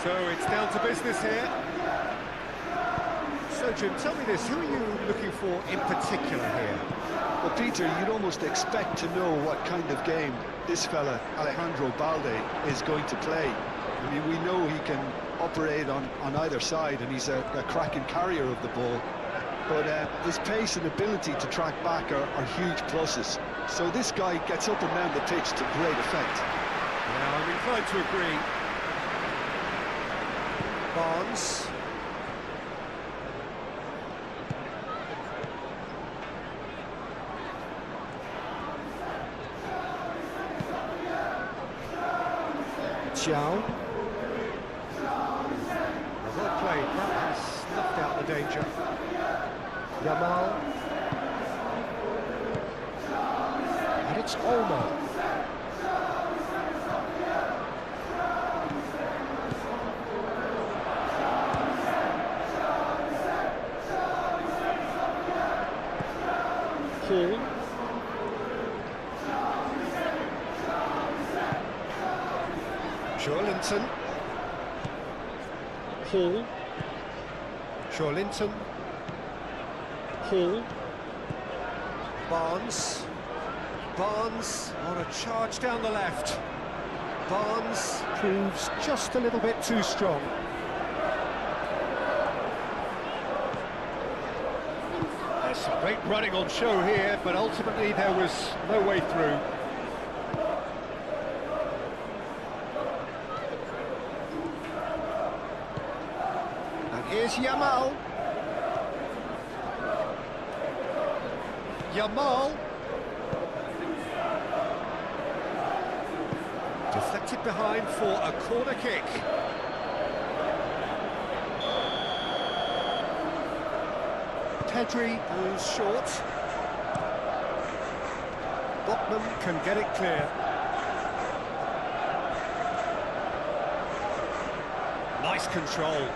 So it's down to business here. So Jim, tell me this, who are you looking for in particular here? Well, Peter, you'd almost expect to know what kind of game this fella, Alejandro Balde, is going to play. I mean, we know he can operate on either side, and he's a cracking carrier of the ball. But his pace and ability to track back are huge pluses. So this guy gets up and down the pitch to great effect. Yeah, I'm inclined to agree. Barnes. Xiao. Well played, that has snuffed out the danger. Yamal. And it's Olmo. Hall. Shawlinton. Hall. Shawlinton. Hall. Barnes. Barnes on a charge down the left. Barnes proves just a little bit too strong. There's some great running on show here, but ultimately there was no way through. And here's Yamal. Yamal. Deflected behind for a corner kick. Pedri goes short. Botman can get it clear. Nice control.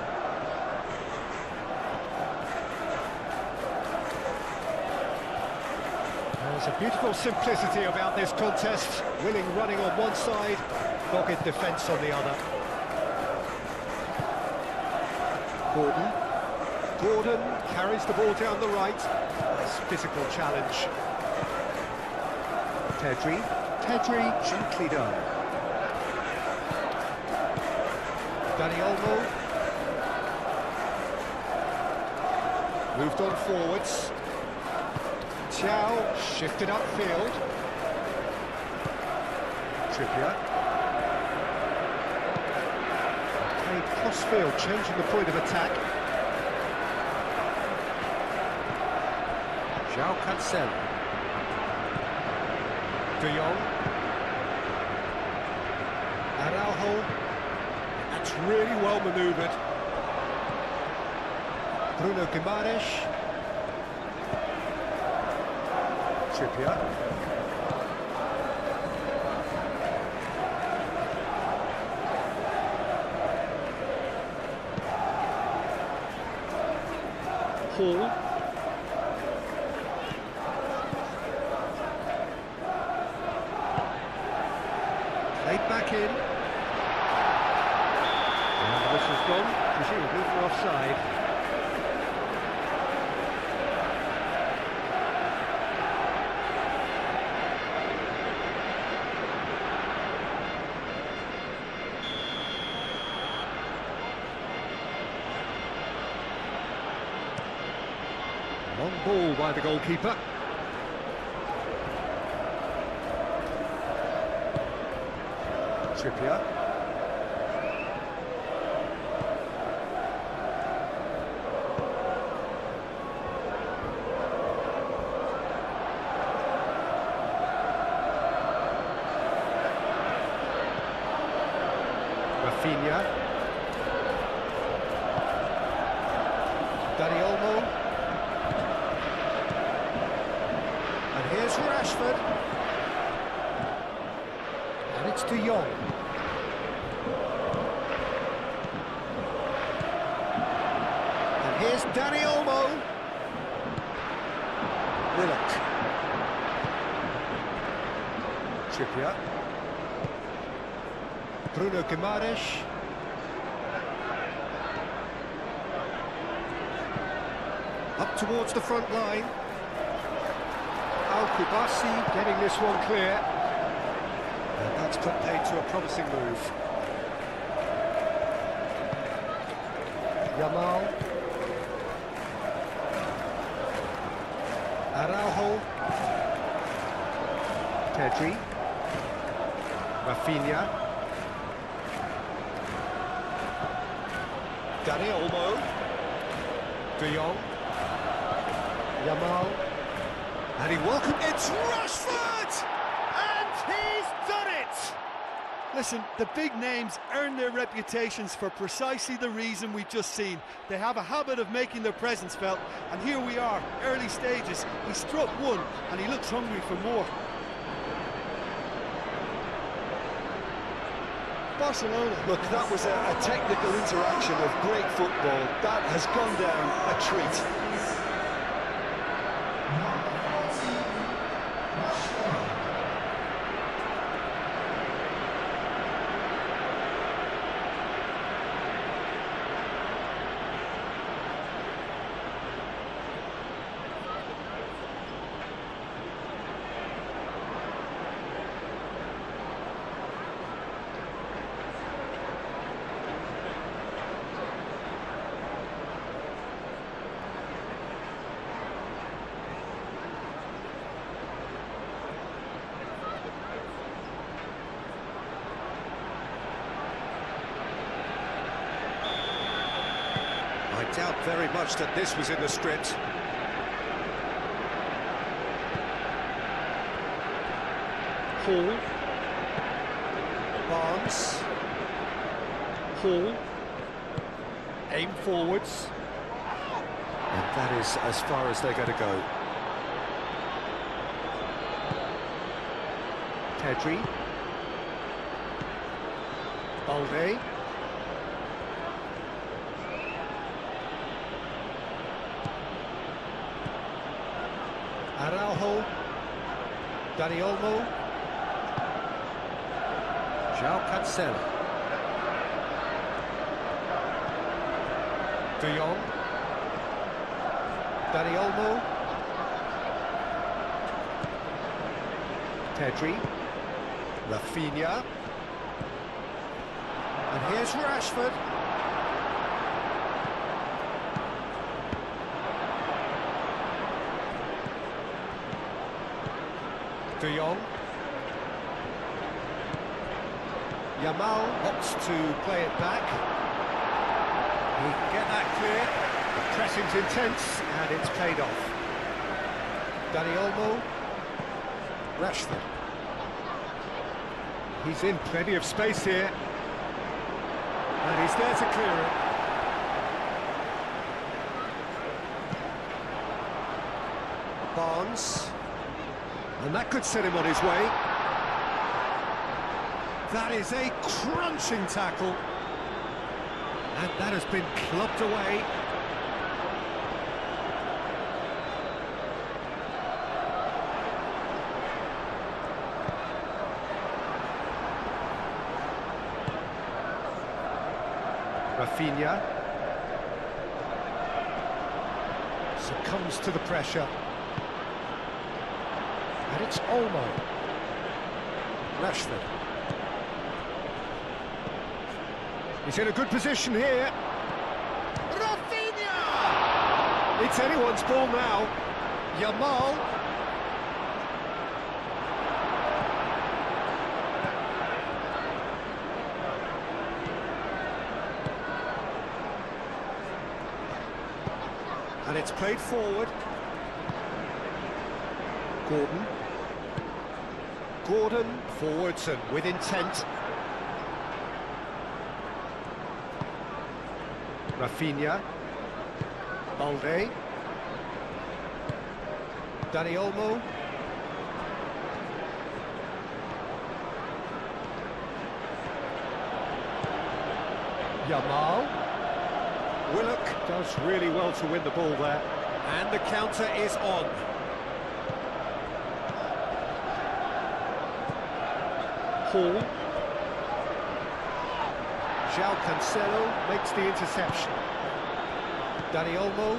There's a beautiful simplicity about this contest. Willing running on one side, dogged defence on the other. Gordon carries the ball down the right. Nice physical challenge. Pedri gently done. Dani Olmo. Moved on forwards. Xiao shifted upfield. Trippier. Played cross-field, changing the point of attack. João Cancelo. De Jong. Araujo. That's really well manoeuvred. Bruno Guimaraes. Trippier. Hall. Played back in. And the whistle's gone, presumably for offside. Long ball by the goalkeeper. Trippier. Rafinha. Dani Olmo. And here's Rashford. And it's De Jong. And here's Dani Olmo. Willock. Trippier. Bruno Guimaraes. towards the front line. Al-Kubasi getting this one clear. And that's put paid to a promising move. Yamal. Araujo. Pedri. Rafinha. Dani Olmo. De Jong. Yamal. And he welcomed it's Rashford! And he's done it! Listen, the big names earn their reputations for precisely the reason we've just seen. They have a habit of making their presence felt, and here we are, early stages. He struck one, and he looks hungry for more. Barcelona. Look, that was a technical interaction of great football. That has gone down a treat. I doubt very much that this was in the script. Hall. Barnes. Hall. Aim forwards. And that is as far as they're going to go. Pedri. Balde. Araujo, Dani Olmo, João Cancelo, De Jong, Dani Olmo, Pedri, Rafinha, and here's Rashford. De Jong. Yamal opts to play it back. He can get that clear. The pressing's intense and it's paid off. Dani Olmo. Rashford. He's in plenty of space here. And he's there to clear it. Barnes. And that could set him on his way. That is a crunching tackle. And that has been clubbed away. Rafinha succumbs to the pressure. And it's Olmo. Rashford. He's in a good position here. Rafinha! It's anyone's ball now. Yamal. And it's played forward. Gordon forwards and with intent. Rafinha. Balde. Dani Olmo. Yamal. Willock does really well to win the ball there. And the counter is on. Hall. João Cancelo makes the interception. Dani Olmo.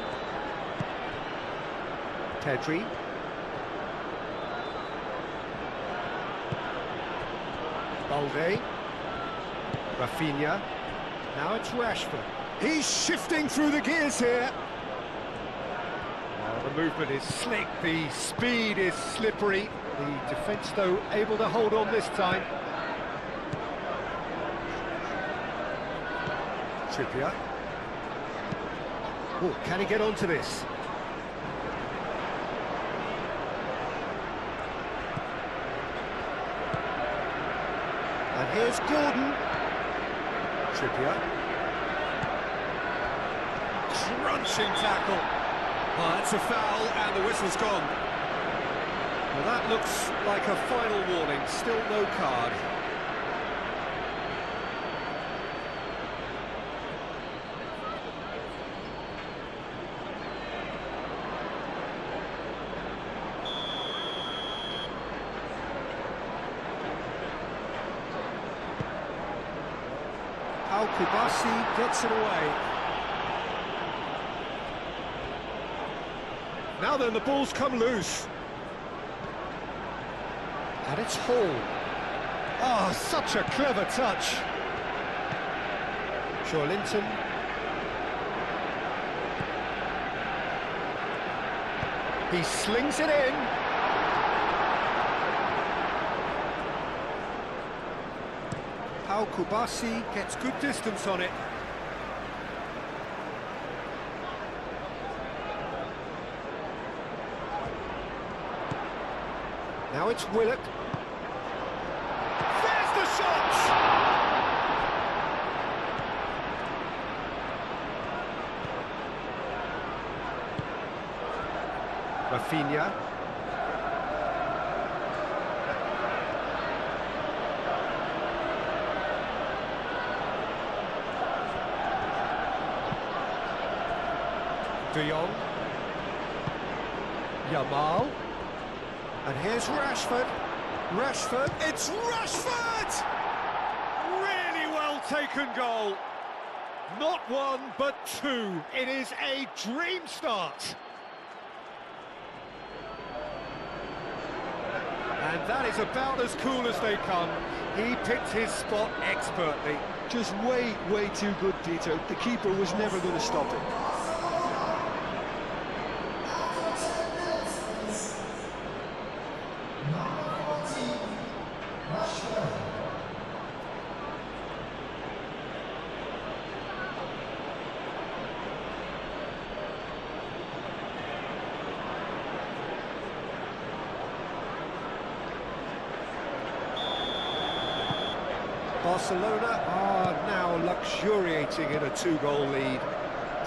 Pedri. Balde. Rafinha. Now it's Rashford. He's shifting through the gears here. Well, the movement is slick, the speed is slippery. The defence, though, able to hold on this time. Trippier. Oh, can he get onto this? And here's Gordon. Trippier. Crunching tackle. Well, that's a foul, and the whistle's gone. Well, that looks like a final warning. Still no card. Kubasi gets it away. Now then, the ball's come loose. And it's Hall. Oh, such a clever touch. Linton. He slings it in. Kubasi gets good distance on it. Now it's Willock. There's the shot! Rafinha. De Jong. Yamal. And here's Rashford. Rashford. It's Rashford! Really well taken goal. Not one, but two. It is a dream start. And that is about as cool as they come. He picked his spot expertly. Just way too good, Peter. The keeper was never going to stop it. Barcelona are now luxuriating in a two-goal lead.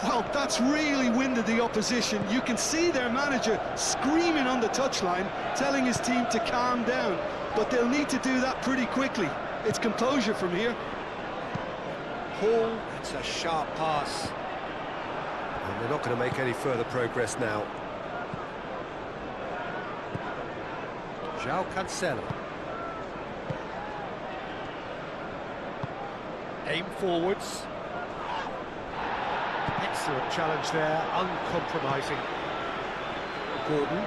Well, that's really winded the opposition. You can see their manager screaming on the touchline, telling his team to calm down. But they'll need to do that pretty quickly. It's composure from here. Hall, it's a sharp pass. And they're not going to make any further progress now. João Cancelo. Aim forwards. Excellent challenge there, uncompromising. Gordon.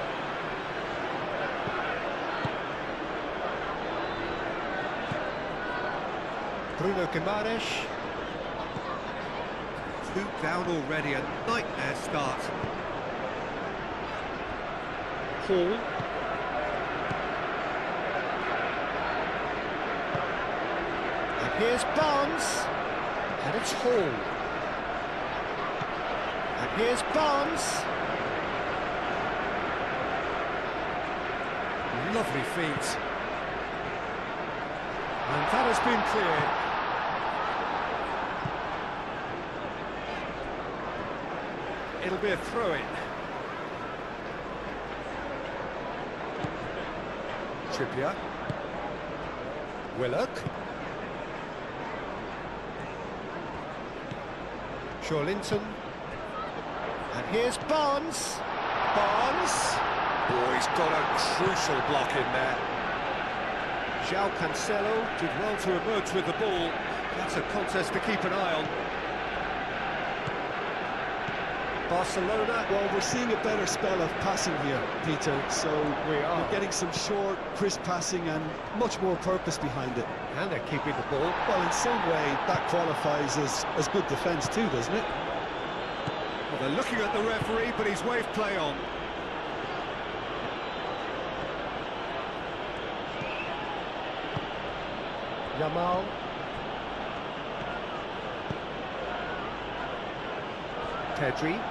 Bruno Guimaraes. Two down already, a nightmare start. Hall. Here's Barnes, and it's Hall. And here's Barnes. Lovely feet. And that has been cleared. It'll be a throw-in. Trippier. Willock. Linton. And here's Barnes. Barnes. Oh, he's got a crucial block in there. João Cancelo did well to emerge with the ball. That's a contest to keep an eye on. Barcelona. Well, we're seeing a better spell of passing here, Peter, so We are. we're getting some short, crisp passing and much more purpose behind it. And they're keeping the ball. Well, in some way, that qualifies as good defence too, doesn't it? Well, they're looking at the referee, but he's waved play on. Yamal. Pedri.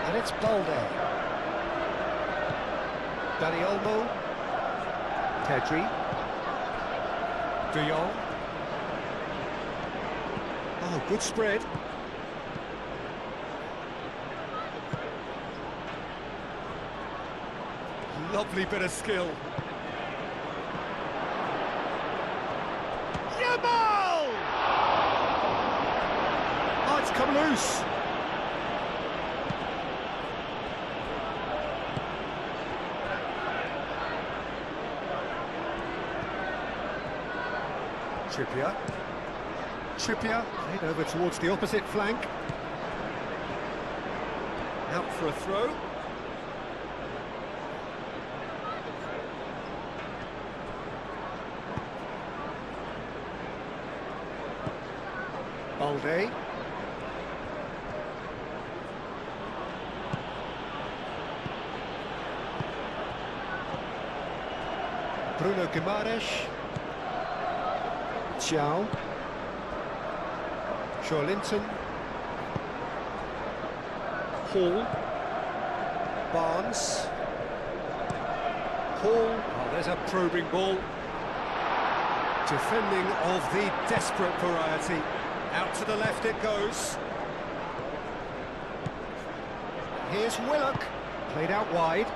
And it's Balde. Dani Olmo. Pedri. De Jong. Oh, good spread. Lovely bit of skill. Yamal! Oh, it's come loose. Trippier played over towards the opposite flank. Out for a throw. Balde. Bruno Guimaraes. Xiao. Linton. Hall. Barnes. Hall. Oh, there's a probing ball. Defending of the desperate variety. Out to the left it goes. Here's Willock. Played out wide.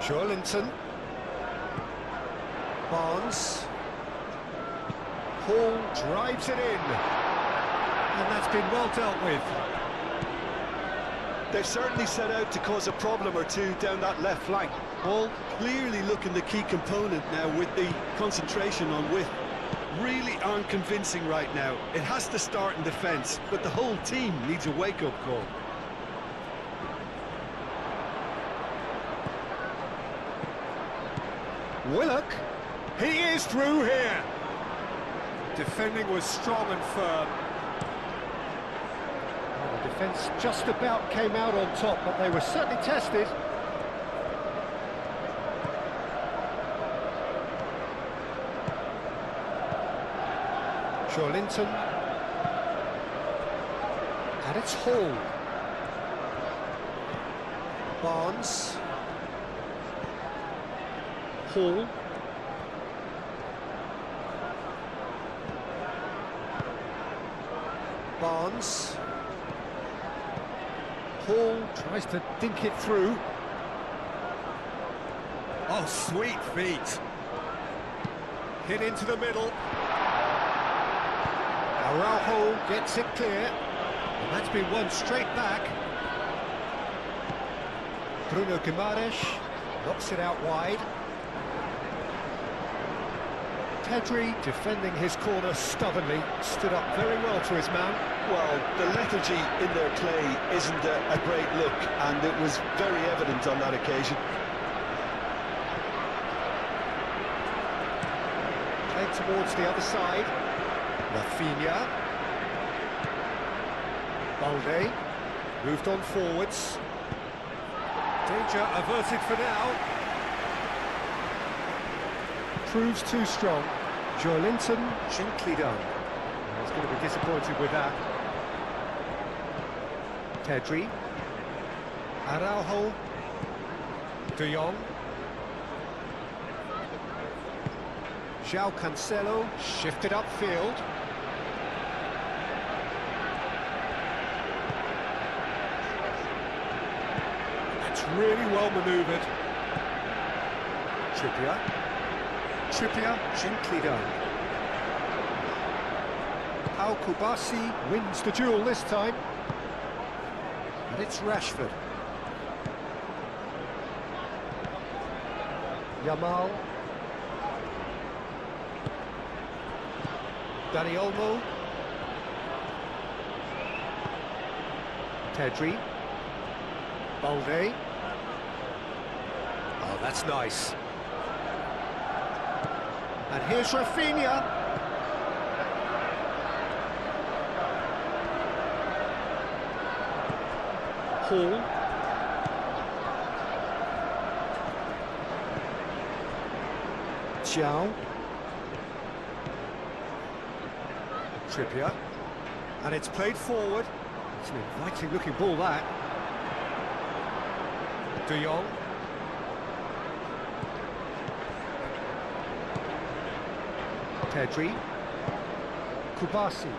Linton. Barnes. Hall drives it in. And that's been well dealt with. They've certainly set out to cause a problem or two down that left flank. Ball clearly looking the key component now with the concentration on width. Really aren't convincing right now. It has to start in defence, but the whole team needs a wake-up call. Willock. He is through here. Defending was strong and firm. Well, the defence just about came out on top, but they were certainly tested. Linton. And it's Hall. Barnes. Hall. Barnes. Hall tries to dink it through. Oh, sweet feet. Hit into the middle. Araujo gets it clear. And that's been won straight back. Bruno Guimaraes knocks it out wide. Pedri, defending his corner stubbornly, stood up very well to his man. Well, the lethargy in their play isn't a great look, and it was very evident on that occasion. Played towards the other side. Rafinha. Balde. Moved on forwards. Danger averted for now. Proves too strong. Linton, gently done. He's going to be disappointed with that. Pedri. Araujo. De Jong. João Cancelo shifted upfield. That's really well manoeuvred. Trippier, gently done. Al Kubasi wins the duel this time. And it's Rashford. Yamal. Dani Olmo. Pedri. Balde. Oh, that's nice. And here's Rafinha. Hall. Xiao. Trippier. And it's played forward. It's an inviting looking ball, that. De Jong. Pedri. Kubasi.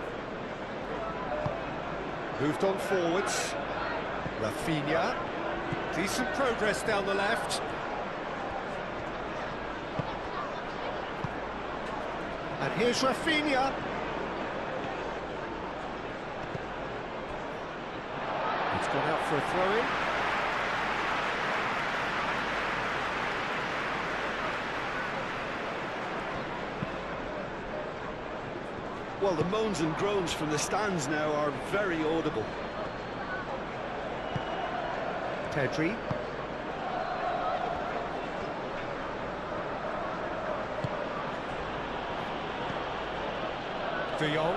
Moved on forwards. Rafinha. Decent progress down the left. And here's Rafinha. It's gone out for a throw-in. Well, the moans and groans from the stands now are very audible. Pedri. De Jong.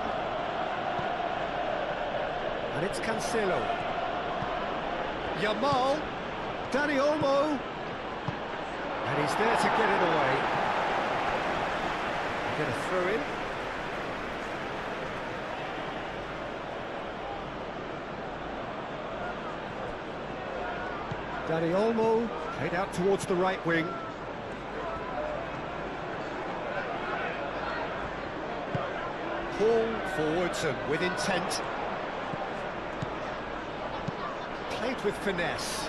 And it's Cancelo. Yamal. Dani Olmo. And he's there to get it away. Get a throw in. Dani Olmo played out towards the right wing. Hall forwards and with intent. Played with finesse.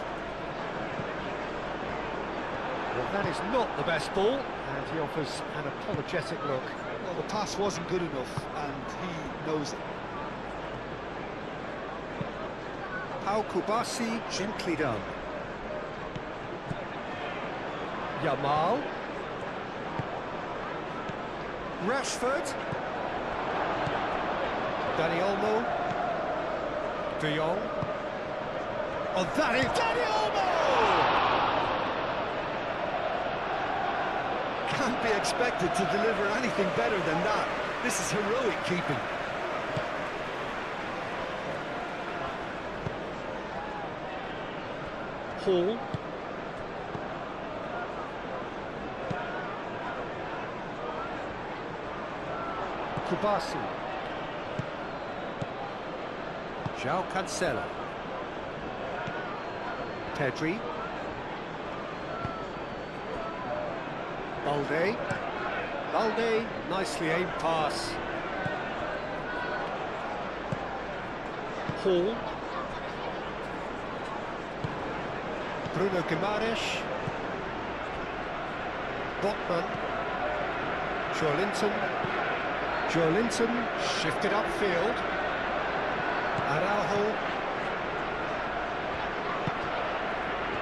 Well, that is not the best ball, and he offers an apologetic look. Well, the pass wasn't good enough, and he knows it. Pau Kubasi, gently done. Yamal. Rashford. Dani Olmo. De Jong. Oh, that is Dani Olmo! Can't be expected to deliver anything better than that. This is heroic keeping. Hall. Kubasi. João Cancelo. Pedri. Balde. Balde, nicely aimed pass. Hall. Bruno Guimaraes. Botman. Joelinton shifted upfield. Araujo.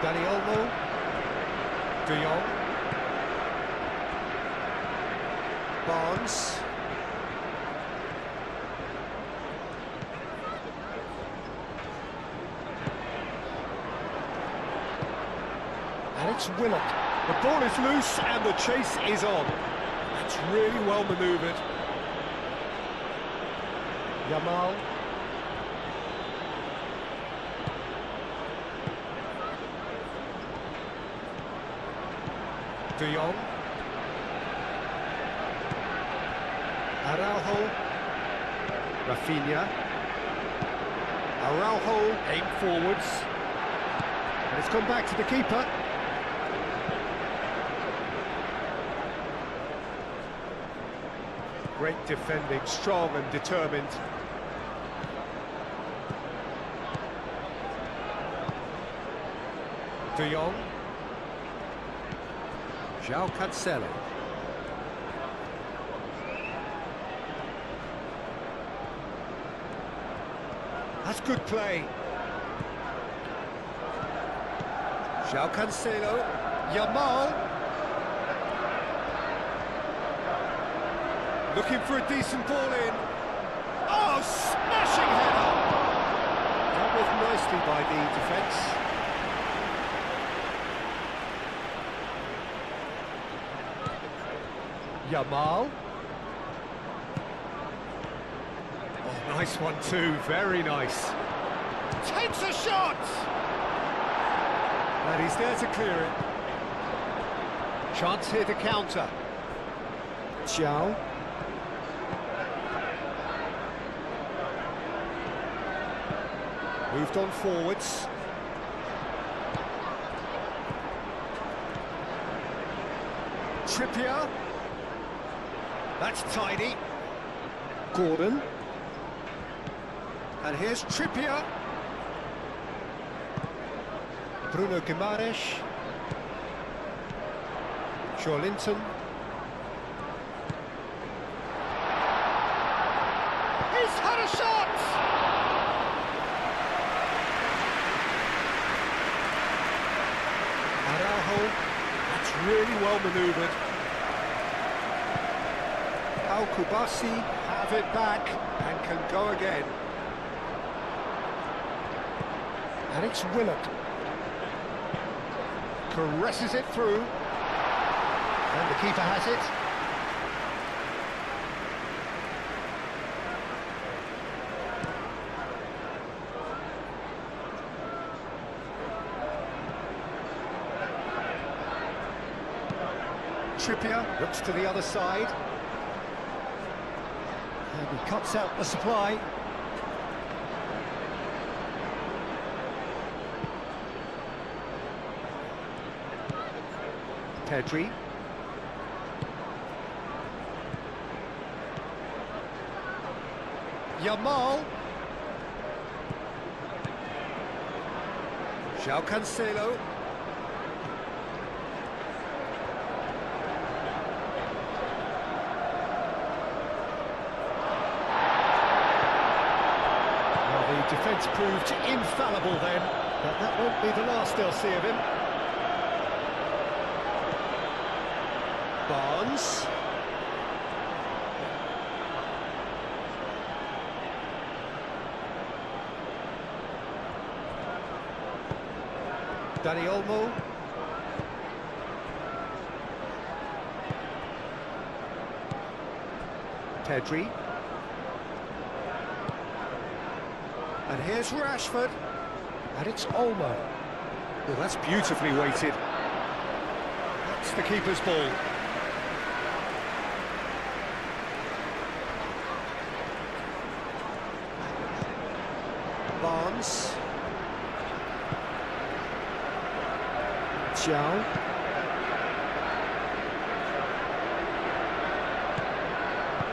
Dani Olmo. De Jong. Barnes. And it's Willock. The ball is loose and the chase is on. That's really well manoeuvred. Yamal. De Jong. Araujo. Rafinha. Araujo aimed forwards. And it's come back to the keeper. Great defending, strong and determined. De Jong. João Cancelo. That's good play. João Cancelo. Yamal. Looking for a decent ball in. Oh, smashing header! with nicely by the defence. Yamal. Oh, nice one too, very nice. Takes a shot! And he's there to clear it. Chance here to counter. Xiao. Moved on forwards. Trippier. That's tidy. Gordon. And here's Trippier. Bruno Guimaraes. Linton. He's had a shot! Araujo, that's really well manoeuvred. Al-Kubasi have it back and can go again. And it's Willett. Caresses it through. And the keeper has it. Trippier looks to the other side. And he cuts out the supply. Pedri. Yamal. João Cancelo. Well, the defence proved infallible then, but that won't be the last they'll see of him. Barnes. Dani Olmo. Pedri. And here's Rashford. And it's Olmo. Well, that's beautifully weighted. That's the keeper's ball. Barnes. João.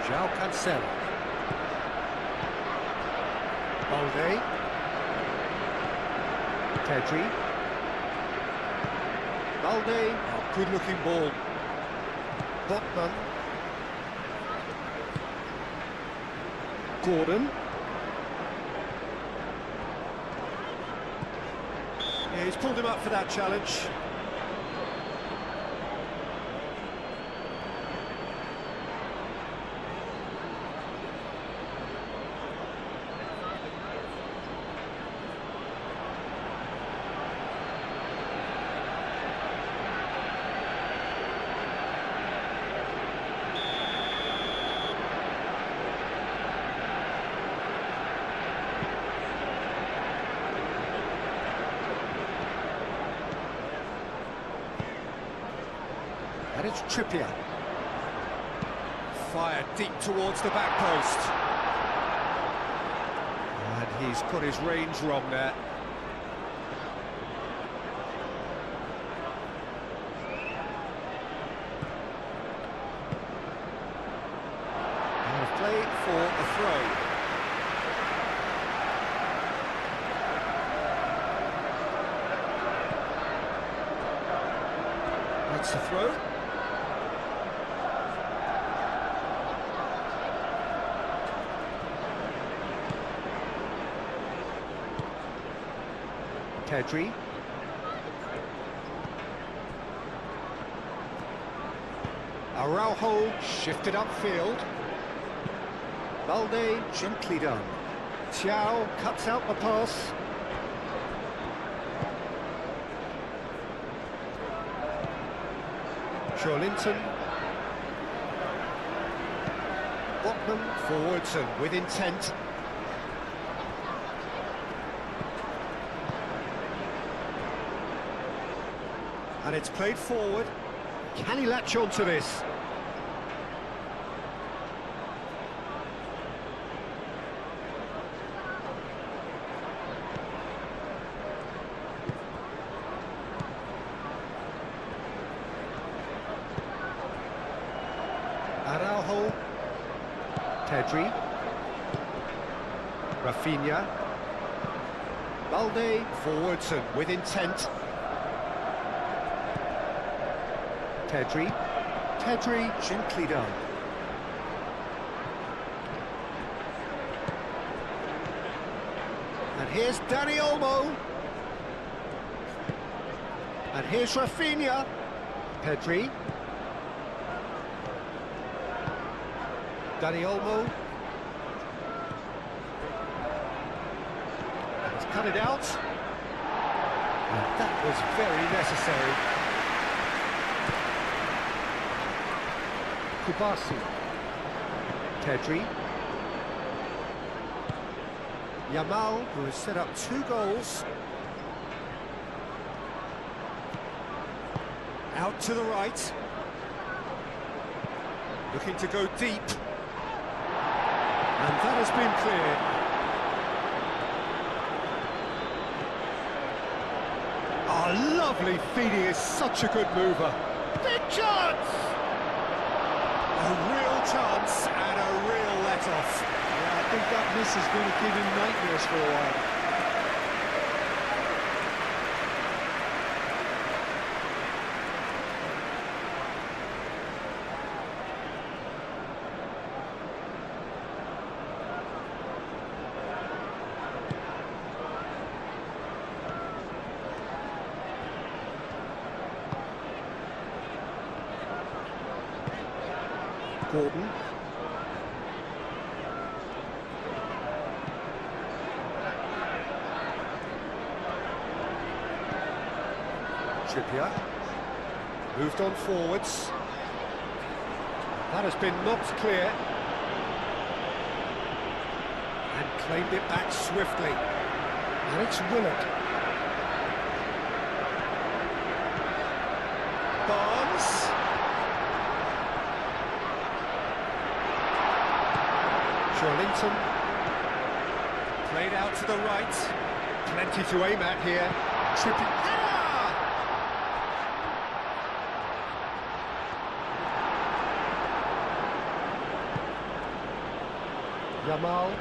João Cancelo. Balde. Pedri. Balde. Oh, good looking ball. Botman. Gordon. Yeah, he's pulled him up for that challenge. And it's Trippier. Fired deep towards the back post. And he's got his range wrong there. And play for a throw. That's the throw. Pedri. Araujo shifted upfield. Balde gently done. Xiao cuts out the pass. Linton. Botman forwards and with intent. And it's played forward. Can he latch on to this? Araujo. Pedri. Rafinha. Balde forwards and with intent. Pedri, gently done. And here's Dani Olmo. And here's Rafinha. Pedri. Dani Olmo. He's cut it out. And that was very necessary. Kubasi. Pedri. Yamal, who has set up 2 goals. Out to the right. Looking to go deep. And that has been cleared. Oh, lovely feed, he is such a good mover. Big chance! A real chance and a real let-off. Yeah, I think that miss is going to give him nightmares for a while. Gordon. Trippier. Moved on forwards. That has been knocked clear. And claimed it back swiftly. And it's Willard. Barnes. Linton. Played out to the right. Plenty to aim at here. Trippier. Yamal.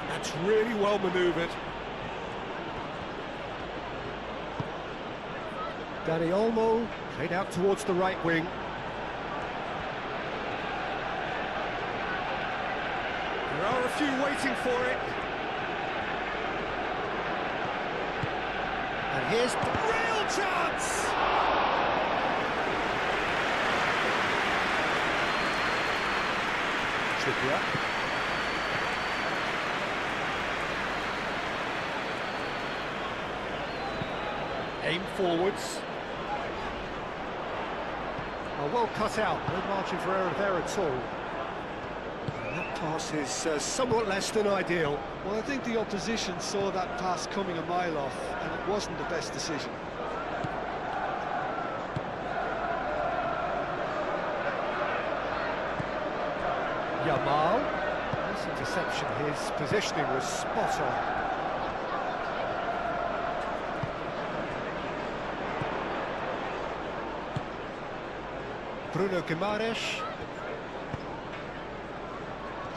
That's really well manoeuvred. Dani Olmo, played out towards the right wing. There are a few waiting for it. And here's the real chance! Trippier. Aim forwards. Well cut out, no margin for error there at all. And that pass is somewhat less than ideal. Well, I think the opposition saw that pass coming a mile off, and it wasn't the best decision. Yamal. Nice interception, his positioning was spot on. Bruno Guimaraes.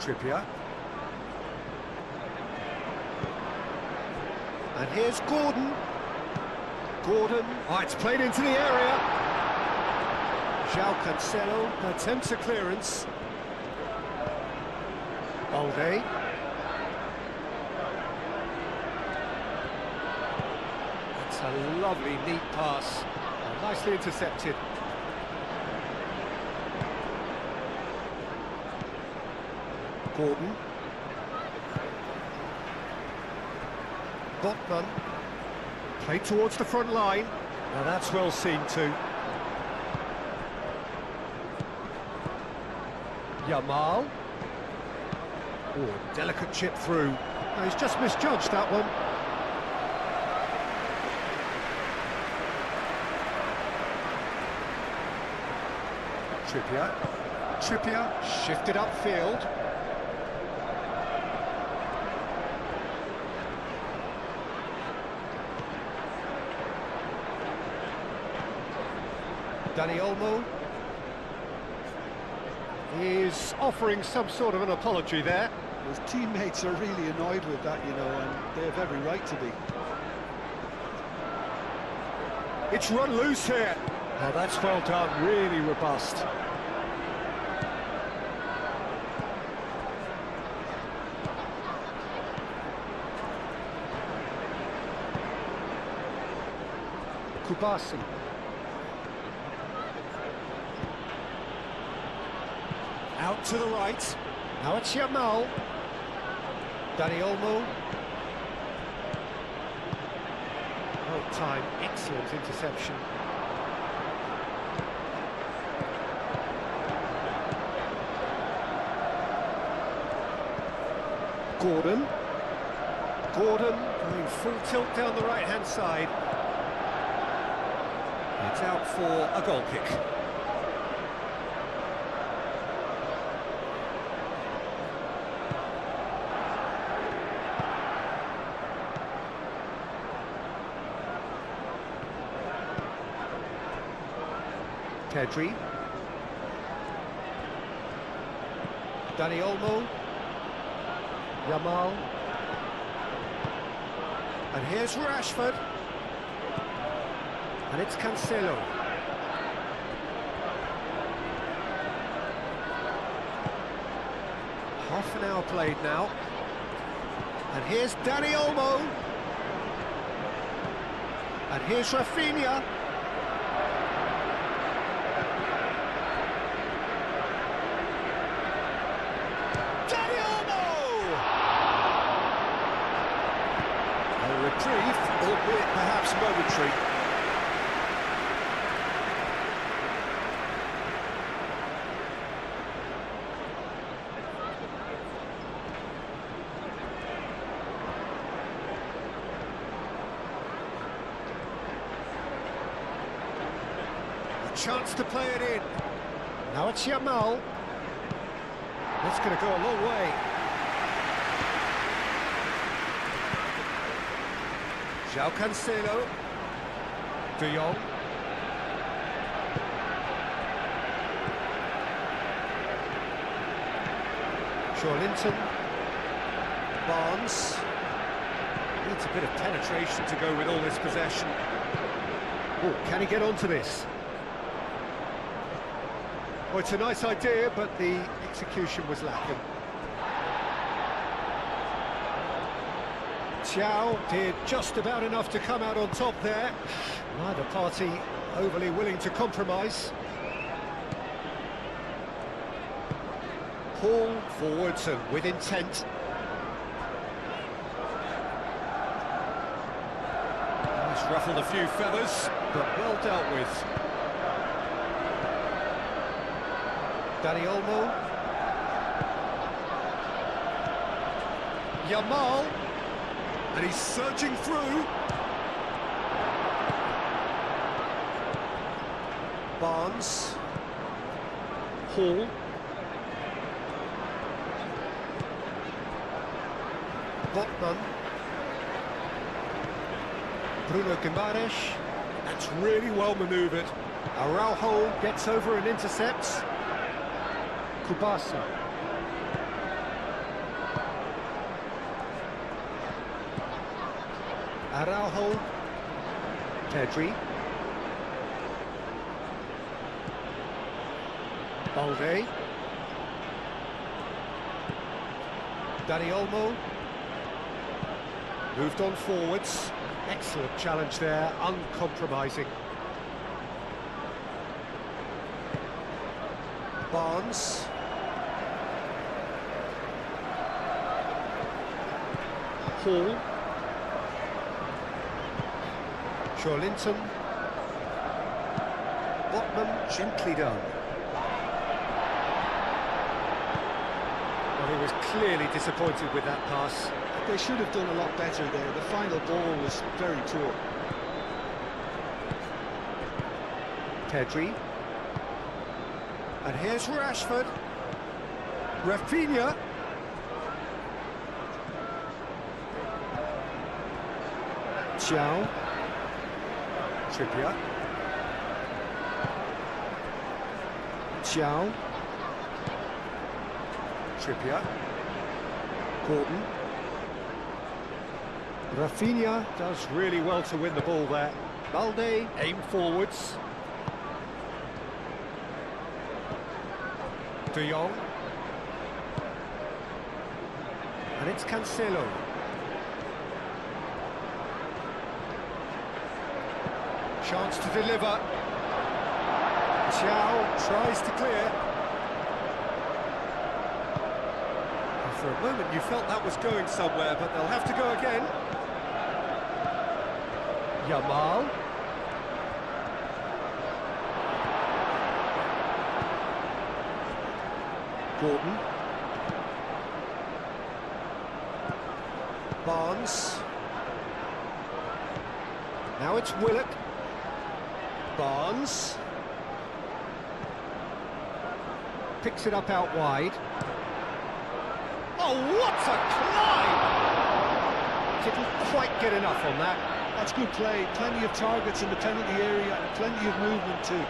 Trippier. And here's Gordon. Gordon. Oh, it's played into the area. João Cancelo attempts a clearance. Balde. That's a lovely, neat pass. Nicely intercepted. Gordon. Botman. Played towards the front line. Now that's well seen too. Yamal. Oh, delicate chip through. No, he's just misjudged that one. Trippier shifted upfield. Dani Olmo is offering some sort of an apology there. His teammates are really annoyed with that, you know, and they have every right to be. It's run loose here. Oh, that's well done, really robust. Kubasi. Out to the right. Now it's Yamal. Dani Olmo. Well timed, excellent interception. Gordon going full tilt down the right-hand side. It's out for a goal kick. Pedri. Dani Olmo. Yamal. And here's Rashford. And it's Cancelo. Half an hour played now. And here's Dani Olmo. And here's Rafinha. Reprieve, albeit perhaps momentary. A chance to play it in. Now it's Yamal. That's going to go a long way. João Cancelo, De Jong, Linton, Barnes, needs a bit of penetration to go with all this possession. Oh, can he get onto this? Oh, it's a nice idea, but the execution was lacking. Thiaw did just about enough to come out on top there. Neither party overly willing to compromise. Paul forwards and with intent. He's ruffled a few feathers, but well dealt with. Dani Olmo. Yamal. And he's surging through. Barnes. Hall. Botman. Bruno Guimaraes. That's really well manoeuvred. Araujo gets over and intercepts. Kubasi. Araujo. Pedri. Balde. Dani Olmo. Moved on forwards. Excellent challenge there, uncompromising. Barnes. Hall. Linton. Botman, gently done. Well, he was clearly disappointed with that pass. They should have done a lot better there. The final ball was very poor. Pedri. And here's Rashford. Rafinha. Xiao. Trippier. Xiao. Trippier. Gordon. Rafinha does really well to win the ball there. Balde, aim forwards. De Jong. And it's Cancelo. Chance to deliver. Xiao tries to clear. And for a moment you felt that was going somewhere, but they'll have to go again. Yamal. Gordon. Barnes. Now it's Willock. Barnes. Picks it up out wide. Oh, what a climb! Didn't quite get enough on that. That's good play. Plenty of targets in the penalty area and plenty of movement too.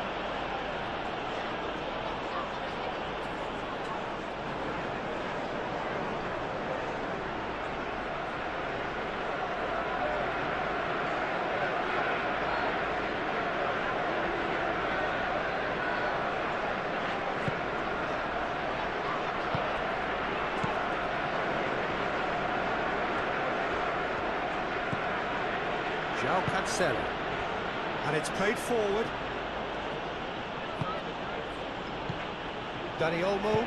Cancelo, and it's played forward. Dani Olmo,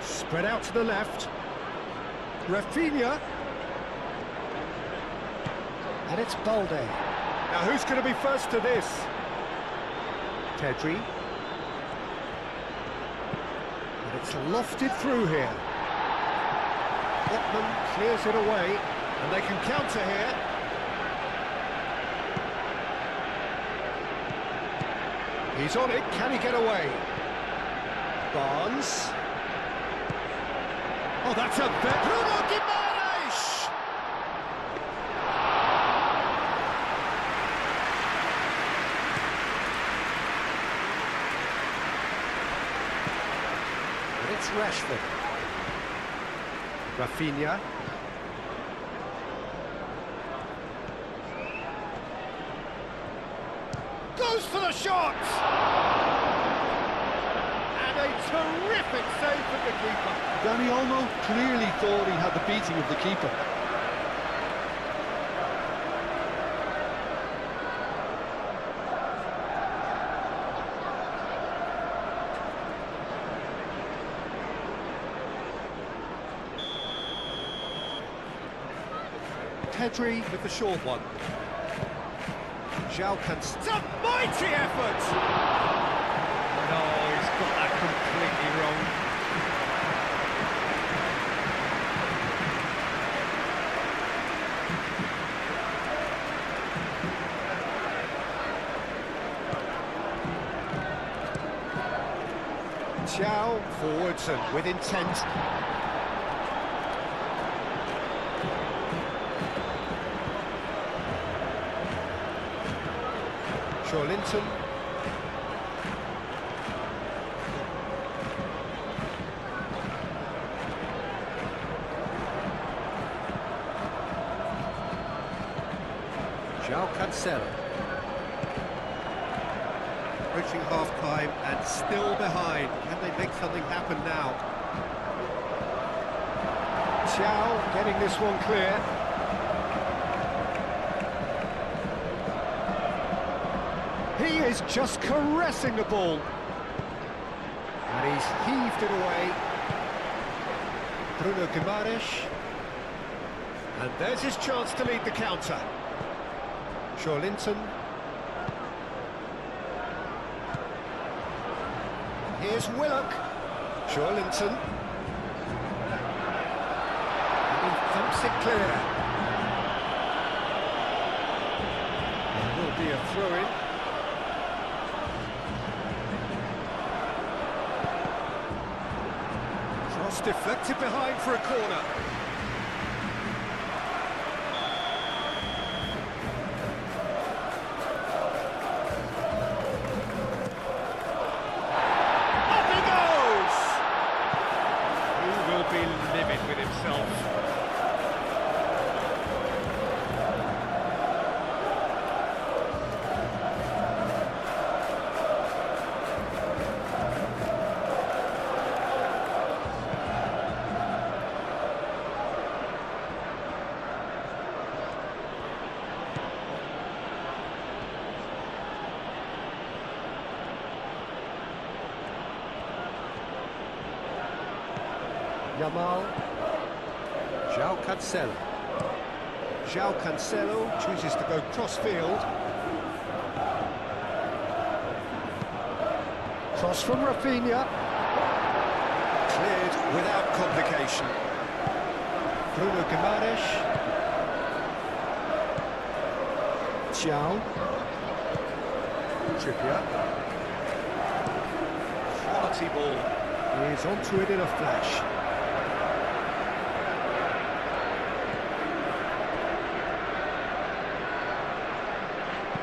spread out to the left. Rafinha, and it's Balde. Now who's going to be first to this? Pedri, and it's lofted through here. Botman clears it away, and they can counter here. He's on it, can he get away? Barnes. Oh, that's a bet. Bruno Guimaraes! And it's Rashford. Rafinha. Goes for the shot! And a terrific save from the keeper. Dani Olmo clearly thought he had the beating of the keeper. Pedri with the short one. João Cancelo. It's a mighty effort! No, he's got that completely wrong. Xiao forwards and with intent. Linton. João Cancelo. Approaching half-time and still behind. Can they make something happen now? Xiao getting this one clear. He is just caressing the ball. And he's heaved it away. Bruno Guimaraes. And there's his chance to lead the counter. Linton. Here's Willock. Linton. And he thumps it clear. It will be a throw-in. Cross deflected behind for a corner. Livid with himself. Yamal. João Cancelo chooses to go cross-field. Cross from Rafinha. Cleared without complication. Bruno Guimaraes. João. Trippier. Quality ball. He's onto it in a flash.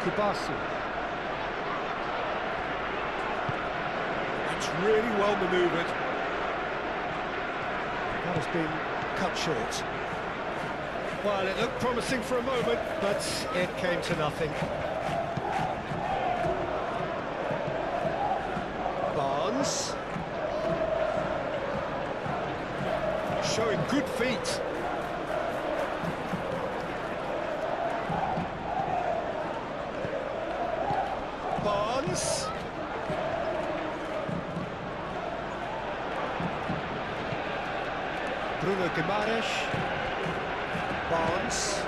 Kubasu. It's really well manoeuvred. That has been cut short. Well, it looked promising for a moment, but it came to nothing. Barnes. Showing good feet. Barnes. Bruno Guimaraes. Barnes.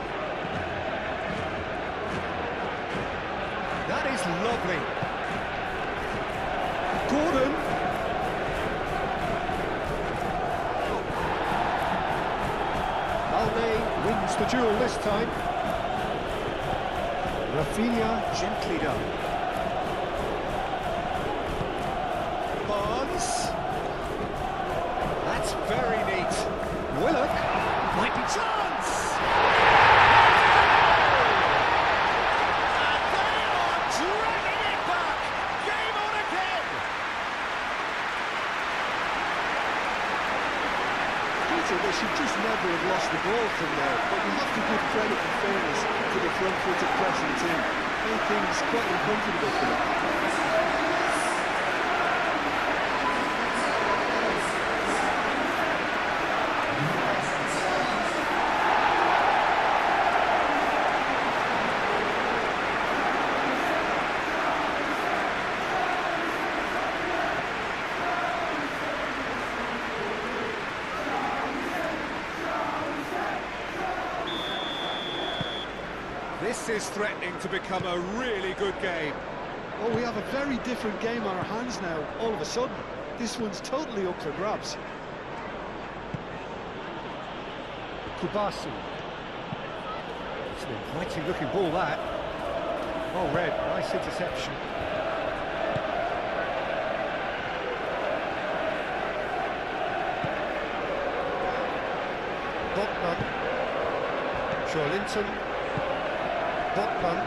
That is lovely. Gordon. Balde wins the duel this time. Rafinha gently done. That's very neat. Willock might be chance. And they are dragging it back. Game on again. Peter, they should just never have lost the ball from there, but you have to give credit and fairness to the front-footed pressing team. Made things quite uncomfortable for them. This is threatening to become a really good game. Oh, we have a very different game on our hands now, all of a sudden. This one's totally up for grabs. Kubasu. It's an inviting looking ball, that. Oh, red, nice interception. Botman. Linton. Botman.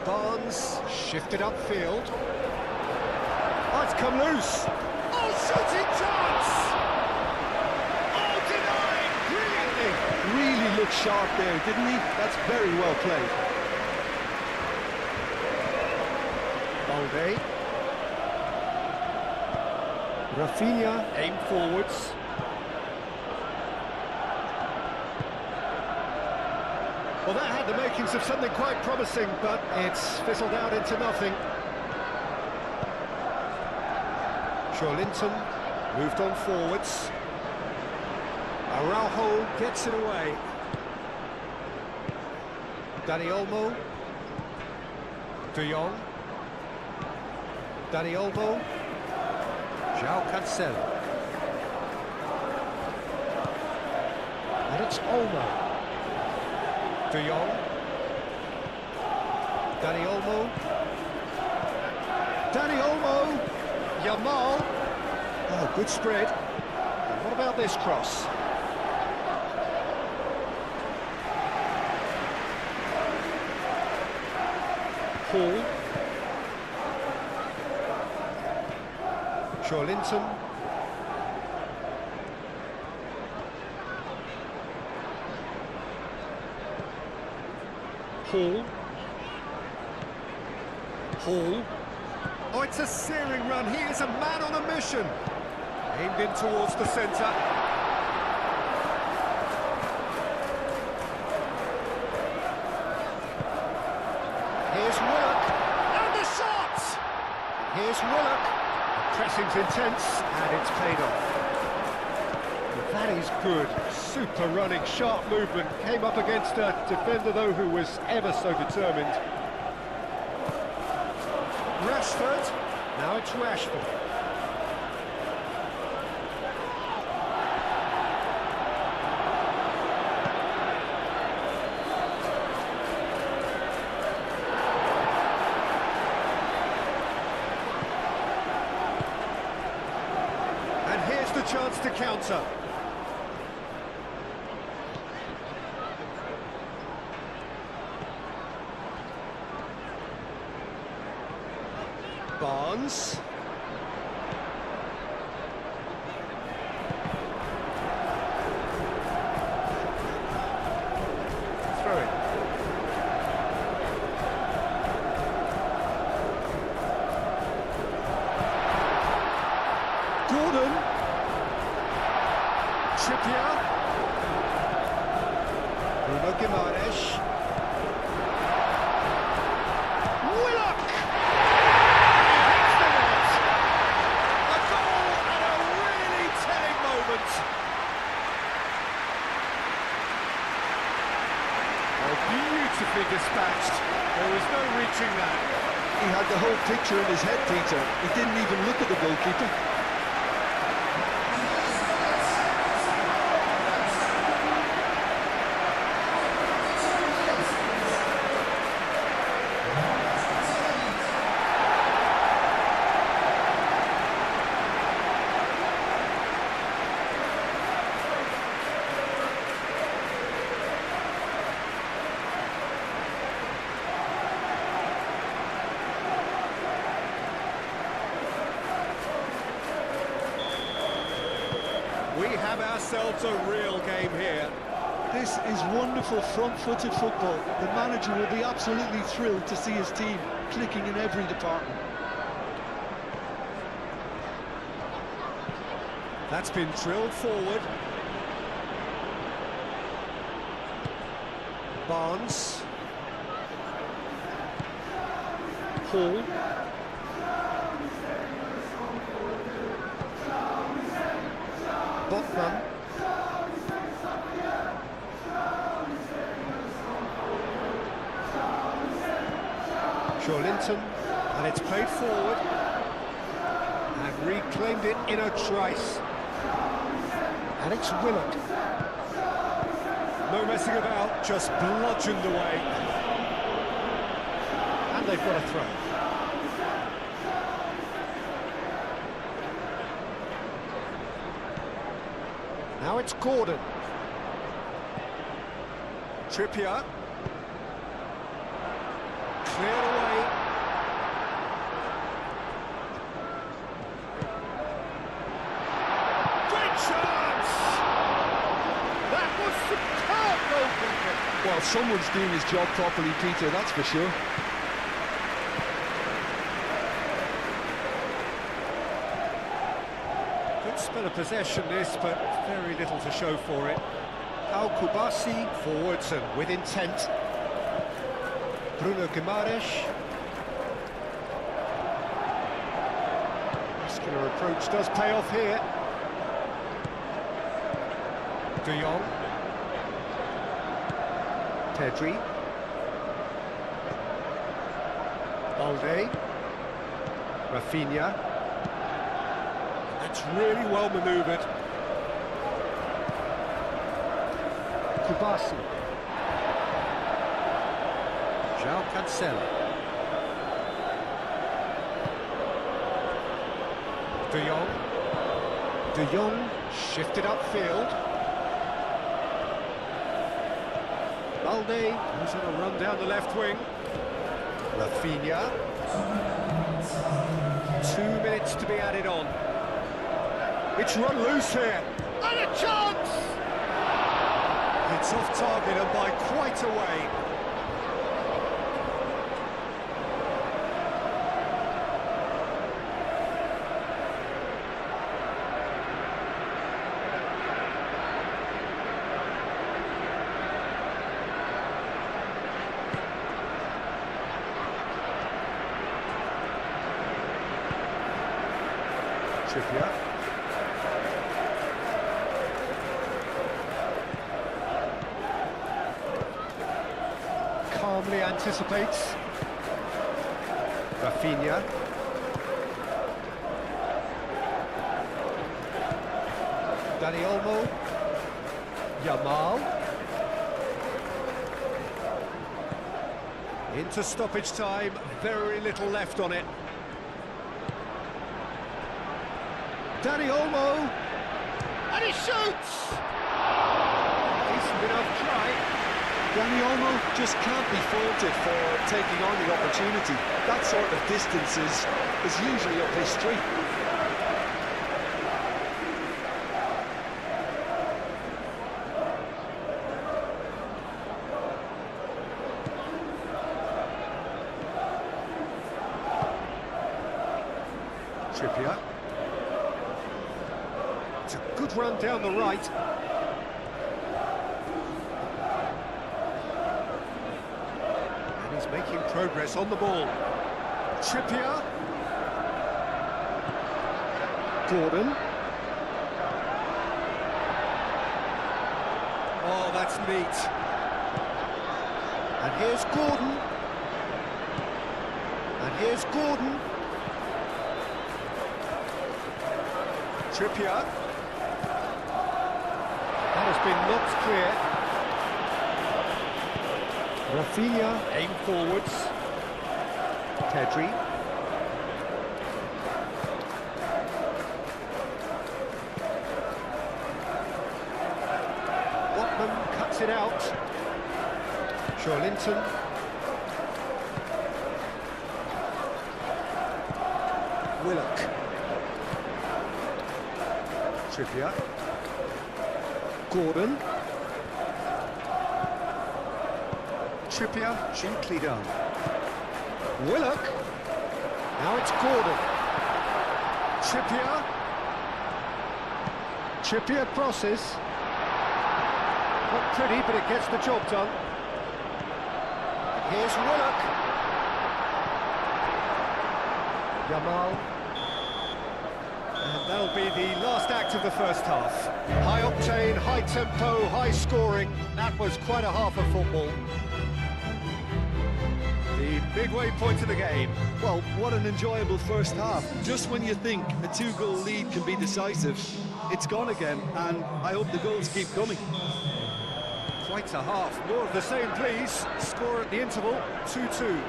Barnes shifted upfield. Oh, it's come loose. Oh, shooting chance! Oh, denied brilliantly. Really looked sharp there, didn't he? That's very well played. Balde. Rafinha aimed forwards. Well, that had the makings of something quite promising, but it's fizzled out into nothing. Linton moved on forwards. Araujo gets it away. Dani Olmo. De Jong. Dani Olmo. João Cancelo. And it's Olmo. De Jong. Dani Olmo. Dani Olmo. Yamal. Oh, good spread. And what about this cross? Paul. Linton. Hall. Hall. Oh, it's a searing run. He is a man on a mission. Aimed in towards the centre. Here's Willock. And the shot! Here's Willock. Pressing's intense, and it's paid off. That is good. Super running, sharp movement. Came up against a defender, though, who was ever so determined. Rashford. Now it's Rashford. The chance to counter. Barnes. Throw it. Gordon. Trippier. Bruno Guimaraes. Willock! Hits the net. A goal at a really telling moment. Oh, beautifully dispatched. There was no reaching that. He had the whole picture in his head, Peter. He didn't even look at the goalkeeper. We have ourselves a real game here. This is wonderful front-footed football. The manager will be absolutely thrilled to see his team clicking in every department. That's been drilled forward. Barnes. Hall. Botman. Linton, and it's played forward and reclaimed it in a trice. And it's Willock. No messing about, just bludgeoned away. And they've got a throw. Now it's Gordon. Trippier. Cleared away. Great chance! That was superb goalkeeping. Well, someone's doing his job properly, Peter, that's for sure. Good spell of possession this, but very little to show for it. Al Kubasi forwards and with intent. Bruno Guimaraes. Muscular approach does pay off here. De Jong. Pedri. Balde. Rafinha. That's really well manoeuvred. Kubasi. João Cancelo. De Jong. De Jong shifted upfield. Balde. Who's going to run down the left wing? Rafinha. 2 minutes to be added on. It's run loose here. And a chance! It's off target and by quite a way. Trippier. Calmly anticipates. Rafinha. Dani Olmo. Yamal. Into stoppage time, very little left on it. Dani Olmo. And he shoots! Decent enough try. Danny Olmo just can't be faulted for taking on the opportunity. That sort of distance is usually up his street. Trippier. It's a good run down the right. And he's making progress on the ball. Trippier. Gordon. Oh, that's neat. And here's Gordon. And here's Gordon. Trippier. That has been knocked clear. Rafinha. Aim forwards. Pedri. Watman cuts it out. Linton. Willock. Trippier. Gordon. Trippier, gently done. Willock. Now it's Gordon. Trippier. Trippier crosses. Not pretty, but it gets the job done. Here's Willock. Yamal. And that'll be the last act of the first half. High octane, high tempo, high scoring. That was quite a half of football. The midway point of the game. Well, what an enjoyable first half. Just when you think a two-goal lead can be decisive, it's gone again, and I hope the goals keep coming. Quite a half. More of the same, please. Score at the interval, 2-2.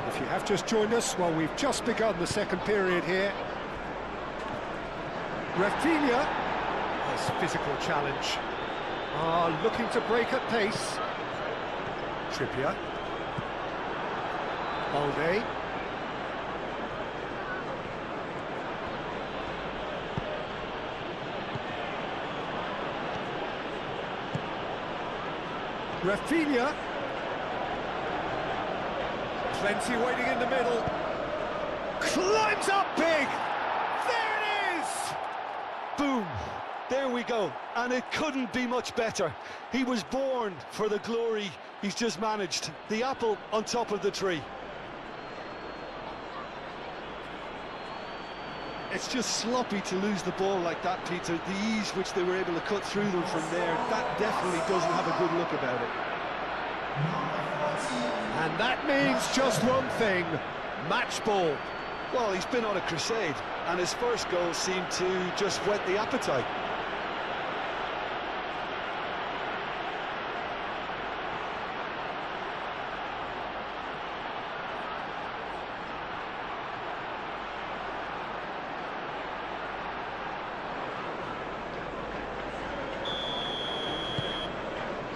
If you have just joined us, well, we've just begun the second period here. Rafinha, this physical challenge, looking to break at pace. Trippier. Balde. Rafinha. Plenty waiting in the middle. Climbs up big! There it is! Boom! There we go. And it couldn't be much better. He was born for the glory he's just managed. The apple on top of the tree. It's just sloppy to lose the ball like that, Peter. The ease which they were able to cut through them from there, that definitely doesn't have a good look about it. And that means just one thing, match ball. Well, he's been on a crusade, and his first goal seemed to just whet the appetite.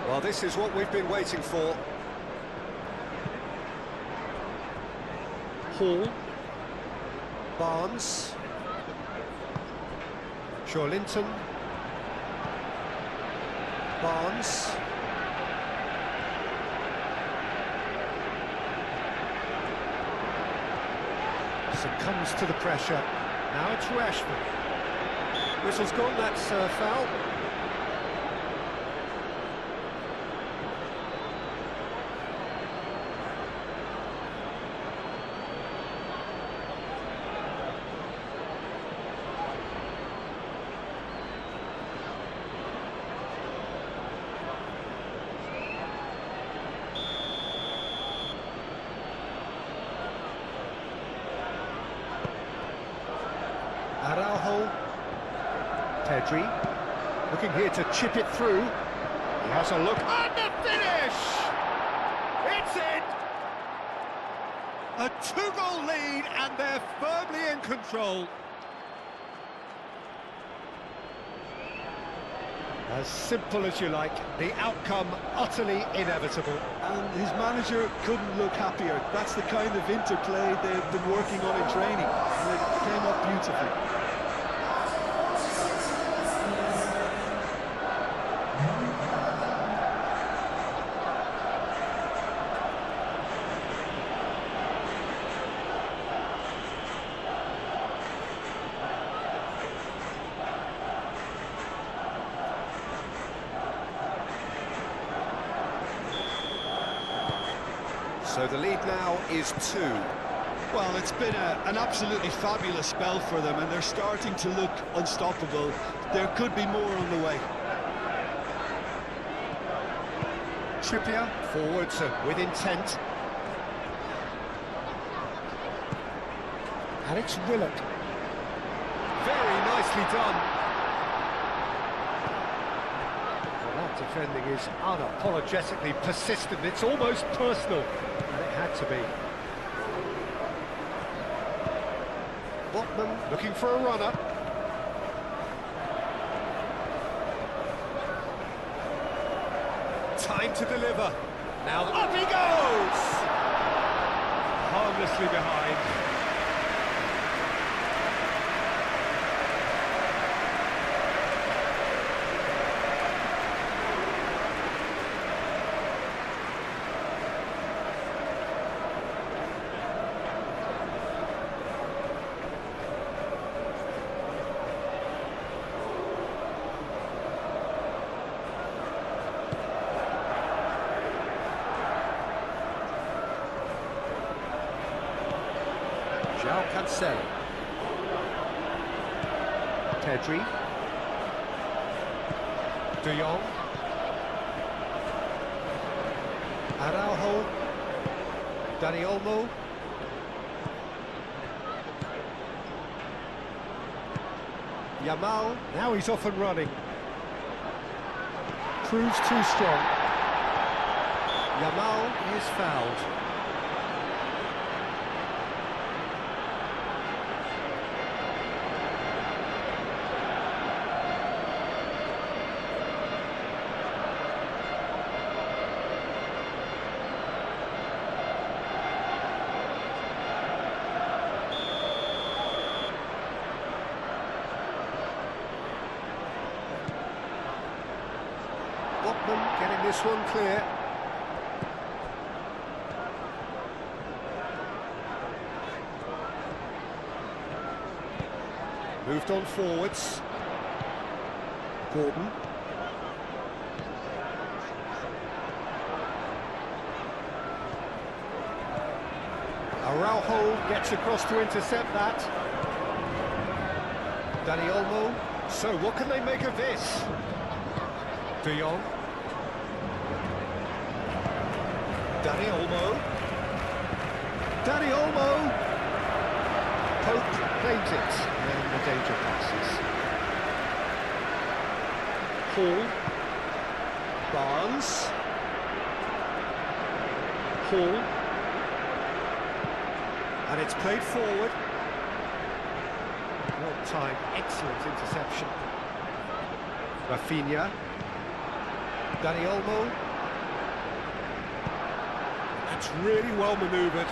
Well, this is what we've been waiting for. Hall. Barnes. Linton. Barnes. Succumbs to the pressure. Now it's Rashford. Whistle's gone, that's foul. Araujo, Pedri, looking here to chip it through. He has a look, and the finish! It's in! A two-goal lead, and they're firmly in control. As simple as you like, the outcome utterly inevitable. And his manager couldn't look happier. That's the kind of interplay they've been working on in training, and it came up beautifully. So the lead now is 2. Well, it's been an absolutely fabulous spell for them, and they're starting to look unstoppable. There could be more on the way. Trippier forwards and with intent. Alex Willock. Very nicely done. Defending is unapologetically persistent. It's almost personal, and it had to be. Botman looking for a runner. Time to deliver. Now up he goes! Harmlessly behind. Cancel. Pedri. De Jong. Araujo. Dani Olmo. Yamal. Now he's off and running. Proves too strong. Yamal is fouled. Botman getting this one clear. Moved on forwards. Gordon. Araujo gets across to intercept that. Dani Olmo. So what can they make of this? De Jong. Dani Olmo. Dani Olmo. Pope claims it, and the danger passes. Hall. Barnes. Hall. And it's played forward. Well timed, excellent interception. Rafinha. Dani Olmo. That's really well manoeuvred.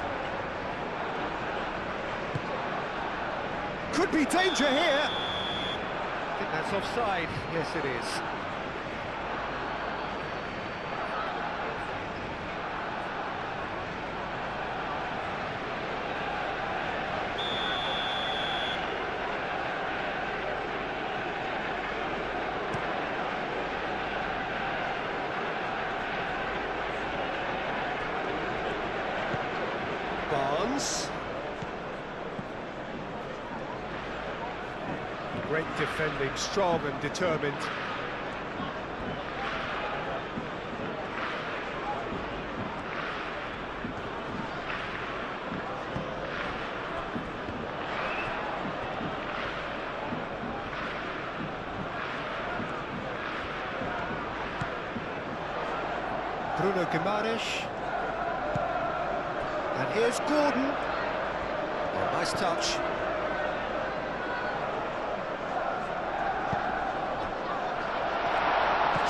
Could be danger here. I think that's offside. Yes, it is. Barnes. Great defending, strong and determined. Bruno Guimaraes. And here's Gordon. Oh, nice touch.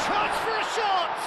Chance for a shot!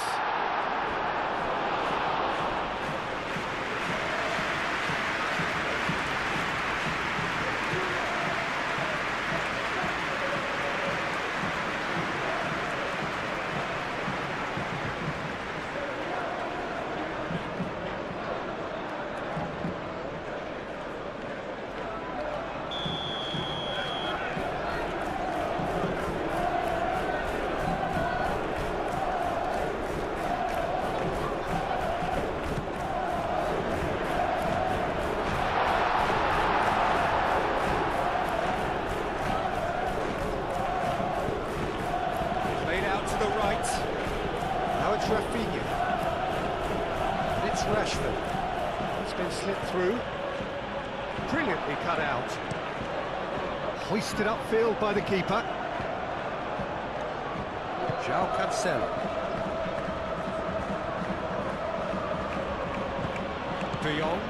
To the right. Now it's Rafinha. And it's Rashford. It's been slipped through. Brilliantly cut out. Hoisted upfield by the keeper. João Cancelo. De Jong.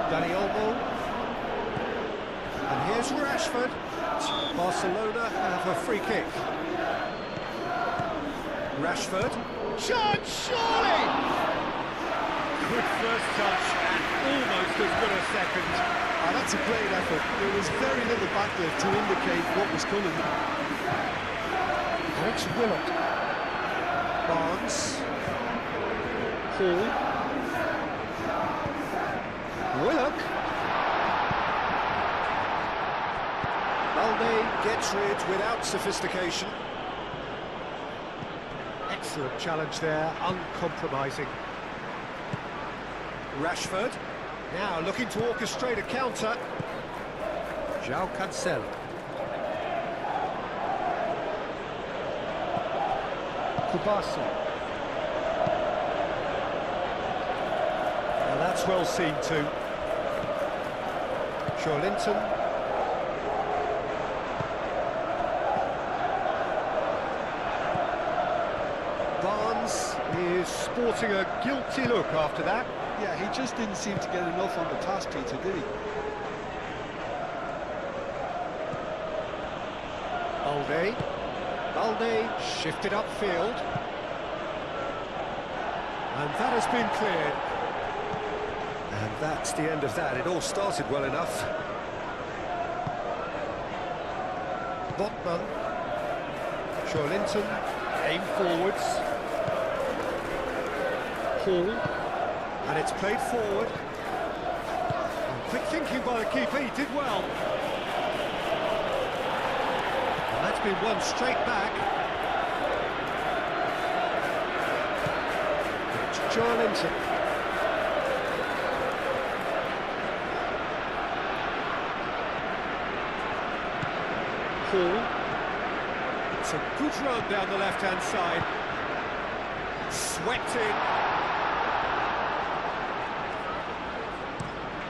Dani Olmo. And here's Rashford. Barcelona have a free kick. Rashford. Chance, surely! Good first touch and almost as good a second. Oh, that's a great effort. There was very little back there to indicate what was coming. And it's Willock. Barnes. Hall. Willock. Balde gets rid without sophistication. Excellent challenge there, uncompromising. Rashford, now looking to orchestrate a counter. João Cancelo. Kubasi. Now that's well seen too. Linton. Barnes is sporting a guilty look after that. Yeah, he just didn't seem to get enough on the pass, Peter, did he? Balde shifted upfield. And that has been cleared. And that's the end of that. It all started well enough. Botman. Linton. Aim forwards. Hall. And it's played forward. And quick thinking by the keeper, he did well. And that's been won straight back. It's Linton. Hall. It's a good run down the left-hand side. Swept in.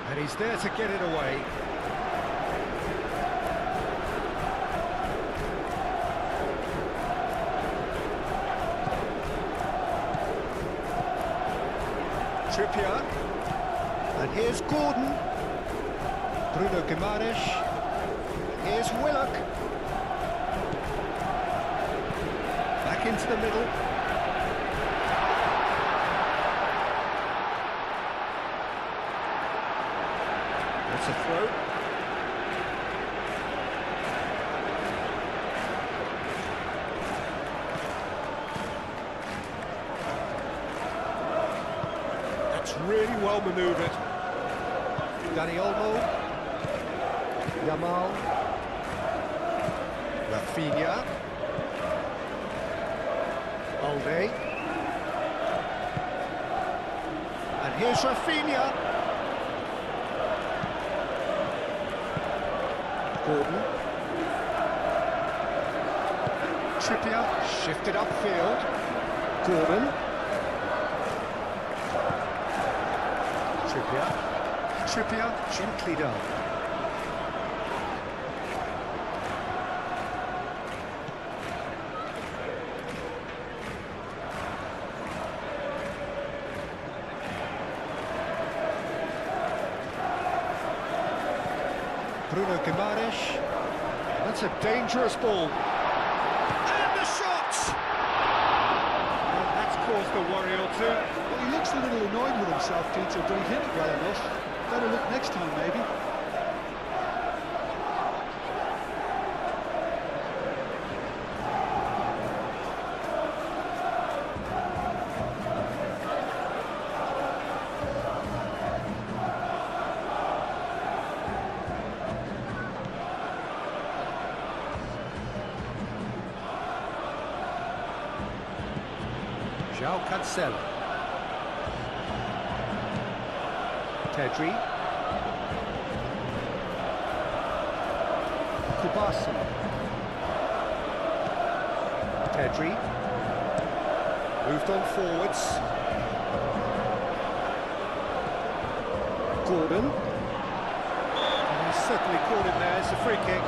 And he's there to get it away. Trippier. And here's Gordon. Bruno Guimaraes. Here's Willock. Back into the middle. That's a throw. That's really well manoeuvred. Dani Olmo. Yamal. Rafinha. Balde. And here's Rafinha. Gordon. Trippier. Shifted upfield. Gordon. Trippier gently done. Bruno Guimaraes. That's a dangerous ball. And the shot! And that's caused a worry or two. Well, he looks a little annoyed with himself, Peter, but he hit it well enough. Better look next time, maybe. João Cancelo. Pedri. Kubasi. Pedri. Moved on forwards. Gordon. And he's certainly caught him there. It's a free kick.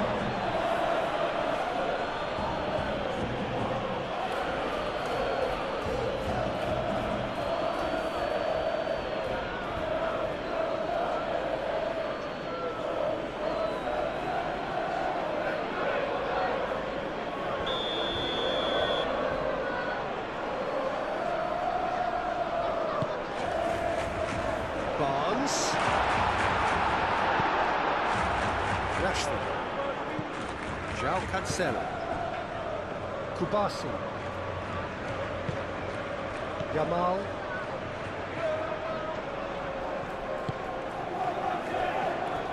Barnes. Rashford. João Cancelo. Kubasi. Yamal.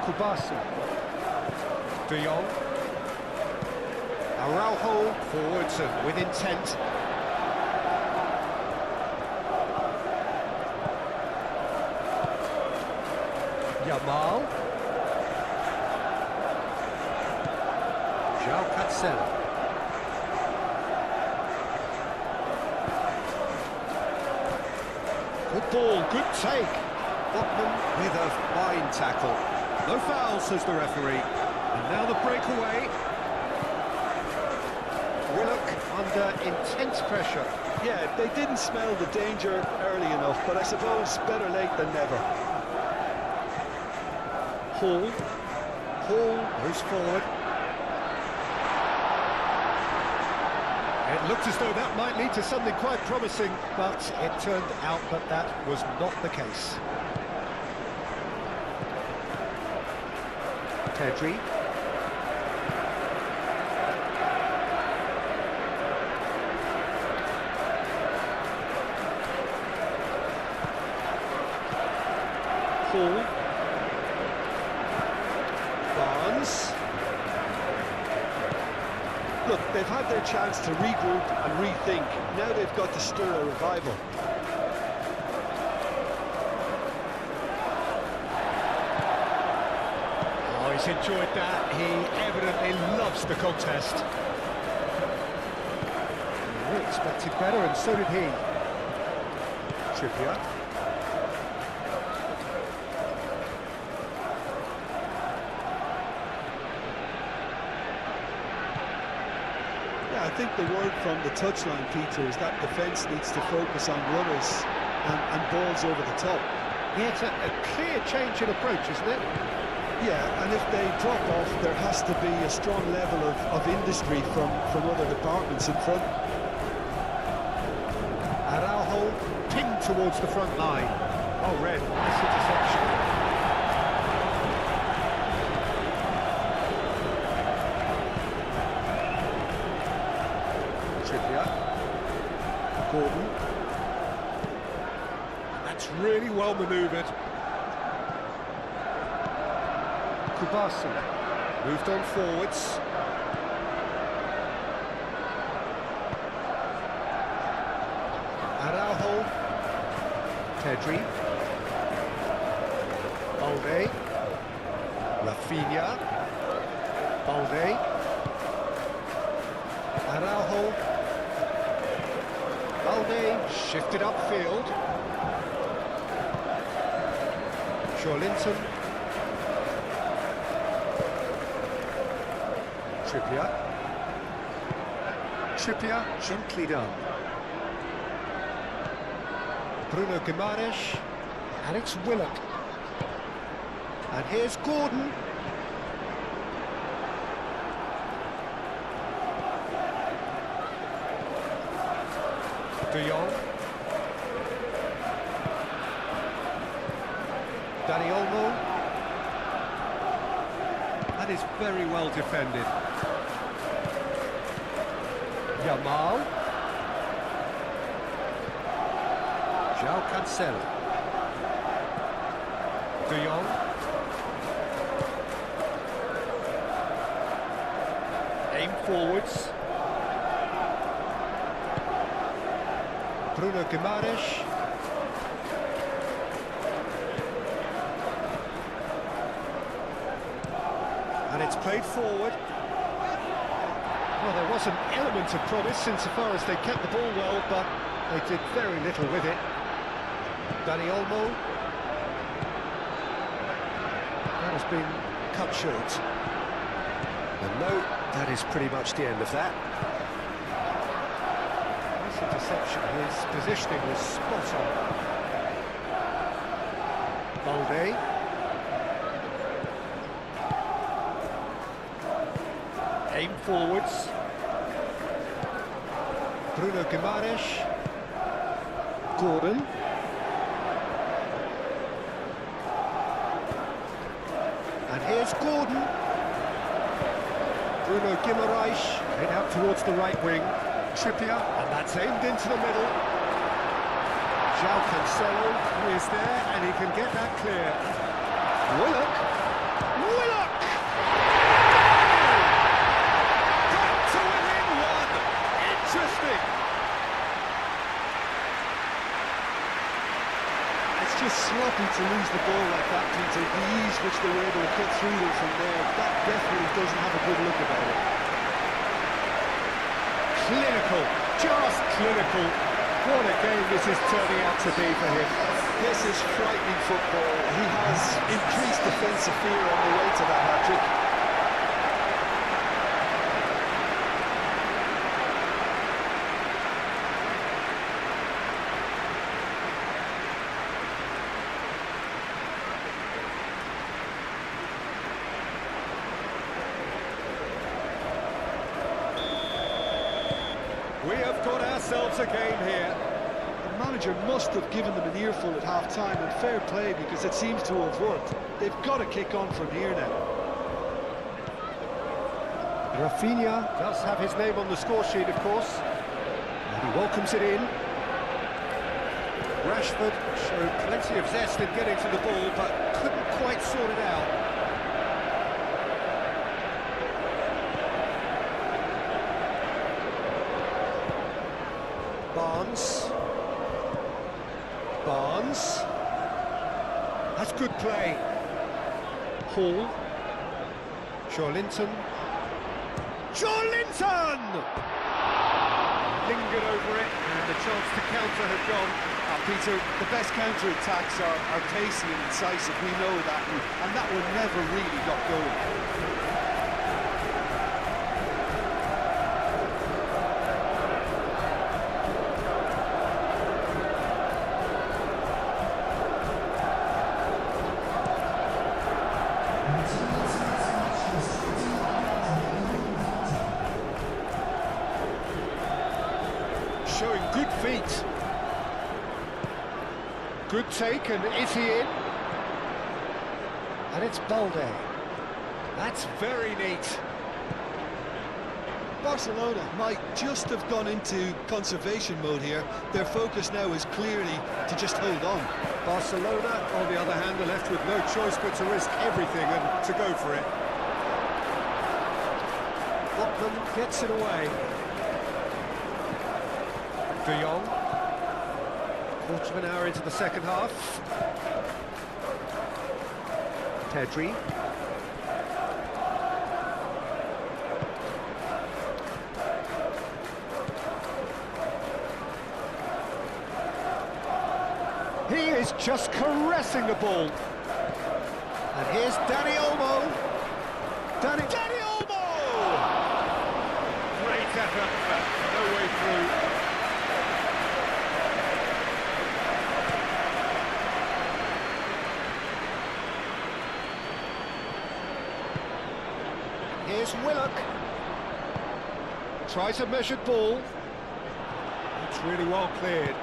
Kubasi. De Jong. Araujo forwards and with intent. Yamal. João Cancelo. Good ball, good take. Botman with a fine tackle. No foul, says the referee. And now the breakaway. Willock under intense pressure. Yeah, they didn't smell the danger early enough, but I suppose better late than never. Hall. Hall moves forward. It looked as though that might lead to something quite promising, but it turned out that that was not the case. Pedri. Hall. Barnes. Look, they've had their chance to regroup and rethink. Now they've got to stir a revival. Oh, he's enjoyed that. He evidently loves the contest. We expected better, and so did he. Trippier. Yeah, I think the word from the touchline, Peter, is that defence needs to focus on runners and balls over the top. Yeah, it's a clear change in approach, isn't it? Yeah, and if they drop off, there has to be a strong level of industry from other departments in front. Araujo pinned towards the front line. Oh, red, nice interception. Trippier. Gordon. That's really well manoeuvred. Kubasi. Moved on forwards. Araujo. Pedri. Balde. Rafinha. Balde. Araujo. Balde shifted upfield. Linton. Trippier. Trippier, gently done. Bruno Guimaraes. And it's Willock. And here's Gordon. De Jong. Dani Olmo. That is very well defended. Yamal. João Cancelo. De Jong. Aim forwards. Bruno Guimaraes. And it's played forward. Well, there was an element of promise insofar as they kept the ball well, but they did very little with it. Dani Olmo. That has been cut short. And no, that is pretty much the end of that. Nice interception. His positioning was spot on. Balde. Aim forwards. Bruno Guimaraes. Gordon. And here's Gordon. Bruno Guimaraes. Head out towards the right wing. Trippier. And that's aimed into the middle. João Cancelo is there and he can get that clear. Willock. Willock! Interesting. It's just sloppy to lose the ball like that, Peter. The ease which they were able to cut through them from there, that definitely doesn't have a good look about it. Clinical, just clinical. What a game this is turning out to be for him. This is frightening football. He has increased defensive fear on the way to that hat-trick. We have got ourselves a game here. The manager must have given them an earful at half-time, and fair play, because it seems to have worked. They've got to kick on from here now. Rafinha does have his name on the score sheet, of course. And he welcomes it in. Rashford showed plenty of zest in getting to the ball, but couldn't quite sort it out. Barnes. That's good play. Hall. Linton. Linton! Lingered over it, and the chance to counter had gone. Peter, the best counter-attacks are pacey and incisive, we know that, and that one never really got going. Showing good feet. Good take, and is he in? And it's Balde. That's very neat. Barcelona might just have gone into conservation mode here. Their focus now is clearly to just hold on. Barcelona, on the other hand, are left with no choice but to risk everything and to go for it. Botman gets it away. De Jong. Quarter of an hour into the second half. Pedri. He is just caressing the ball. And here's Dani Olmo. Dani Olmo! Great effort, but no way through. Here's Willock. Tries a measured ball. It's really well cleared.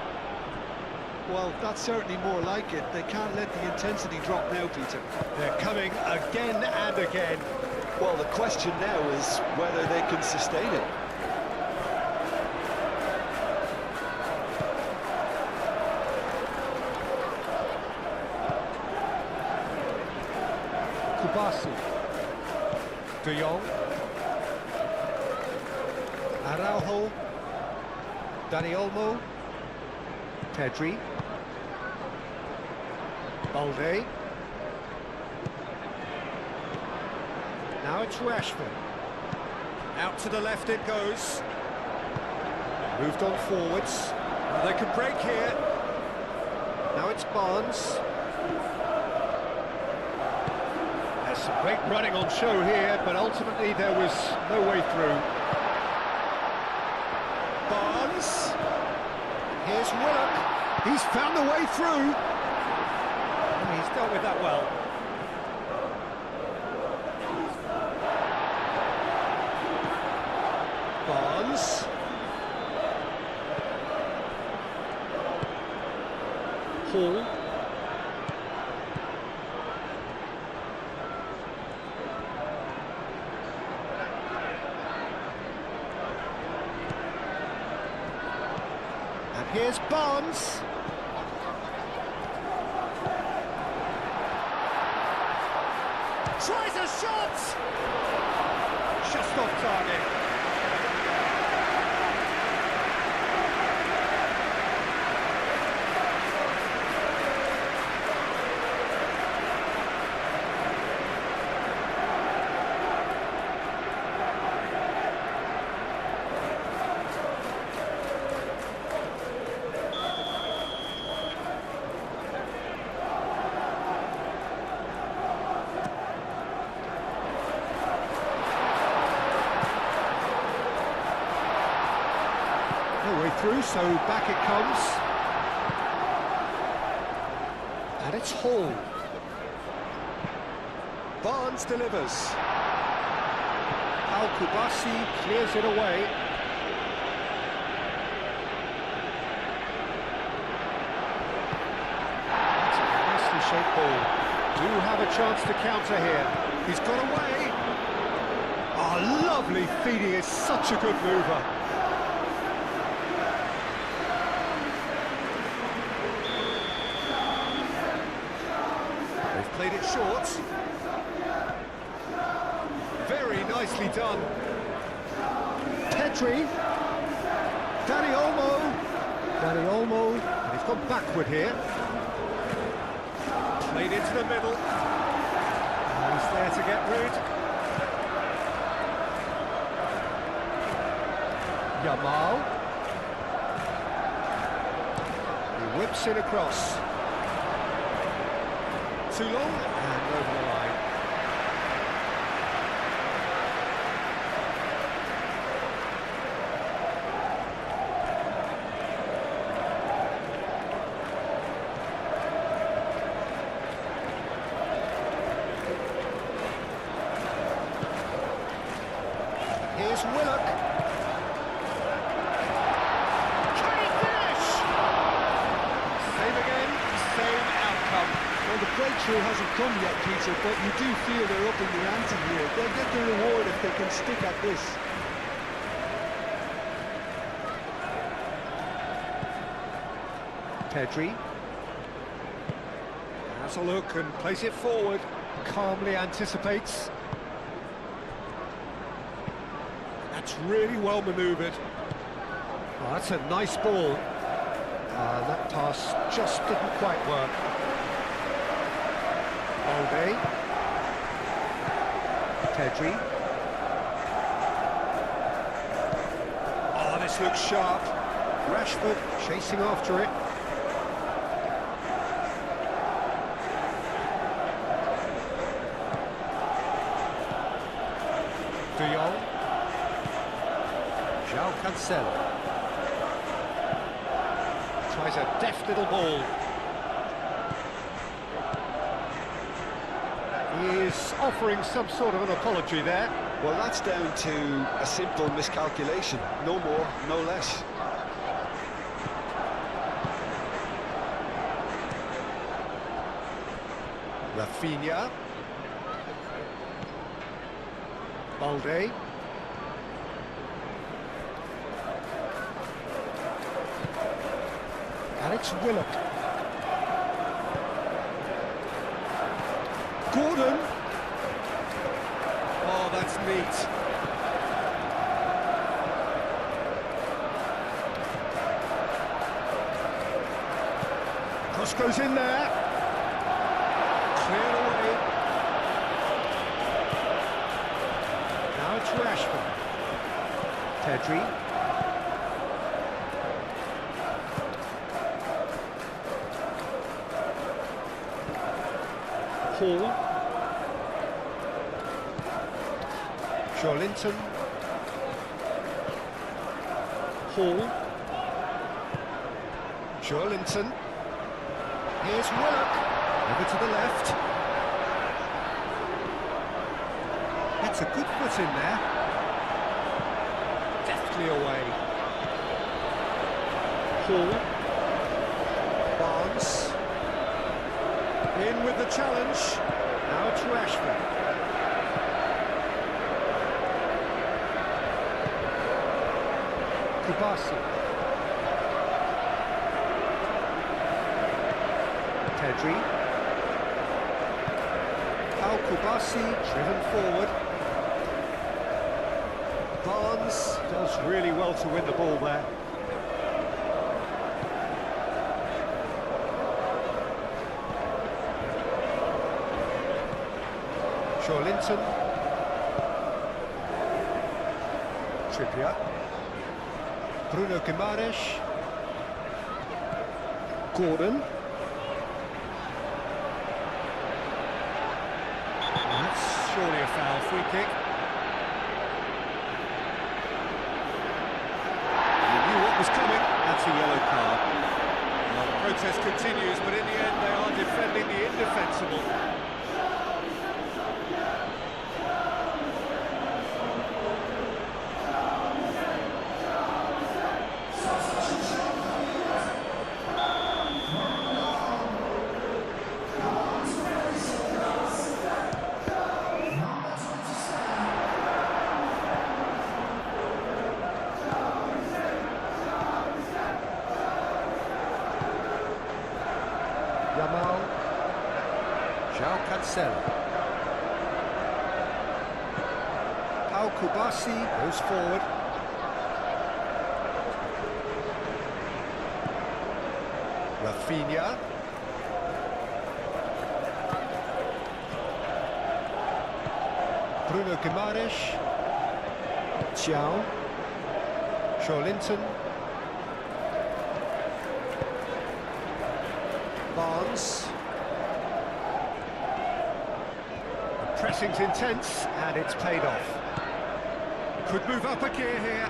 Well, that's certainly more like it. They can't let the intensity drop now, Peter. They're coming again and again. Well, the question now is whether they can sustain it. Kubasi. De Jong. Araujo. Dani Olmo. Pedri. Balde. Now it's Rashford. Out to the left it goes. Moved on forwards. Well, they could break here. Now it's Barnes. There's some great running on show here, but ultimately there was no way through. Barnes. Here's Willock. He's found the way through. And he's dealt with that well. Barnes. Hall. And here's Barnes. Tries a shot! Just off target. No way through, so back it comes. And it's Hall. Barnes delivers. Al-Kubasi clears it away. That's a nicely shaped ball. Do have a chance to counter here. He's got away. Oh, lovely feed. He is such a good mover. They've played it short. Very nicely done. Pedri. Dani Olmo. And he's gone backward here. Played into the middle. And he's there to get rid. Yamal. He would Chips in across. Too long and over the line. Here's Willock. Can he finish? Same again, same outcome. Well, the breakthrough hasn't come yet, Peter, but you do feel they're up in the ante here. They'll get the reward if they can stick at this. Pedri. Has a look and plays it forward. Calmly anticipates. That's really well manoeuvred. Oh, that's a nice ball. That pass just didn't quite work. Balde. Pedri. Oh, this looks sharp. Rashford chasing after it. De Jong. João Cancelo. Tries a deft little ball. He is offering some sort of an apology there. Well, that's down to a simple miscalculation. No more, no less. Rafinha. Balde. Alex Willock. Gordon. Oh, that's neat. Cross goes in there. Cleared away. Now it's Rashford. Pedri. Hall. Joelinton. Hall. Joelinton. Here's Willock. Over to the left. That's a good foot in there. Deftly away. Hall. Barnes. In with the challenge. Now it's Rashford. Kubasi. Pedri. Kubasi driven forward. Barnes does really well to win the ball there. Joelinton. Trippier. Bruno Guimaraes. Gordon. That's surely a foul. Free kick. You knew what was coming. That's a yellow card. Well, the protest continues, but in the end they are defending the indefensible. João Cancelo. Kubasi goes forward. Rafinha. Bruno Guimaraes. João. Joelinton. Barnes. The pressing's intense, and it's paid off. Could move up a gear here.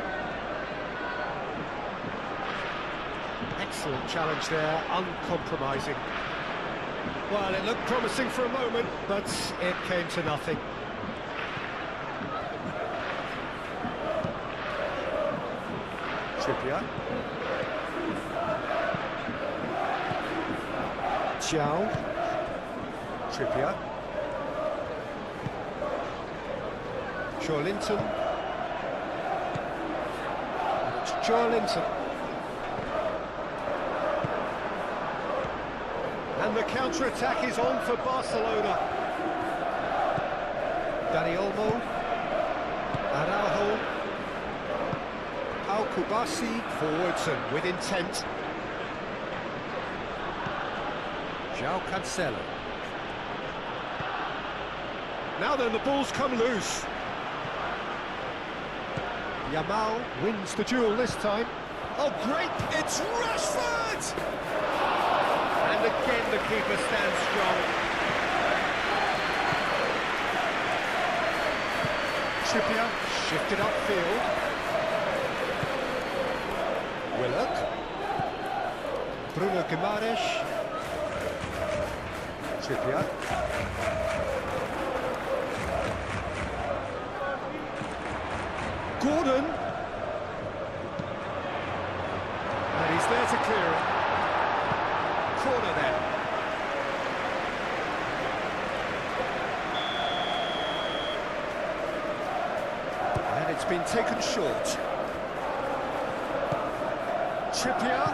Excellent challenge there, uncompromising. Well, it looked promising for a moment, but it came to nothing. Trippier. Xiao. Trippier. Linton. It's Linton. And the counter-attack is on for Barcelona. Dani Olmo. Araujo. Al-Kubasi forwards and with intent. João Cancelo. Now then, the ball's come loose. Yamal wins the duel this time. Oh, great! It's Rashford! And again, the keeper stands strong. Trippier shifted upfield. Willock. Bruno Guimaraes. Trippier. Gordon. And he's there to clear it. Corner then. And it's been taken short. Trippier.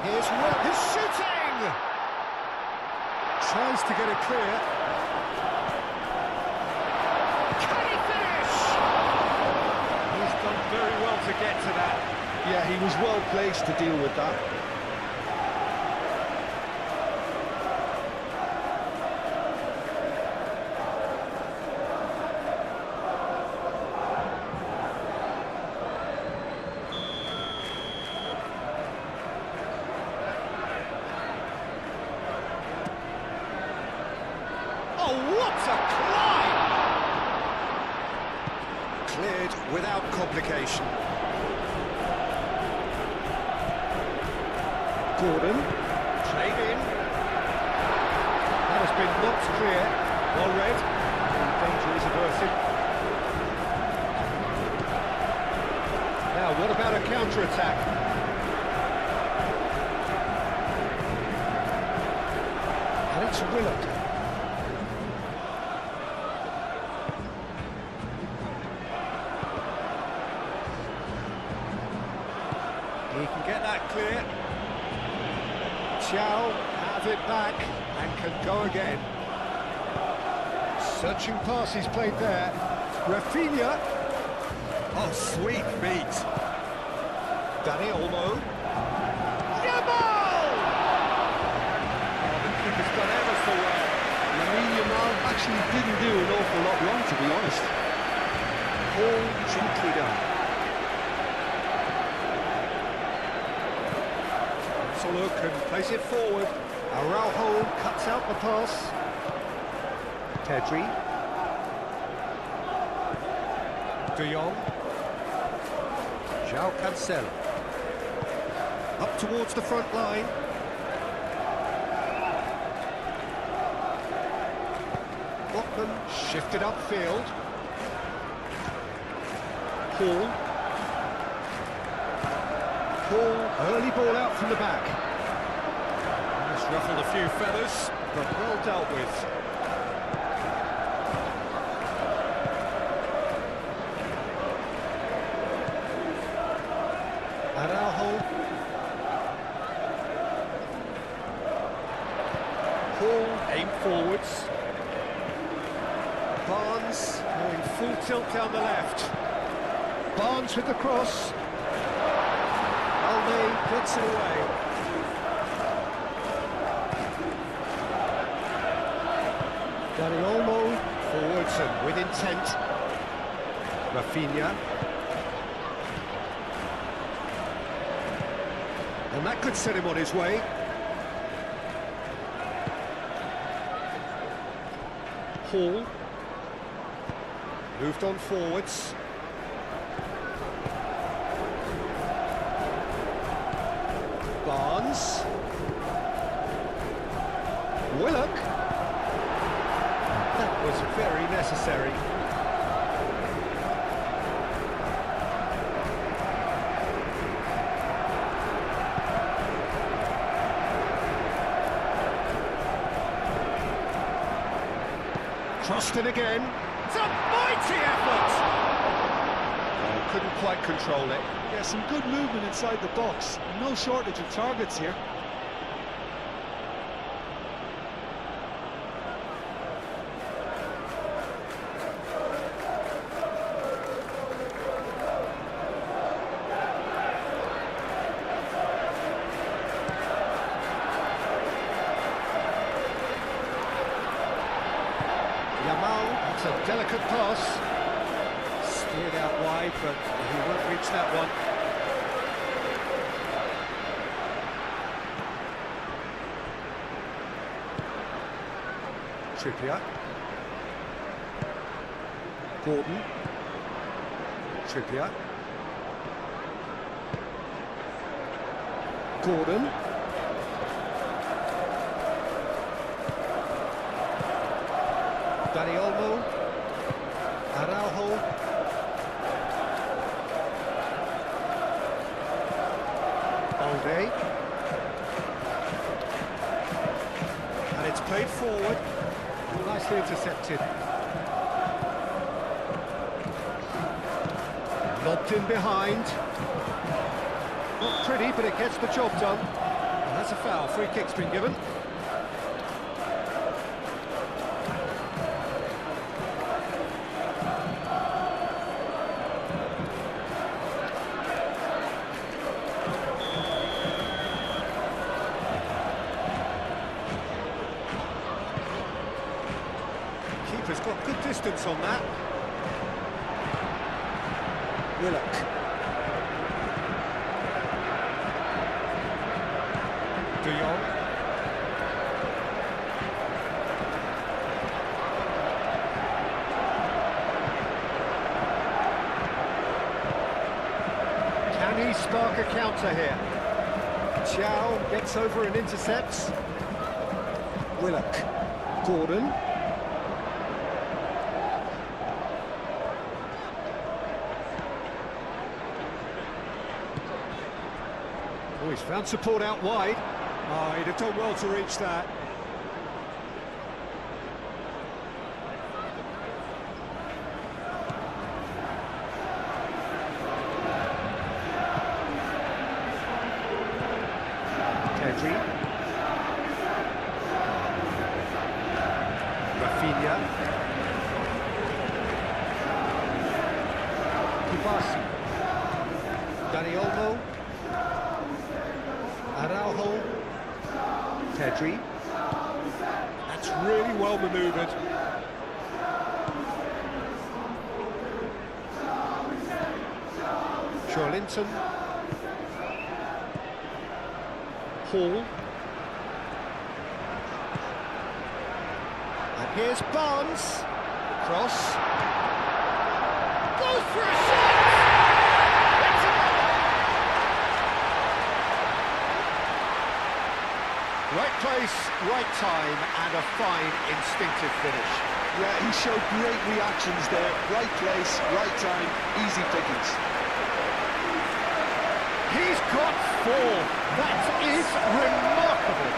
Here's Will. He's shooting! Tries to get it clear. Can he finish? He's done very well to get to that. Yeah, he was well placed to deal with that. Oh, what a climb! Cleared without complication. Gordon, played in. That has been knocked clear. Well read. Danger is averted. Now, what about a counter-attack? And it's Willock. He can get that clear. Xiao has it back and can go again. Searching pass he's played there. Rafinha. Oh, sweet feet. Dani Olmo. Yamal! Oh, the keeper's done ever so well. Yamal actually didn't do an awful lot wrong, to be honest. All gently done. Look and plays it forward. Araujo cuts out the pass. Pedri. De Jong. João Cancelo. Up towards the front line. Botman shifted upfield. Paul. Early ball out from the back. Just ruffled a few feathers, but well dealt with. Araujo. Paul aimed forwards. Barnes going full tilt down the left. Barnes with the cross. Alme puts it away. Dani Olmo forwards and with intent. Rafinha. And that could set him on his way. Hall. Moved on forwards. Barnes. Willock. That was very necessary. Crossed in again. It's a mighty effort! Oh, couldn't quite control it. Yeah, some good movement inside the box. No shortage of targets here. It's a delicate pass. Steered out wide, but he won't reach that one. Trippier. Gordon. Trippier. Gordon. Dani Olmo, Araujo, Balde, and it's played forward, nicely intercepted. Lobbed in behind, not pretty, but it gets the job done. And that's a foul, free kick's been given. Keeper's got good distance on that. Willock. De Jong. Can he spark a counter here? Chow gets over and intercepts. Willock. Gordon. Oh, he's found support out wide. Oh, he'd have done well to reach that. Pedri. Rafinha. Kubasi. Dani Olmo. Araujo. Pedri. That's really well manoeuvred. Linton. Hall. And here's Barnes. Cross. Goes for a shot! It's a goal! Right place, right time, and a fine instinctive finish. Yeah, he showed great reactions there. Right place, right time, easy pickings. He's got 4. That is remarkable.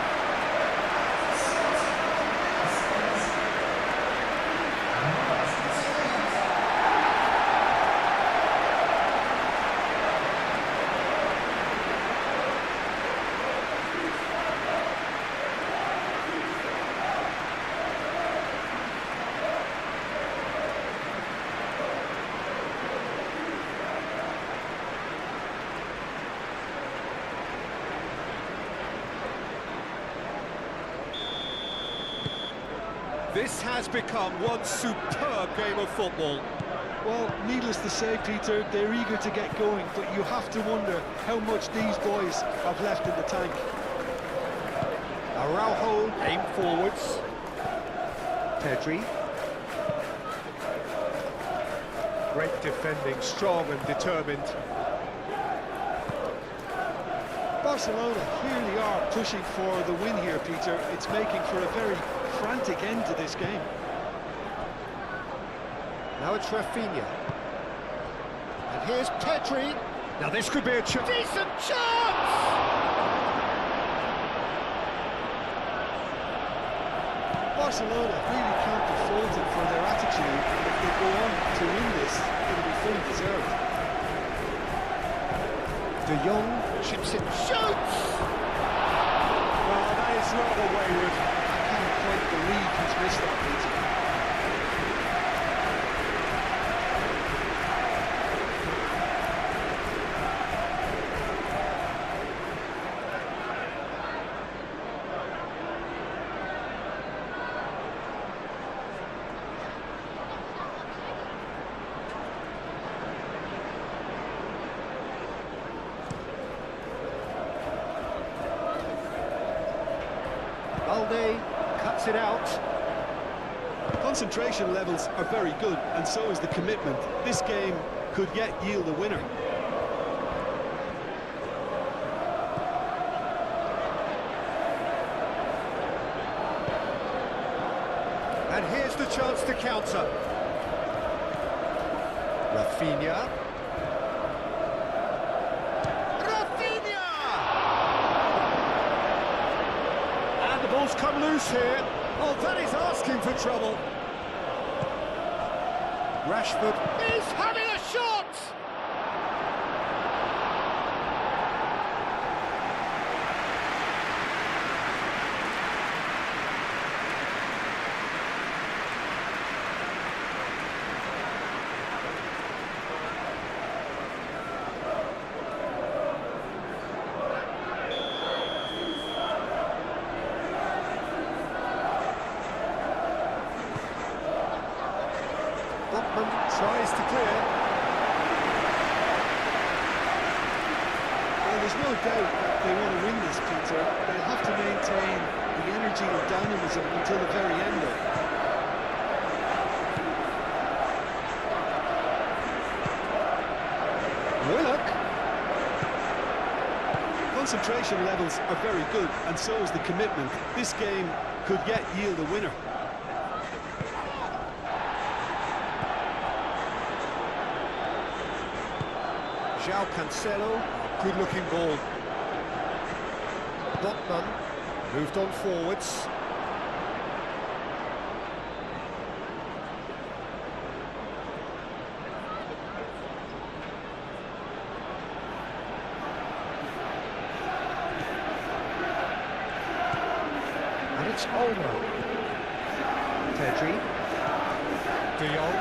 This has become one superb game of football. Well, needless to say, Peter, they're eager to get going, but you have to wonder how much these boys have left in the tank. Araujo, aim forwards. Pedri. Great defending, strong and determined. Barcelona clearly are pushing for the win here, Peter. It's making for a very frantic end to this game. Now it's Rafinha. And here's Pedri. Now this could be a decent chance! Barcelona really can't be faulted for their attitude. If they go on to win this, it'll be fully deserved. De Jong chips it, shoots! Well, that is rather wayward. I can't quite believe he's missed that, Peter. Balde cuts it out. Concentration levels are very good, and so is the commitment. This game could yet yield a winner. And here's the chance to counter. Rafinha. And the ball's come loose here. Oh, that is asking for trouble. Rashford is having a shot! Tries to clear. Well, there's no doubt that they want to win this, Peter. They'll have to maintain the energy and dynamism until the very end of it. Willock. Concentration levels are very good, and so is the commitment. This game could yet yield a winner. João Cancelo, good-looking ball. Botman moved on forwards. And it's Olmo. Pedri. De Jong.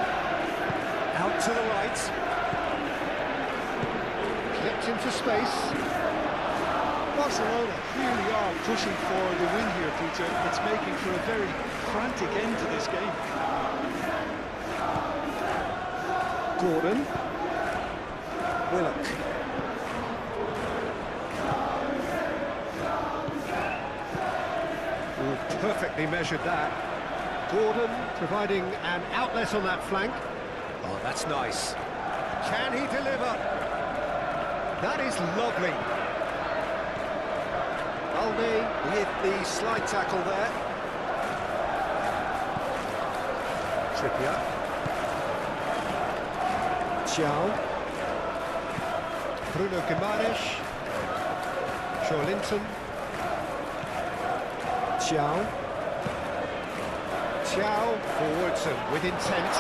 Out to the right. Clipped into space. Barcelona really are pushing for the win here, Peter. It's making for a very frantic end to this game. Gordon. Willock. Ooh, perfectly measured that. Gordon providing an outlet on that flank. Oh, that's nice. Can he deliver? That is lovely. Balde with the slide tackle there. Trippier. Thiaw. Bruno Guimaraes. Joelinton. Thiaw. Thiaw forwards and with intent.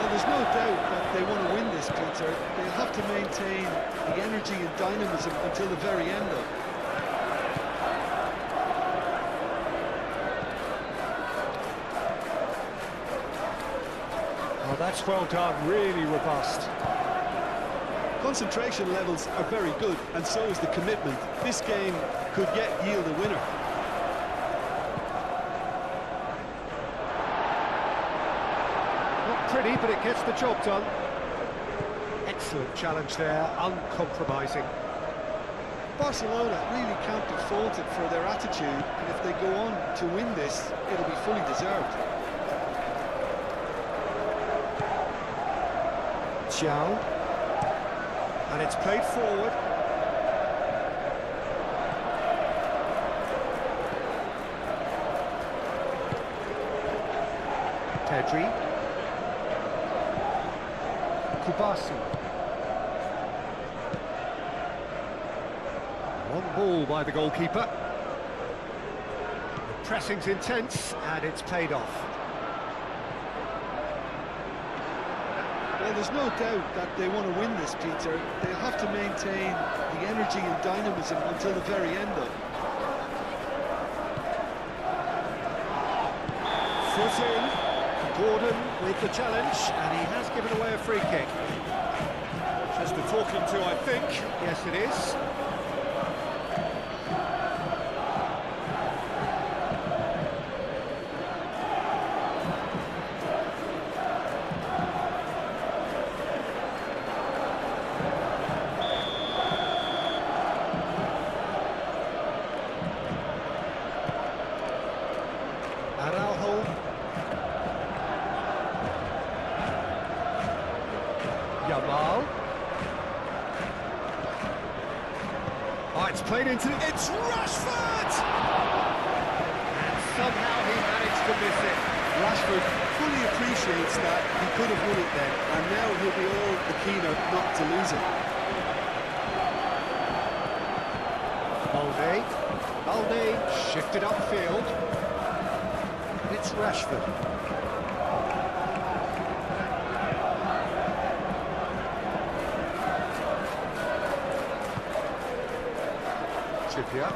There's no doubt that they want to win this, Peter. They'll have to maintain the energy and dynamism until the very end of it. Oh, that's well done, really robust. Concentration levels are very good, and so is the commitment. This game could yet yield a winner. Pretty, but it gets the job done. Excellent challenge there, uncompromising. Barcelona really can't be faulted for their attitude, and if they go on to win this, it'll be fully deserved. Xiao. And it's played forward. Pedri. Kubasi. Long ball by the goalkeeper. The pressing's intense and it's paid off. Well, there's no doubt that they want to win this, Peter. They'll have to maintain the energy and dynamism until the very end, though. Foot in. Gordon with the challenge, and he has given away a free kick. Just a talking to, I think. Yes, it is. Araujo. Yamal. Oh, it's played into... It's Rashford! And somehow he managed to miss it. Rashford fully appreciates that he could have won it then, and now he'll be all the keener not to lose it. Balde shifted upfield. It's Rashford. Trippier.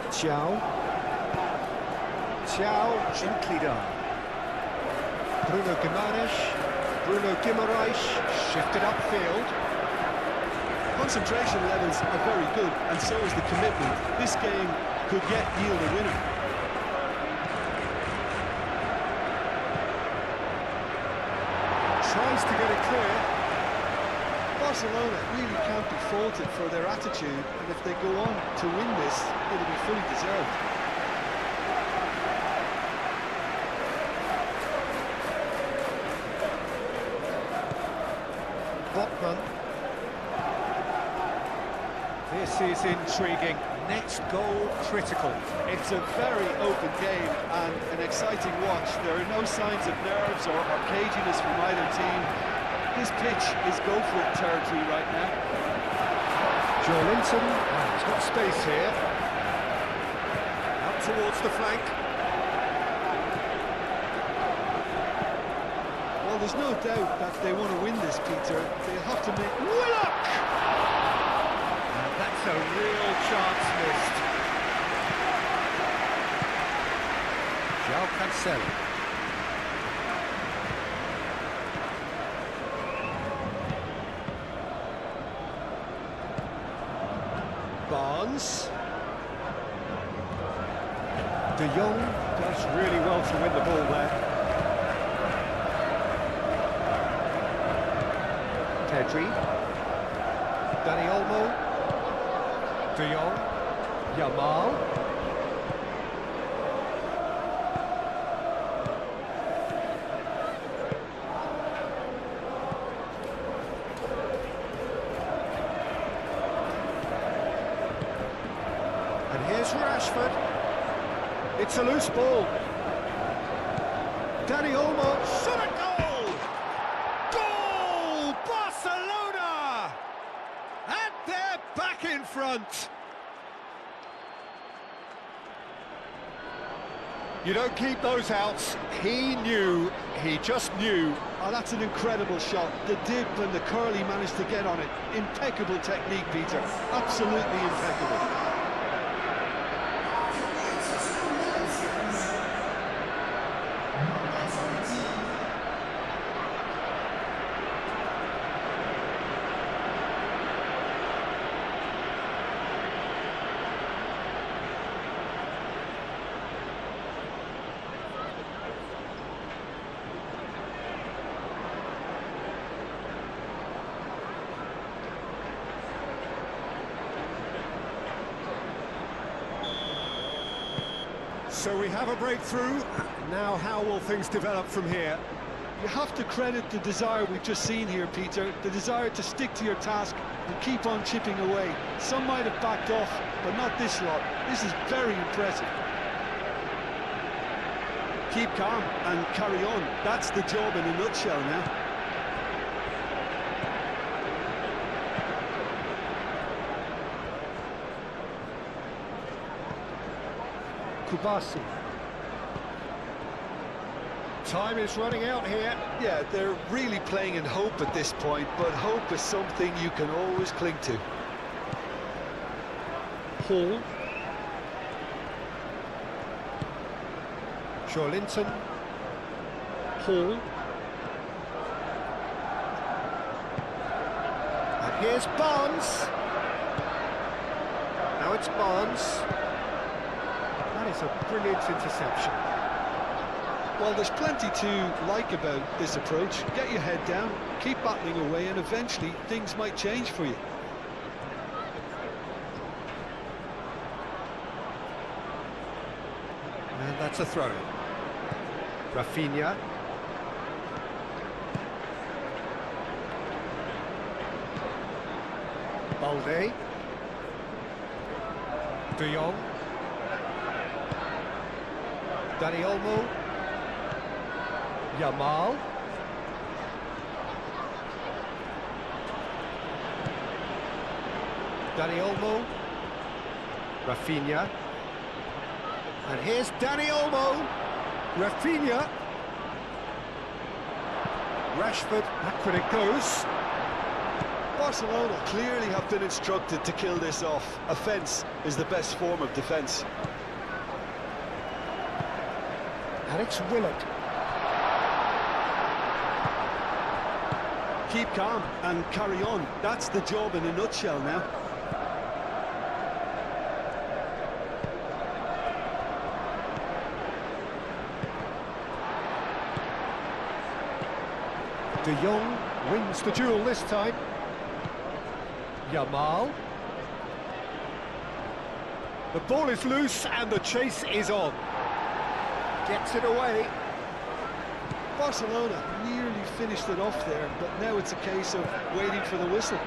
Xiao. Gently done. Bruno Guimaraes shifted upfield. Concentration levels are very good, and so is the commitment. This game could yet yield a winner. Tries to get it clear. Barcelona really can't be faulted for their attitude, and if they go on to win this, it'll be fully deserved. Botman. This is intriguing. Next goal critical. It's a very open game and an exciting watch. There are no signs of nerves or caginess from either team. This pitch is go-for-it territory right now. Joelinton, he's got space here. Up towards the flank. Well, there's no doubt that they want to win this, Peter. They have to make... Willock! And that's a real chance missed. João Cancelo. Barnes. De Jong does really well to win the ball there. Pedri. Dani Olmo. De Jong. Yamal. And here's Rashford. It's a loose ball. Dani Olmo. Shot a goal! Goal! Barcelona! And they're back in front. You don't keep those outs. He just knew. Oh, that's an incredible shot. The dip and the curl he managed to get on it. Impeccable technique, Peter. Absolutely impeccable. So we have a breakthrough. Now how will things develop from here? You have to credit the desire we've just seen here, Peter, the desire to stick to your task and keep on chipping away. Some might have backed off, but not this lot. This is very impressive. Keep calm and carry on. That's the job in a nutshell now. Kubasi. Time is running out here. Yeah, they're really playing in hope at this point, but hope is something you can always cling to. Hall. Linton. Hall. And here's Barnes. Now it's Barnes. That is a brilliant interception. Well, there's plenty to like about this approach. Get your head down, keep battling away, and eventually things might change for you. And that's a throw. Rafinha. Balde. De Jong. Dani Olmo. Yamal. Dani Olmo. Rafinha. And here's Dani Olmo. Rafinha. Rashford, backward it goes. Barcelona clearly have been instructed to kill this off. Offence is the best form of defence. And it's Willett. Keep calm and carry on. That's the job in a nutshell now. De Jong wins the duel this time. Yamal. The ball is loose and the chase is on. Gets it away. Barcelona nearly finished it off there, but now it's a case of waiting for the whistle.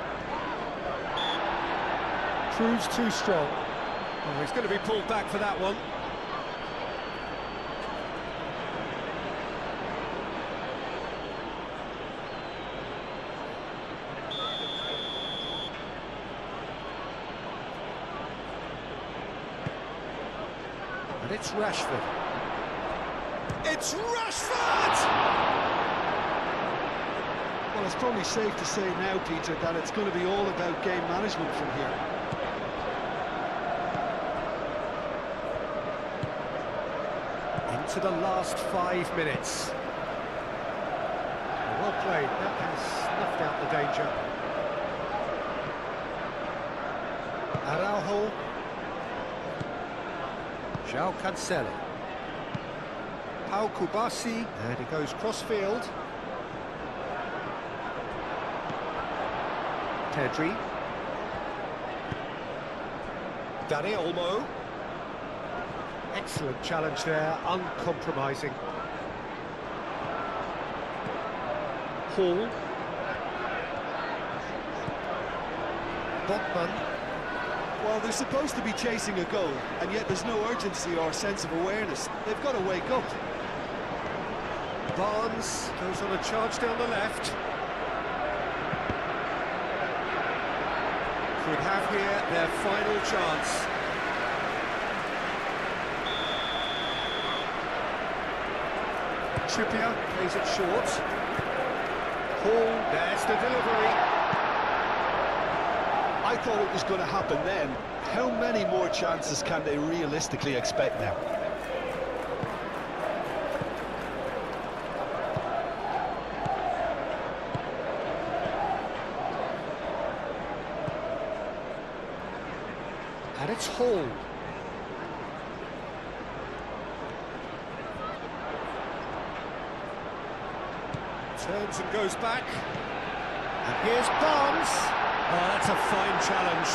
Proves too strong. Oh, he's going to be pulled back for that one. And it's Rashford. It's Rashford! Well, it's probably safe to say now, Peter, that it's going to be all about game management from here. Into the last 5 minutes. Well played, that has snuffed out the danger. Araujo. João Cancelo. Pau Kubasi, and he goes cross-field. Pedri. Dani Olmo. Excellent challenge there, uncompromising. Hall. Botman. Well, they're supposed to be chasing a goal, and yet there's no urgency or sense of awareness. They've got to wake up. Barnes goes on a charge down the left. Could have here their final chance. Trippier plays it short. Hall, there's the delivery. I thought it was going to happen then. How many more chances can they realistically expect now? And it's Hall. Turns and goes back. And here's Barnes. Oh, that's a fine challenge.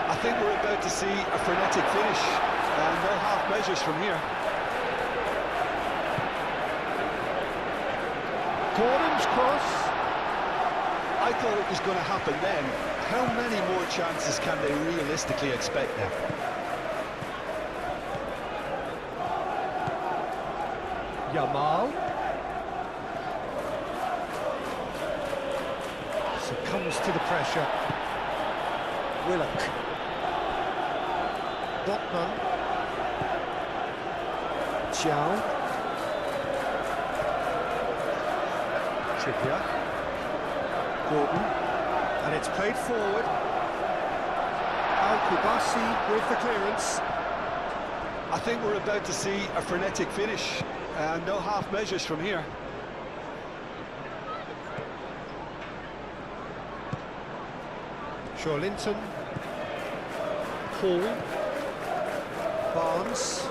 I think we're about to see a frenetic finish, and no half measures from here. Gordon's cross. I thought it was going to happen then. How many more chances can they realistically expect now? Yamal. Succumbs to the pressure. Willock. Botman. Zhao. Trippier. Gordon. And it's played forward. Al-Kubasi with the clearance. I think we're about to see a frenetic finish. No half measures from here. Linton. Hall. Barnes.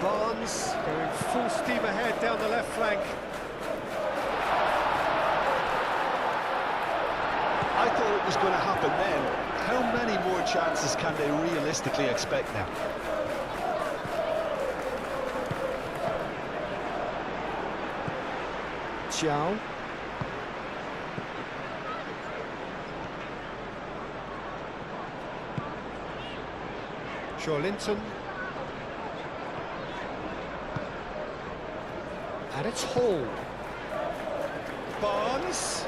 Barnes going full steam ahead down the left flank. I thought it was going to happen then. How many more chances can they realistically expect now? Zhao. Linton. And it's Hall. Barnes.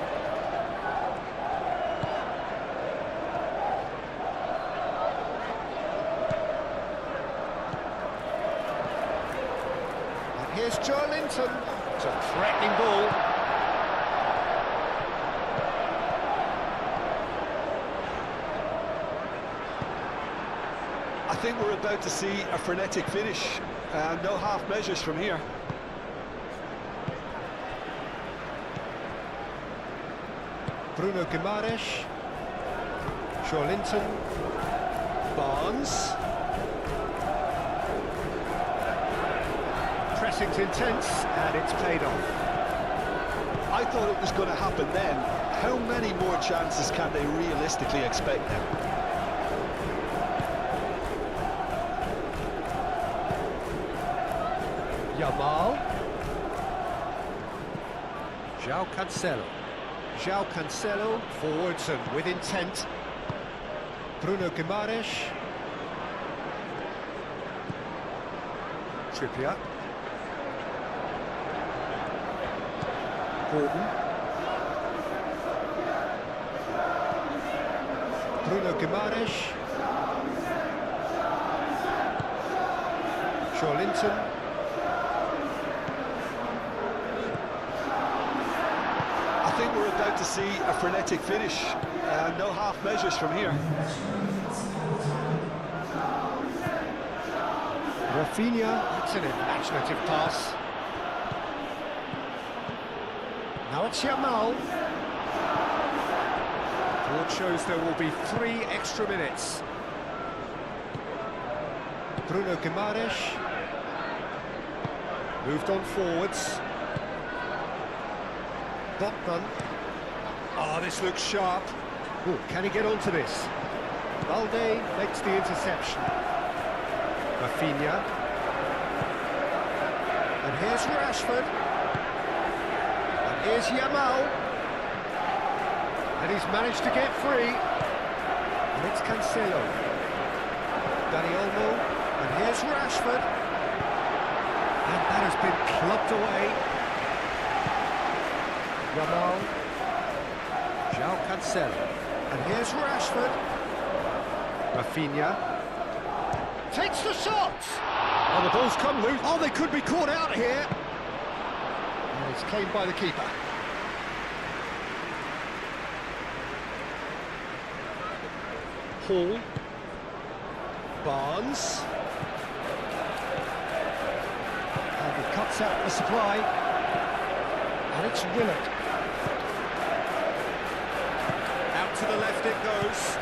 And here's Linton. It's a threatening ball. I think we're about to see a frenetic finish. No half measures from here. Bruno Guimaraes. Linton. Barnes. Pressing's intense, and it's played off. I thought it was going to happen then. How many more chances can they realistically expect now? Yamal. João Cancelo, forwards and with intent. Bruno Guimaraes. Trippier. Gordon. Bruno Guimaraes. Linton. I think we're about to see a frenetic finish. No half measures from here. Rafinha, it's an imaginative pass. Now it's Yamal. Board shows there will be 3 extra minutes. Bruno Guimaraes. Moved on forwards. Botman. Oh, this looks sharp. Ooh, can he get onto this? Balde makes the interception. Rafinha. And here's Rashford. And here's Yamal. And he's managed to get free. And it's Cancelo. Dani Olmo. And here's Rashford. And that has been clubbed away. Yamal. João Cancelo. And here's Rashford. Rafinha. Takes the shot! Oh, the ball's come loose. Oh, they could be caught out here. And it's claimed by the keeper. Hall. Barnes. And he cuts out the supply. And it's Willock. Out to the left it goes.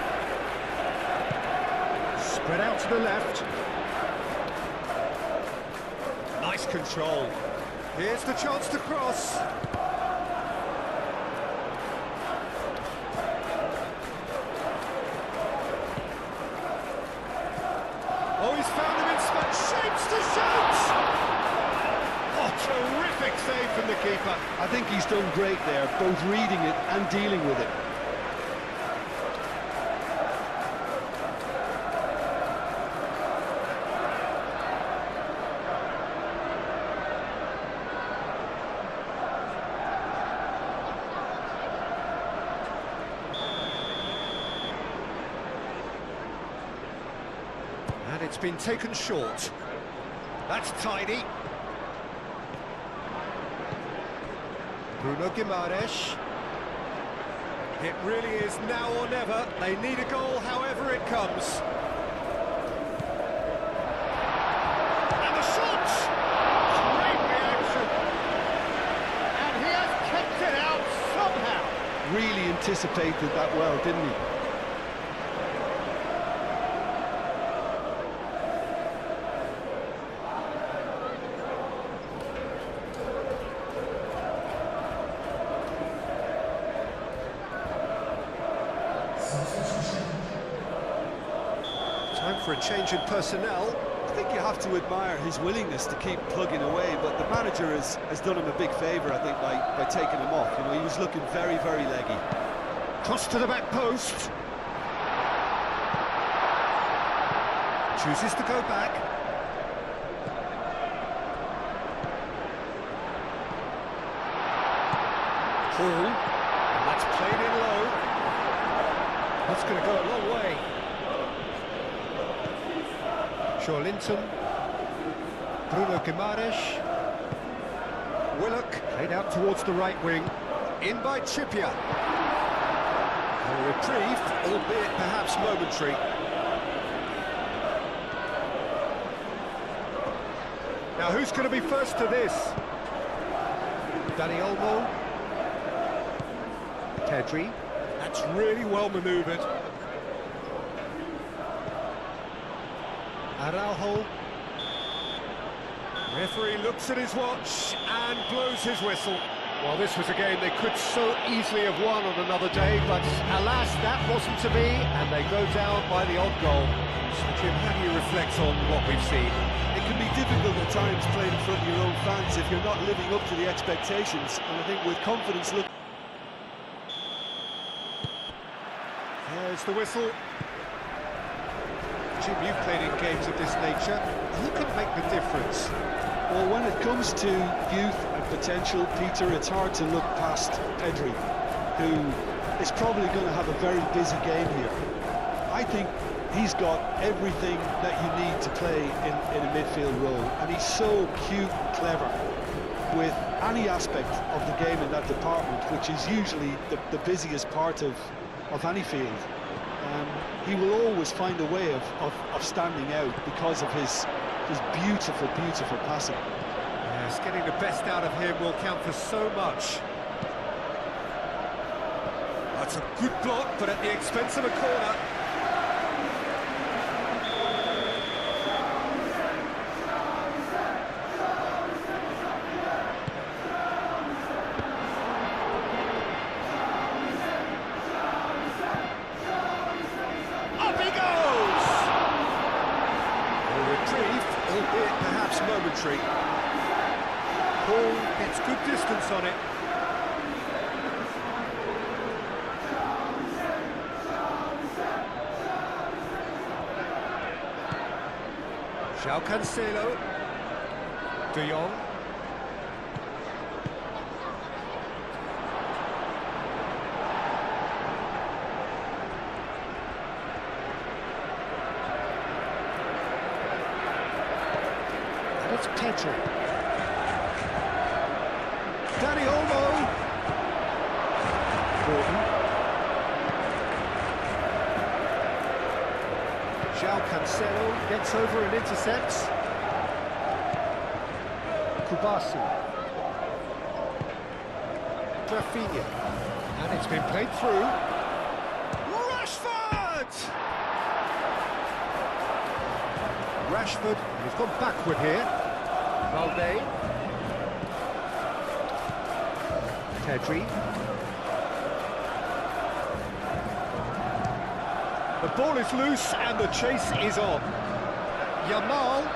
Spread out to the left. Nice control. Here's the chance to cross. Oh, he's found him in space. Shapes to shoot! Oh, terrific save from the keeper. I think he's done great there, both reading it and dealing with it. And it's been taken short. That's tidy. Bruno Guimaraes. It really is now or never. They need a goal however it comes. And the shot! Great reaction. And he has kept it out somehow. Really anticipated that well, didn't he? Time for a change in personnel. I think you have to admire his willingness to keep plugging away, but the manager has done him a big favour, I think, by taking him off. You know, he was looking very, very leggy. Cross to the back post. Chooses to go back. Hall. And that's played in low. That's going to go a long way. Linton, Bruno Guimaraes, Willock, played out towards the right wing, in by Trippier. A reprieve, albeit perhaps momentary. Now who's going to be first to this? Dani Olmo, Pedri, that's really well manoeuvred. Araujo. Referee looks at his watch and blows his whistle. Well, this was a game they could so easily have won on another day, but alas, that wasn't to be, and they go down by the odd goal. So, Jim, how do you reflect on what we've seen? It can be difficult at times playing in front of your own fans if you're not living up to the expectations, and I think with confidence, look... There's the whistle. Jim, you've played in games of this nature. Who can make the difference? Well, when it comes to youth and potential, Peter, it's hard to look past Pedri, who is probably going to have a very busy game here. I think he's got everything that you need to play in a midfield role, and he's so cute and clever with any aspect of the game in that department, which is usually the busiest part of any field. He will always find a way of standing out because of his beautiful, beautiful passing. Yes, getting the best out of him will count for so much. That's a good block, but at the expense of a corner. Albeit perhaps momentary. Paul gets good distance on it. João Cancelo. De Jong. It's Pedri. Dani Olmo. Gordon. João Cancelo gets over and intercepts. Kubasi. Rafinha. And it's been played through. Rashford! Rashford, he's gone backward here. Valde. Pedri. The ball is loose and the chase is on. Yamal.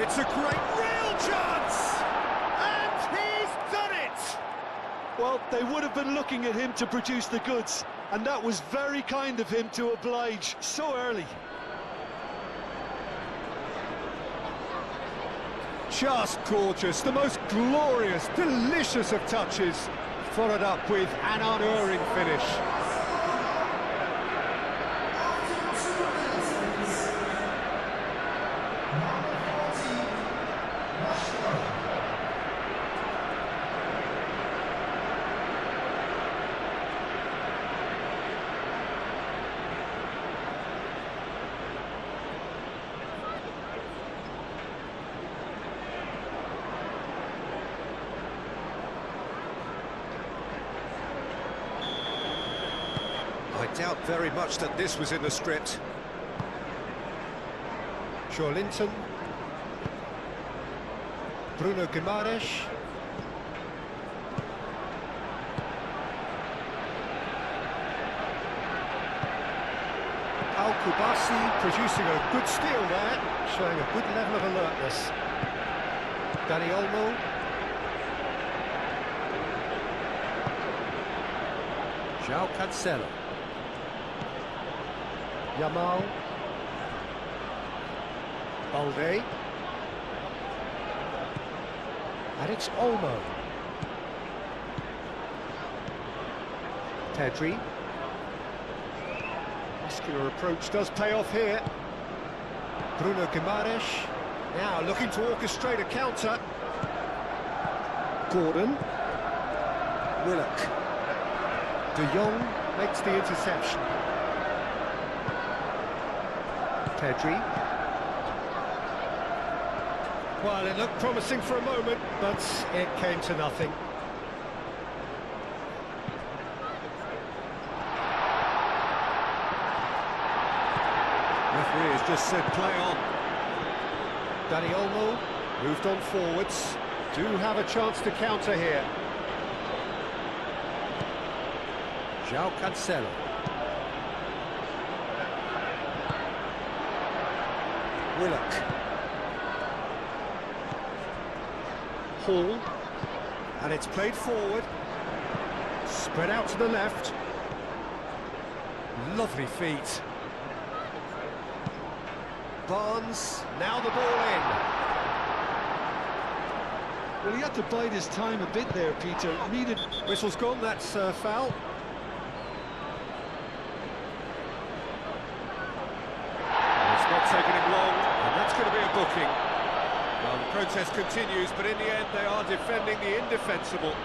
It's a great real chance! And he's done it! Well, they would have been looking at him to produce the goods, and that was very kind of him to oblige so early. Just gorgeous, the most glorious, delicious of touches, followed up with an unerring finish. I doubt very much that this was in the script. Linton. Bruno Guimaraes. Al-Kubasi producing a good steal there, showing a good level of alertness. Dani Olmo. João Cancelo. Yamal. Balde. And it's Olmo. Pedri. Muscular approach does pay off here. Bruno Guimaraes. Now looking to orchestrate a counter. Gordon. Willock. De Jong makes the interception. Pedri. Well, it looked promising for a moment, but it came to nothing. Referee has just said play on. Dani Olmo moved on forwards. Do have a chance to counter here. João Cancelo. Willock. Hall. And it's played forward. Spread out to the left. Lovely feet. Barnes, now the ball in. Well, he had to bide his time a bit there, Peter. Needed. Whistle's gone, that's foul. It's not taking him long, and that's going to be a booking. Well, the protest continues, but in the end they are defending the indefensible.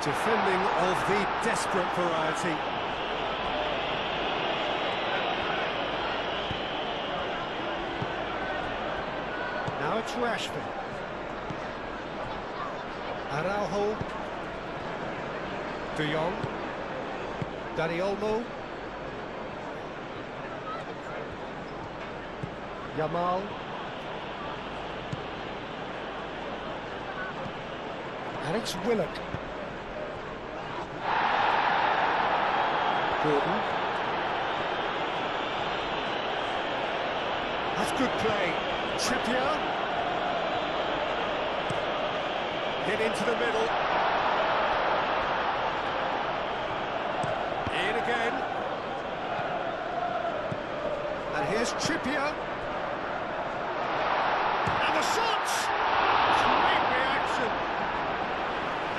Defending of the desperate variety. Now it's Rashford. Araujo. De Jong. Dani Olmo. Yamal. And it's Willock. Gordon. That's good play. Trippier. Hit into the middle. In again. And here's Trippier. And the shot! Great reaction.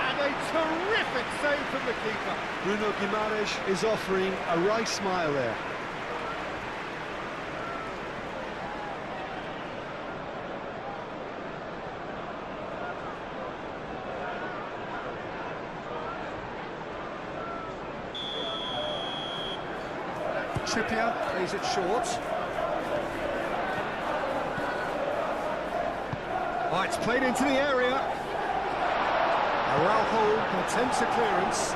And a terrific save from the keeper. Bruno Guimaraes is offering a wry smile there. Trippier plays it short. Oh, it's played into the area. Araujo attempts a clearance.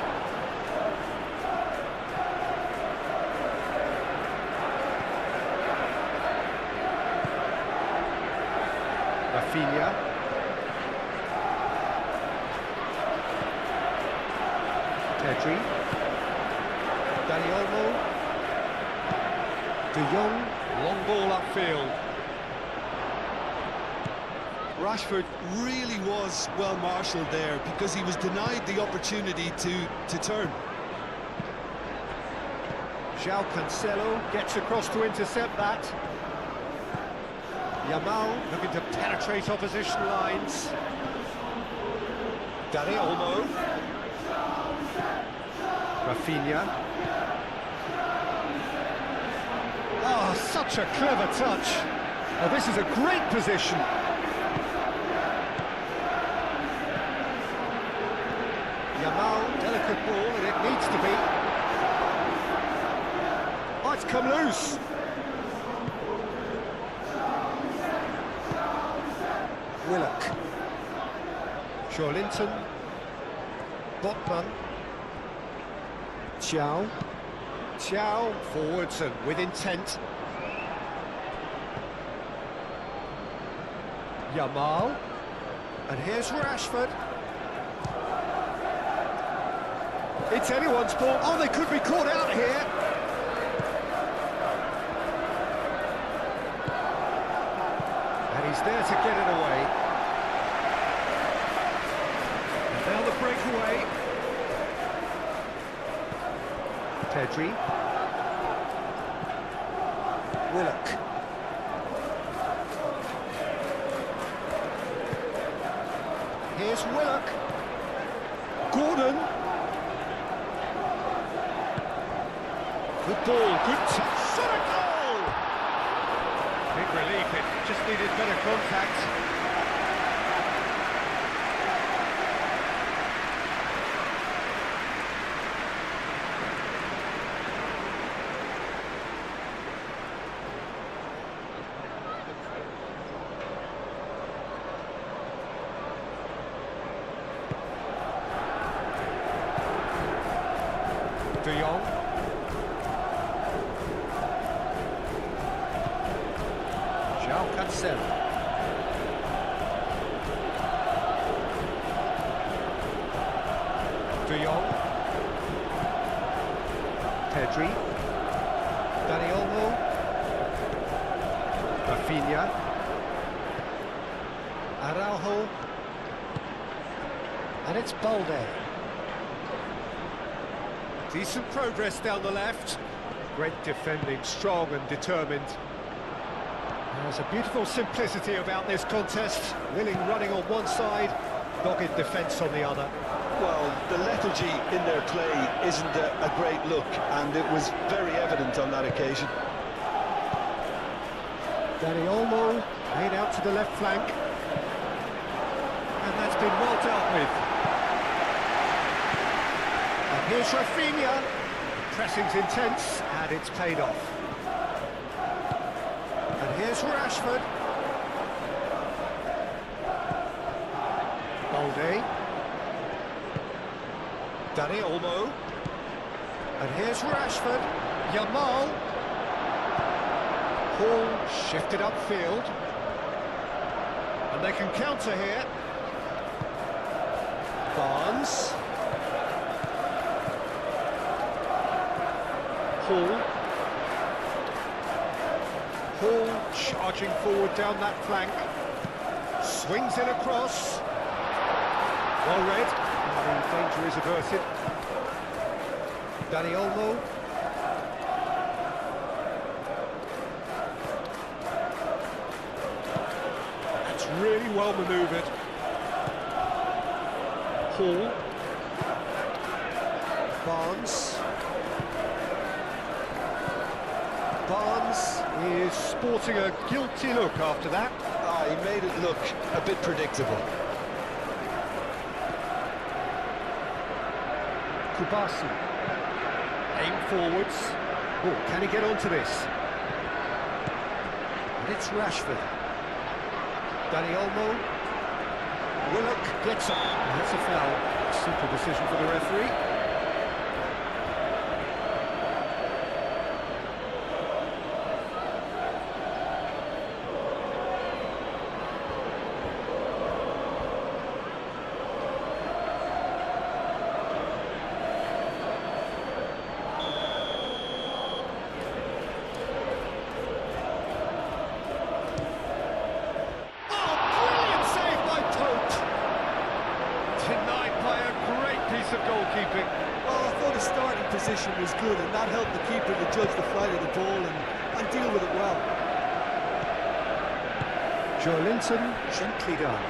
Rafinha. Pedri. Dani Olmo. De Jong. Long ball upfield. Rashford really was well marshalled there because he was denied the opportunity to turn. João Cancelo gets across to intercept that. Yamal looking to penetrate opposition lines. Dani Olmo. Rafinha. Oh, such a clever touch. Oh, this is a great position. Yamal, delicate ball, and it needs to be. Oh, it's come loose. Willock. Linton. Botman. Chow forwards and with intent. Yamal. And here's Rashford. It's anyone's ball. Oh, they could be caught out here. And he's there to get it away. And now the breakaway. Pedri. Willock. Here's Willock. Gordon. Good ball, good touch. Shot a goal! Big relief, it just needed better contact. De Jong. João Cancelo. De Jong. Pedri. Dani Olmo. Rafinha. Araujo. And it's Balde. Decent progress down the left. Great defending, strong and determined. There's a beautiful simplicity about this contest. Willing running on one side, dogged defence on the other. Well, the lethargy in their play isn't a great look, and it was very evident on that occasion. Dani Olmo made out to the left flank. And that's been well dealt with. And here's Rafinha. Pressing's intense, and it's paid off. And here's Rashford. Balde. Dani Olmo. And here's Rashford. Yamal. Hall shifted upfield. And they can counter here. Barnes. Hall charging forward down that flank. Swings it across. Well read. And the danger is averted. Dani Olmo. That's really well manoeuvred. Hall. Barnes. Barnes is sporting a guilty look after that. He made it look a bit predictable. Kubasi. Aim forwards. Oh, can he get onto this? And it's Rashford. Dani Olmo. Willock gets up. And that's a foul. Simple decision for the referee. that helped the keeper to judge the flight of the ball and deal with it well. Joe Linton, gently done.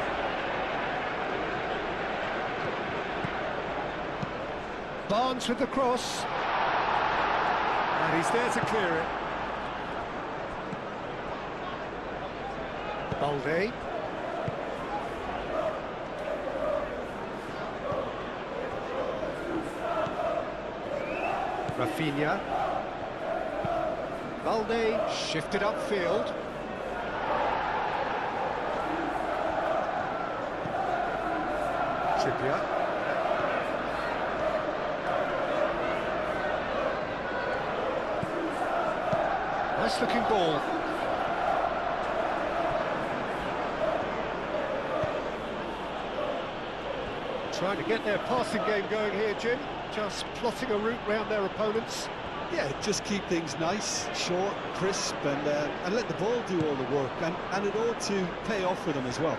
Barnes with the cross. And he's there to clear it. Balde. Rafinha. Balde shifted upfield. Trippier. Nice looking ball. Trying to get their passing game going here, Jim. Just plotting a route round their opponents. Yeah, just keep things nice, short, crisp, and let the ball do all the work, and it ought to pay off for them as well.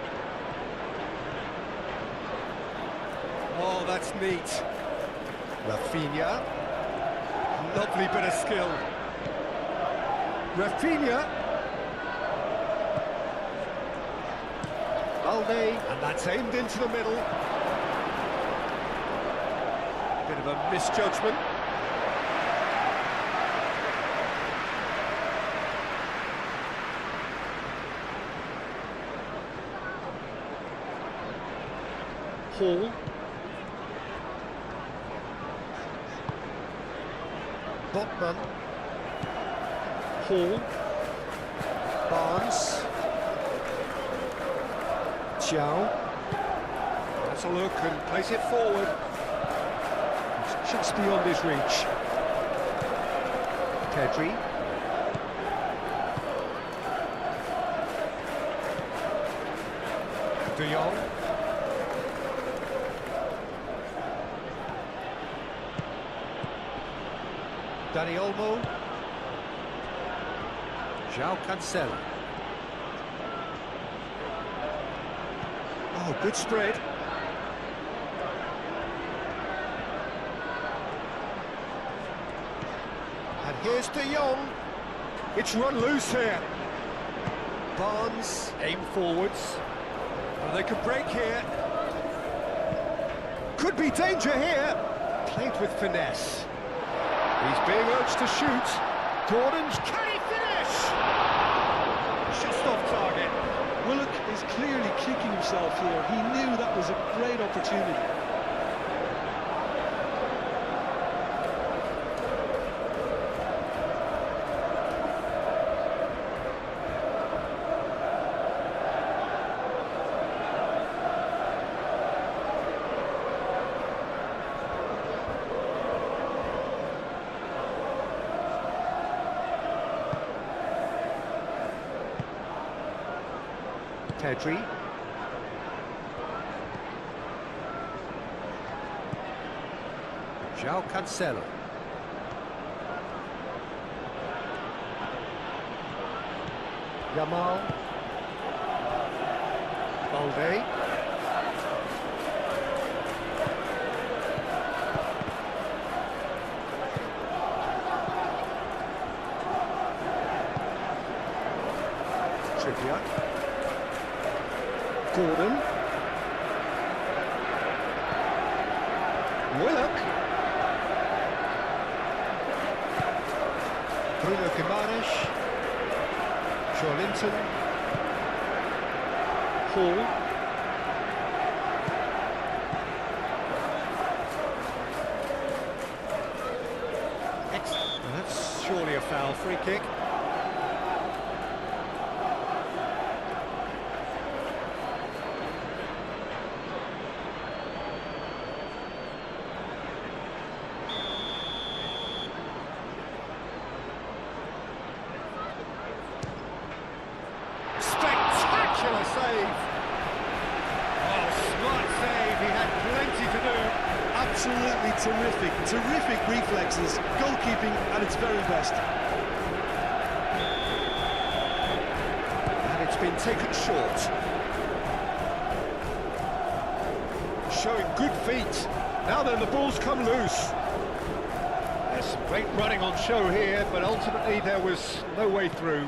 Oh, that's neat. Rafinha. Lovely bit of skill. Rafinha. Balde, and that's aimed into the middle. Bit of a misjudgment. Hall. Botman. Hall. Barnes. Chow. That's a look and plays it forward. It's just beyond his reach. Pedri. De Jong. Dani Olmo. João Cancelo. Oh, good spread. And here's De Jong. It's run loose here. Barnes, aim forwards. Well, they could break here. Could be danger here. Played with finesse. He's being urged to shoot. Gordon's, can he finish? Just off target. Willock is clearly kicking himself here. He knew that was a great opportunity. Pedri. João Cancelo. Yamal. Balde. Trippier. Gordon. Willock. Bruno Guimaraes. Joelinton. Hall. That's surely a foul. Free kick. Spectacular save! Oh, smart save, he had plenty to do. Absolutely terrific, terrific reflexes, goalkeeping at its very best. And it's been taken short. Showing good feet. Now then, the ball's come loose. There's some Great running on show here, but ultimately there was no way through.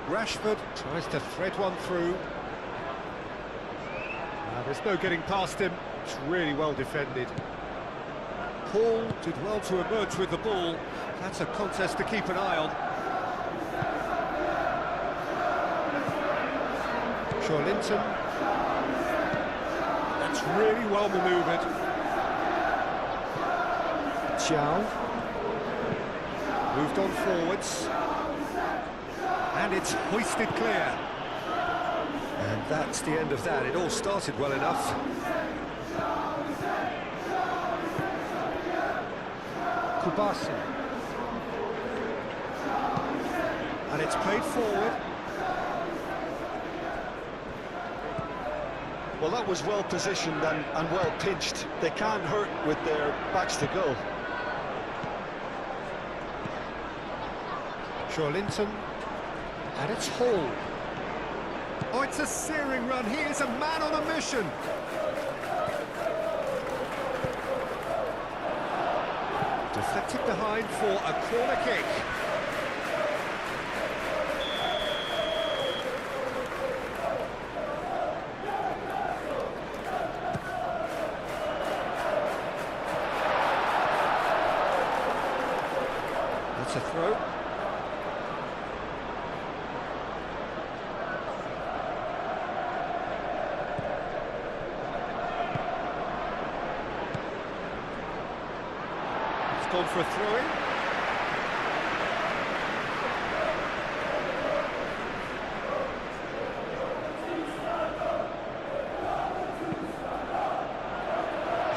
Rashford tries to thread one through. There's no getting past him. It's really well defended. Paul did well to emerge with the ball. That's a contest to keep an eye on. Linton. That's really well manoeuvred. Chow. Moved on forwards. And it's hoisted clear. And that's the end of that. It all started well enough. Kubasi. And it's played forward. Well, that was well positioned and well pitched. They can't hurt with their backs to goal. Linton. And it's Hall. Oh, it's a searing run. He is a man on a mission. Deflected behind for a corner kick. That's a throw. Gone for a throw-in.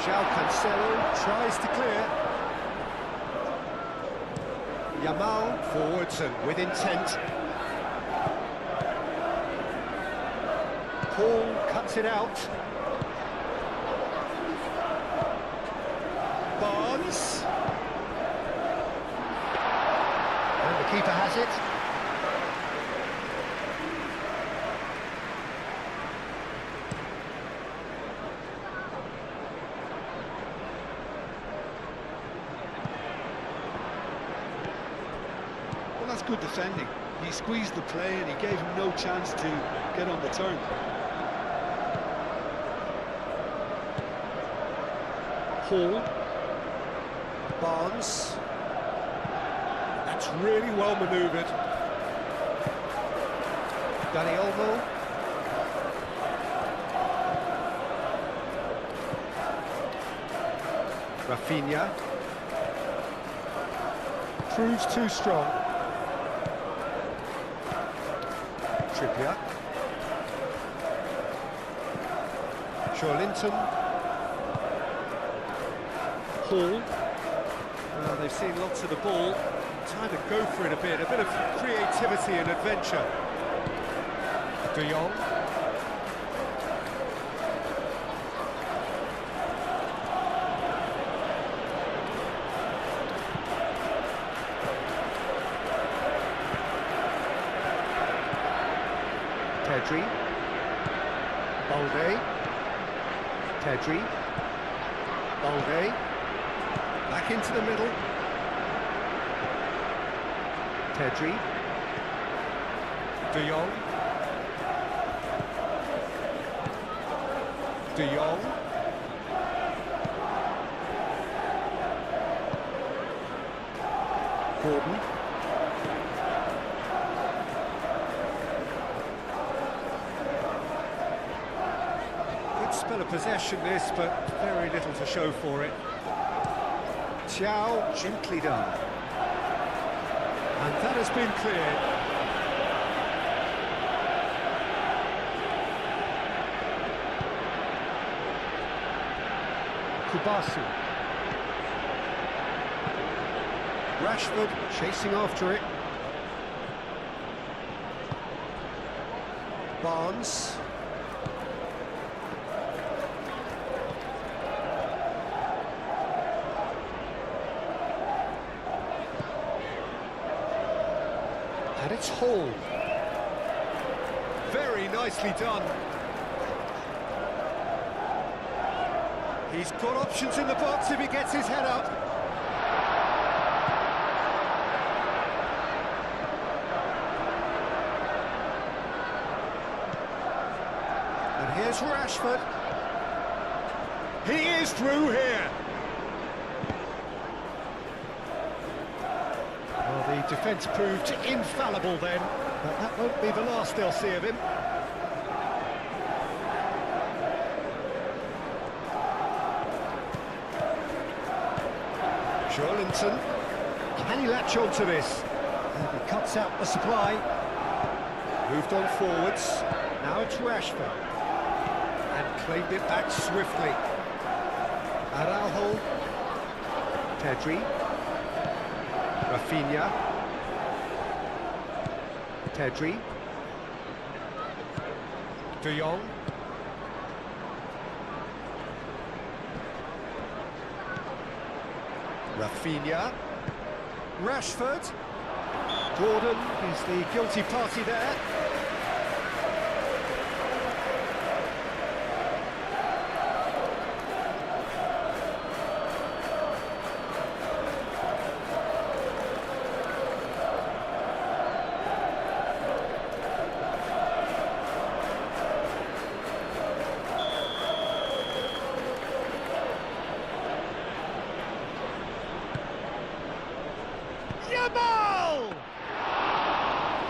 João Cancelo tries to clear. Yamal forwards and with intent. Paul cuts it out. Barnes. The keeper has it. Well, that's good defending. He squeezed the play and he gave him no chance to get on the turn. Hall. Barnes. That's really well manoeuvred. Dani Olmo. Rafinha. Proves too strong. Trippier. Linton. Hall. Well, they've seen lots of the ball. Time to go for it a bit of creativity and adventure. De Jong. Pedri. Balde. Pedri. Balde. Back into the middle. Pedri. De Jong. De Jong. Gordon. Good spell of possession this, but very little to show for it. Chow, gently done. And that has been cleared. Kubasi. Rashford chasing after it. Barnes. And it's Hall. Very nicely done. He's got options in the box if he gets his head up. here's Rashford. He is through here. Well, the defence proved infallible then, but that won't be the last they'll see of him. Joelinton, can he latch on to this? And he cuts out the supply. Moved on forwards, now it's Rashford. And claimed it back swiftly. Araujo, Pedri, Rafinha, Pedri, De Jong, Rafinha, Rashford, Gordon is the guilty party there.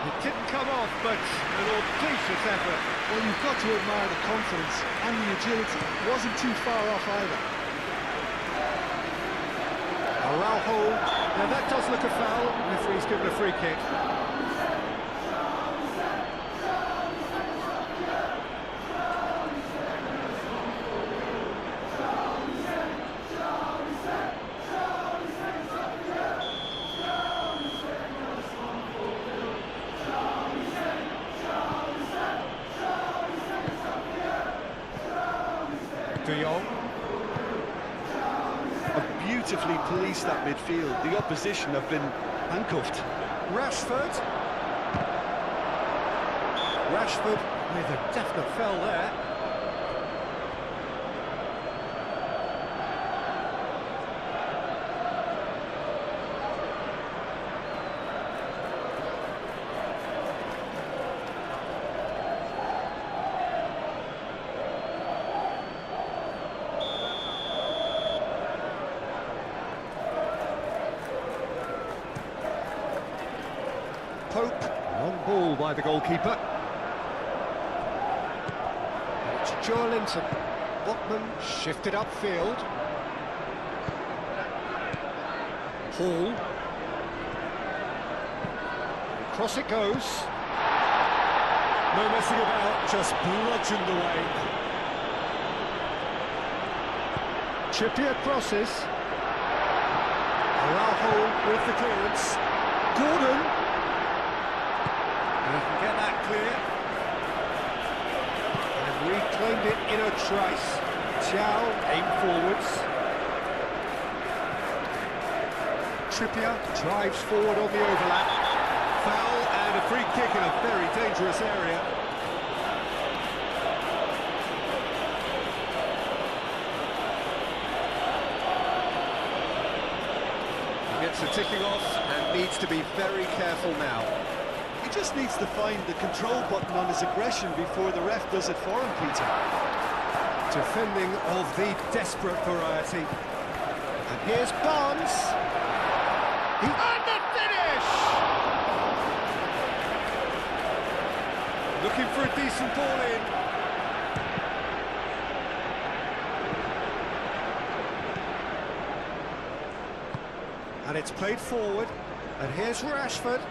It didn't come off, but an audacious effort. Well, you've got to admire the confidence and the agility. It wasn't too far off either. Araujo, now that does look a foul. Referee's given a free kick. De Jong. Beautifully policed that midfield. The opposition have been handcuffed. Rashford. Rashford with a definite foul there. Pope, long ball by the goalkeeper. It's Joelinton. Botman shifted upfield. Hall. Cross it goes. No messing about, just bludgeoned away. Trippier crosses. Araujo with the clearance. Gordon. He can get that clear. And reclaimed it in a trice. Thiaw aim forwards. Trippier drives forward on the overlap. Foul and a free kick in a very dangerous area. He gets the ticking off and needs to be very careful now. He just needs to find the control button on his aggression before the ref does it for him, Peter. Defending of the desperate variety. And here's Barnes. And the finish! Looking for a decent ball in. And it's played forward. And here's Rashford.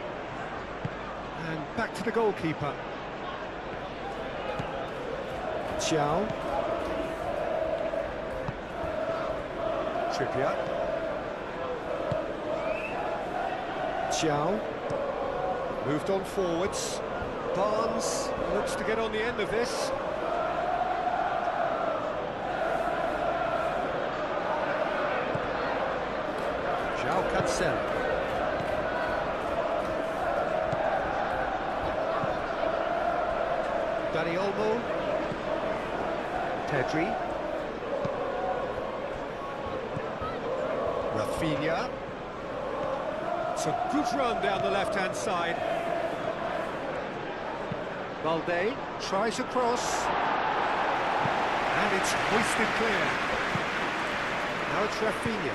And back to the goalkeeper. Thiaw. Trippier. Thiaw. Moved on forwards. Barnes looks to get on the end of this. João Cancelo. Dani Olmo, Pedri, Rafinha. It's a good run down the left-hand side. Balde tries across. And it's hoisted clear. Now it's Rafinha.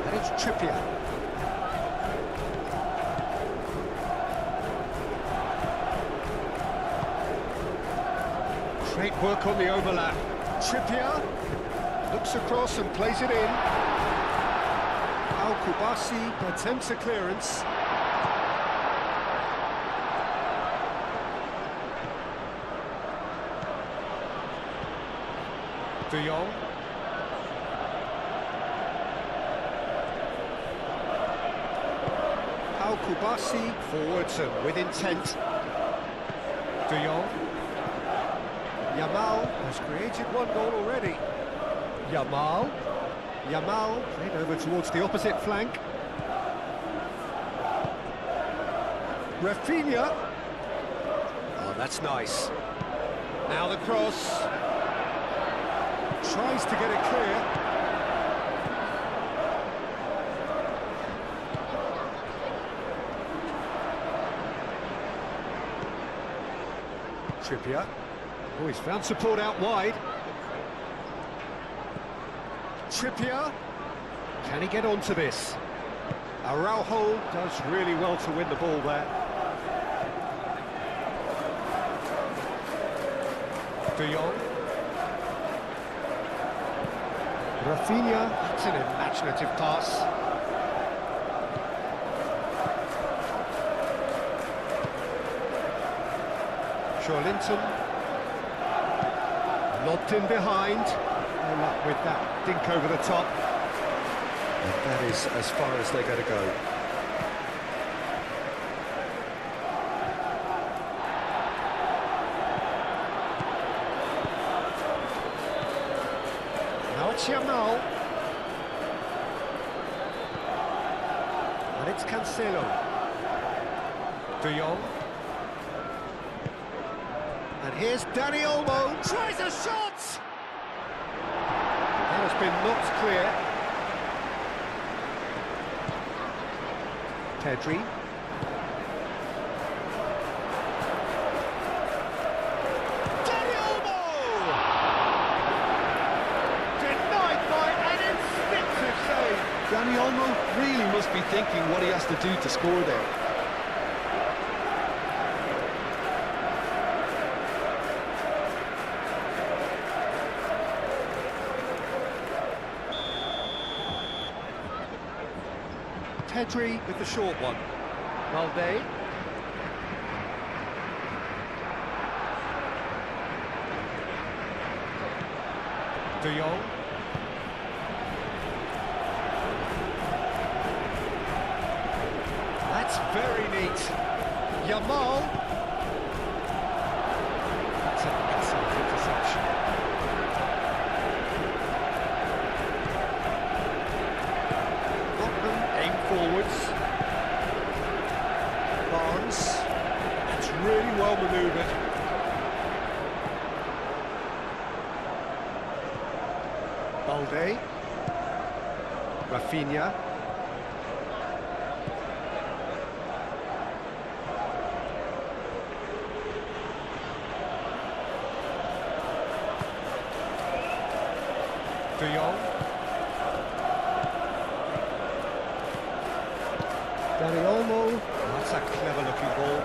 And it's Trippier. Great work on the overlap. Trippier looks across and plays it in. Al-Kubasi attempts a clearance. De Jong. Al-Kubasi forwards and with intent. De Jong. Yamal has created one goal already. Yamal played over towards the opposite flank. Rafinha. Oh, that's nice. Now the cross. Tries to get it clear. Trippier. Oh, he's found support out wide. Trippier. Can he get onto this? Araujo does really well to win the ball there. De Jong. Rafinha. That's an imaginative pass. Linton. Lobbed in behind. No luck with that dink over the top. And that is as far as they're going to go. Now it's Yamal. And it's Cancelo. De Jong. And here's Dani Olmo, tries a shot! That has been knocked clear. Pedri. Dani Olmo! Denied by an instinctive save. Dani Olmo really must be thinking what he has to do to score there. Pedri with the short one. Valde. De Jong. That's very neat. Yamal. That's an excellent interception. Forwards. Barnes. That's really well manoeuvred. Balde. Rafinha. De Jong. Dani Olmo. That's a clever-looking ball.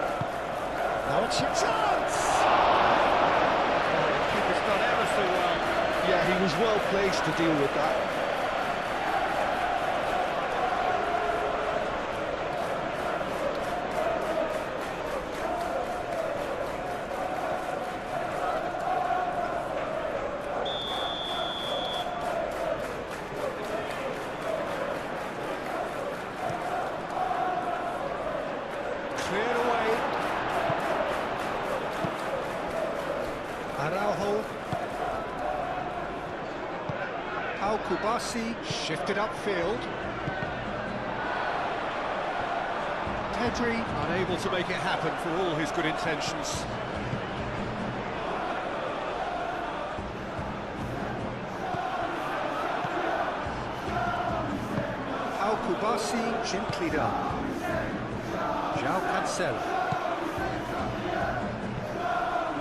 Now it's your chance! Oh, the keeper's done ever so well. Yeah, he was well placed to deal with that. Cleared away. Araujo. Al-Kubasi shifted upfield. Pedri unable to make it happen for all his good intentions. Passing gently down. João Cancelo.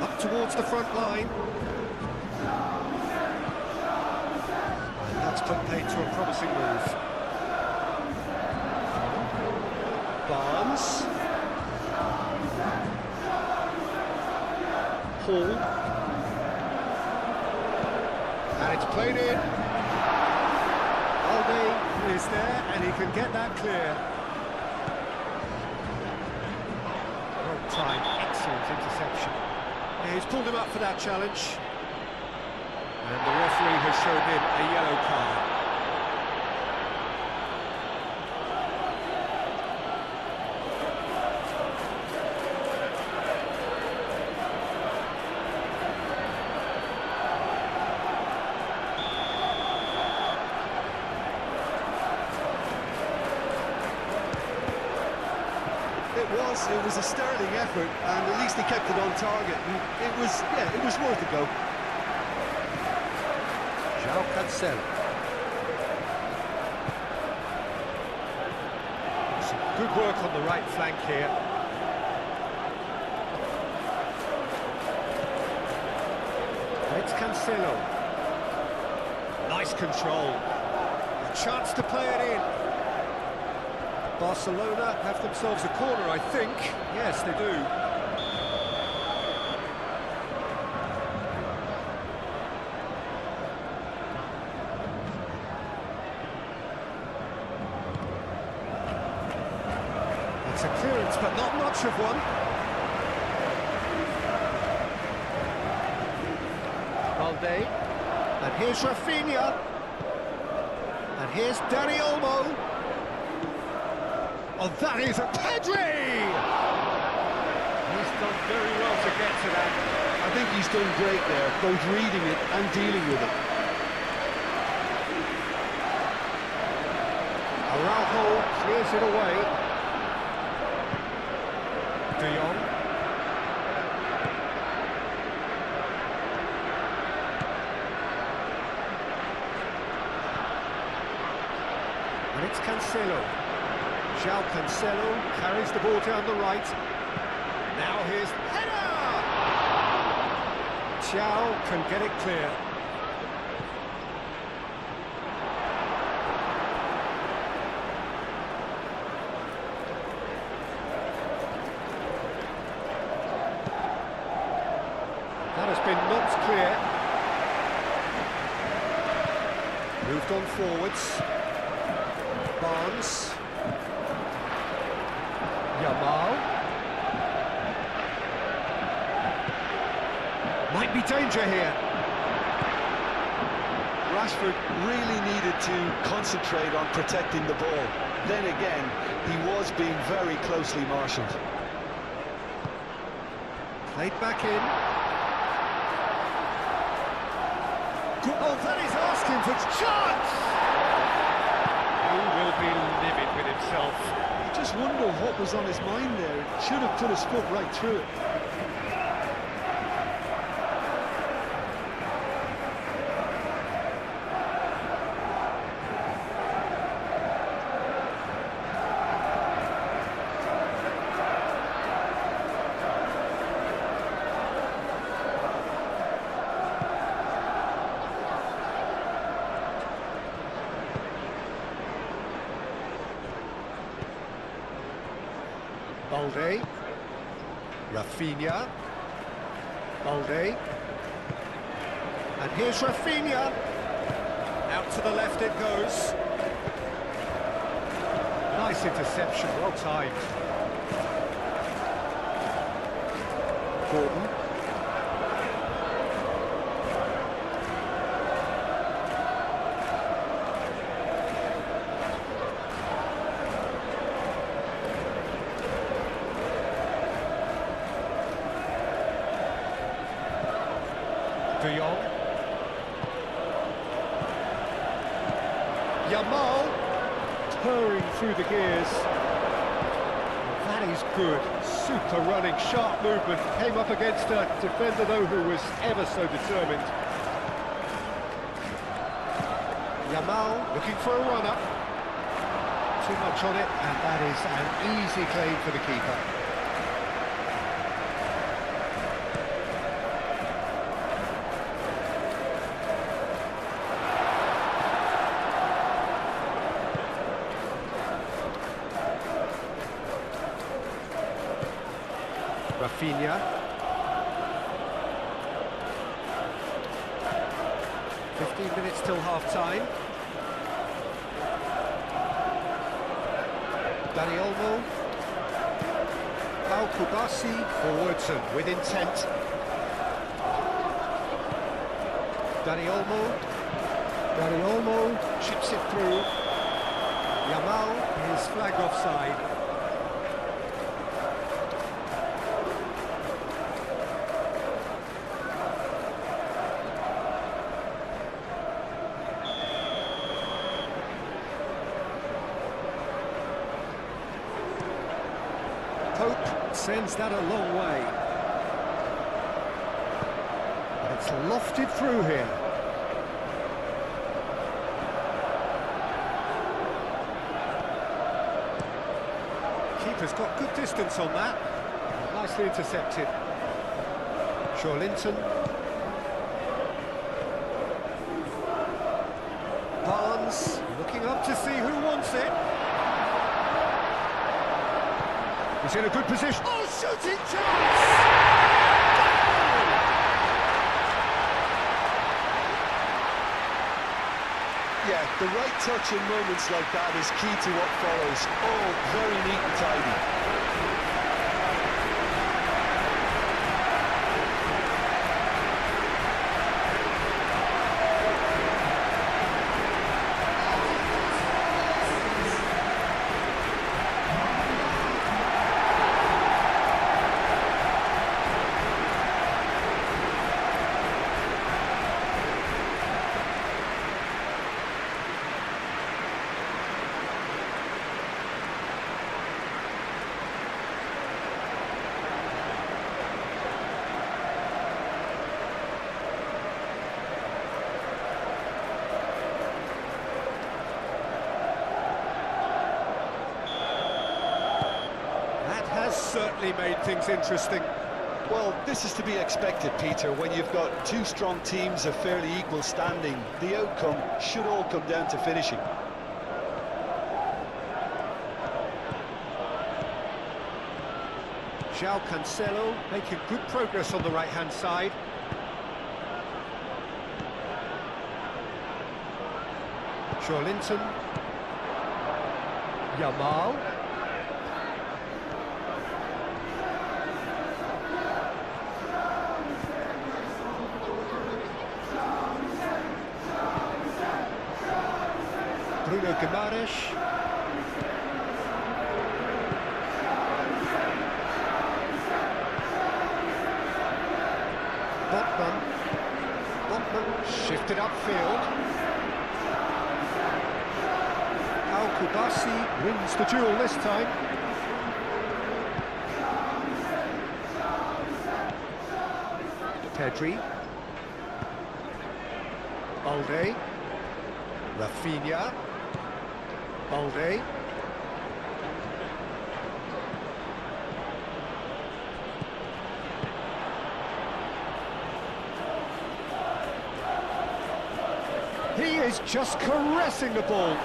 Up towards the front line. And that's put paid to a promising move. Barnes. Hall. And it's played in. Balde is there, and he can get that clear. Well timed, excellent interception. He's pulled him up for that challenge. And the referee has shown him a yellow card. It was a sterling effort, and at least he kept it on target. And it was worth a go. João Cancelo. Some good work on the right flank here. It's Cancelo. Nice control. A chance to play it in. Barcelona have themselves a corner, I think. Yes, they do. It's a clearance, but not much of one. Balde. And here's Rafinha. And here's Dani Olmo. Oh, that is a Pedri! He's done very well to get to that. I think he's done great there, both reading it and dealing with it. Araujo clears it away. De Jong. And it's Cancelo. João Cancelo carries the ball down the right. Now here's header! João can get it clear. That has been knocked clear. Moved on forwards. Barnes. Yamal. Might be danger here. Rashford really needed to concentrate on protecting the ball. Then again, he was being very closely marshalled. Played back in. Oh, that is asking for chance! He will be livid with himself. You just wonder what was on his mind there. He should have put his foot right through it. Balde. Rafinha. Balde. And here's Rafinha. Out to the left it goes. Nice interception, well timed. Gordon. De Jong. Yamal purring through the gears. That is good. Super running, sharp movement. Came up against a defender though who was ever so determined. Yamal looking for a run-up. too much on it, and that is an easy claim for the keeper. Rafinha. 15 minutes till half-time. Dani Olmo. Pau Kubasi forwardson with intent. Dani Olmo. Dani Olmo chips it through. Yamal is flagged offside. Pope sends that a long way. But it's lofted through here. Keeper's got good distance on that. Nicely intercepted. Linton. Barnes looking up to see who wants it. He's in a good position. Oh, shooting chance! Yeah, the right touch in moments like that is key to what follows. Oh, very neat and tidy. Certainly made things interesting. Well, this is to be expected, Peter, when you've got two strong teams of fairly equal standing. The outcome should all come down to finishing. João Cancelo making good progress on the right-hand side. Linton. Yamal. Bruno Guimaraes. Botman shifted upfield. Al Kubasi wins the duel this time. Pedri. Balde. Rafinha. Balde. He is just caressing the ball.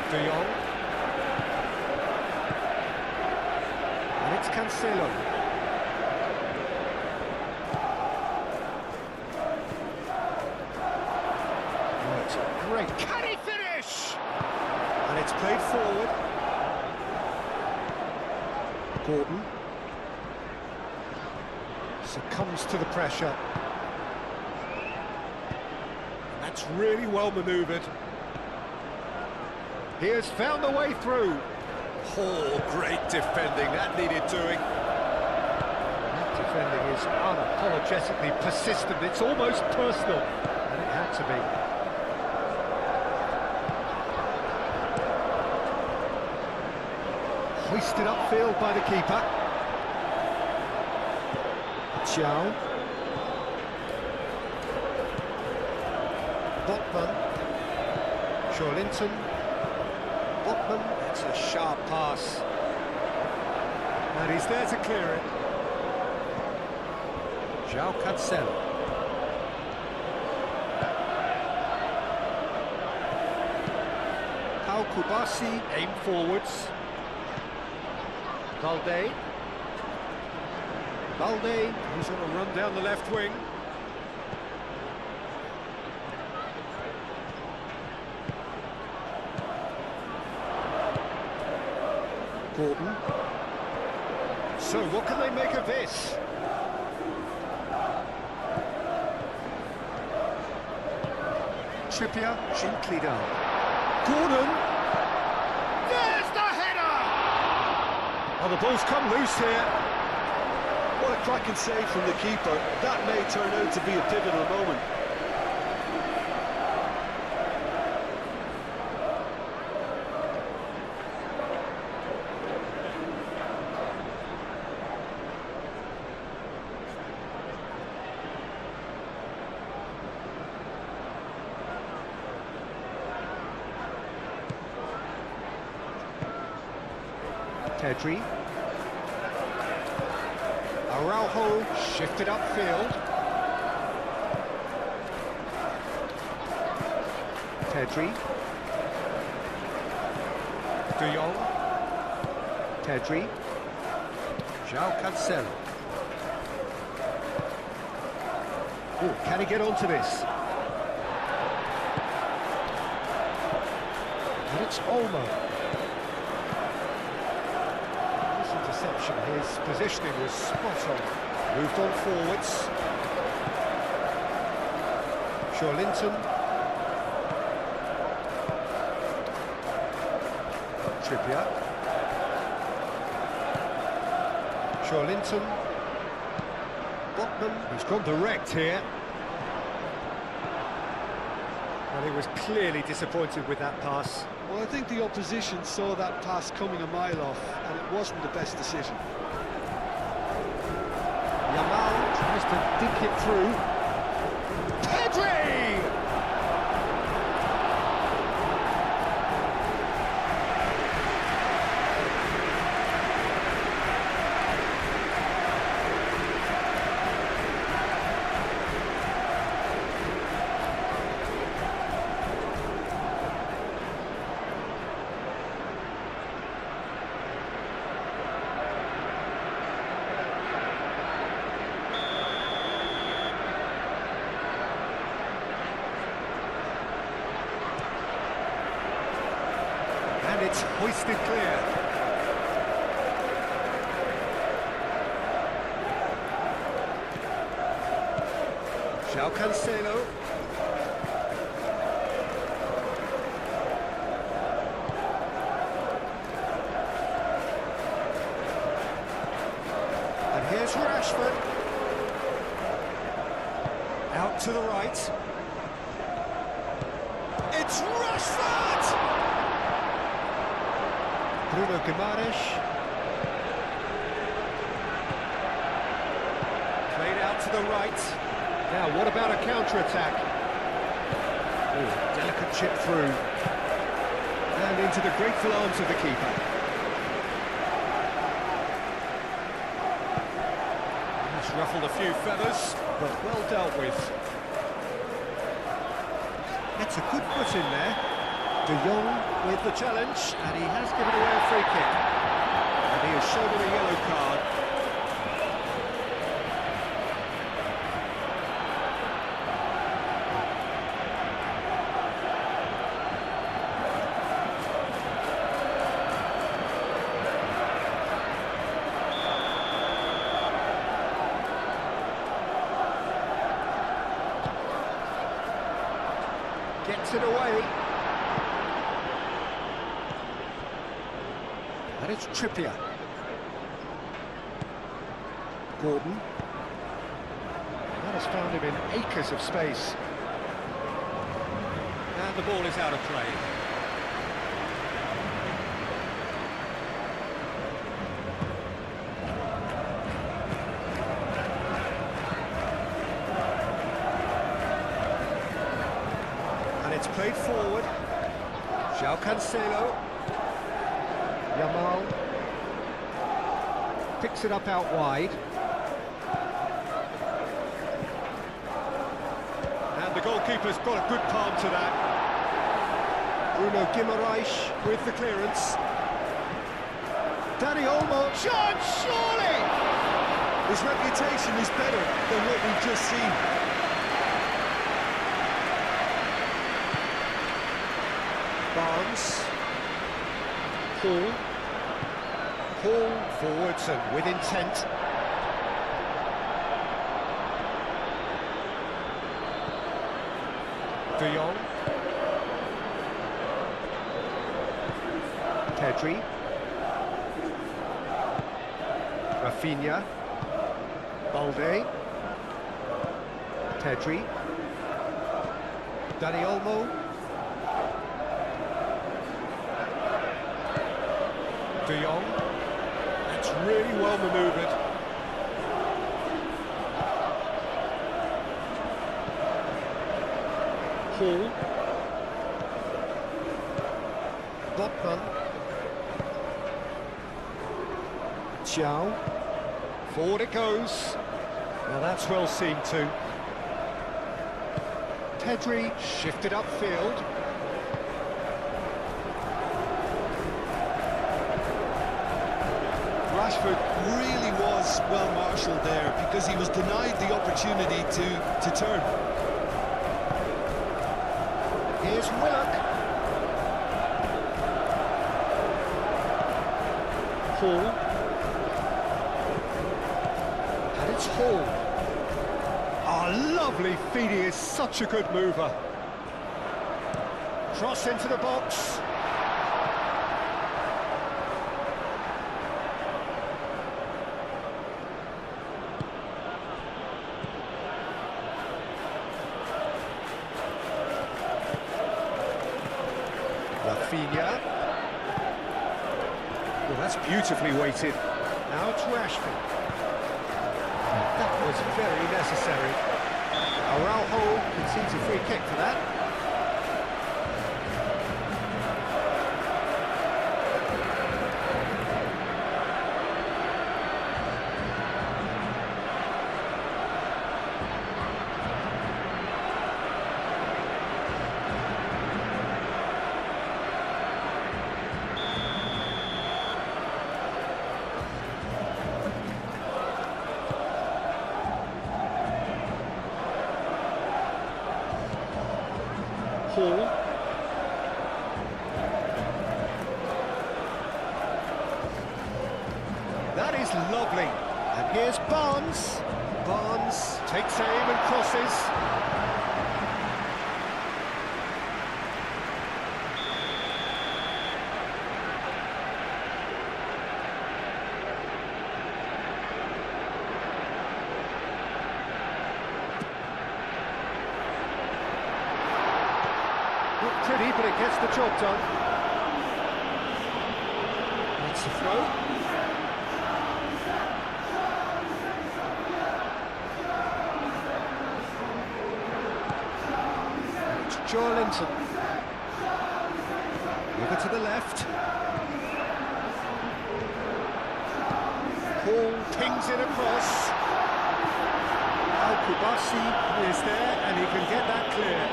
De Jong. And it's Cancelo. Great. Can he finish? And it's played forward. Gordon succumbs to the pressure. And that's really well manoeuvred. He has found the way through. Oh, great defending. That needed doing. That defending is unapologetically persistent. It's almost personal. And it had to be. Hoisted upfield by the keeper. Xiao. Botman. Shawlinton. Botman. It's a sharp pass. And he's there to clear it. João Cancelo. Pau Kubasi aim forwards. Balde. He's on a run down the left wing. Gordon. So what can they make of this? Trippier, gently down. Gordon! There's the header! Oh, the ball's come loose here. What a cracking save from the keeper. That may turn out to be a pivotal moment. Pedri. Araujo shifted upfield. Pedri. De Jong. Pedri. João Cancelo. Oh, can he get onto this? And it's Olmo. His positioning was spot on. Moved on forwards. Shawlinton. Trippier. Shawlinton. Botman, who's gone direct here. Well, he was clearly disappointed with that pass. Well, I think the opposition saw that pass coming a mile off, and it wasn't the best decision. Yamal tries to dink it through. Pedri! And it's hoisted clear. João Cancelo. And here's Rashford. Out to the right. It's Rashford! Bruno Guimaraes. Played out to the right. Now, what about a counter-attack? Oh, delicate chip through. And into the grateful arms of the keeper. That's ruffled a few feathers, but well dealt with. Gets a good foot in there. De Jong with the challenge, and he has given away a free kick. And he has shown him a yellow card. Gets it away. And it's Trippier. Gordon. That has found him in acres of space. And the ball is out of play. it's played forward. João Cancelo. Yamal. Picks it up out wide. And the goalkeeper's got a good palm to that. Bruno Guimaraes with the clearance. Dani Olmo. Shot, surely! His reputation is better than what we've just seen. Barnes. Paul. Paul forwards and with intent. De Jong. Pedri. Rafinha. Balde. Pedri. Dani Olmo. De Jong. It's really well manoeuvred. Hall. Botman. João. Forward it goes. Now that's well seen too. Pedri shifted upfield. Rashford really was well marshalled there because he was denied the opportunity to turn. Here's Willock. Hall. And it's Hall. Oh, lovely feed, he is such a good mover. Cross into the box. Rafinha. Well, that's beautifully weighted. Now it's Rashford. That was very necessary. Araujo concedes a free kick for that. Hall. That is lovely. And here's Barnes. Barnes takes aim and crosses. Not pretty, but it gets the job done. That's the throw. It's Joelinton. Over to the left. Paul pings it across. Al-Kubasi is there, and he can get that clear.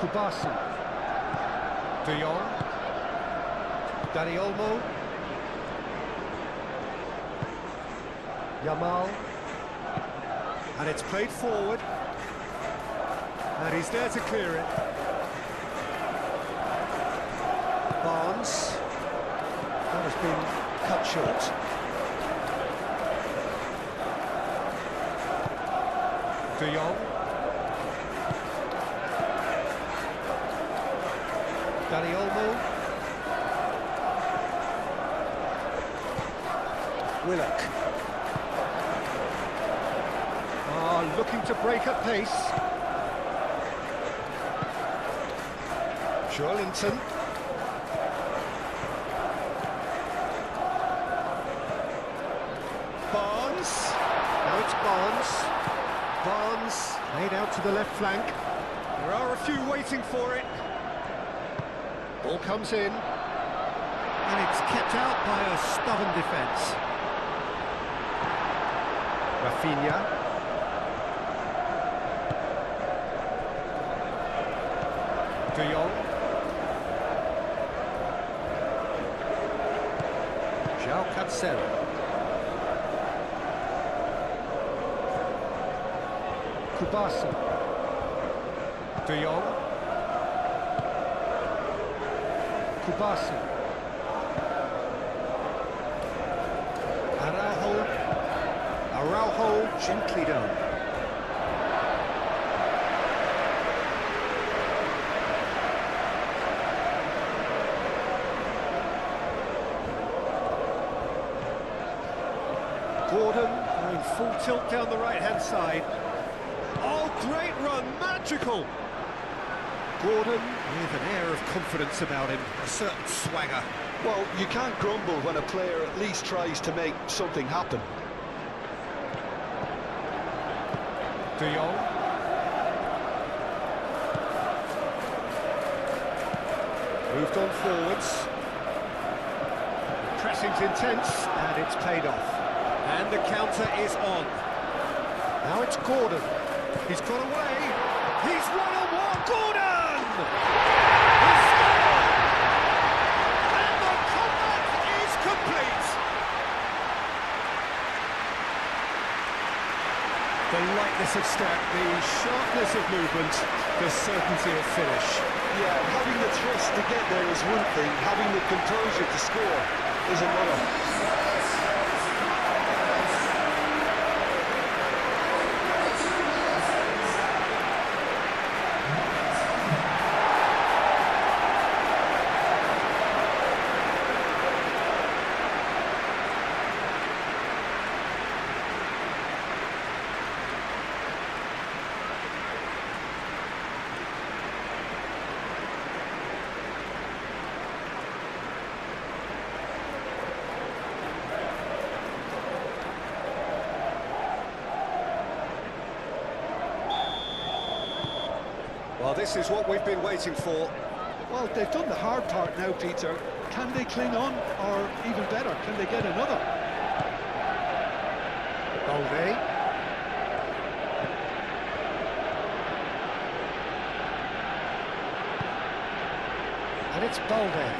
Kubasi. De Jong. Dani Olmo. Yamal. And it's played forward. And he's there to clear it. Barnes. That has been cut short. De Jong. Dani Olmo. Willock. Looking to break at pace. Joelinton. Barnes. Barnes. Barnes laid out to the left flank. There are a few waiting for it. Ball comes in. And it's kept out by a stubborn defence. Rafinha. De Jong. João Cancelo. Kubasa. De Jong. Kubasa. Araujo gently down. Gordon going full tilt down the right-hand side. Oh, great run, magical! Gordon with an air of confidence about him, a certain swagger. Well, you can't grumble when a player at least tries to make something happen. De Jong. Moved on forwards. Pressing's intense, and it's paid off. And the counter is on. Now it's Gordon. He's got away. He's one-on-one. Gordon! He scored! And the comeback is complete. The lightness of step, the sharpness of movement, the certainty of finish. Yeah, having the thrust to get there is one thing, having the composure to score is another. Well, this is what we've been waiting for. Well, they've done the hard part now, Peter. Can they cling on, or even better, can they get another? Balde. And it's Balde.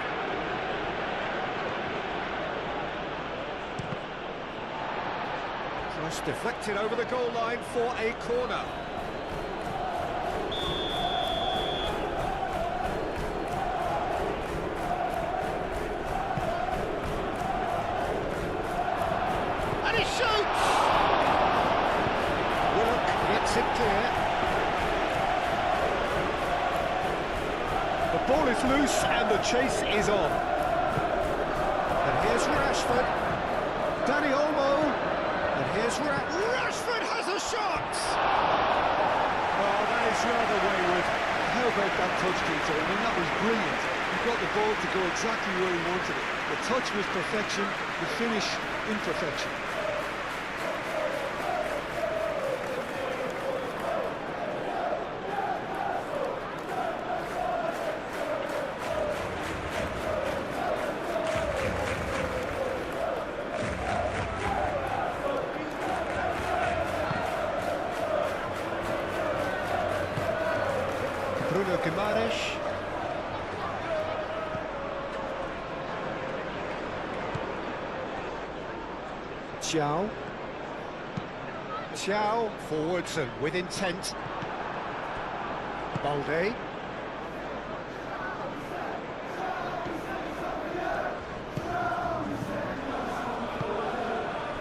Cross deflected over the goal line for a corner. And he shoots! Willock gets it clear. The ball is loose and the chase is on. And here's Rashford. Dani Olmo. And here's Rashford has a shot! Oh, that is rather wayward. How about that touch, Peter? I mean, that was brilliant. He got the ball to go exactly where he wanted it. The touch was perfection, the finish imperfection. Bruno Guimaraes. Thiaw forwards and with intent. Balde.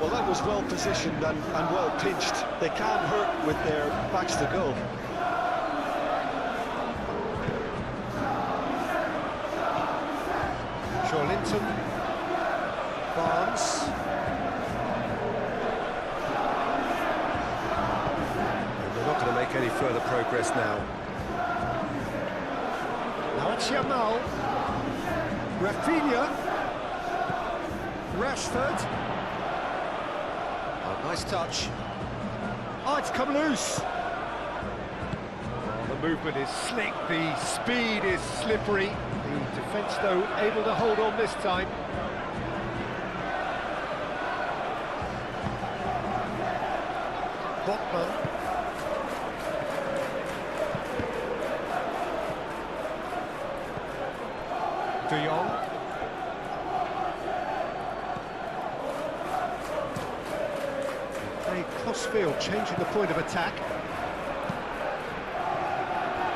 Well, that was well positioned and well pitched. They can't hurt with their backs to goal. Linton. Barnes. And they're not going to make any further progress now. Now it's Yamal. Rafinha. Rashford. Oh, nice touch. Oh, it's come loose. The movement is slick, the speed is slippery. The defence, though, able to hold on this time. Botman. De Jong. Play cross-field, changing the point of attack.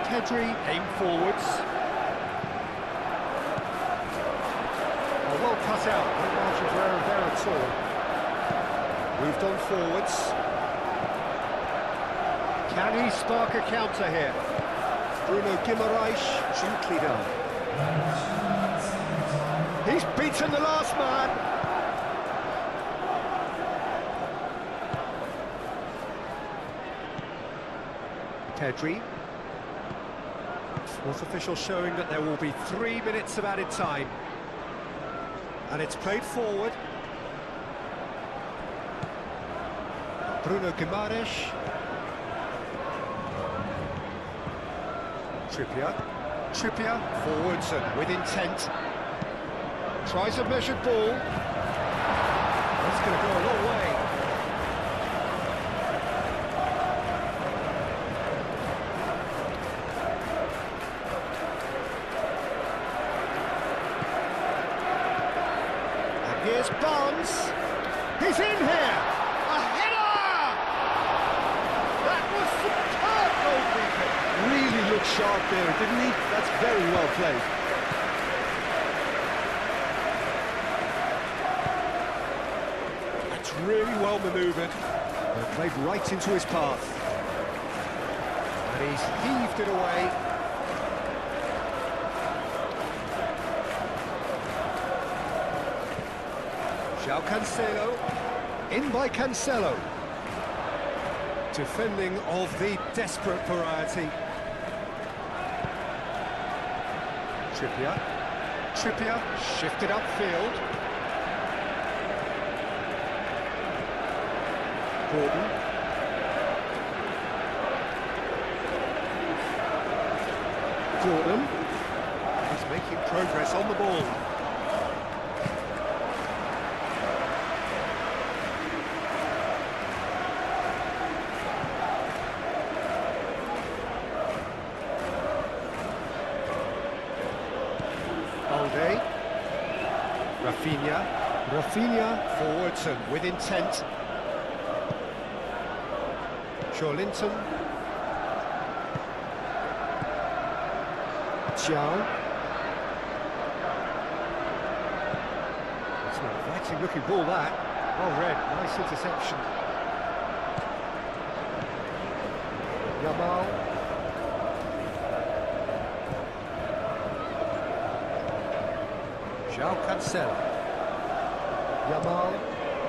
Pedri, aim forwards. Oh, well cut out, no margin for error there at all. Moved on forwards. Can he spark a counter here? Bruno Guimaraes, gently done. He's beaten the last man. Pedri. Fourth official showing that there will be 3 minutes of added time. And it's played forward. Bruno Guimaraes. Trippier, forwards and with intent. Tries a measured ball. That's going to go a long way. And here's Barnes. He's in here. A header! That was superb goalkeeping. Really looked sharp there, didn't he? That's very well played. That's really well manoeuvred. And played right into his path. And he's heaved it away. João Cancelo. In by Cancelo. Defending of the desperate variety. Trippier, shifted upfield. Gordon. He's making progress on the ball. Balde. Rafinha, forwards and with intent. Linton. Thiaw. It's an inviting looking ball that. Well read, nice interception. Yamal. João Cancelo.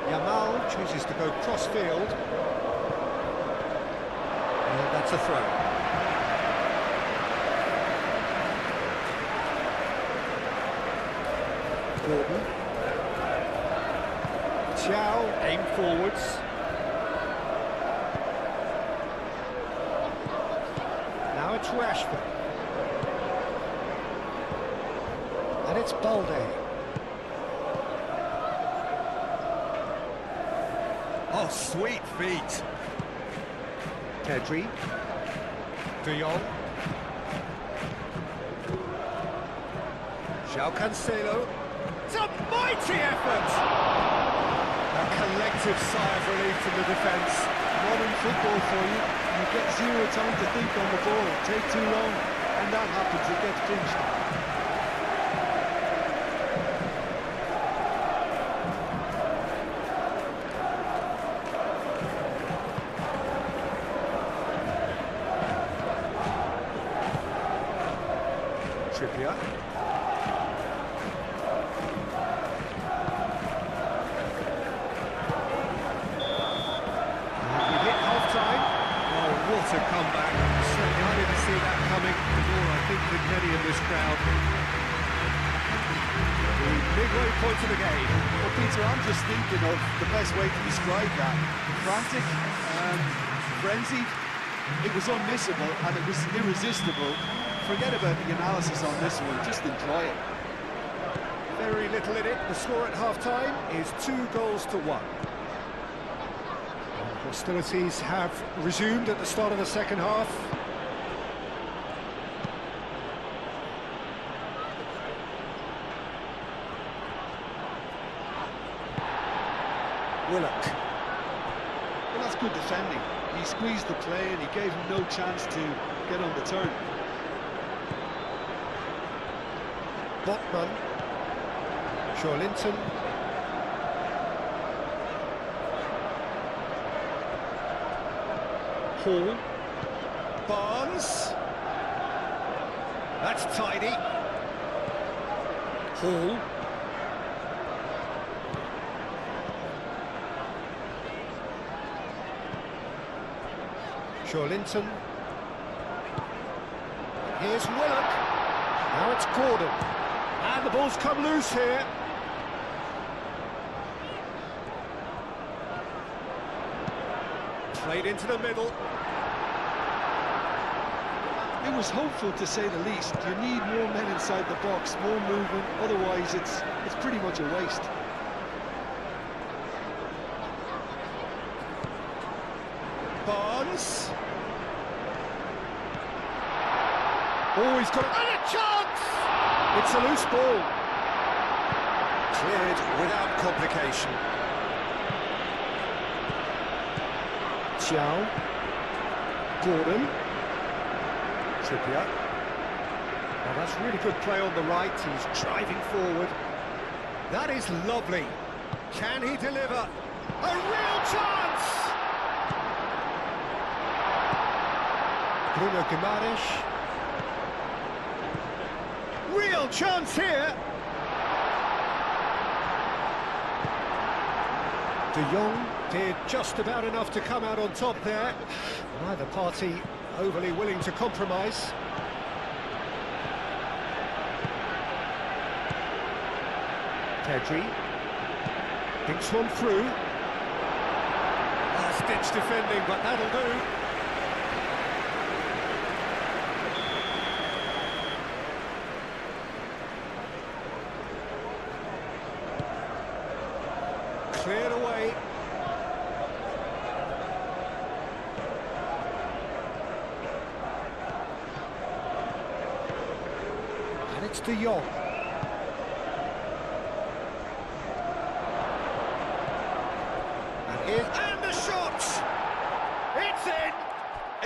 Yamal chooses to go cross-field. And that's a throw. Gordon. Thiaw, aim forwards. Now it's Rashford. And it's Balde. Oh, sweet feet. Pedri. De Jong. João Cancelo. It's a mighty effort! A collective sigh of relief from the defence. Modern football for you. You get zero time to think on the ball. Take too long, and that happens. It gets pinched. Trippier. We hit half-time. Oh, what a comeback. Certainly I didn't see that coming, nor I think did many in this crowd. The midway point of the game. Well, Peter, I'm just thinking of the best way to describe that. Frantic, frenzied. It was unmissable and it was irresistible. Forget about the analysis on this one, just enjoy it. Very little in it. The score at half-time is 2-1. Hostilities have resumed at the start of the second half. Willock. Well, that's good defending. He squeezed the play and he gave him no chance to get on the turn. Botman. Linton. Hall. Barnes. That's tidy. Hall. Linton. Here's Willock. Now it's Gordon. And the ball's come loose here. Played into the middle. It was hopeful, to say the least. You need more men inside the box, more movement, otherwise it's pretty much a waste. Barnes. Oh, he's got a chance! It's a loose ball. Cleared without complication. Xiao. Gordon. Trippier. Well, that's really good play on the right. He's driving forward. That is lovely. Can he deliver? A real chance! Bruno Guimaraes. Real chance here. De Jong did just about enough to come out on top there. Neither party overly willing to compromise. Pedri thinks one through. Last-ditch defending, but that'll do. Cleared away. And it's De Jong. And the shot! It's in!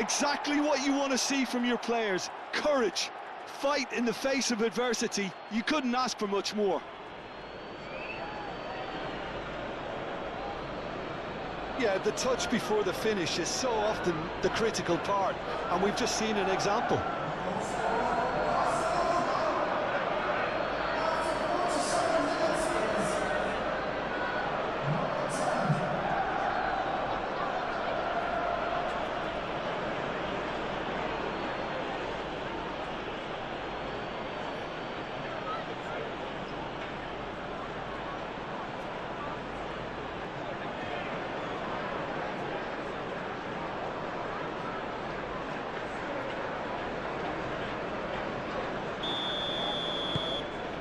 Exactly what you want to see from your players. Courage, fight in the face of adversity. You couldn't ask for much more. Yeah, the touch before the finish is so often the critical part, and we've just seen an example.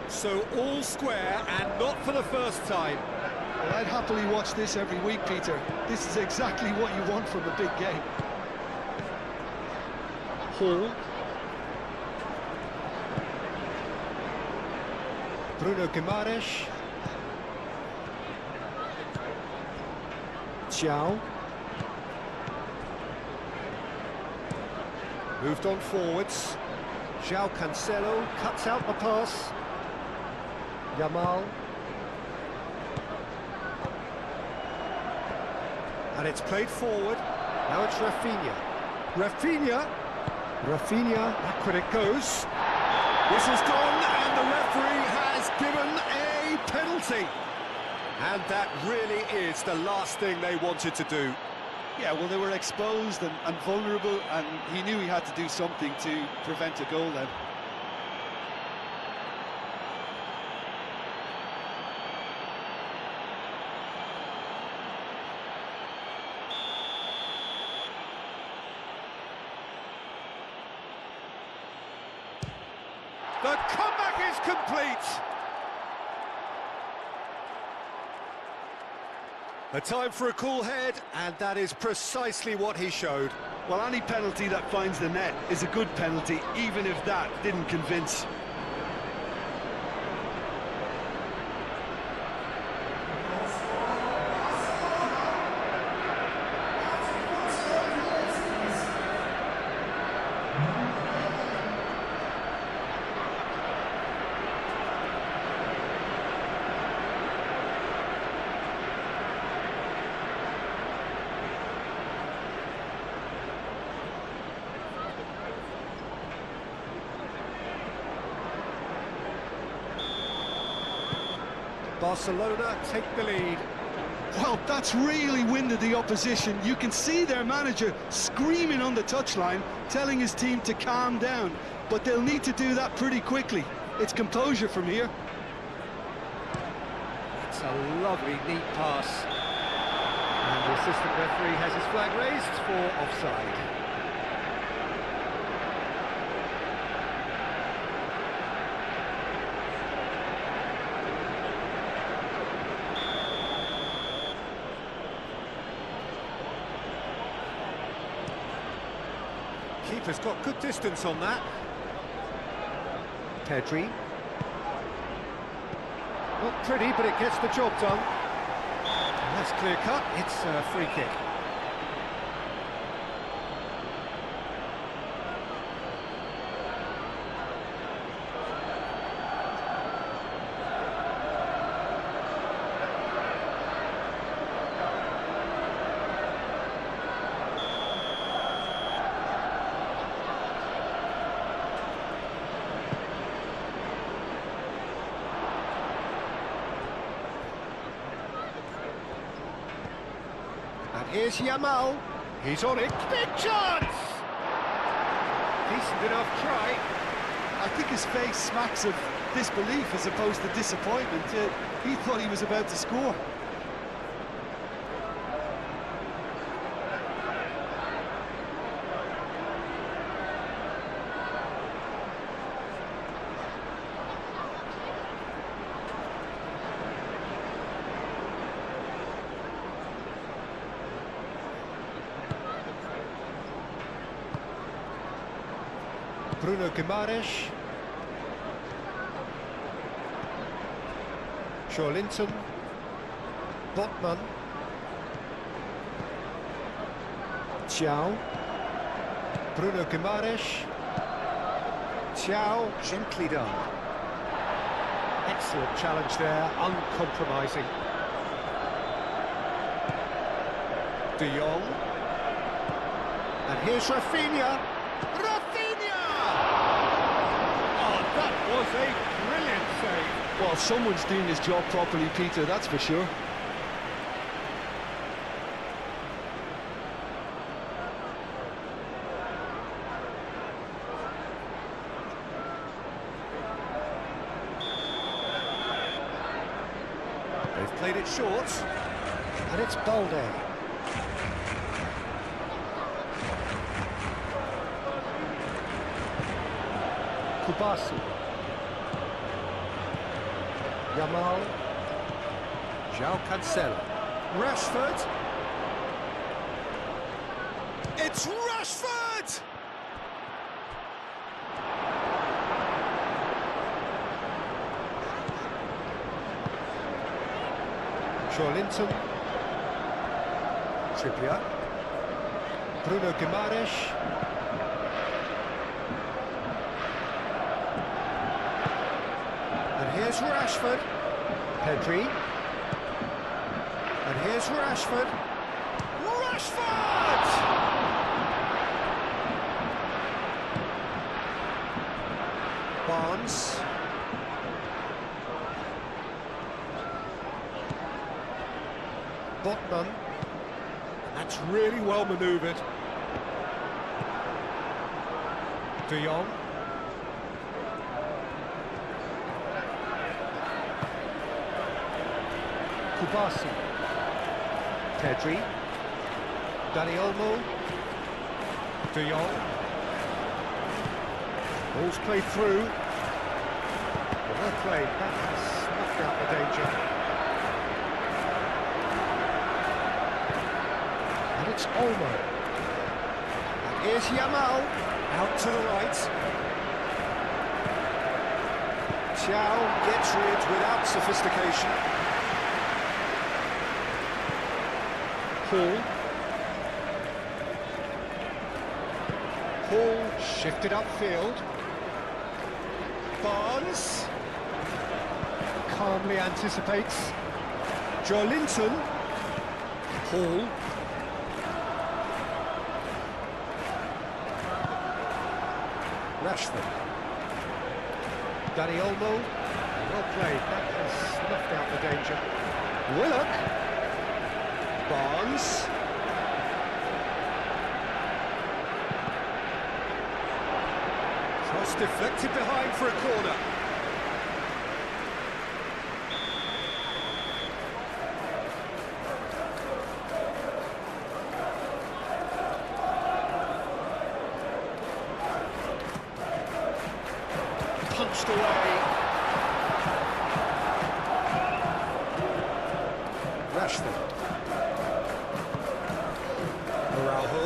So all square, and not for the first time. Well, I'd happily watch this every week, Peter. This is exactly what you want from a big game. Hall. Bruno Guimaraes. Xiao. Moved on forwards. João Cancelo cuts out the pass. Yamal. And it's played forward. Now it's Rafinha. Rafinha, back it goes. Whistle's gone, and the referee has given a penalty. And that really is the last thing they wanted to do. Yeah, well, they were exposed and vulnerable, and he knew he had to do something to prevent a goal then. The comeback is complete! A time for a cool head, and that is precisely what he showed. Well, any penalty that finds the net is a good penalty, even if that didn't convince. Barcelona take the lead. Well, that's really winded the opposition. You can see their manager screaming on the touchline, telling his team to calm down. But they'll need to do that pretty quickly. It's composure from here. It's a lovely, neat pass. And the assistant referee has his flag raised for offside. Keeper's got good distance on that. Pedri. Not pretty, but it gets the job done. And that's clear cut. It's a free kick. And here's Yamal. He's on it. Big chance! Decent enough try. I think his face smacks of disbelief as opposed to disappointment. He thought he was about to score. Bruno Guimaraes. Linton. Botman. Thiaw. Bruno Guimaraes. Thiaw, gently done. Excellent challenge there, uncompromising. De Jong. And here's Rafinha. Was a brilliant save. Well, someone's doing his job properly, Peter, that's for sure. They've played it short. And it's Balde. Kubasi. Yamal. João Cancelo. Rashford. It's Rashford! Linton. Trippier. Bruno Guimaraes. And here's Rashford. Pedri. And here's Rashford. Rashford! Barnes. Botman. That's really well manoeuvred. De Jong. Kubasi. Pedri. Dani Olmo. De Jong. Ball's played through. Well played, that has snuffed out the danger. And it's Olmo. And here's Yamal, out to the right. Xiao gets rid without sophistication. Hall shifted upfield. Barnes calmly anticipates. Joelinton. Hall. Rashford. Dani Olmo. Well played, that has snuffed out the danger. Willock. Barnes. Cross deflected behind for a corner. Punched away. Rashford. Araujo.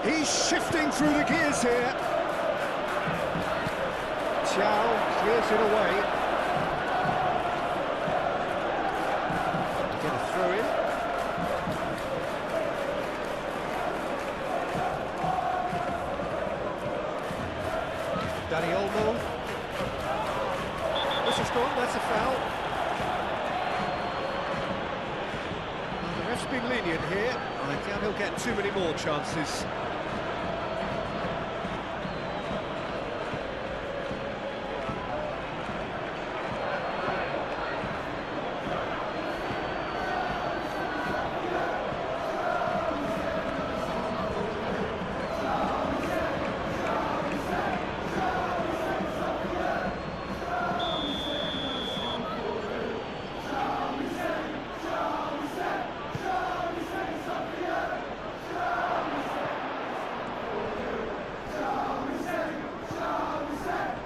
He's shifting through the gears here. Xiao clears it away. Get a throw in. Dani Olmo. This is gone, that's a foul. Well, the ref's been lenient here. I doubt he'll get too many more chances.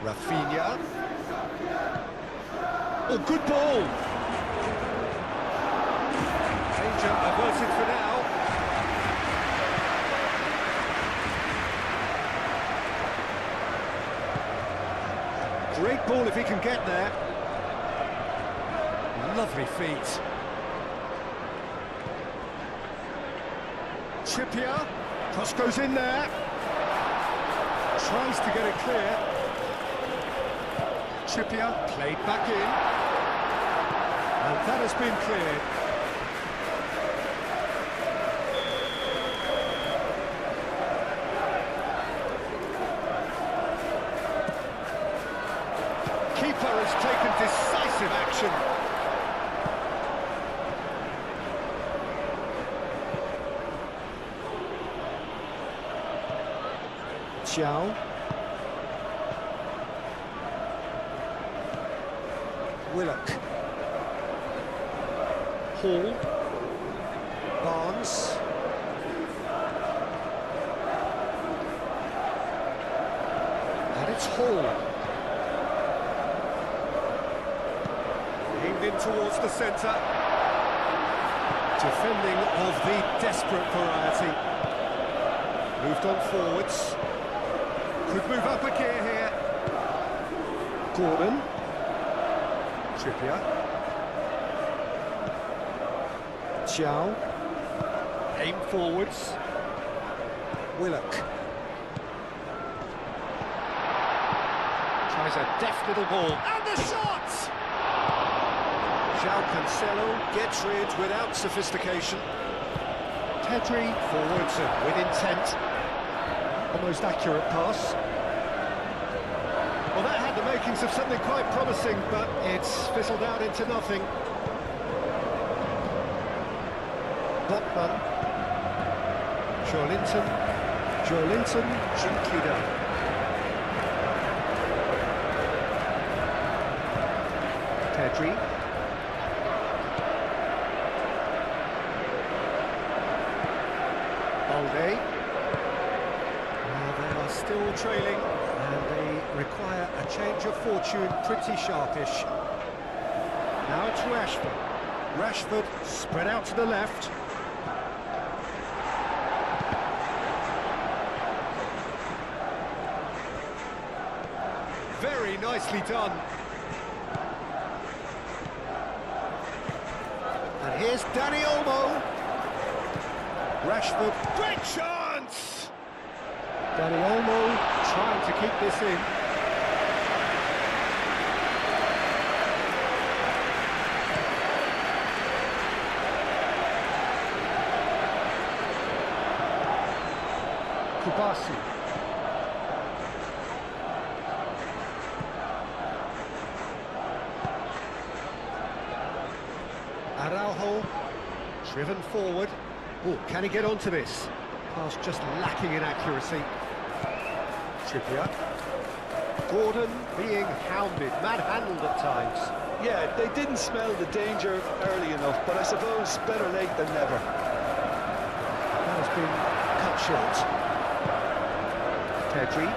Rafinha. Oh, good ball. Danger averted for now. Great ball if he can get there. Lovely feet. Trippier. Cross goes in there. Tries to get it clear. Trippier played back in, and that has been cleared. Keeper has taken decisive action. Xiao. Willock. Hall. Barnes. And it's Hall. Aimed in towards the centre. Defending of the desperate variety. Moved on forwards. Could move up a gear here. Gordon. Trippier. Xiao. Aim forwards. Willock. Tries a deft little ball. And the shot! João Cancelo gets rid without sophistication. Pedri forwards and with intent. Almost accurate pass. Well, that had the makings of something quite promising, but it's fizzled out into nothing. Botman. Joelinton, Junqueira. Pedri. Balde. Well, they are still trailing, and they require a change of fortune pretty sharpish. Now it's Rashford. Rashford spread out to the left. Very nicely done. And here's Dani Olmo. Rashford, great chance! Dani Olmo trying to keep this in. Kubasi. Araujo, driven forward. Oh, can he get onto this? Pass just lacking in accuracy. Trippier. Gordon being hounded, manhandled at times. Yeah, they didn't smell the danger early enough, but I suppose better late than never. That has been cut short. Pedri.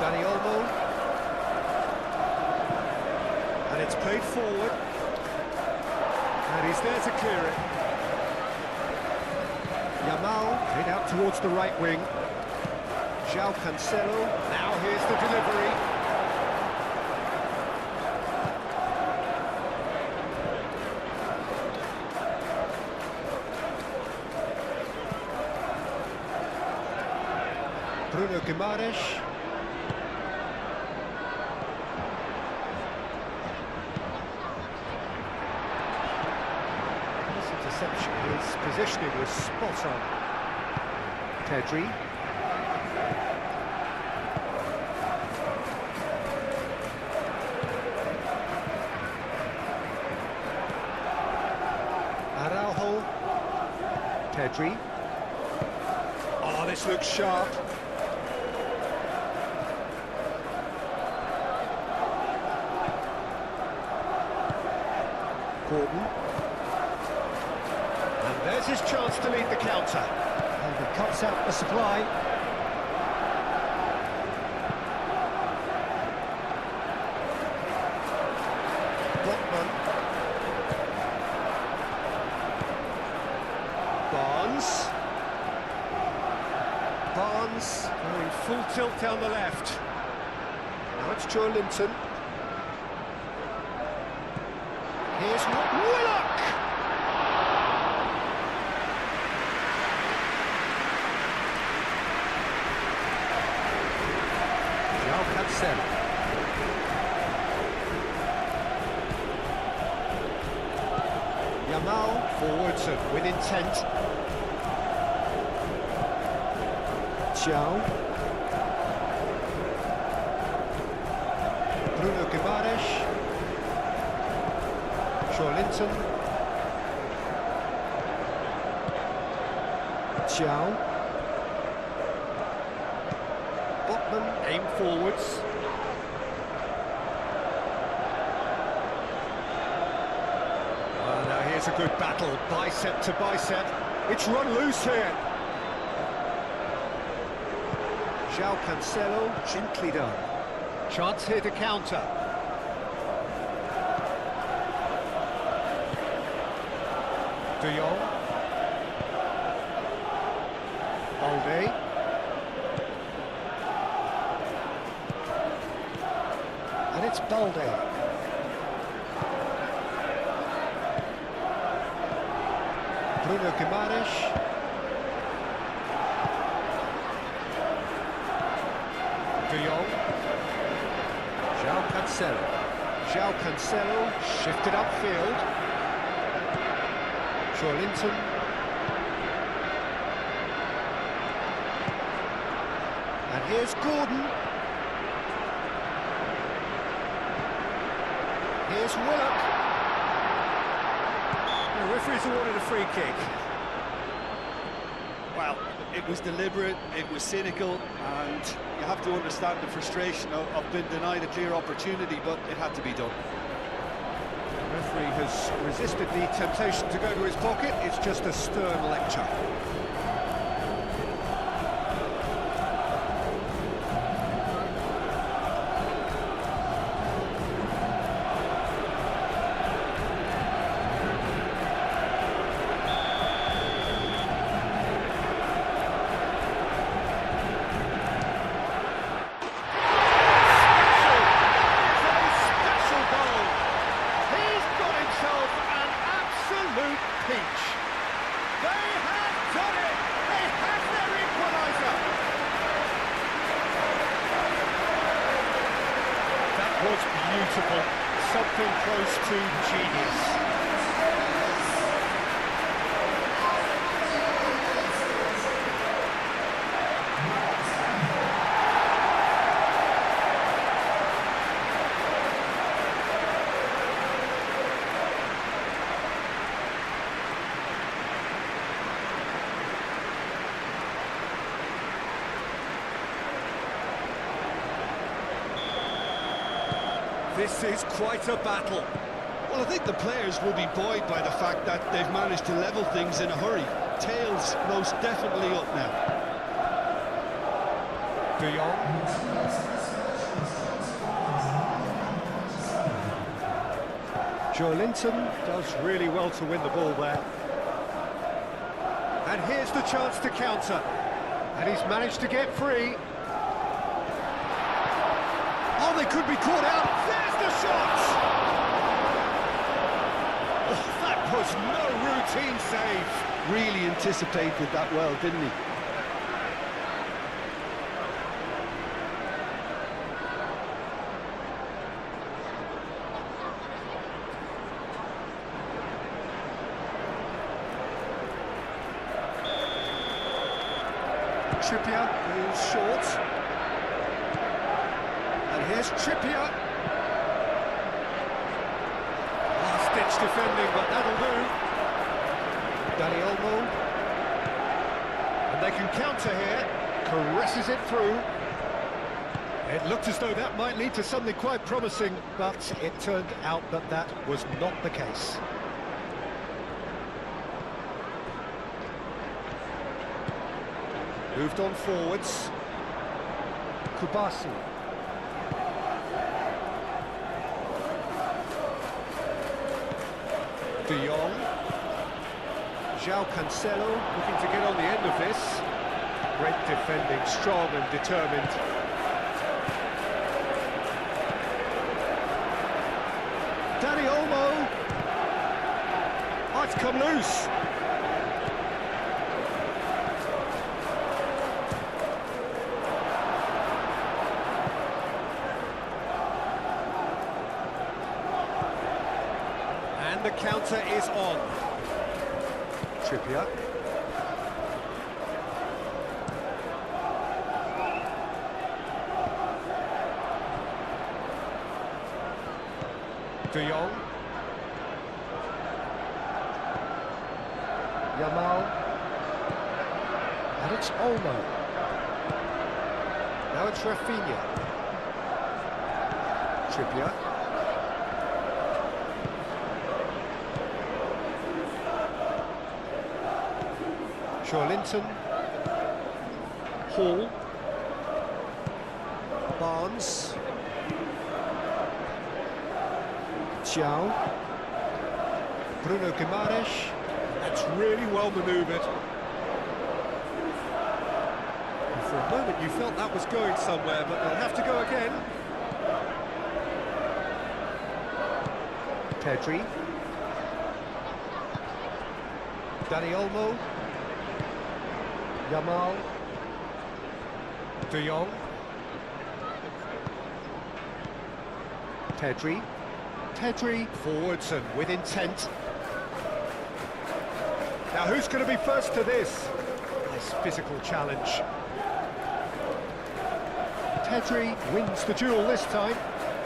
Dani Olmo. And it's played forward. And he's there to clear it. Yamal played out towards the right wing. João Cancelo. Now here's the delivery. Bruno Guimaraes. This interception, his positioning was spot on. Pedri. Araujo. Pedri. Oh, this looks sharp. Gordon. And there's his chance to lead the counter. And he cuts out the supply. Botman. Barnes. Barnes going full tilt down the left. Now it's Joe Linton. Here's Willock! João Cancelo. Yamal forwards and with intent. João. Bruno Guimaraes. Linton. João. Botman aim forwards. Now here's a good battle, bicep to bicep. It's run loose here. João Cancelo, gently done. Chance here to counter. De Jong. Balde. And it's Balde. Bruno Guimaraes. De Jong. João Cancelo. João Cancelo shifted upfield. Linton. And here's Gordon. Here's Willock. The referee's awarded a free kick. Well, it was deliberate, it was cynical, and you have to understand the frustration of being denied a clear opportunity, but it had to be done. The referee has resisted the temptation to go to his pocket. It's just a stern lecture. beautiful, something close to genius. This is quite a battle. Well, I think the players will be buoyed by the fact that they've managed to level things in a hurry. Tails most definitely up now. De Jong. Joelinton does really well to win the ball there. And here's the chance to counter. And he's managed to get free. Oh, they could be caught out. There's the shot! Oh, that was no routine save. Really anticipated that well, didn't he? Trippier goes short. And here's Trippier. Last-ditch defending, but that'll do. Dani Olmo. And they can counter here. Caresses it through. It looked as though that might lead to something quite promising, but it turned out that that was not the case. Moved on forwards. Kubasi. De Jong. João Cancelo looking to get on the end of this. Great defending, strong and determined. Dani Olmo. Oh, it's come loose. And the counter is on. Trippier. De Jong. Yamal. And it's Olmo. Now it's Rafinha. Trippier. Joelinton. Hall. Barnes. João. Bruno Guimaraes. That's really well manoeuvred. And for a moment you felt that was going somewhere, but they'll have to go again. Pedri. Dani Olmo. Yamal. De Jong. Pedri. Pedri forwards and with intent. Now who's going to be first to this? Nice physical challenge. Pedri wins the duel this time.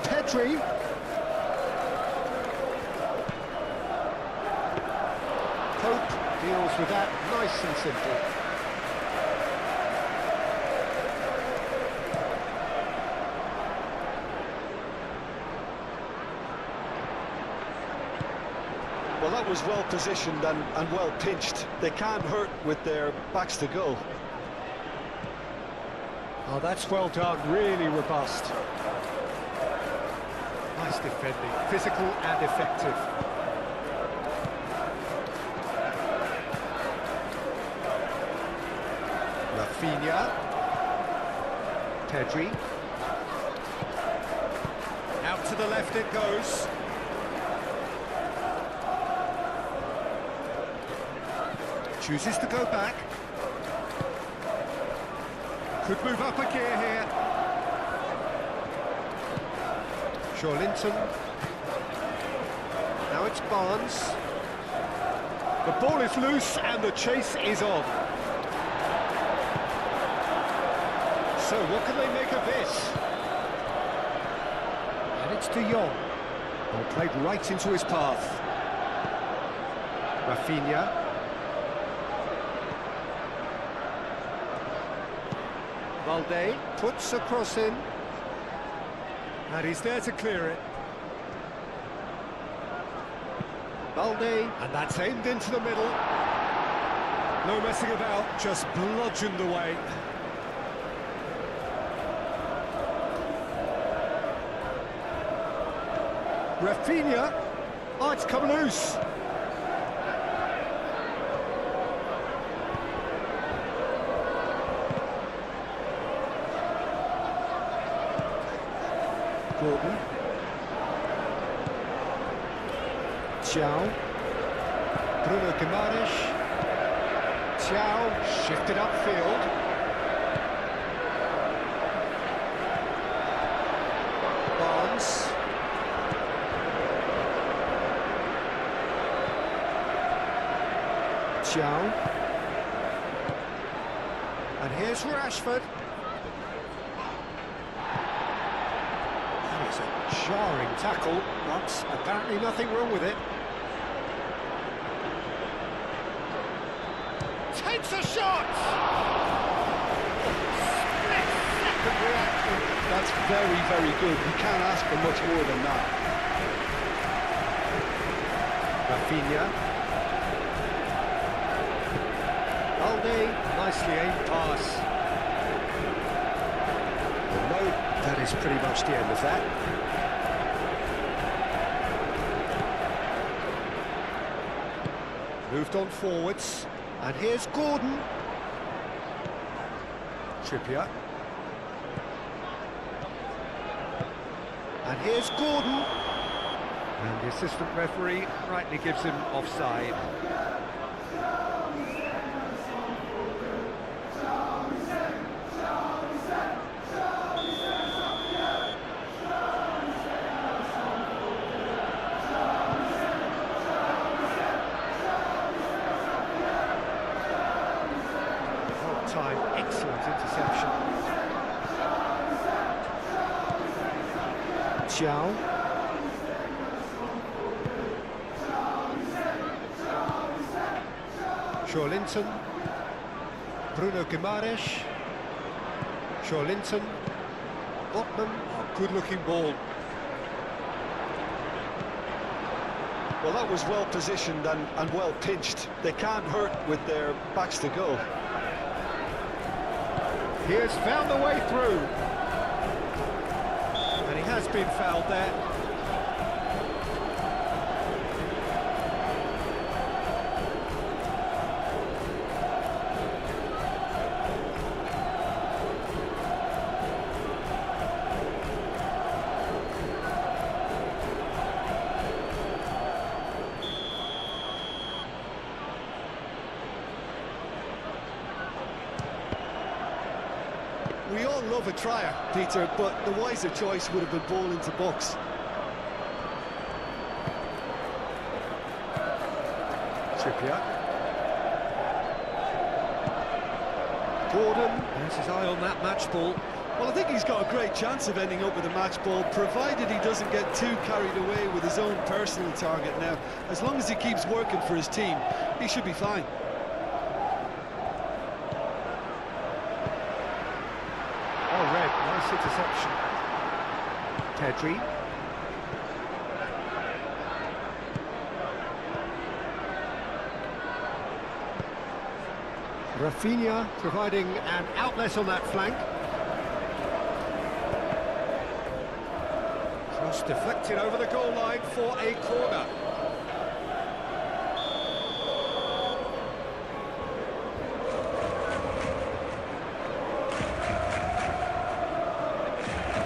Pedri. Pope deals with that nice and simple. Well, that was well positioned and well pinched. They can't hurt with their backs to goal. Oh, that's well done, really robust. Nice defending, physical and effective. Rafinha. Pedri. Out to the left it goes. Chooses to go back. Could move up a gear here. Linton. Now it's Barnes. The ball is loose and the chase is on. So what can they make of this? And it's De Jong. Ball played right into his path. Rafinha. Valde puts a cross in. And he's there to clear it. Valde, and that's aimed into the middle. No messing about, just bludgeoned away. Rafinha, oh, it's come loose. Gordon. Thiaw. Bruno Guimaraes. Thiaw shifted upfield. Barnes. Thiaw. And here's Rashford. That is a jarring tackle, but apparently nothing wrong with it. Takes a shot! Split-second reaction. That's very, very good. You can't ask for much more than that. Rafinha. Valde, nicely aimed pass. Well, no, that is pretty much the end of that. Moved on forwards. And here's Gordon. Trippier. And here's Gordon. And the assistant referee rightly gives him offside. Time, excellent interception. Thiaw. Linton. Bruno Guimaraes. Linton. Botman, a good-looking ball. Well, that was well positioned and well pinched. They can't hurt with their backs to go. He has found a way through. And he has been fouled there. We all love a trier, Peter, but the wiser choice would have been ball into box. Trippier. Gordon has his eye on that match ball. Well, I think he's got a great chance of ending up with a match ball, provided he doesn't get too carried away with his own personal target now. As long as he keeps working for his team, he should be fine. Oh, red, nice interception. Pedri. Rafinha providing an outlet on that flank. Cross deflected over the goal line for a corner.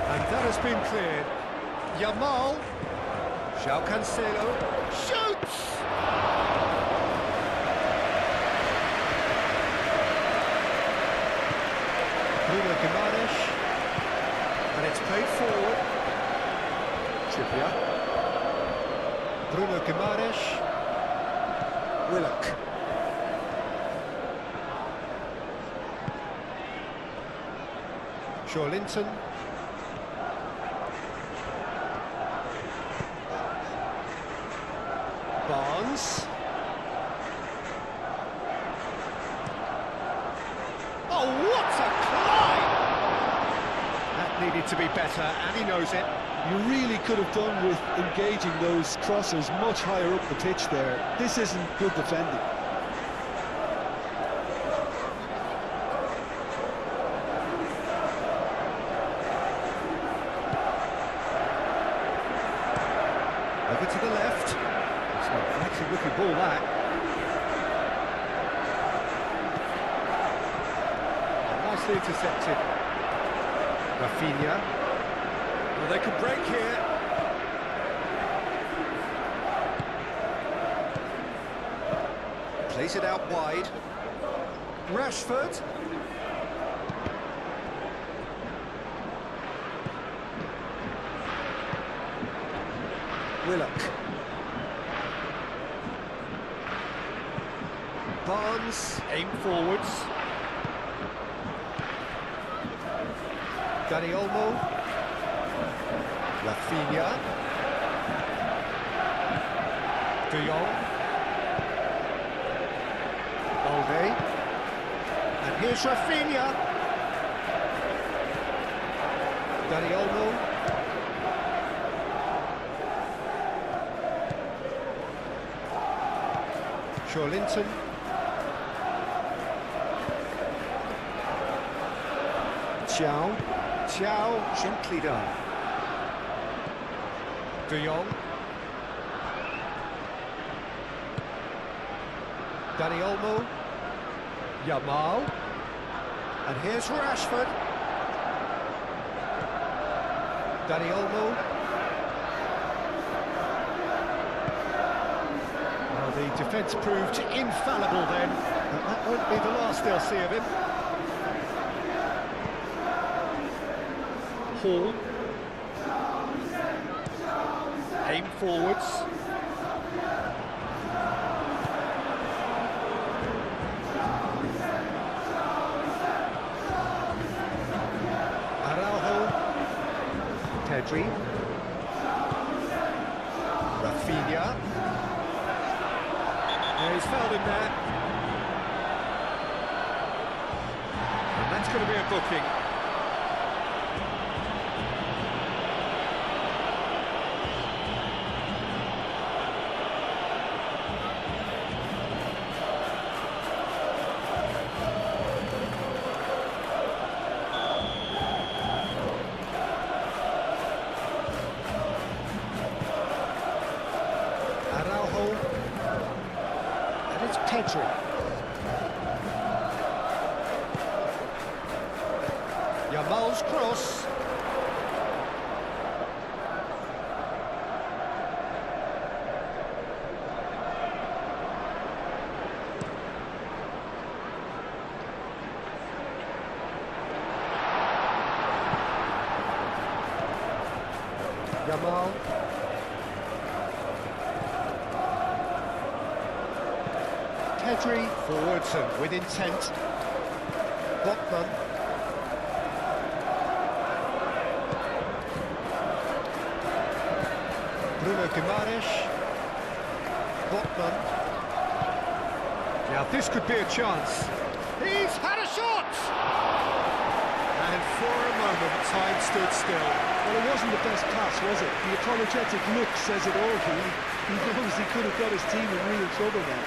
And that has been cleared. Yamal. João Cancelo shoots! Bruno Guimaraes, and it's played forward. Trippier. Bruno Guimaraes. Willock. Linton. Barnes. Oh, what a climb! That needed to be better, and he knows it. You really could have done with engaging those crossers much higher up the pitch there. This isn't good defending. Over to the left. It's an effective looking ball, that. Nicely intercepted. Rafinha. Well, they can break here. Plays it out wide. Rashford. Willock. Barnes, aim forwards. Dani Olmo. Rafinha. De Jong. Balde. And here's Rafinha. Dani Olmo. Linton. Chow, gently done. De Jong. Dani Olmo. Yamal. And here's Rashford. Dani Olmo. The defence proved infallible then, but that won't be the last they'll see of him. Hall. Aim forwards. Araujo. Pedri. Rafinha. Yeah, he's fouled him there. And that's going to be a booking. Araujo. It's Pedri. Yamal's cross. Yamal. Pedri forwards and with intent. Botman. Bruno Guimaraes. Botman. Now this could be a chance. He's had a shot! And for a moment, time stood still. Well, it wasn't the best pass, was it? The apologetic look says it all, he knows he could have got his team in real trouble then.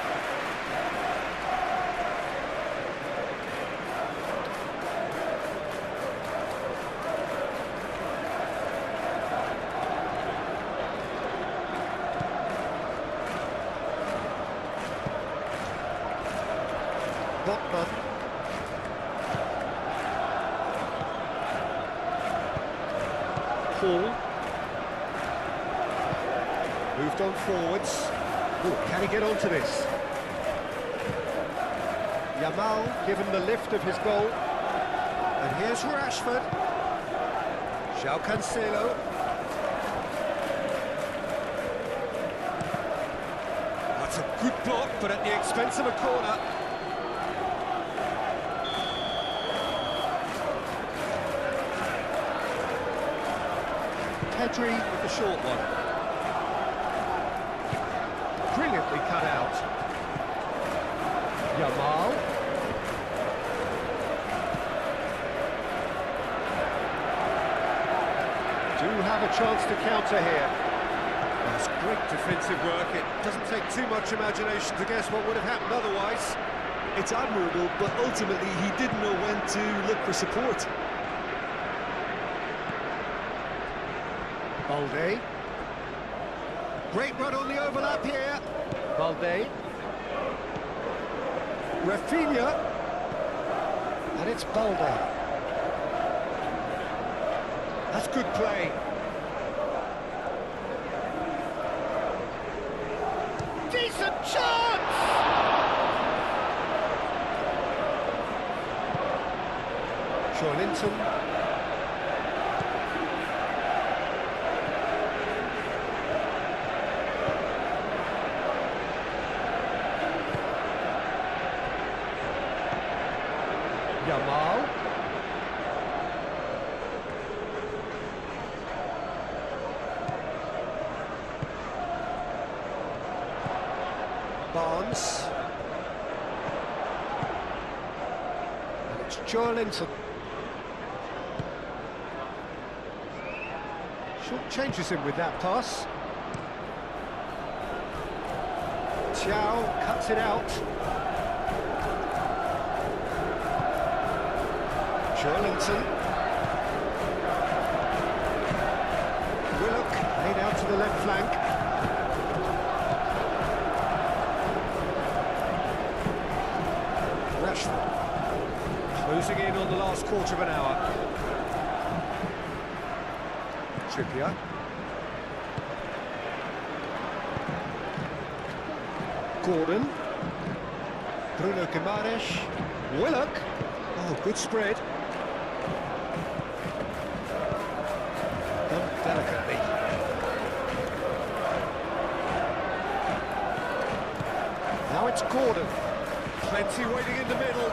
Botman. Hall. Moved on forwards. Ooh, can he get onto this? Yamal given the lift of his goal. And here's Rashford. João Cancelo. It's a good block, but at the expense of a corner. Pedri with the short one. Brilliantly cut out. Yamal. Do have a chance to counter here. That's great defensive work. It doesn't take too much imagination to guess what would have happened otherwise. It's admirable, but ultimately he didn't know when to look for support. Balde. Great run on the overlap here. Balde. Rafinha. And it's Balde. That's good play. Decent chance! Linton. Yamal. Barnes. And it's Linton. Short changes him with that pass. Thiaw cuts it out. Linton. Willock laid out to the left flank. Rashford closing in on the last quarter of an hour. Trippier. Gordon. Bruno Guimaraes. Willock. Oh, good spread. Done delicately. Now it's Gordon. Plenty waiting in the middle.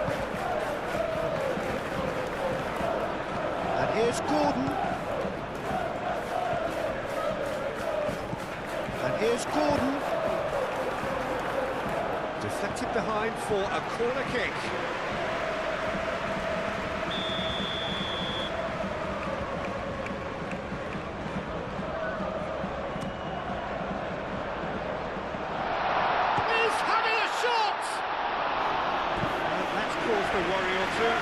And here's Gordon. And here's Gordon. Deflected behind for a corner kick. He's having a shot! And that's caused a worry or two.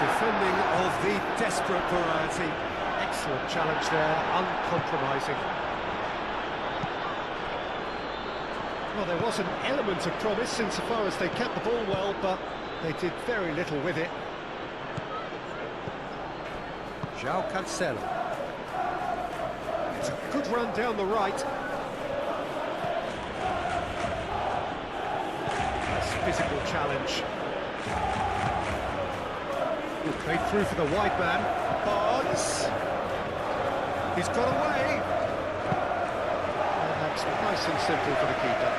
Defending of the desperate variety. Excellent challenge there, uncompromising. Well, there was an element of promise insofar as they kept the ball well, but they did very little with it. João Cancelo. It's a good run down the right. Nice physical challenge. Played through for the wide man. Barnes. He's got away. And that's nice and simple for the keeper.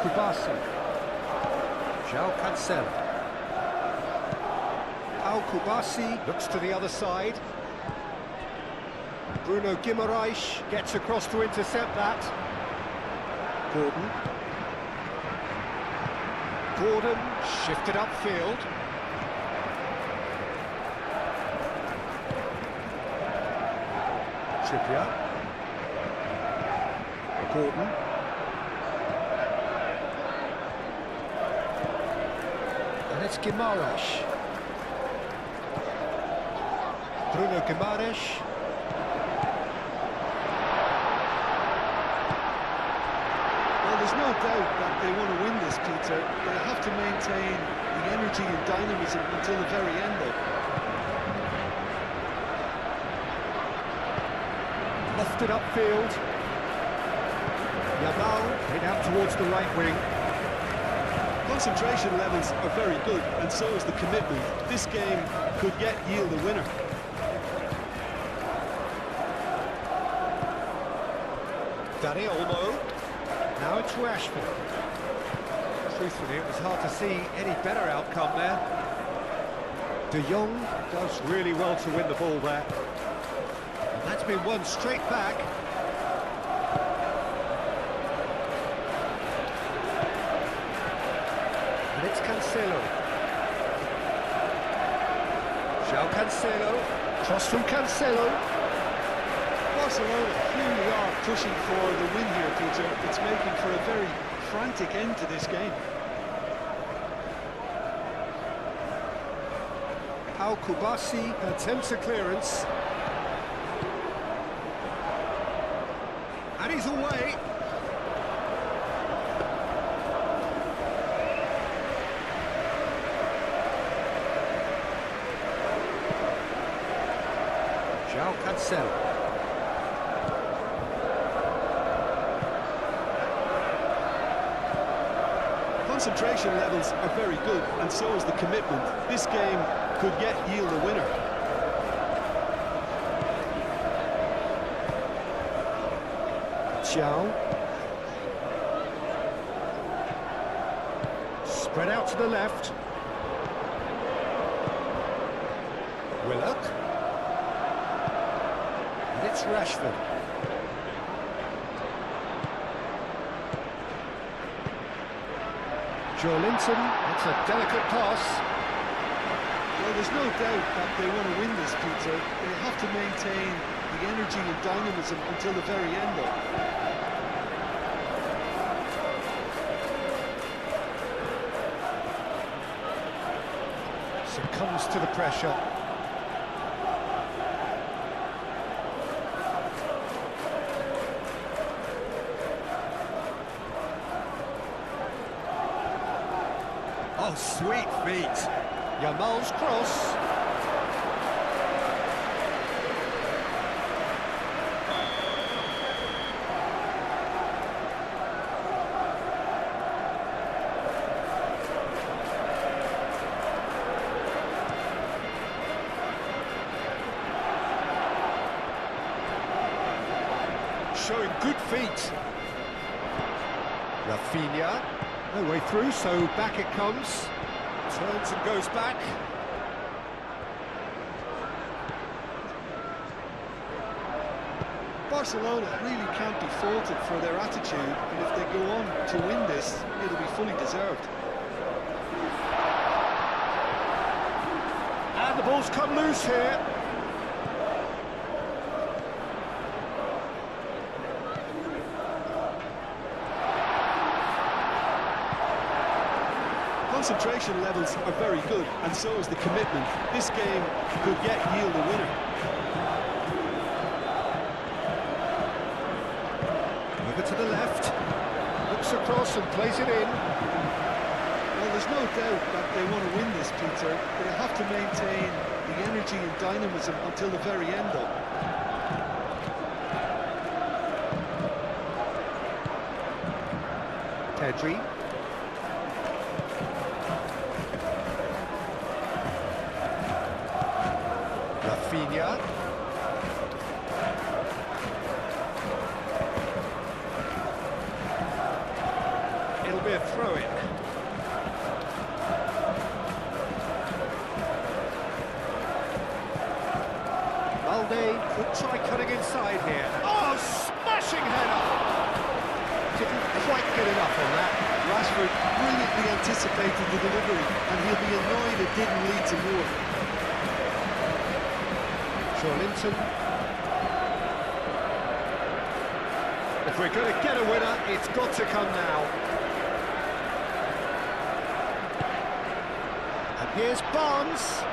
Kubasi. João Cancelo. Pau Kubasi looks to the other side. Bruno Guimaraes gets across to intercept that. Gordon. Gordon shifted upfield. Trippier. Gordon. And it's Guimaraes. Bruno Guimaraes. there's no doubt that they want to win this, Peter. They have to maintain the energy and dynamism until the very end, though. Lofted upfield. Yamal head out towards the right wing. Concentration levels are very good, and so is the commitment. This game could yet yield a winner. Dani Olmo. Now it's Rashford. Truthfully, it was hard to see any better outcome there. De Jong does really well to win the ball there. And that's been won straight back. And it's Cancelo. João Cancelo. Cross from Cancelo. Barcelona really are pushing for the win here, Peter. It's making for a very frantic end to this game. Al Kubasi attempts a clearance. And he's away. João Cancelo. Concentration levels are very good, and so is the commitment. This game could yet yield a winner. João. Spread out to the left. Willock. And it's Rashford. Joelinton, it's a delicate pass. Well, there's no doubt that they want to win this, Peter. They have to maintain the energy and dynamism until the very end, though. Succumbs to the pressure. Oh, sweet feet. Yamal's cross. Showing good feet. Rafinha. No way through, so back it comes. Turns and goes back. Barcelona really can't be faulted for their attitude, and if they go on to win this, it'll be fully deserved. And the ball's come loose here. Concentration levels are very good, and so is the commitment. This game could yet yield a winner. Over to the left. Looks across and plays it in. Well, there's no doubt that they want to win this, Peter. They have to maintain the energy and dynamism until the very end, though. Pedri. Rafinha. It'll be a throw-in. Balde could try cutting inside here. Oh, smashing header! Didn't quite get enough on that. Rashford brilliantly anticipated the delivery, and he'll be annoyed it didn't lead to more. Joelinton. If we're going to get a winner, it's got to come now. And here's Barnes.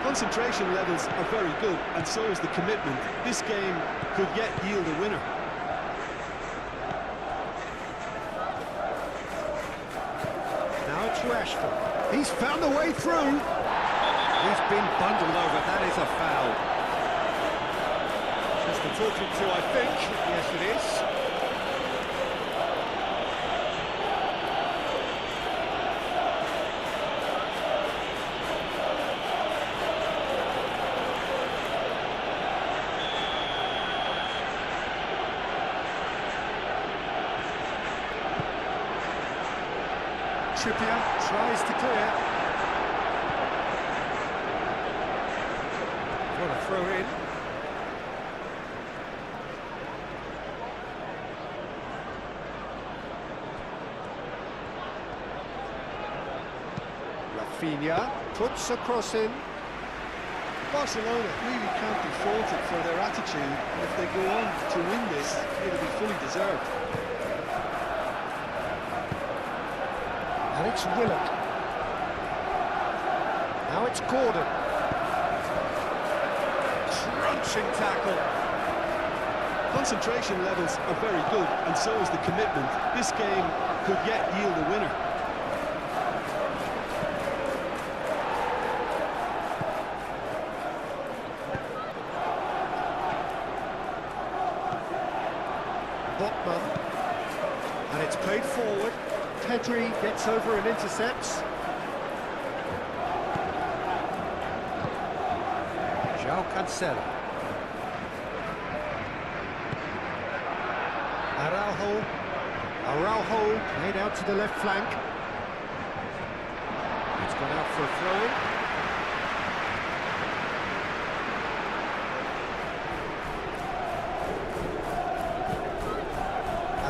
Concentration levels are very good, and so is the commitment. This game could yet yield a winner. He's found the way through. He's been bundled over, that is a foul. Just a talking to, I think. Yes, it is. Trippier tries to clear. What a throw in. Rafinha puts a cross in. Barcelona really can't be faulted for their attitude, and if they go on to win this, it'll be fully deserved. And it's Willock. Now it's Gordon. Crunching tackle. Concentration levels are very good, and so is the commitment. This game could yet yield a winner. Botman. And it's played forward. Pedri gets over and intercepts. João Cancelo. Araujo played out to the left flank. It's gone out for a throw-in.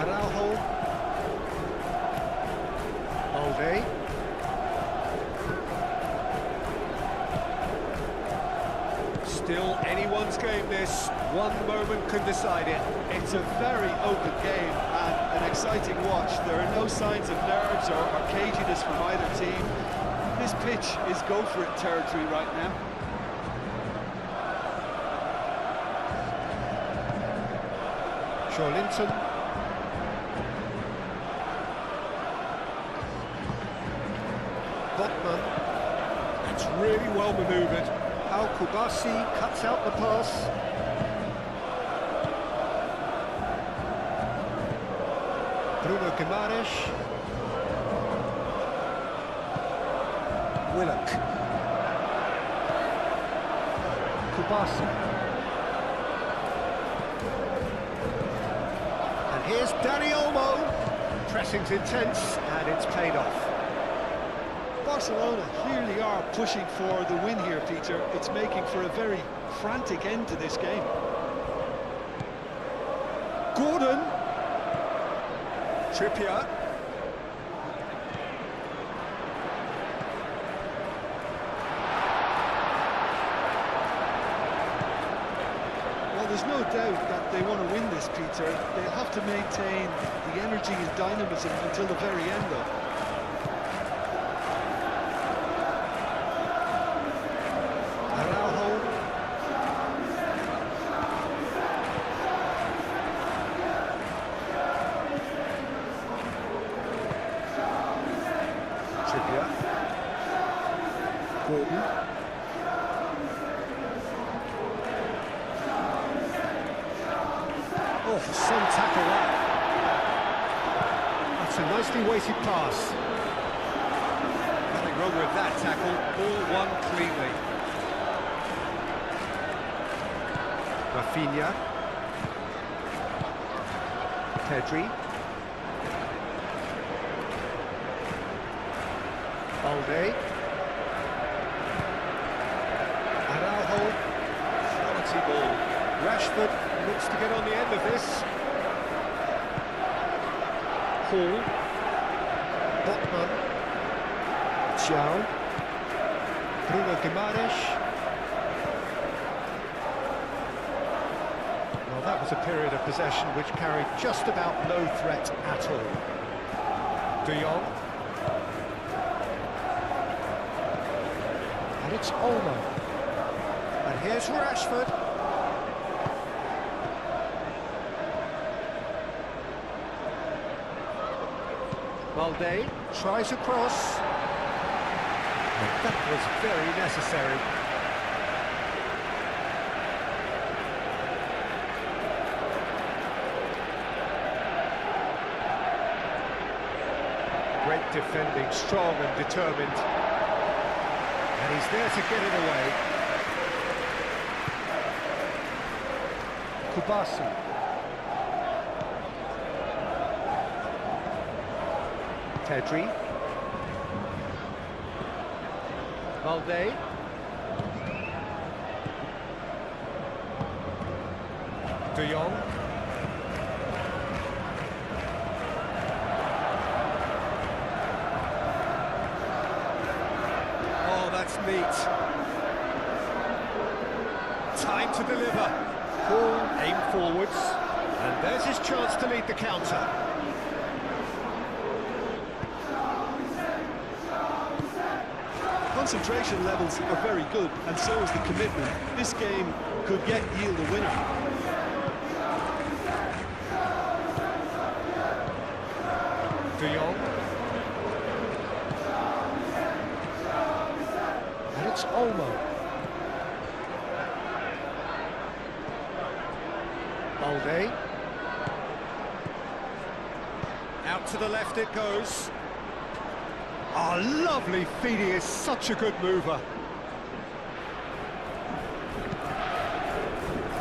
Araujo. Balde. Still anyone's game this. One moment can decide it. It's a very open game and an exciting watch. There are no signs of nerves or caginess from either team. This pitch is go-for-it territory right now. Linton. Botman. It's really well manoeuvred. Kubasi cuts out the pass. Bruno Guimaraes. Willock. Kubasi. And here's Dani Olmo. Pressing's intense and it's paid off. Barcelona clearly are pushing for the win here, Peter. It's making for a very frantic end to this game. Gordon. Trippier. Well, there's no doubt that they want to win this, Peter. They'll have to maintain the energy and dynamism until the very end, though. Gordon. Oh, some tackle that. That's a nicely weighted pass. Nothing wrong with that tackle. All won cleanly. Rafinha. Pedri. Balde. Araujo. Quality ball. Rashford looks to get on the end of this. Hall. Botman. João. Bruno Guimaraes. Well, that was a period of possession which carried just about no threat at all. De Jong. And it's Olmo. And here's Rashford. Balde tries a cross. And that was very necessary. Great defending, strong and determined. And he's there to get it away. Kubasu. Pedri. Valde. De Jong. Oh, that's neat. Time to deliver. Ball aimed forwards. And there's his chance to lead the counter. Concentration levels are very good, and so is the commitment. This game could yield a winner. De Jong. And it's Olmo. Balde. Out to the left it goes. Oh, lovely feed, he is such a good mover.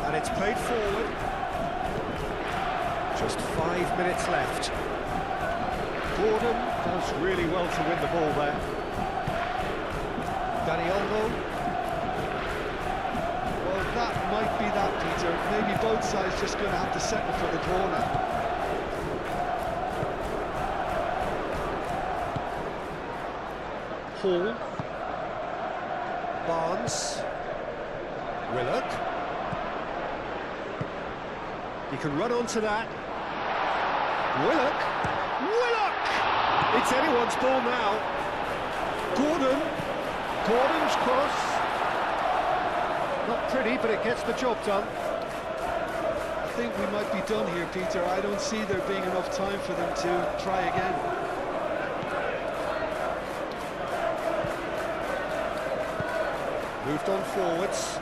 And it's played forward. Just 5 minutes left. Gordon does really well to win the ball there. Dani Olmo. Well, that might be that, Peter. Maybe both sides just going to have to settle for the draw now. Hall. Barnes. Willock. He can run onto that. Willock. Willock! It's anyone's ball now. Gordon. Gordon's cross. Not pretty, but it gets the job done. I think we might be done here, Peter. I don't see there being enough time for them to try again. Moved on forwards.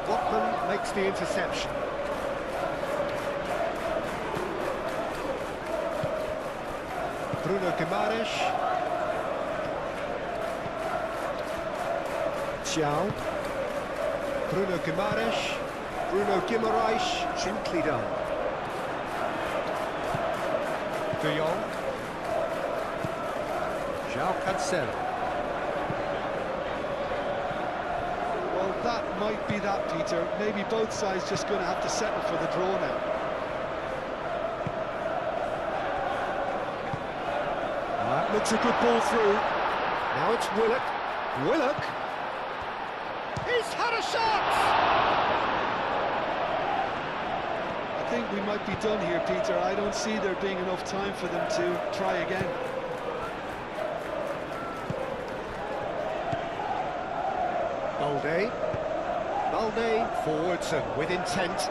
Botman makes the interception. Bruno Guimaraes. Xiao. Bruno Guimaraes. Bruno Guimaraes. Gently done. De Jong. João Cancelo. That might be that, Peter. Maybe both sides just going to have to settle for the draw now. That looks a good ball through. Now it's Willock. Willock. He's had a shot! I think we might be done here, Peter. I don't see there being enough time for them to try again. Balde. Balde forwards and with intent.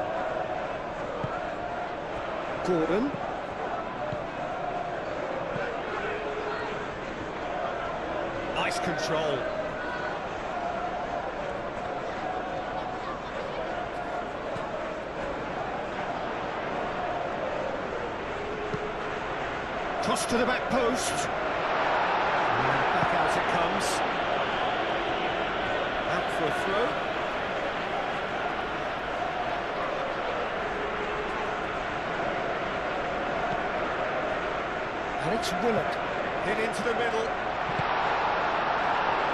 Gordon. Nice control. Cross to the back post. And back out it comes. Out for a throw. And it's Willock. Hit into the middle.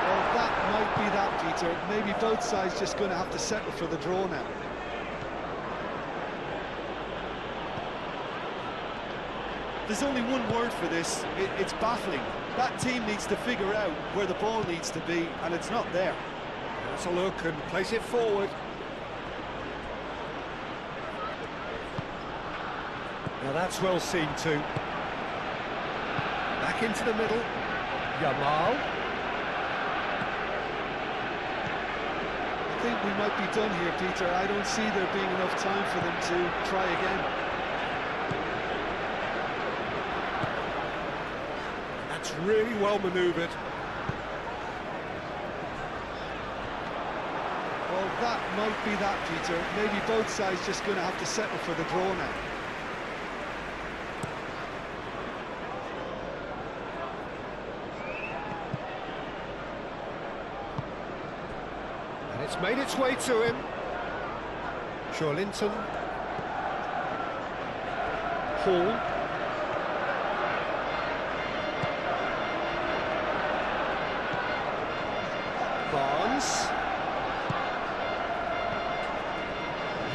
Well, that might be that, Peter. Maybe both sides just going to have to settle for the draw now. There's only one word for this. It's baffling. That team needs to figure out where the ball needs to be, and it's not there. Let's a look and place it forward. Now that's well seen too. Back into the middle. Yamal. I think we might be done here, Peter. I don't see there being enough time for them to try again. That's really well manoeuvred. that might be that, Peter. Maybe both sides just going to have to settle for the draw now. And it's made its way to him. Linton. Hall. Barnes.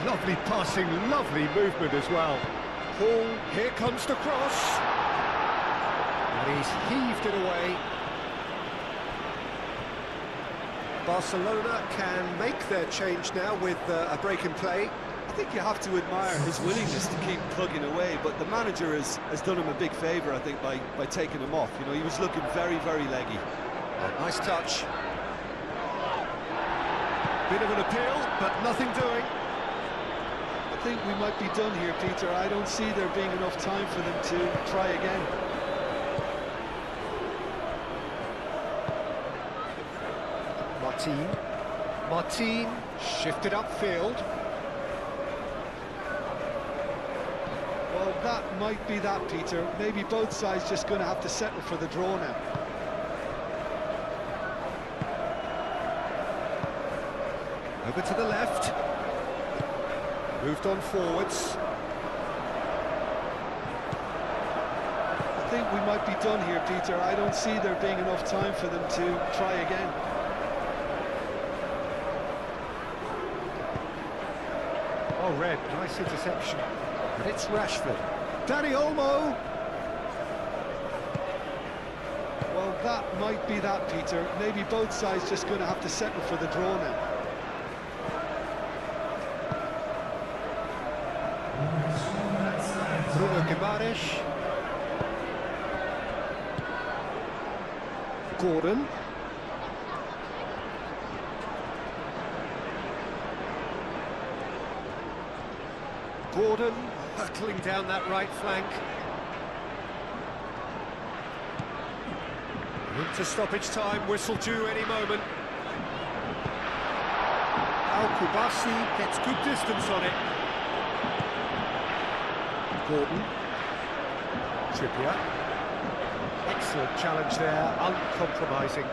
Lovely passing, lovely movement as well. Hall, here comes the cross. And he's heaved it away. Barcelona can make their change now with a break in play. I think you have to admire his willingness to keep plugging away, but the manager has done him a big favour, I think, by taking him off. You know, he was looking very, very leggy. Nice touch. Bit of an appeal, but nothing doing. I think we might be done here, Peter. I don't see there being enough time for them to try again. Martin shifted upfield. Well, that might be that, Peter. Maybe both sides just going to have to settle for the draw now. Over to the left. Moved on forwards. I think we might be done here, Peter. I don't see there being enough time for them to try again. Oh, Red, nice interception. And it's Rashford. Danny Olmo. Well, that might be that, Peter. Maybe both sides just going to have to settle for the draw now. Bruno Guimaraes. Gordon. Gordon hurtling down that right flank. Into stoppage time, whistle due any moment. Al-Kubasi gets good distance on it. Gordon. Trippier. Excellent challenge there, uncompromising.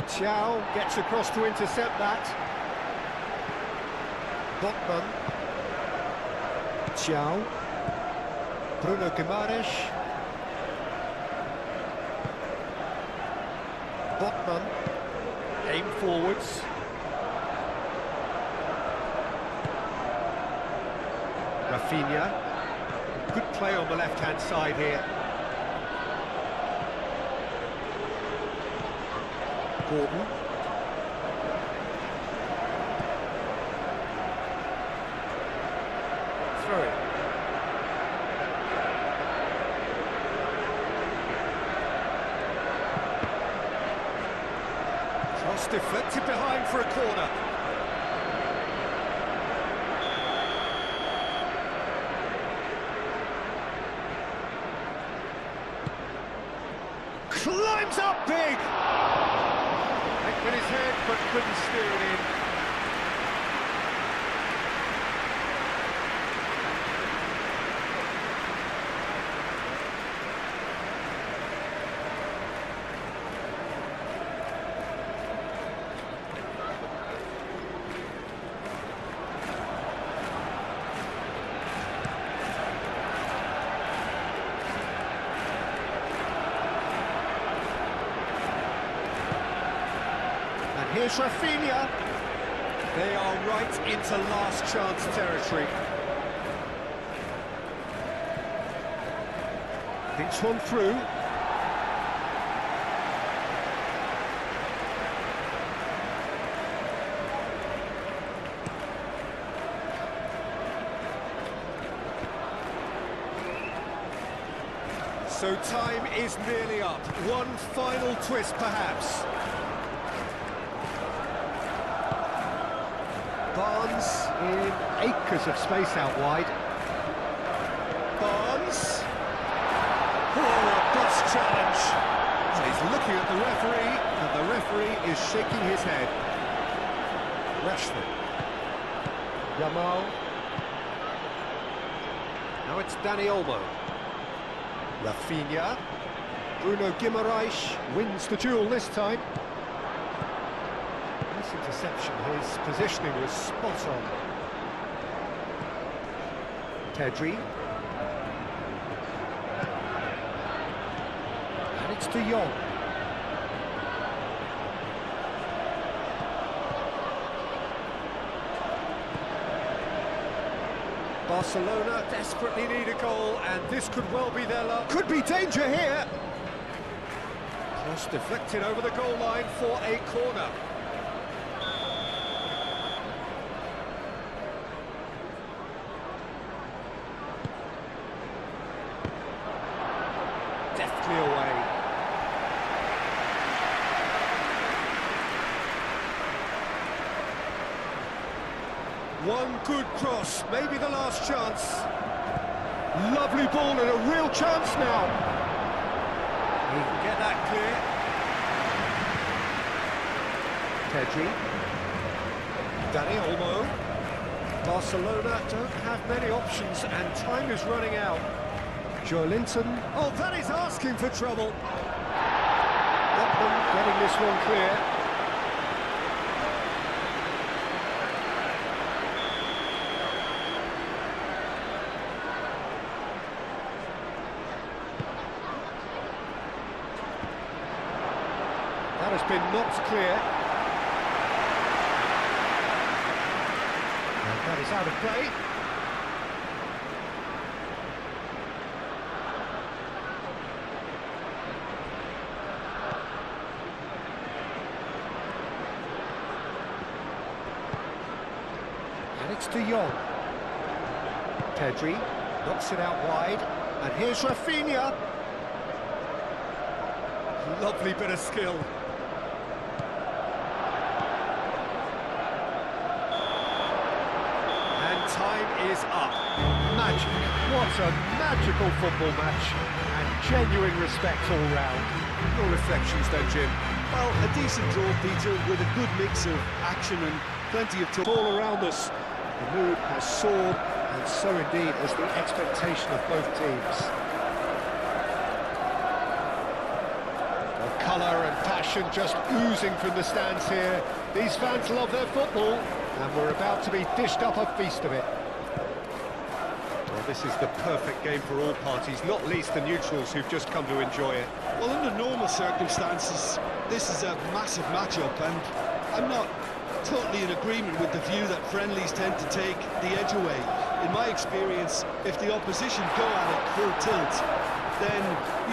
Xiao gets across to intercept that. Botman. Xiao. Bruno Guimaraes. Botman. Aim forwards. Rafinha. Good play on the left-hand side here. Gordon. Throw it. Cross deflected behind for a corner. Climbs up big! With his head, but couldn't steer it in. Here's Rafinha. They are right into last chance territory. Thinks one through. So time is nearly up. One final twist, perhaps. Barnes in acres of space out wide. Barnes. Oh, a bus challenge. And he's looking at the referee, and the referee is shaking his head. Rashford. Yamal. Now it's Dani Olmo. Rafinha. Bruno Guimaraes wins the duel this time. Nice interception, his positioning was spot on. Pedri. And it's De Jong. Barcelona desperately need a goal, and this could well be their luck. Could be danger here. Cross deflected over the goal line for a corner. Deftly away. One good cross, maybe the last chance. Lovely ball and a real chance now. He can get that clear. Pedri. Dani Olmo. Barcelona don't have many options and time is running out. Joelinton. Oh, that is asking for trouble. Botman getting this one clear. That has been knocked clear. And that is out of play. And it's De Jong. Pedri knocks it out wide. And here's Rafinha. Lovely bit of skill. Time is up. Magic. What a magical football match. And genuine respect all round. Your reflections then, Jim? Well, a decent draw, Peter, with a good mix of action and plenty of talk. All around us. The mood has soared, and so indeed has the expectation of both teams. The colour and passion just oozing from the stands here. These fans love their football, and we're about to be dished up a feast of it. Well, this is the perfect game for all parties, not least the neutrals who've just come to enjoy it. Well, under normal circumstances, this is a massive matchup, and I'm not totally in agreement with the view that friendlies tend to take the edge away. In my experience, if the opposition go at it full tilt, then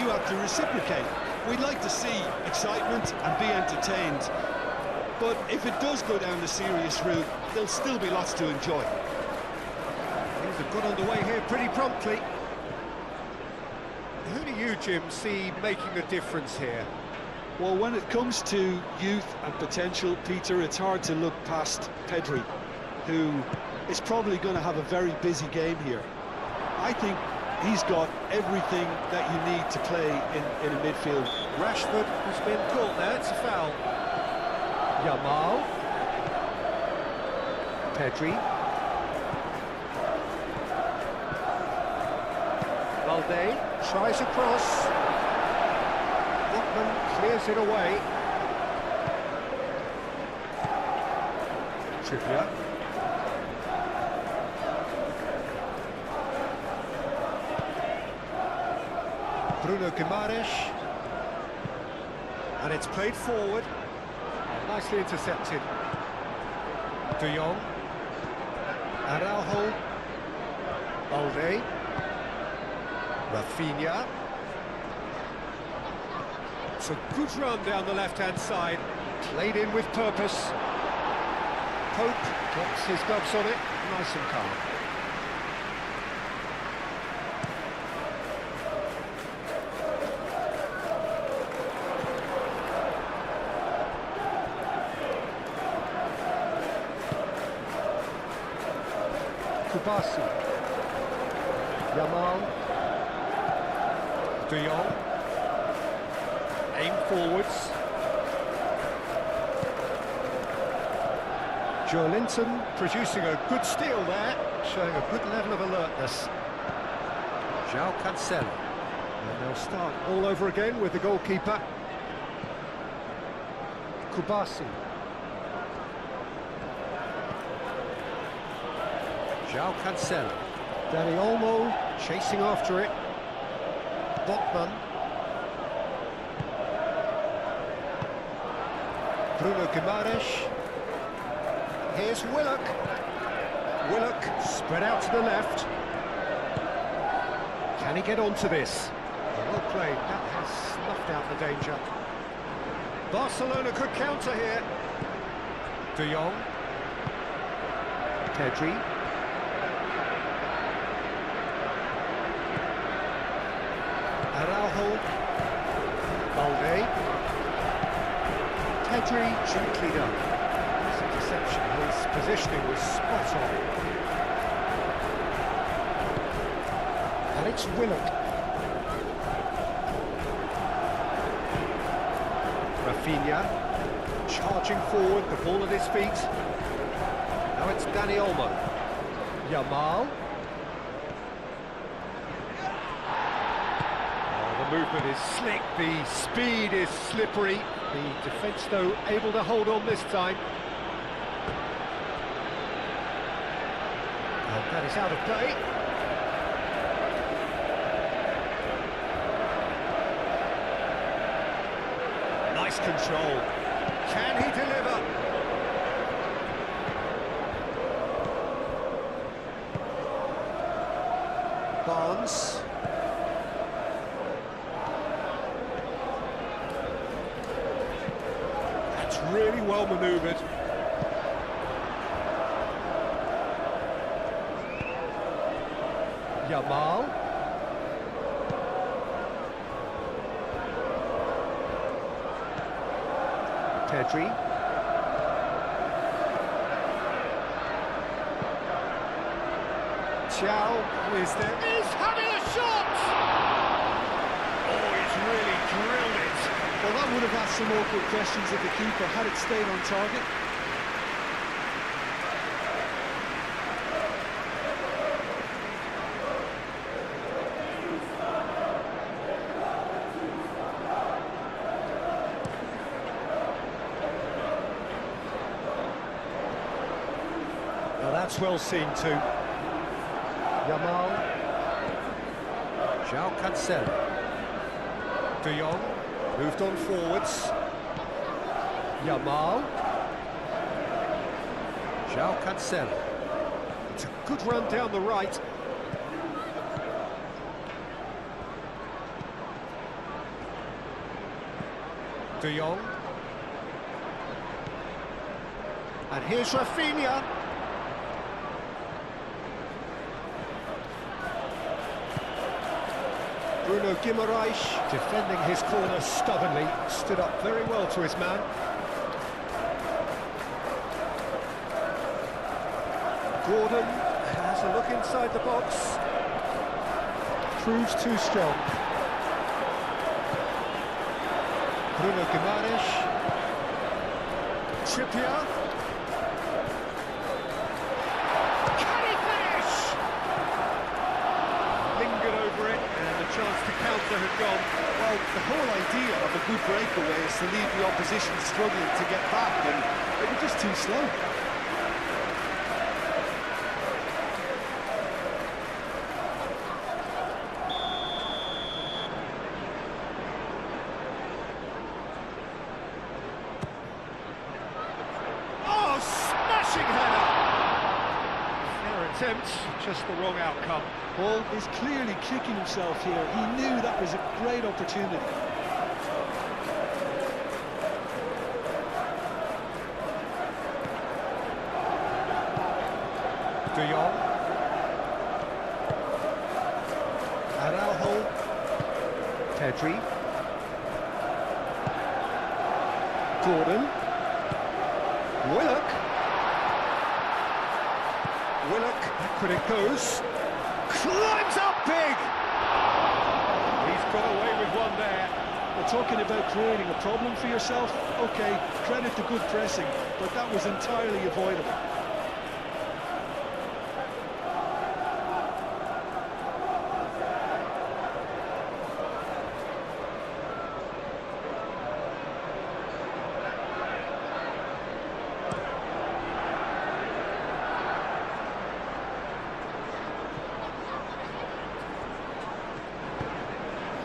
you have to reciprocate. We'd like to see excitement and be entertained, but if it does go down the serious route, there'll still be lots to enjoy. Things have got underway here pretty promptly. Who do you, Jim, see making the difference here? Well, when it comes to youth and potential, Peter, it's hard to look past Pedri, who is probably going to have a very busy game here. I think he's got everything that you need to play in a midfield. Rashford has been caught there, it's a foul. Yamal. Pedri. Valde tries a cross. Botman clears it away. Trippier. Bruno Guimaraes. And it's played forward. Nicely intercepted. De Jong. Araujo. Balde. Rafinha. It's a good run down the left-hand side. Played in with purpose. Pope gets his gloves on it. Nice and calm. Kubasi. Yamal. De Jong. Aim forwards. Joe Linton producing a good steal there, showing a good level of alertness. João Cancelo. And they'll start all over again with the goalkeeper. Kubasi. João Cancelo. Dani Olmo chasing after it. Botman. Bruno Guimaraes. Here's Willock. Willock spread out to the left. Can he get onto this? Well played, that has snuffed out the danger. Barcelona could counter here. De Jong. Pedri. Araujo. Balde. Pedri gently done. It's a deception. His positioning was spot on. And it's Willock. Rafinha charging forward, the ball at his feet. Now it's Dani Olmo. Yamal. Oh, the movement is slick, the speed is slippery. The defence, though, able to hold on this time. And that is out of play. Nice control. Can he deliver? Barnes. That's really well manoeuvred. Yamal. Pedri. Thiaw is there. He's having a shot! Oh, he's really drilled it. Well, that would have asked some awkward questions of the keeper had it stayed on target. Now that's well seen too. Yamal. João Cancelo. De Jong moved on forwards. Yamal. João Cancelo. It's a good run down the right. De Jong. And here's Rafinha. Bruno Guimaraes defending his corner stubbornly, stood up very well to his man. Gordon has a look inside the box. Proves too strong. Bruno Guimaraes. Trippier. Chance to counter had gone. Well, the whole idea of a good breakaway is to leave the opposition struggling to get back, and they were just too slow. Oh, smashing header! Fair attempt, just the wrong outcome. Paul is clearly kicking himself here. He knew that was a great opportunity. De Jong. Araujo. Pedri. Gordon. Willock. Willock, back when it goes. Climbs up big! He's got away with one there. We're talking about creating a problem for yourself. Okay, credit to good pressing, but that was entirely avoidable.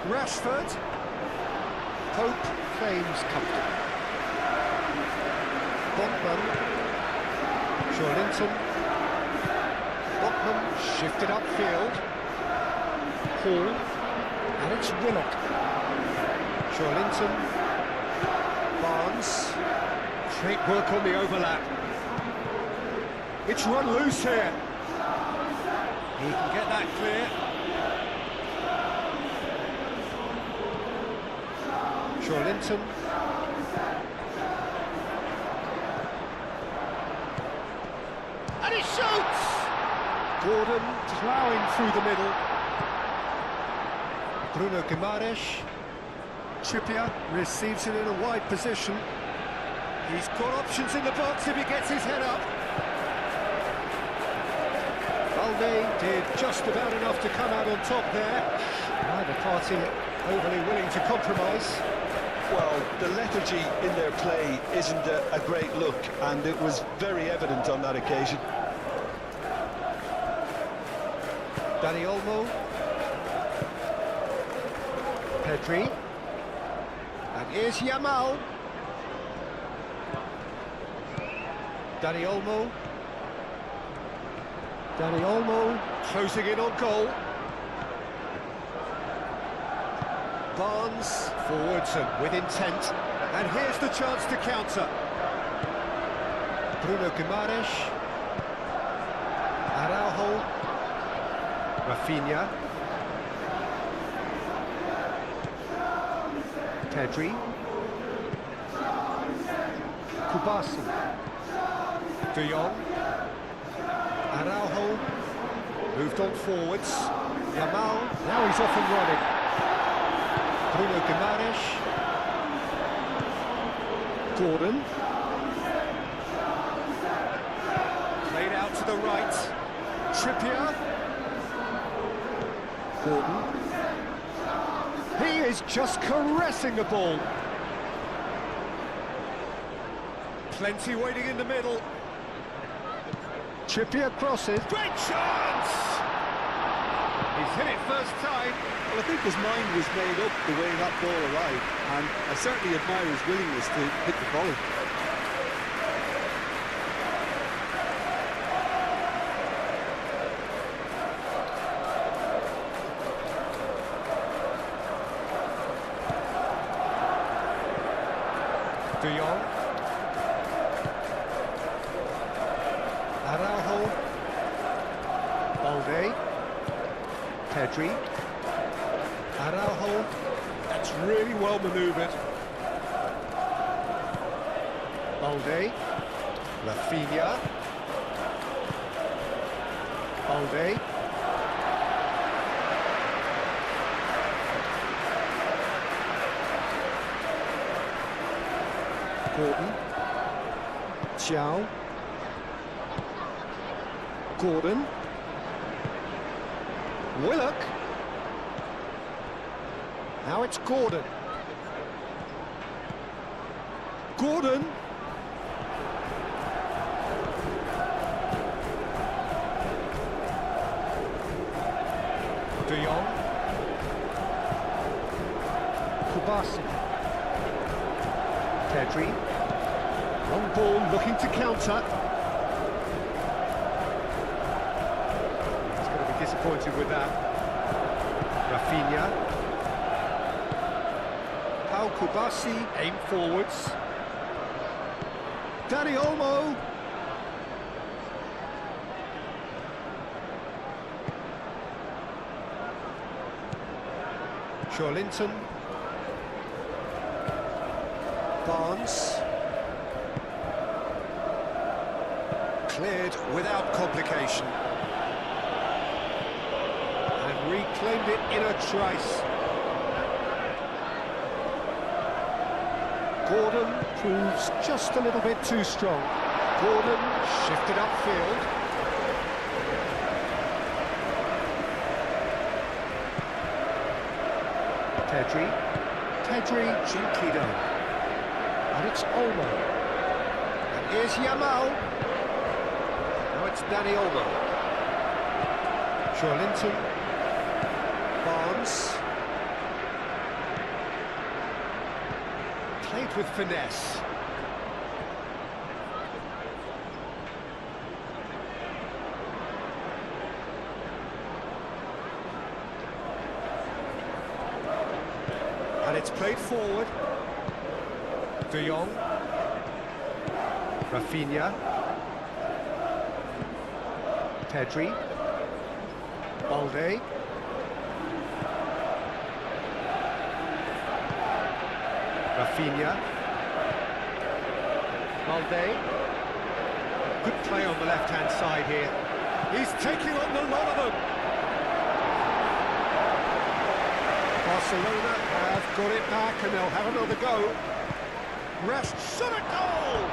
Rashford. Pope claims comfortable. Botman. Linton. Botman shifted upfield. Hall. And it's Willock. Linton. Barnes. Great work on the overlap. It's run loose here. He can get that clear. Linton. And he shoots! Gordon ploughing through the middle. Bruno Guimaraes. Trippier receives it in a wide position. He's got options in the box if he gets his head up. Balde did just about enough to come out on top there. Neither party overly willing to compromise. Well, the lethargy in their play isn't a great look, and it was very evident on that occasion. Dani Olmo. Pedri. And here's Yamal. Dani Olmo. Dani Olmo closing in on goal. Barnes forwards and with intent, and here's the chance to counter. Bruno Guimaraes, Araujo, Rafinha, Pedri, Kubasi, De Jong, Araujo, moved on forwards, Yamal, now he's off and running. Bruno Guimaraes, Gordon, played out to the right, Trippier, Gordon, he is just caressing the ball, plenty waiting in the middle, Trippier crosses, great chance! He's hit it first time. Well, I think his mind was made up the way that ball arrived, and I certainly admire his willingness to hit the volley. De Jong, Araujo, Balde, Pedri, Araujo, that's really well manoeuvred. Balde, Rafinha, Balde, Gordon, Xiao, Gordon, Willock, now it's Gordon, Gordon, De Jong, Kubasi, Pedri, long ball looking to counter. He's going to be disappointed with that. Rafinha, Pau Kubasi, aim forwards. Dani Olmo. Linton, Barnes, Cleared without complication. And reclaimed it in a trice. Gordon proves just a little bit too strong. Gordon shifted upfield. Pedri gently done. And it's Olmo. And here's Yamal. Now it's Dani Olmo. Linton. Barnes. Played with finesse. And it's played forward. De Jong. Rafinha. Pedri. Balde. Rafinha. Balde. Good play on the left-hand side here. He's taking on the lot of them. Barcelona have got it back and they'll have another go. Rest shot at goal!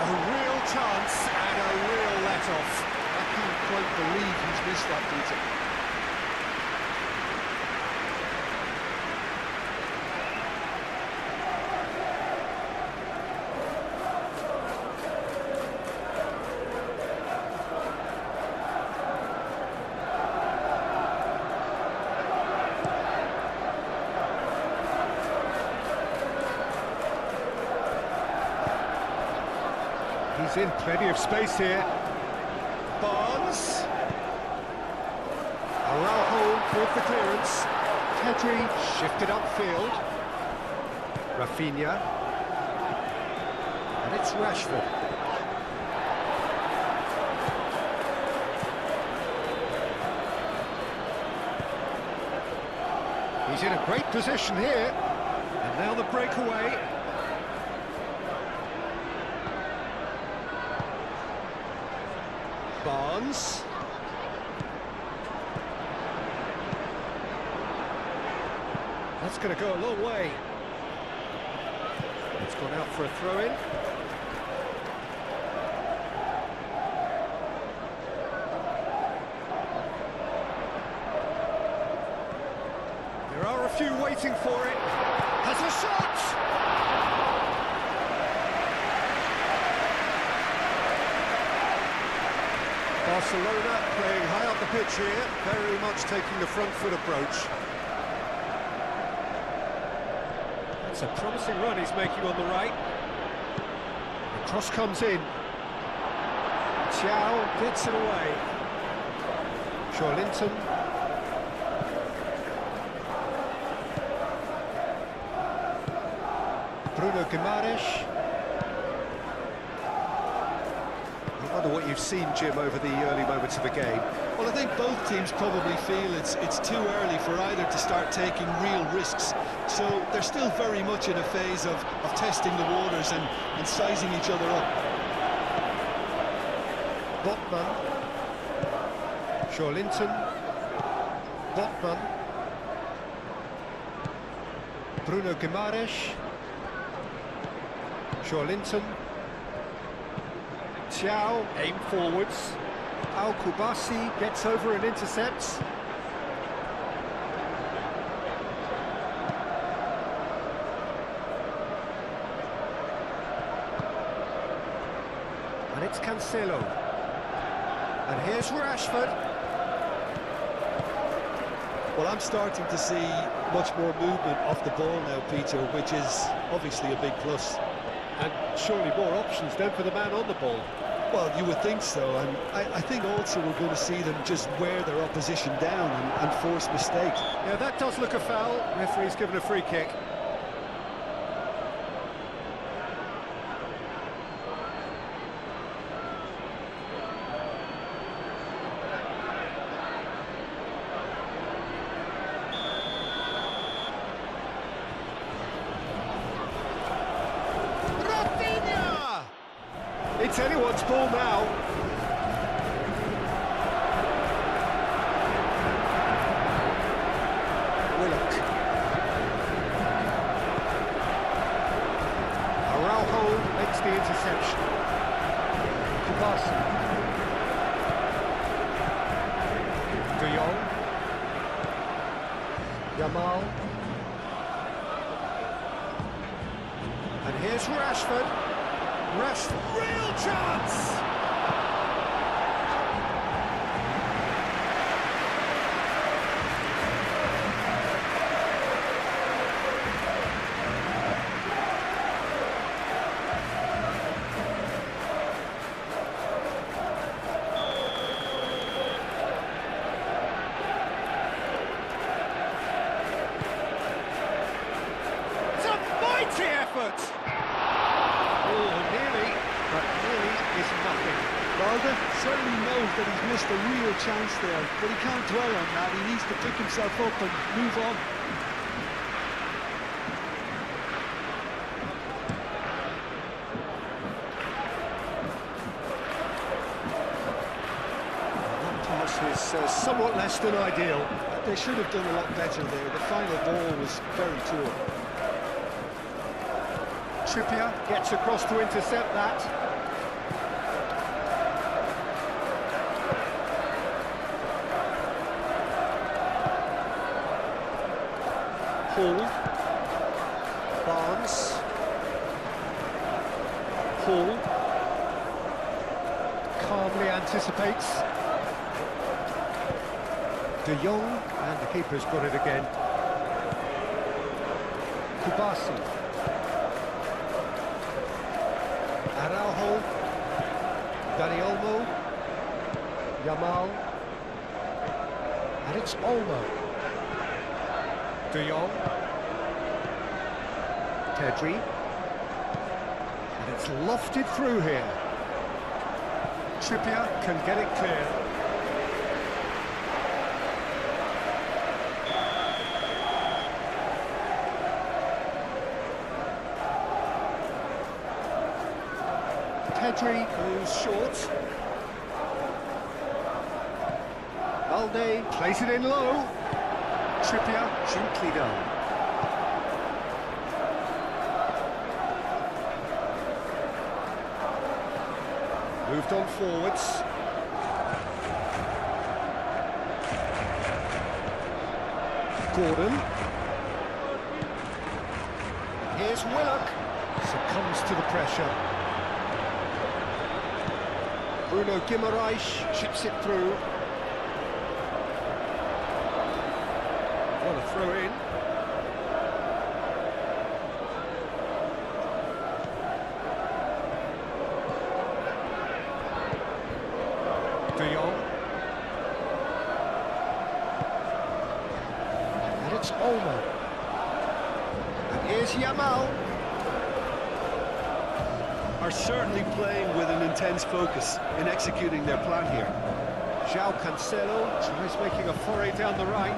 A real chance and a real let-off. I can't quite believe he's missed that, Peter. He's in plenty of space here. Barnes. Araujo with the clearance. Pedri shifted upfield. Rafinha. And it's Rashford. He's in a great position here. And now the breakaway. Barnes. That's going to go a long way. It's gone out for a throw-in. There are a few waiting for it. Has a shot! Barcelona playing high up the pitch here, very much taking the front foot approach. It's a promising run he's making on the right. The cross comes in. Thiaw gets it away. Linton. Bruno Guimaraes. I wonder what you've seen, Jim, over the early moments of the game. Well, I think both teams probably feel it's too early for either to start taking real risks. So they're still very much in a phase of testing the waters and sizing each other up. Botman. Linton. Botman. Bruno Guimaraes. Linton. Thiaw, aim forwards. Al-Kubasi gets over and intercepts. And it's Cancelo. And here's Rashford. Well, I'm starting to see much more movement off the ball now, Peter, which is obviously a big plus. And surely more options then for the man on the ball. Well, you would think so, and I think also we're going to see them just wear their opposition down and force mistakes. Yeah, that does look a foul. Referee's given a free kick. It's anyone's anyone's ball now. Willock. Araujo makes the interception. Kubasi. De Jong. Yamal. And here's Rashford. Real chance! It's a mighty effort! Oh, nearly, but nearly is nothing. Balde certainly knows that he's missed a real chance there, but he can't dwell on that. He needs to pick himself up and move on. That pass is somewhat less than ideal. They should have done a lot better there. The final ball was very poor. Trippier gets across to intercept that. Hall. Barnes. Hall. Calmly anticipates. De Jong, and the keeper's got it again. Kubasi. Araujo, Dani Olmo, Yamal, and it's Olmo. De Jong, Pedri, and it's lofted through here. Trippier can get it clear. Pedri moves short. Balde plays it in low. Trippier gently done. Moved on forwards. Gordon. Here's Willock. Succumbs to the pressure. Bruno Guimaraes chips it through. What a throw in. De Jong. And it's Olmo. And here's Yamal. Are certainly playing with an intense focus in executing their plan here. João Cancelo tries making a foray down the right.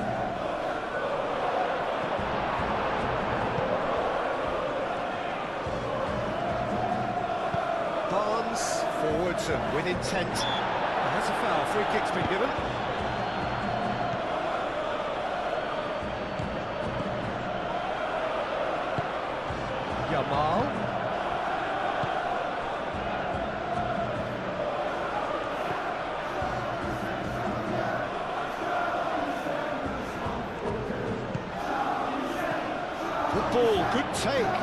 Barnes forwards and with intent. And that's a foul. Free kick's been given. Yamal. Good ball, good take.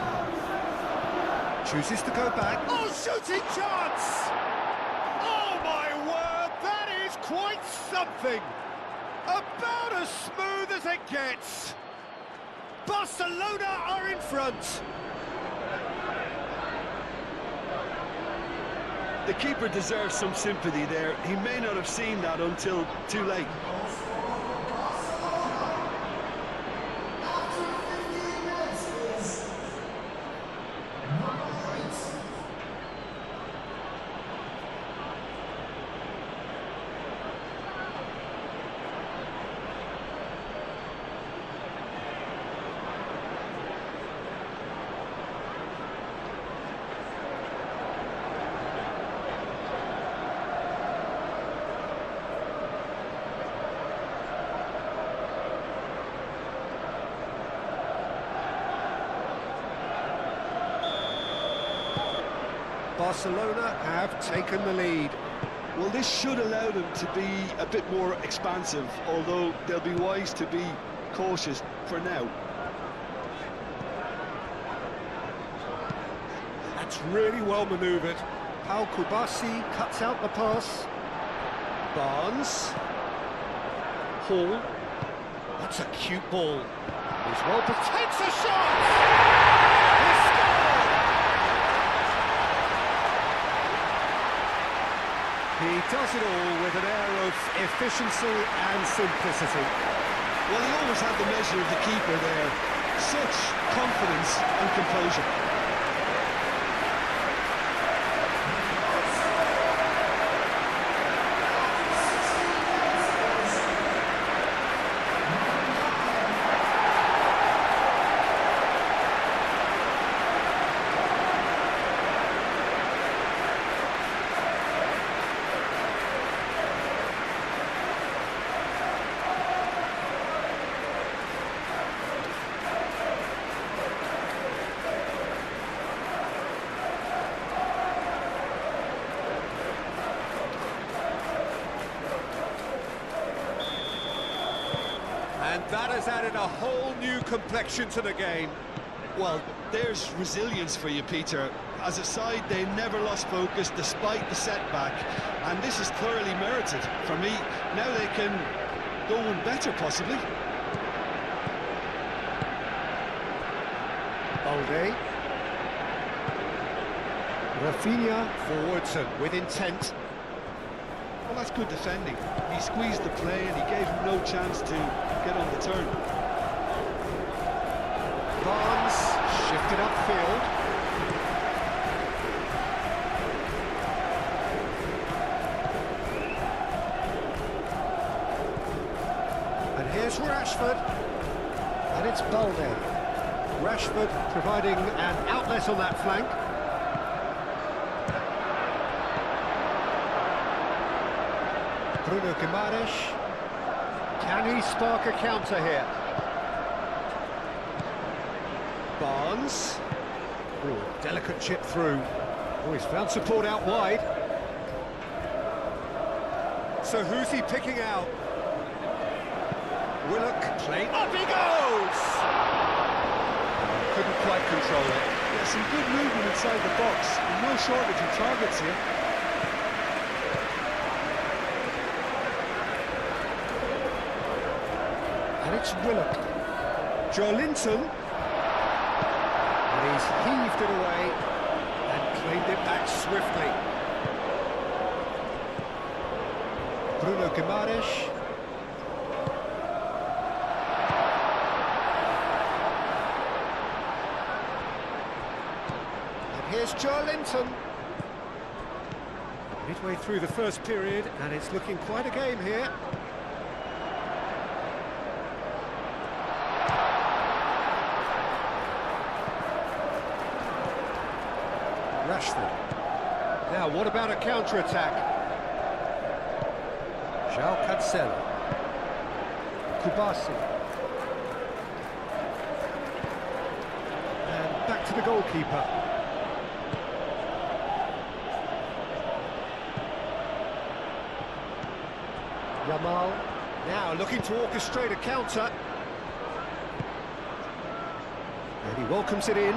Chooses to go back. Oh, shooting chance! Oh, my word, that is quite something. About as smooth as it gets. Barcelona are in front. The keeper deserves some sympathy there. He may not have seen that until too late. Barcelona have taken the lead. Well, this should allow them to be a bit more expansive, although they'll be wise to be cautious for now. That's really well manoeuvred. Pau Kubasi cuts out the pass. Barnes. Hall. That's a cute ball. He's well takes a shot! He scored! He does it all with an air of efficiency and simplicity. Well, he always had the measure of the keeper there. Such confidence and composure. And that has added a whole new complexion to the game. Well, there's resilience for you, Peter. As a side, they never lost focus despite the setback, and this is thoroughly merited. For me, now they can go one better, possibly. Balde. Rafinha forwards and with intent. Well, that's good defending. He squeezed the play and he gave him no chance to get on the turn. Barnes shifted upfield. And here's Rashford. And it's Balde. Rashford providing an outlet on that flank. Bruno Guimaraes. Can he spark a counter here? Barnes. Ooh, delicate chip through. Oh, he's found support out wide. So who's he picking out? Willock playing. Up he goes! Couldn't quite control it. Yeah, some good movement inside the box, and no shortage of targets here. And it's Willock. Joelinton. And he's heaved it away and claimed it back swiftly. Bruno Guimaraes. And here's Joelinton. Midway through the first period, and it's looking quite a game here. Rashford. Now, what about a counter-attack? João Cancelo. Kubasi. And back to the goalkeeper. Yamal. Now looking to orchestrate a counter. And he welcomes it in.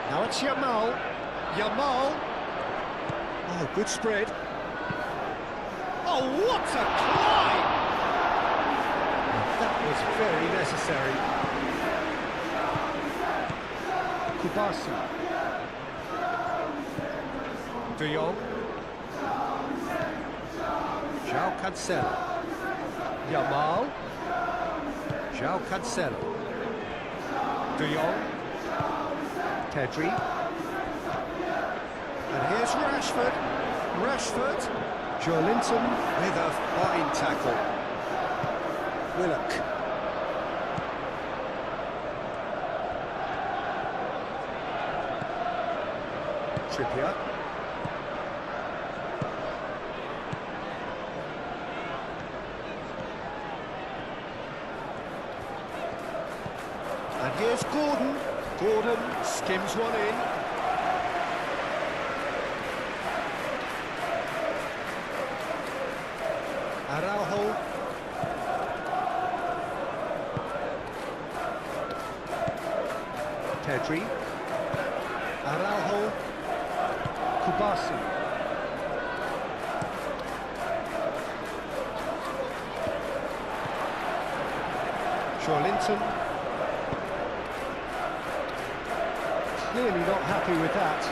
Now it's Yamal. Yamal. Oh, good spread. Oh, what a climb! That was very necessary. Kubasi. De Jong. João Cancelo. Yamal. João Cancelo. De Jong. Pedri. And here's Rashford. Rashford. Joelinton with a fine tackle. Willock. Trippier. And here's Gordon. Gordon skims one in. Araujo. Pedri. Araujo. Kubasi. Linton. Clearly not happy with that.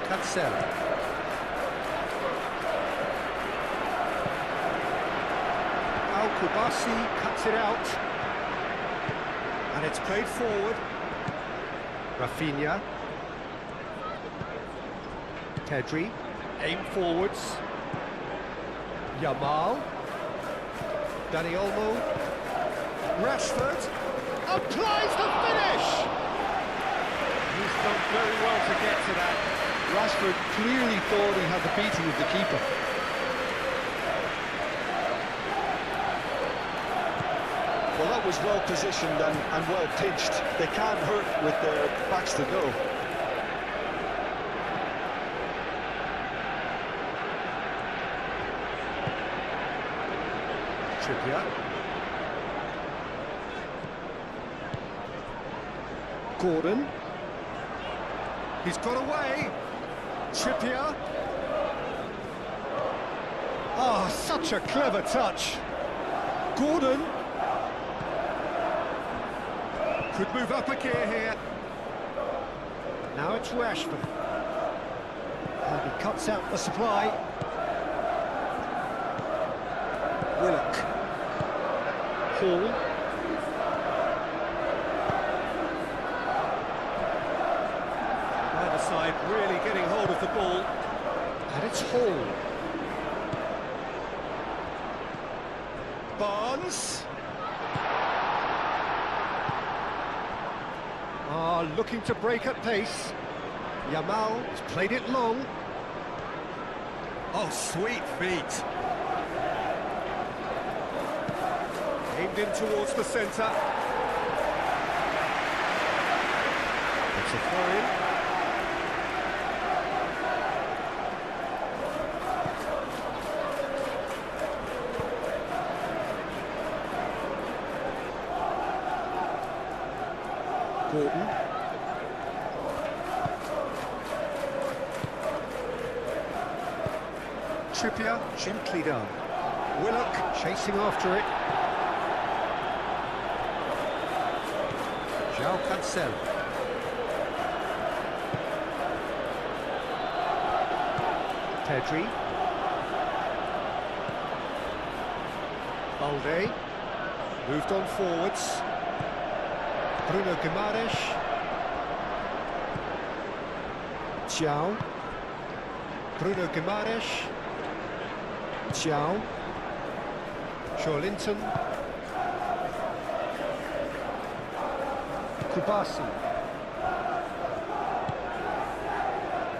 Cancelo. Kubasi cuts it out. And it's played forward. Rafinha. Pedri. Aim forwards. Yamal. Dani Olmo. Rashford. Applies the finish! He's done very well to get to that. Rashford clearly thought he had the beating of the keeper. Well, that was well positioned and well pitched. They can't hurt with their backs to go. Trippier. Gordon. He's got away. Trippier. Oh, such a clever touch. Gordon. Could move up a gear here. Now it's Rashford. And he cuts out the supply. Willock. Hall. Either side really getting hold of the ball. And it's Hall. Barnes. Looking to break at pace. Yamal has played it long. Oh, sweet feet. Aimed in towards the centre. It's a throw-in. Gordon. Trippier, gently done. Willock chasing after it. Cancelo. Pedri. Balde. Moved on forwards. Bruno Guimaraes. Thiaw. Bruno Guimaraes. Thiaw. Linton. Kubasi.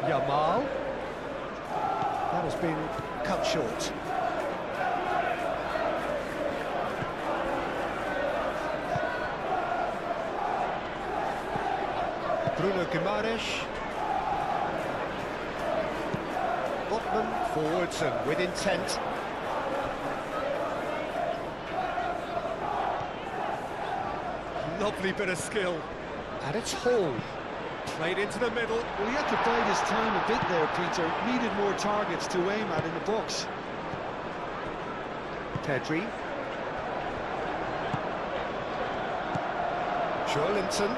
Yamal. That has been cut short. Bruno Guimaraes. Botman forwards and with intent. Lovely bit of skill. And it's Hall. Played into the middle. Well, he had to bide his time a bit there, Peter. Needed more targets to aim at in the box. Pedri. Linton.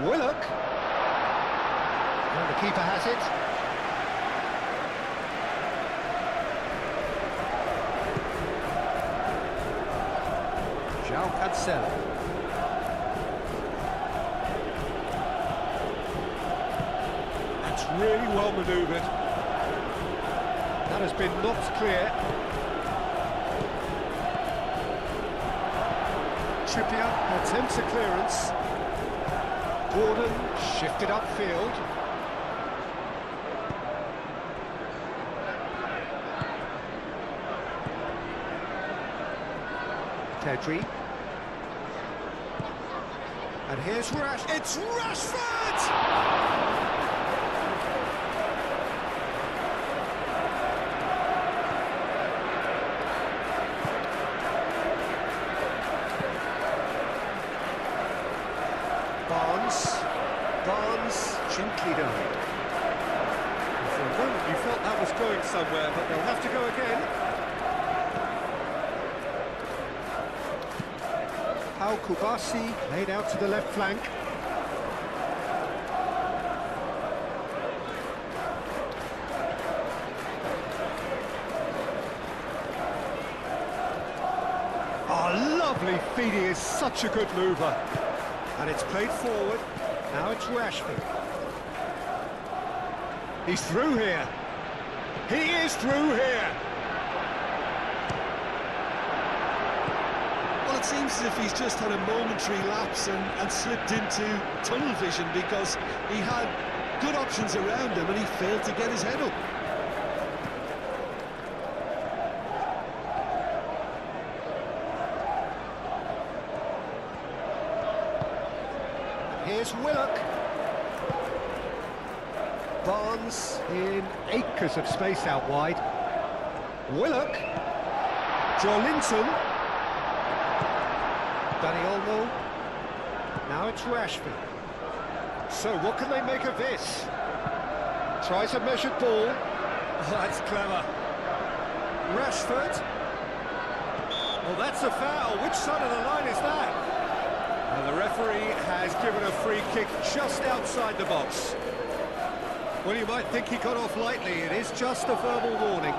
Willock. And the keeper has it. Cancelo. That's really well manoeuvred. That has been knocked clear. Trippier attempts a clearance. Gordon shifted upfield. Pedri. And here's It's Rashford! That's gently done. For a moment you felt that was going somewhere, but they'll have to go again. Al Kubasi laid out to the left flank. Oh, lovely feed, he is such a good mover. And it's played forward, now it's Rashford. He's through here. He is through here. Well, it seems as if he's just had a momentary lapse and slipped into tunnel vision, because he had good options around him and he failed to get his head up. Here's Willock. Barnes in acres of space out wide. Willock. Joelinton. Dani Olmo. Now it's Rashford. So what can they make of this? Tries a measured ball. Oh, that's clever. Rashford. Well, that's a foul. Which side of the line is that? And the referee has given a free kick just outside the box. Well, you might think he got off lightly. It is just a verbal warning.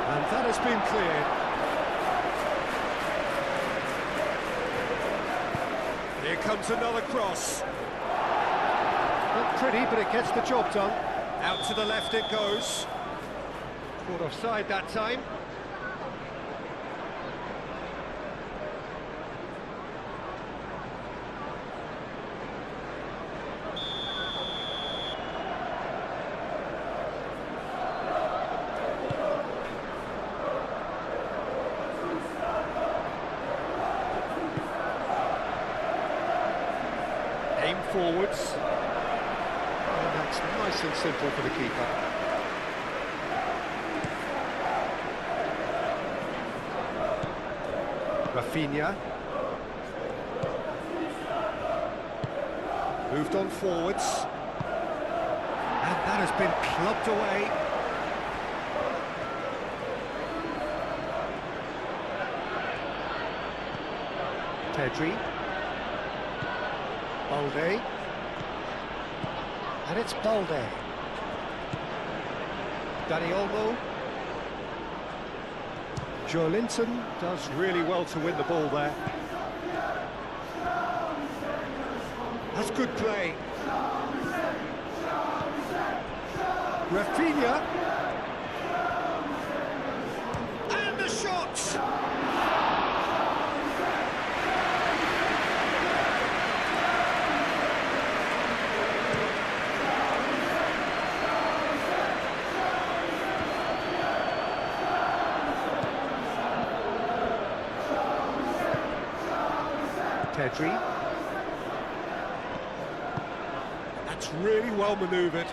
And that has been cleared. Here comes another cross. Not pretty, but it gets the job done. Out to the left it goes. Caught offside that time. Aim forwards. And that's nice and simple for the keeper. Rafinha. Moved on forwards. And that has been clubbed away. Pedri. Balde. And it's Balde. Dani Olmo. Joelinton does really well to win the ball there. That's good play. Rafinha. And the shot! Pedri. That's really well manoeuvred.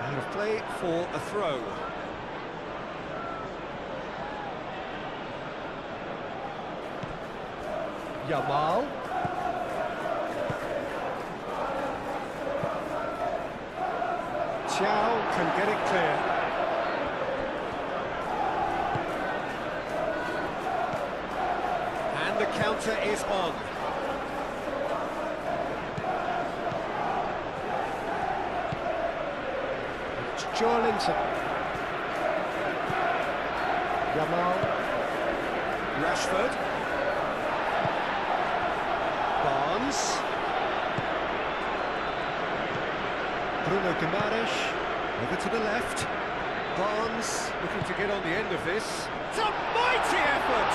Out of play for a throw. Yamal. Chow can get it clear. The counter is on. It's Joelinton. Yamal. Rashford. Barnes. Bruno Guimaraes. Over to the left. Barnes looking to get on the end of this. It's a mighty effort!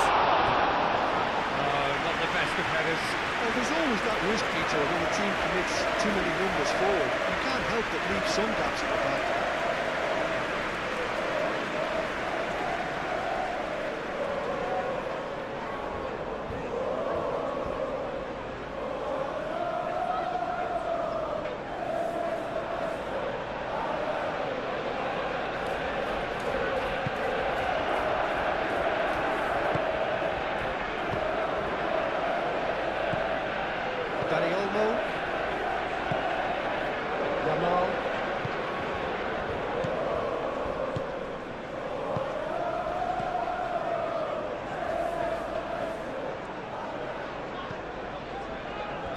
Best of headers. Well, there's always that risk, Peter, when a team commits too many numbers forward. You can't help but leave some gaps at the back.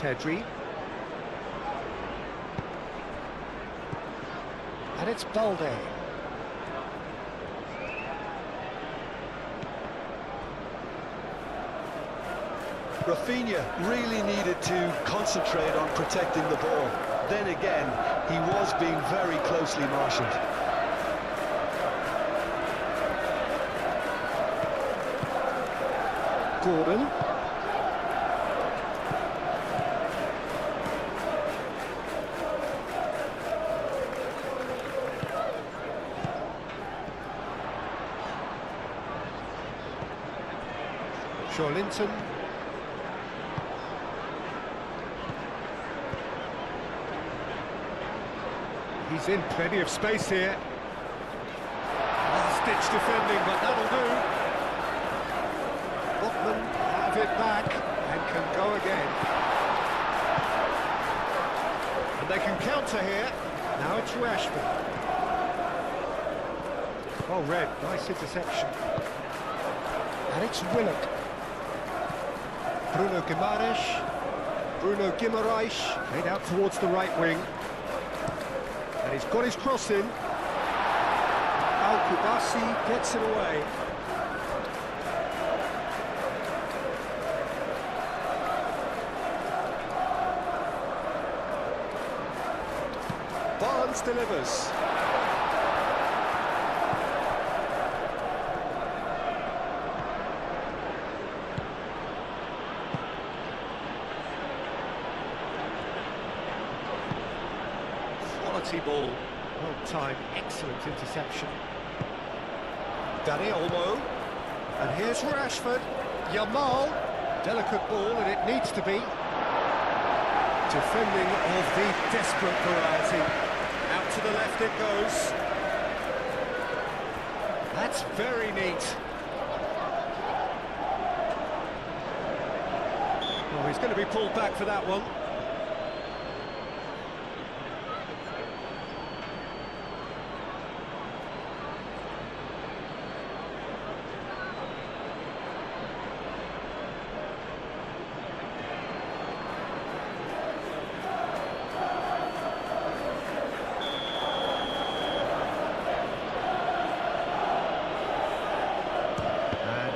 Pedri. And it's Balde. Rafinha really needed to concentrate on protecting the ball. Then again, he was being very closely marshalled. Gordon. Linton. He's in plenty of space here. Last-ditch defending, but that'll do. Botman have it back and can go again. And they can counter here. Now it's Rashford. Oh, Red, nice interception. And it's Willock. Bruno Guimaraes, made out towards the right wing. And he's got his cross in. Al-Kubasi gets it away. Barnes delivers. Ball, well timed, excellent interception. Dani Olmo, and here's Rashford. Yamal, delicate ball, and it needs to be. Defending of the desperate variety. Out to the left it goes. That's very neat. Oh, he's going to be pulled back for that one.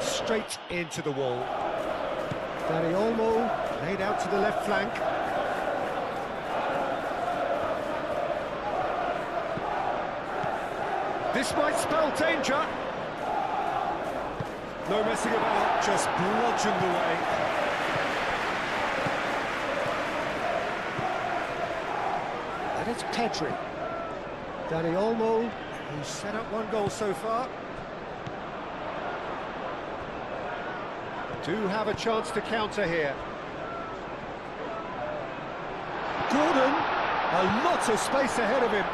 Straight into the wall. Dani Olmo laid out to the left flank. This might spell danger. No messing about, just bludgeoned away. And it's Pedri. Dani Olmo, who's set up one goal so far. Do have a chance to counter here. Gordon, a lot of space ahead of him.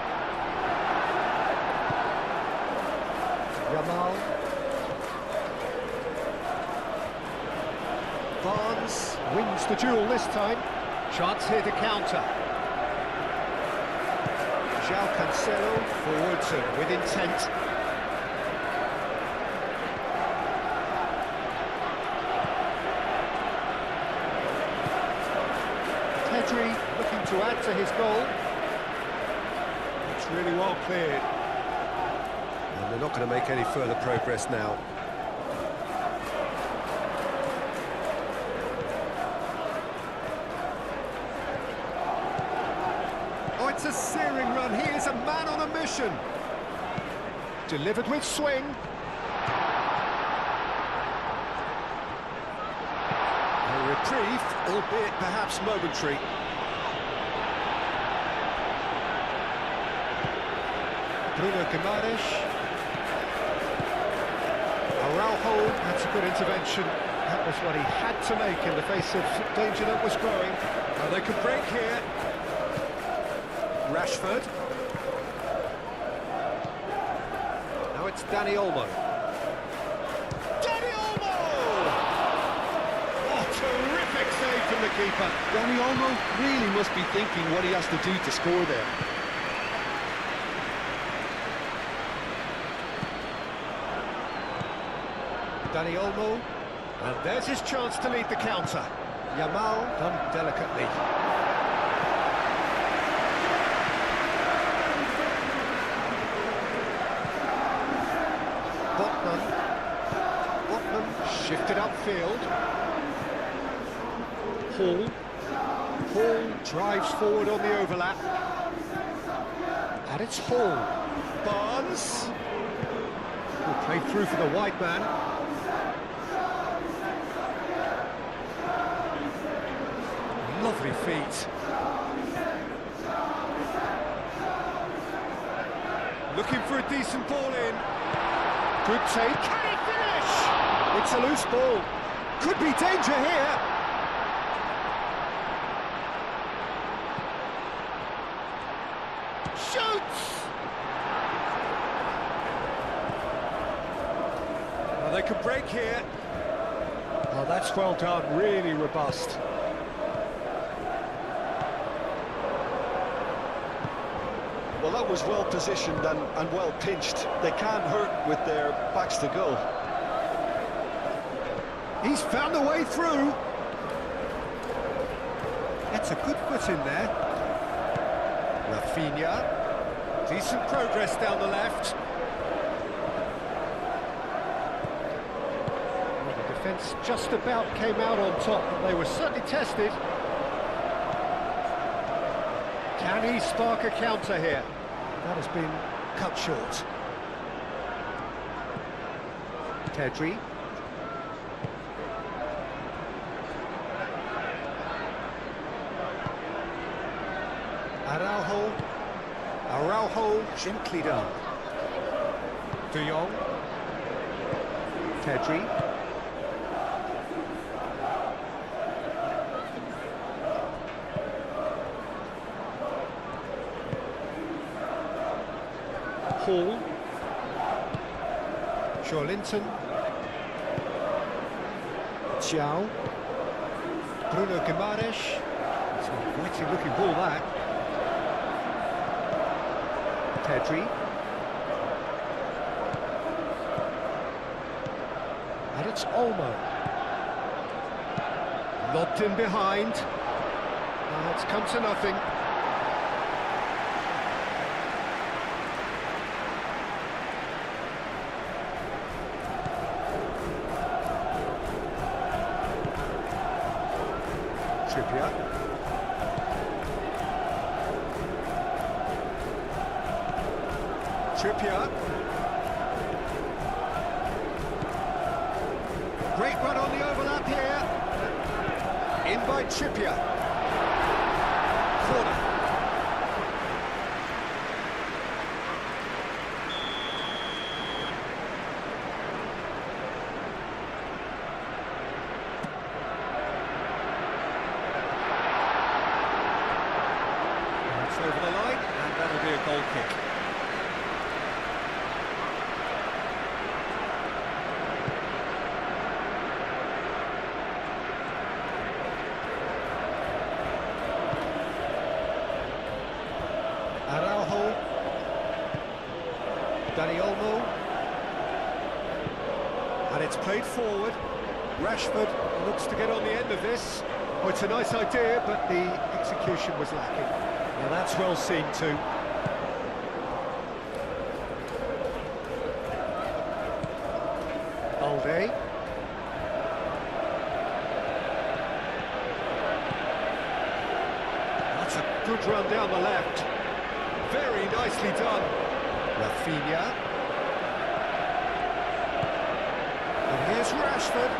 Yamal. Barnes wins the duel this time. Chance here to counter. João Cancelo forwards and with intent. Pedri looking to add to his goal. It's really well cleared. And they're not going to make any further progress now. Oh, it's a searing run. He is a man on a mission. Delivered with swing. A reprieve, albeit perhaps momentary. Bruno Guimaraes. Araujo, that's a good intervention. That was what he had to make in the face of danger that was growing. Well, they could break here. Rashford. Now it's Dani Olmo. Dani Olmo! Oh, terrific save from the keeper. Dani Olmo really must be thinking what he has to do to score there. Dani Olmo, and there's his chance to lead the counter. Yamal done delicately. Botman shifted upfield. Hall drives forward on the overlap. And it's Hall. Barnes. Will play through for the wide man. Lovely feet. Looking for a decent ball in. Good take. Can he finish? It's a loose ball. Could be danger here. Shoots! Well, they could break here. Oh, that's well done. Really robust. Well, that was well positioned and well pinched. They can't hurt with their backs to goal. He's found a way through. That's a good foot in there. Rafinha. Decent progress down the left. Well, the defence just about came out on top, but they were certainly tested. Can he spark a counter here? That has been cut short. Pedri. Araujo, gently done. De Jong. Pedri. Hall. Linton. Xiao. Bruno Guimaraes. It's a witty looking ball that. Pedri. And it's Olmo. Lobbed in behind. It's come to nothing. Trippier. Great run on the overlap here. In by Trippier. Corner. It's over the line, and that'll be a goal kick. Araujo, Dani Olmo, and it's played forward. Rashford looks to get on the end of this. Oh, it's a nice idea, but the execution was lacking. Well, that's well seen too. Balde. That's a good run down the left. Very nicely done. Rafinha. And here's Rashford.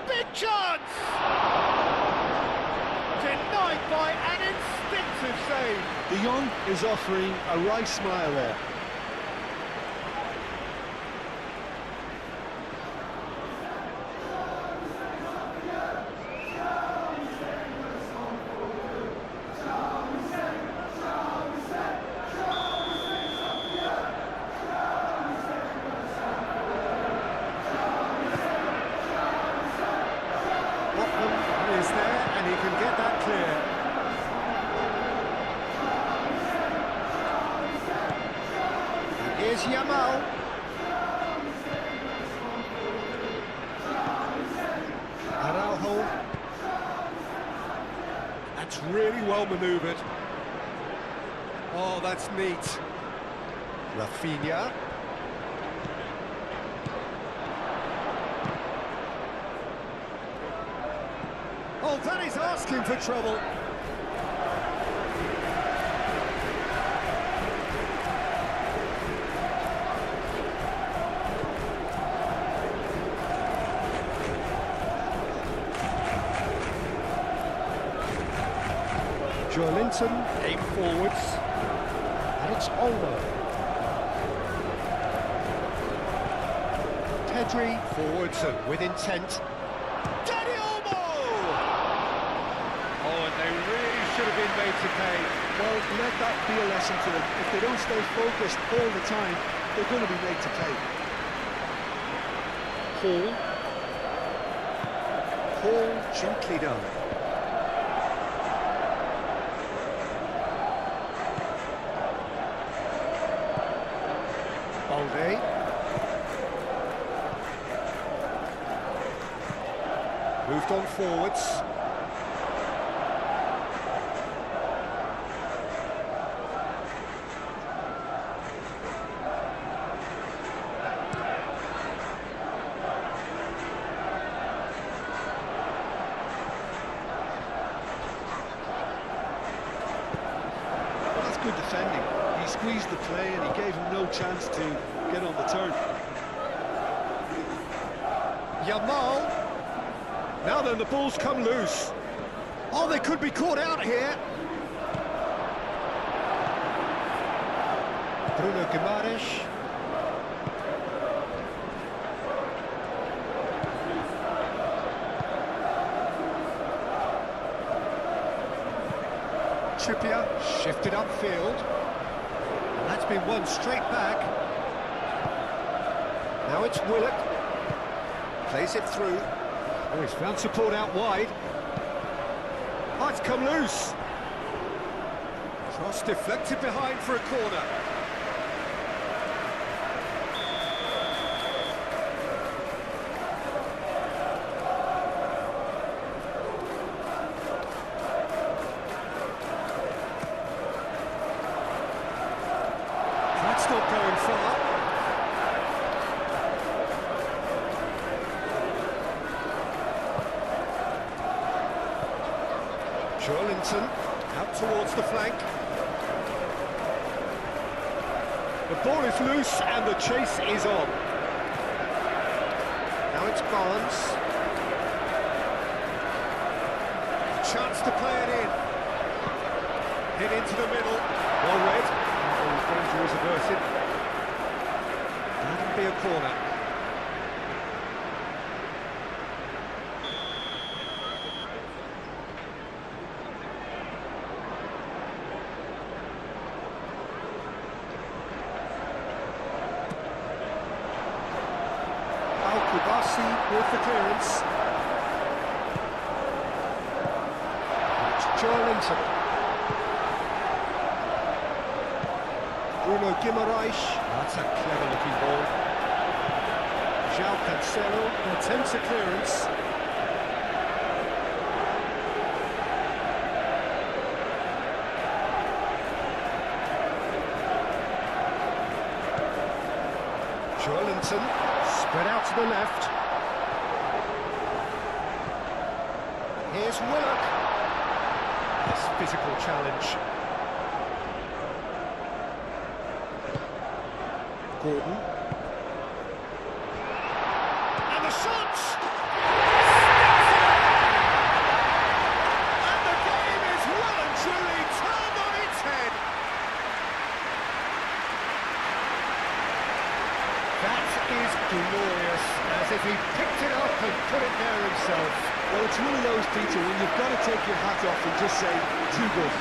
Big chance! Denied by an instinctive save. De Jong is offering a wry smile there. Is there, and he can get that clear. Here's Yamal. It's really well manoeuvred. Oh, that's neat. Rafinha. Oh, that is asking for trouble. Joelinton, aim forwards. And it's Olmo. Pedri, forwards and with intent. Danny Olmo! Oh, and they really should have been made to pay. Well, let that be a lesson to them. If they don't stay focused all the time, they're going to be made to pay. Paul gently done. Balde. Moved on forwards. Well, that's good defending. He squeezed the play and he gave him no chance to get on the turn. Yamal. Now then, the ball's come loose. Oh, they could be caught out here. Bruno Guimaraes. Trippier shifted upfield. And that's been won straight back. Now it's Willock. Plays it through. Oh, he's found support out wide. Oh, it's come loose. Cross deflected behind for a corner. That's not going far. Joelinton out towards the flank. The ball is loose and the chase is on. Now it's Barnes. Chance to play it in. Hit into the middle. Well read. Oh, danger is averted. That'll be a corner. Kubasi with the clearance. It's Joelinton. Bruno Guimaraes. That's a clever looking ball. João Cancelo attempts a clearance. Joelinton. Spread out to the left. Here's Willock. This physical challenge. Gordon. And the shot! And the game is well and truly turned on its head. That is glorious, as if he picked it up and put it there himself. Well, it's one of those, Peter, when you've got to take your hat off and just say, too good.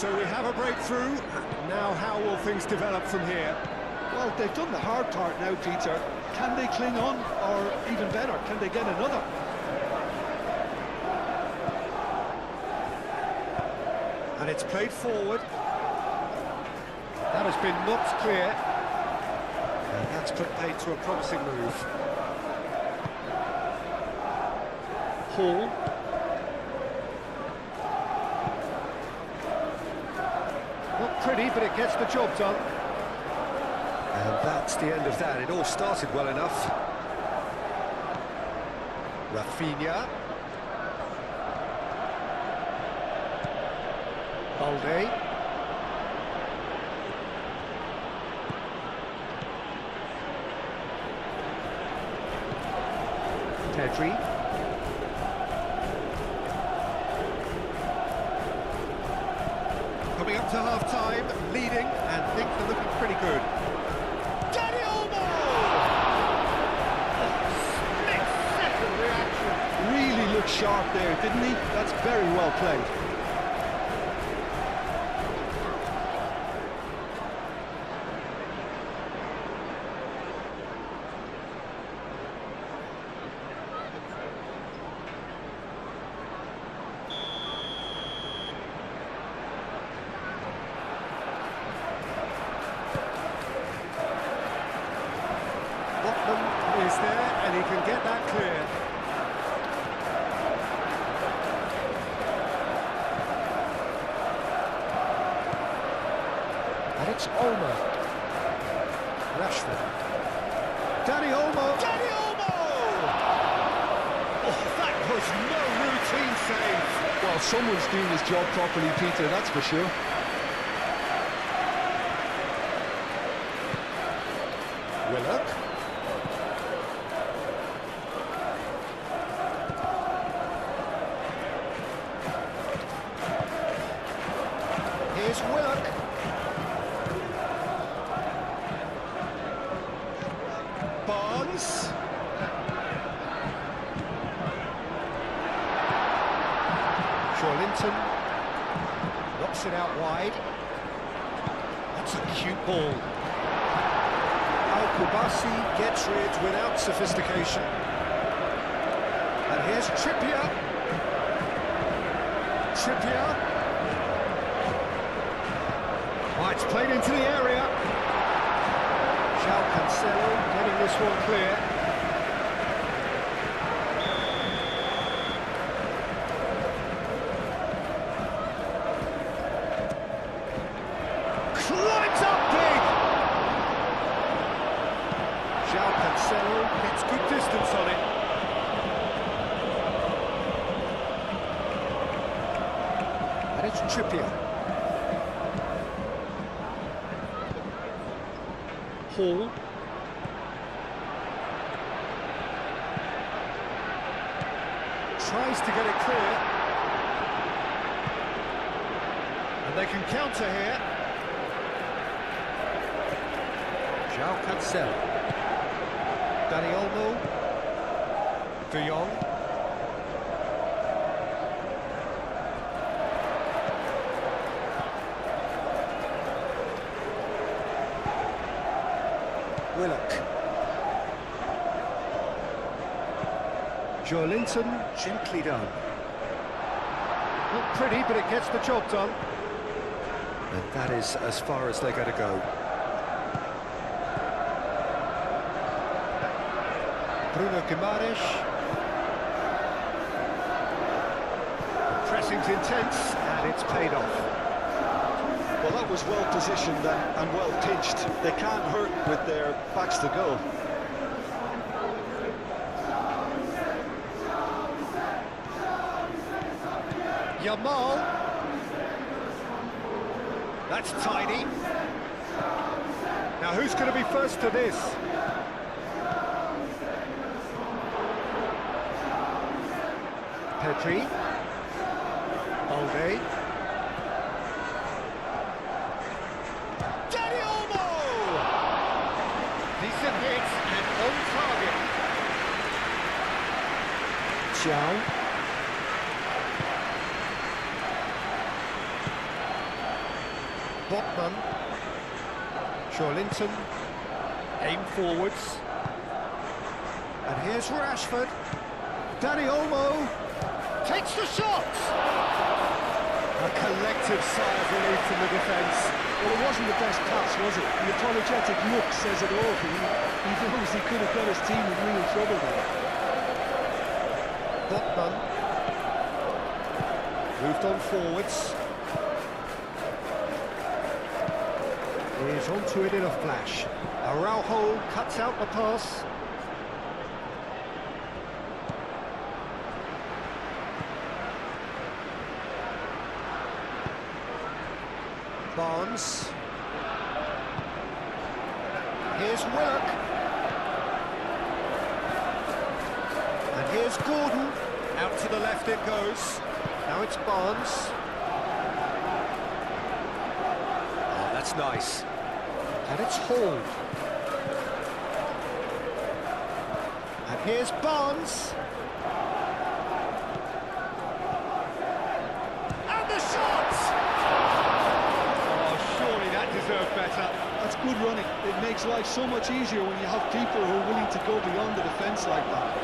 So we have a breakthrough. Now how will things develop from here? Well, they've done the hard part now, Peter. Can they cling on, or even better, can they get another? And it's played forward. That has been knocked clear. And that's put paid to a promising move. Hall. Not pretty, but it gets the job done. And that's the end of that. It all started well enough. Rafinha. Balde. Pedri. Coming up to half-time, leading, and things are looking pretty good. Dani Olmo! Split-second reaction. Really looked sharp there, didn't he? That's very well played. Is there, and he can get that clear. And it's Olmo. Rashford. Dani Olmo. Dani Olmo! Oh, that was no routine save. Well, someone's doing his job properly, Peter, that's for sure. Willock. Here's Willock. Barnes. Linton knocks it out wide. That's a cute ball. Al-Kubasi gets rid without sophistication. And here's Trippier. Oh, it's played into the area. João Cancelo getting this one clear. Climbs up big! João Cancelo gets good distance on it. And it's Trippier. Hall. Tries to get it clear. And they can counter here. João Cancelo. Dani Olmo. De Jong. Willock. Linton, gently done. Not pretty, but it gets the job done. And that is as far as they're going to go. Bruno Guimaraes. The pressing's intense, and it's paid off. Well, that was well positioned and well pitched. They can't hurt with their backs to goal. Yamal. That's tiny. Now who's going to be first to this? Pedri. Balde. Dani Olmo! Decent hits and on target. João. Botman. Linton. Aim forwards. And here's Rashford. Danny Olmo takes the shot! A collective sigh of relief from the defence. Well, it wasn't the best pass, was it? The apologetic look says it all. He knows he could have got his team in real trouble there. Botman. Moved on forwards. He's onto it in a flash. Araujo cuts out the pass. Barnes. Here's Willock. And here's Gordon. Out to the left it goes. Now it's Barnes. Oh, that's nice. And it's Hall. And here's Barnes. And the shot! Oh, surely that deserved better. That's good running. It makes life so much easier when you have people who are willing to go beyond the defence like that.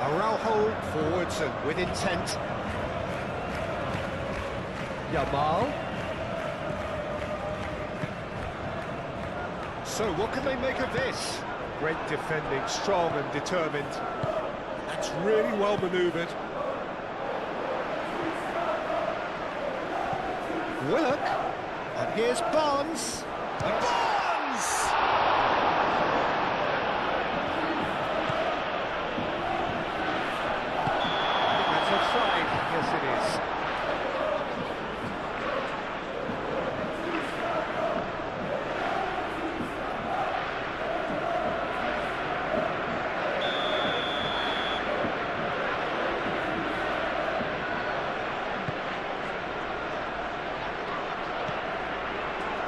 Araujo forwards and with intent. Yamal. So what can they make of this? Great defending, strong and determined. That's really well manoeuvred. Willock. And here's Barnes. And Barnes! That's offside. Yes, it is.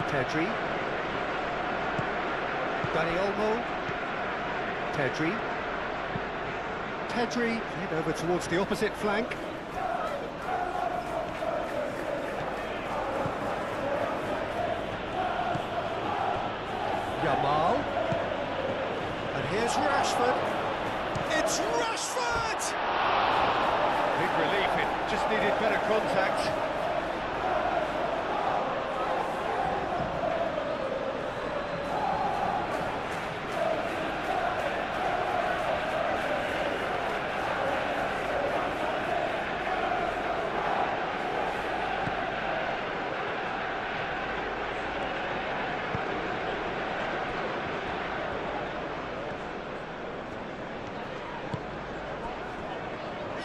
Pedri. Danny Olmo. Pedri. Pedri, head over towards the opposite flank. Yamal. And here's Rashford. It's Rashford! Big relief, it just needed better contact.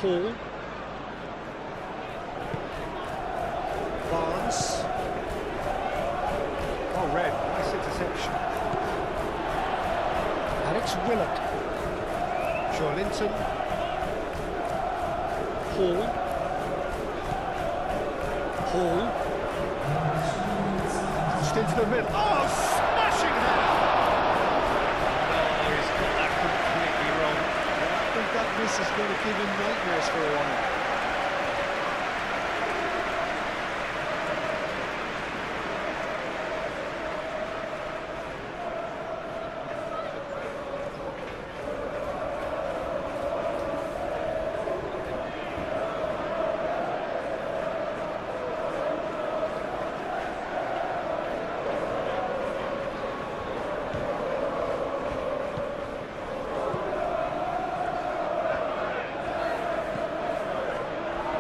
Hall. Barnes. Oh, red. Nice interception. Alex Willock. Linton. Hall. Hall. Just into the middle. Oh, smashing header! Oh, he's got that completely wrong. I think that miss is going to give him nightmares for a while.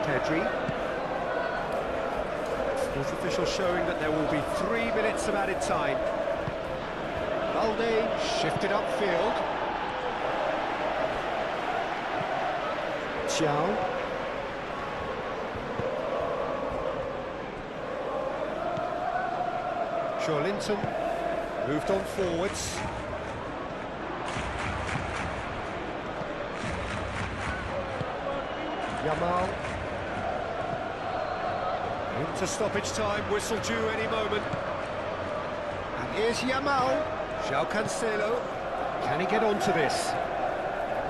Pedri. Sports official showing that there will be 3 minutes of added time. Balde shifted upfield. Xiao. Linton moved on forwards. Yamal. Into stoppage time, whistle due any moment. And here's Yamal. João Cancelo. Can he get onto this?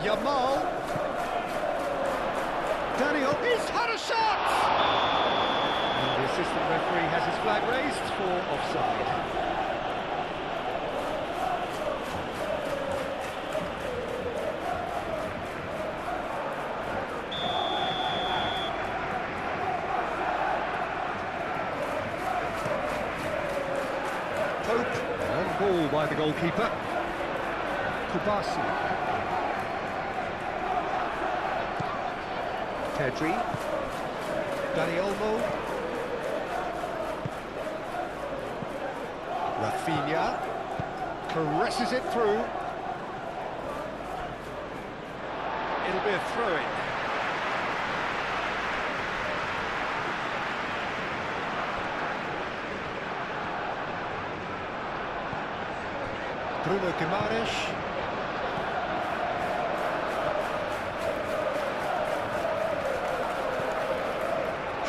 Yamal. Daniel. He's had a shot! And the assistant referee has his flag raised for offside. And ball by the goalkeeper. Kubasi. Pedri. Dani Olmo. Rafinha. Caresses it through. It'll be a throw-in. Bruno Guimaraes.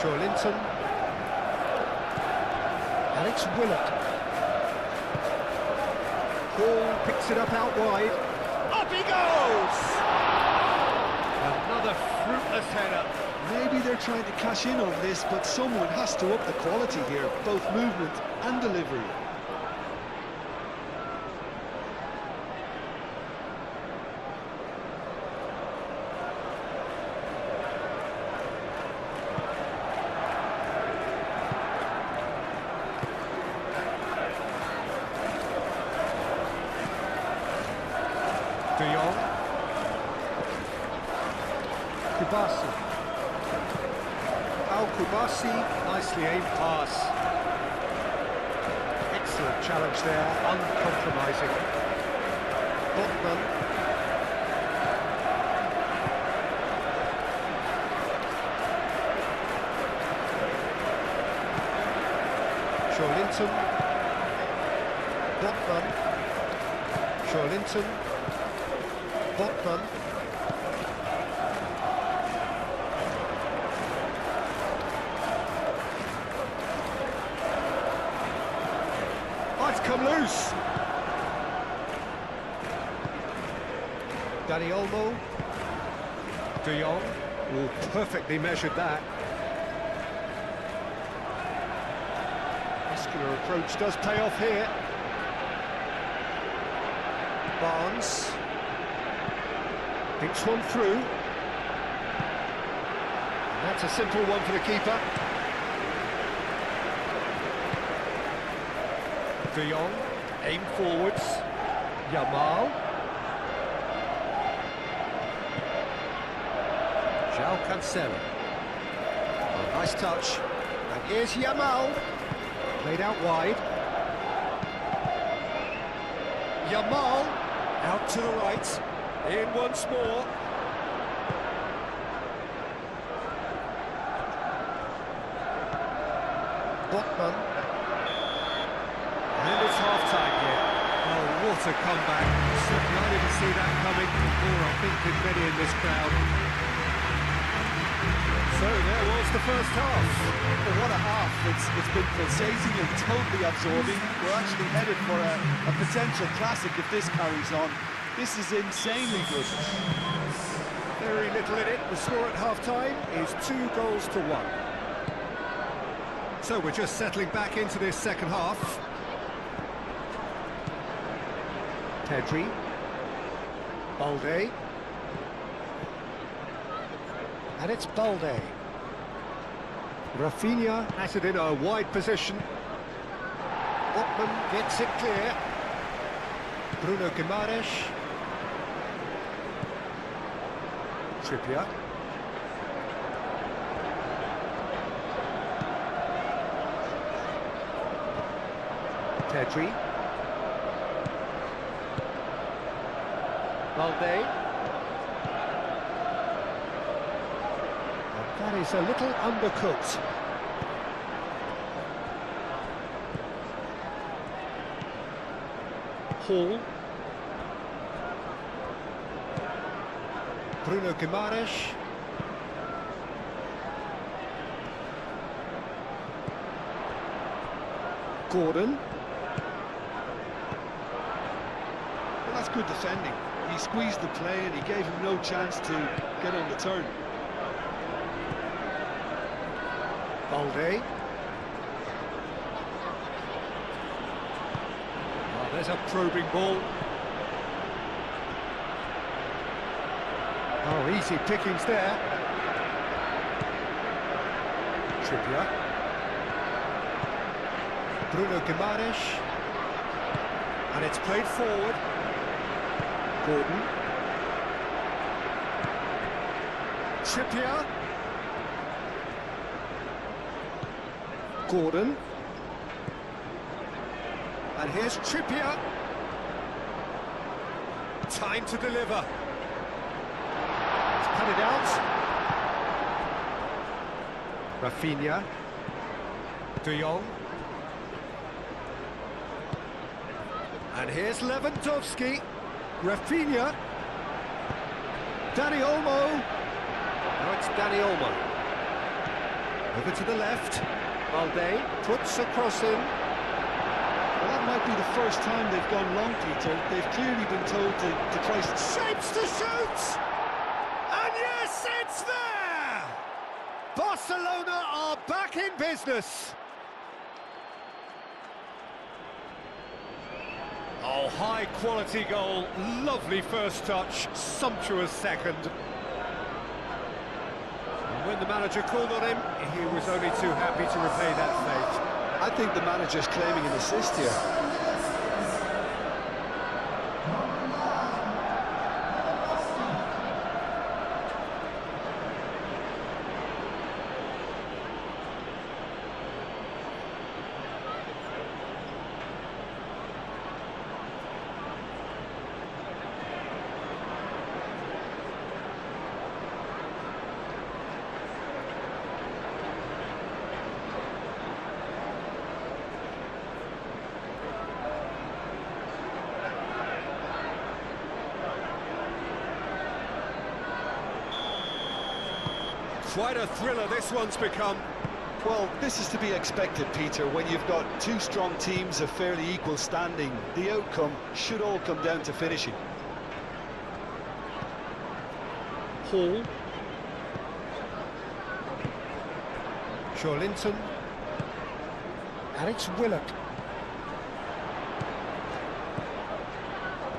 Linton. Alex Willett. Ball picks it up out wide. Up he goes! Another fruitless header. Maybe they're trying to cash in on this, but someone has to up the quality here, both movement and delivery. De Jong. Kubasi. Kubasi, nicely aimed pass. Excellent challenge there, uncompromising. Botman. Linton. Botman. Linton. Botman. Oh, it's come loose. Dani Olmo. De Jong. Oh, perfectly measured that. Muscular approach does pay off here. Barnes. Thinks one through. That's a simple one for the keeper. De Jong, aim forwards. Yamal. João Cancelo. Oh, nice touch. And here's Yamal. Played out wide. Yamal. Out to the right. In once more. Botman. And it's half-time here. Oh, what a comeback. Certainly I didn't see that coming, or I think did many in this crowd. So there was the first half. Well, what a half. It's been pulsating and totally absorbing. We're actually headed for a potential classic if this carries on. This is insanely good. Very little in it. The score at half-time is 2-1. So we're just settling back into this second half. Pedri. Balde. And it's Balde. Rafinha has it in a wide position. Botman gets it clear. Bruno Guimaraes. Trippier. Pedri. Balde. And that is a little undercooked. Hall. Bruno Guimaraes. Gordon. good defending. He squeezed the play and he gave him no chance to get on the turn. Balde. Oh, there's a probing ball. Oh, easy pickings there. Trippier. Bruno Guimaraes. And it's played forward. Gordon. Trippier. Gordon. And here's Trippier. Time to deliver. He's cut it out. Rafinha. De Jong. And here's Lewandowski. Rafinha. Dani Olmo. Now it's Dani Olmo. Over to the left. Balde puts a cross in. Well, that might be the first time they've gone long, Peter. They've clearly been told to try... Shapes to shoot! And yes, it's there! Barcelona are back in business. Oh, high-quality goal, lovely first touch, sumptuous second. And when the manager called on him, he was only too happy to repay that fate. I think the manager's claiming an assist here. Quite a thriller this one's become. Well, this is to be expected, Peter, when you've got two strong teams of fairly equal standing. The outcome should all come down to finishing. Hall. Linton. And it's Willock.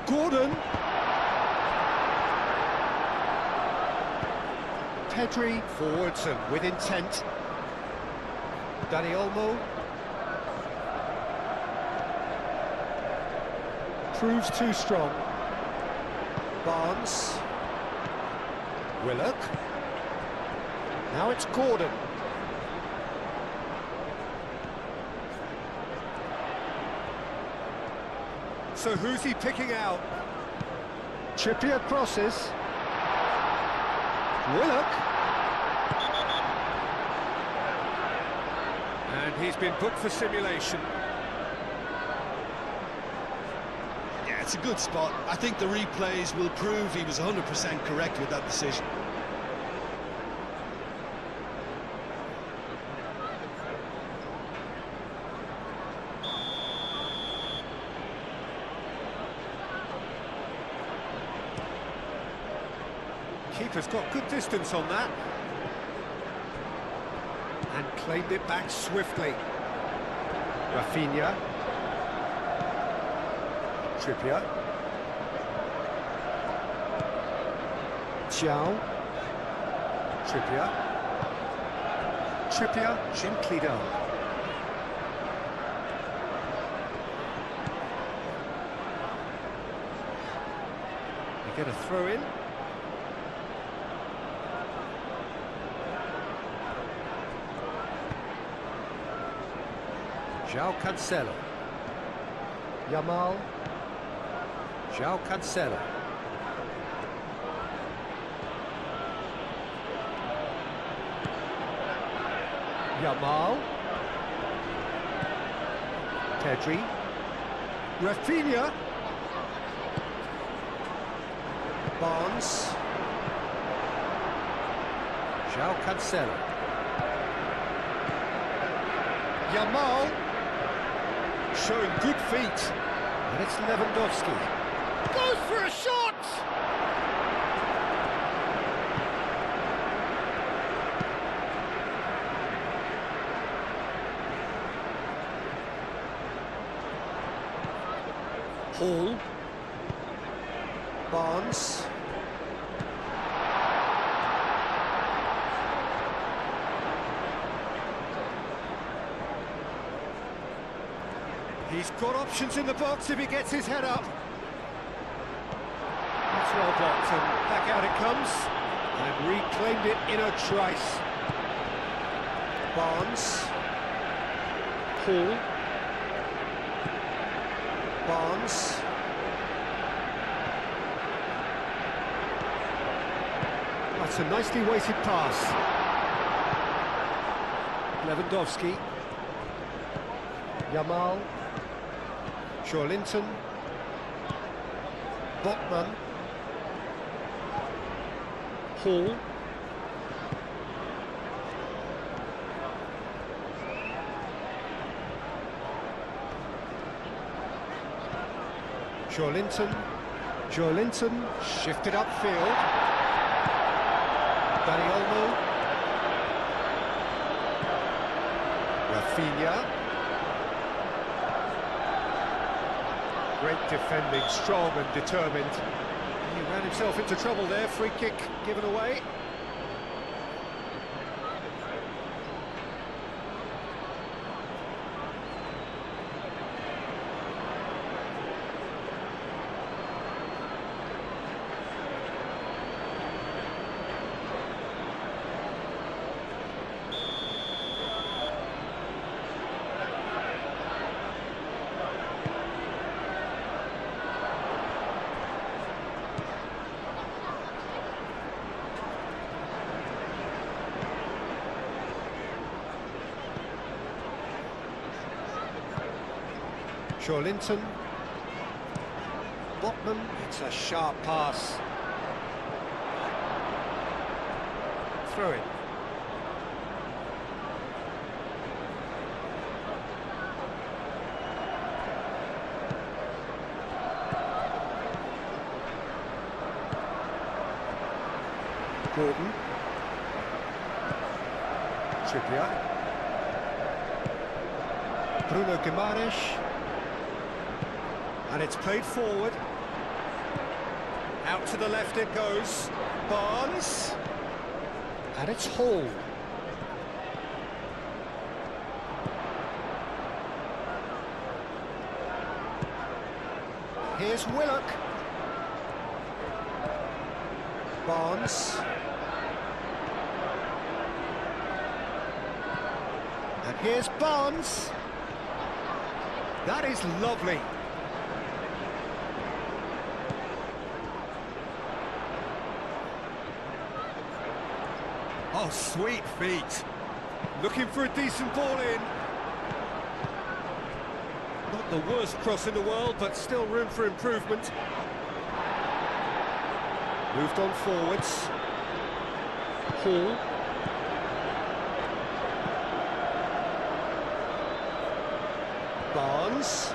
Gordon. Pedri forwards and with intent. Dani Olmo. Proves too strong. Barnes. Willock. Now it's Gordon. So who's he picking out? Trippier crosses. Willock. And he's been booked for simulation. Yeah, it's a good spot. I think the replays will prove he was 100% correct with that decision. Keeper's got good distance on that. And claimed it back swiftly. Rafinha. Trippier. Zhao. Trippier. Trippier gently down. You get a throw in. João Cancelo. Yamal. João Cancelo. Yamal. Pedri. Rafinha. Barnes. João Cancelo. Yamal. Showing good feet. And it's Lewandowski. Goes for a shot! Hall. Barnes. He's got options in the box if he gets his head up. That's well blocked, and back out it comes. And reclaimed it in a trice. Barnes. Hall. Barnes. That's a nicely weighted pass. Lewandowski. Yamal. Linton. Botman. Hall. Linton shifted upfield. Dani Olmo. Rafinha. Great defending, strong and determined. He ran himself into trouble there, free kick given away. Linton. Botman, it's a sharp pass. Throw it. Gordon. Trippier. Bruno Guimaraes. And it's played forward. Out to the left it goes. Barnes. And it's Hall. Here's Willock. Barnes. And here's Barnes. That is lovely. Oh, sweet feet. Looking for a decent ball in. Not the worst cross in the world, but still room for improvement. Moved on forwards. Hall. Barnes.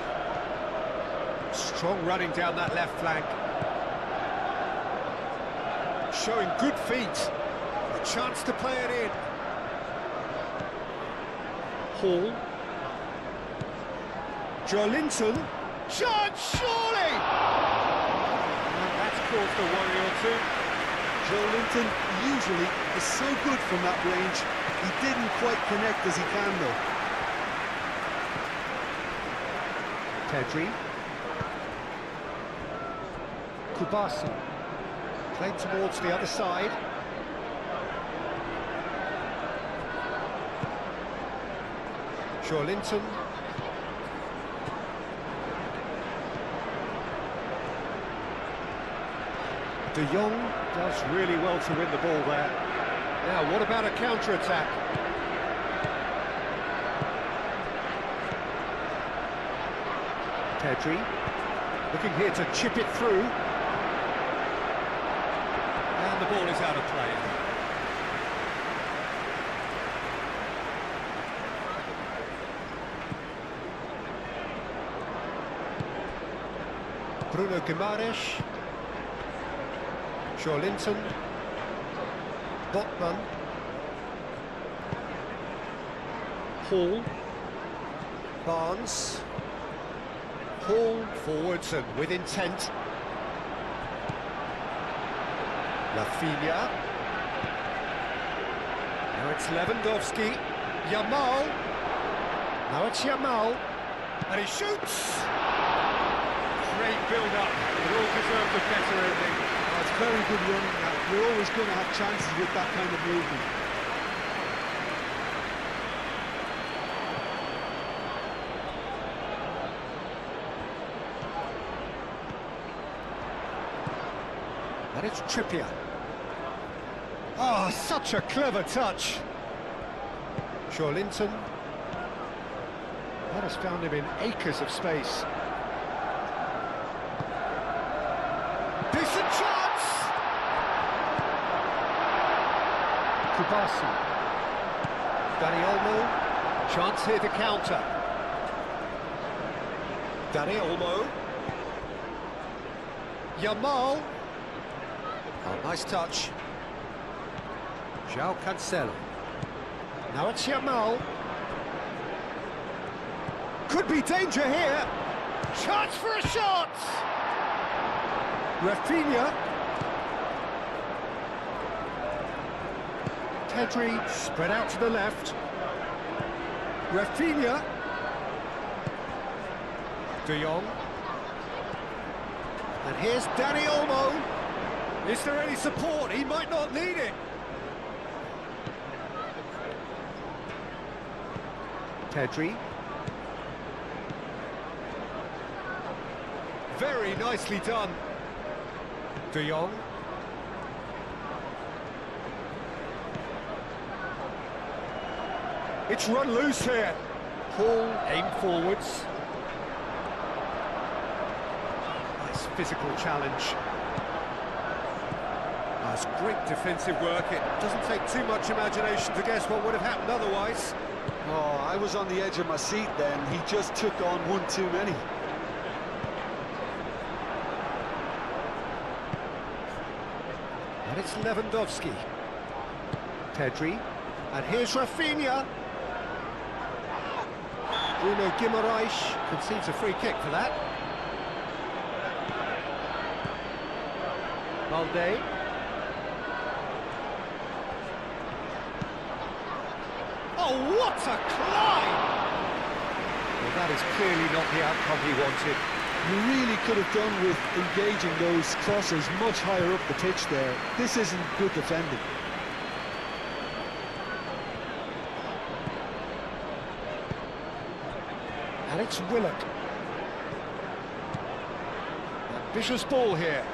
Strong running down that left flank. Showing good feet. A chance to play it in. Hall. Linton. Chance, surely! And that's caused a worry or two. Linton usually is so good from that range. He didn't quite connect as he can though. Pedri. Kubasi. Played towards the other side. Linton. De Jong does really well to win the ball there. Now, what about a counter-attack? Pedri, looking here to chip it through. And the ball is out of play. Bruno Guimaraes. Linton. Botman. Hall. Barnes. Hall forwards and with intent. Rafinha. Now it's Lewandowski. Yamal. Now it's Yamal. And he shoots! Great build-up. It all deserved a better ending. That's very good running now. You're always going to have chances with that kind of movement. And it's Trippier. Oh, such a clever touch. Linton. That has found him in acres of space. Decent chance! Kubasi. Dani Olmo. Chance here to counter. Dani Olmo. Yamal. Oh, nice touch. João Cancelo. Now it's Yamal. Could be danger here. Chance for a shot! Rafinha. Pedri spread out to the left. Rafinha. De Jong. And here's Dani Olmo. Is there any support? He might not need it. Pedri. Very nicely done. De Jong. It's run loose here. Paul aim forwards. Nice physical challenge. That's great defensive work. It doesn't take too much imagination to guess what would have happened otherwise. Oh, I was on the edge of my seat then. He just took on one too many. And it's Lewandowski. Pedri. And here's Rafinha. Bruno Guimaraes concedes a free kick for that. Balde. Oh, what a climb! Well, that is clearly not the outcome he wanted. You really could have done with engaging those crosses much higher up the pitch there. This isn't good defending. And it's Willock. Ambitious ball here.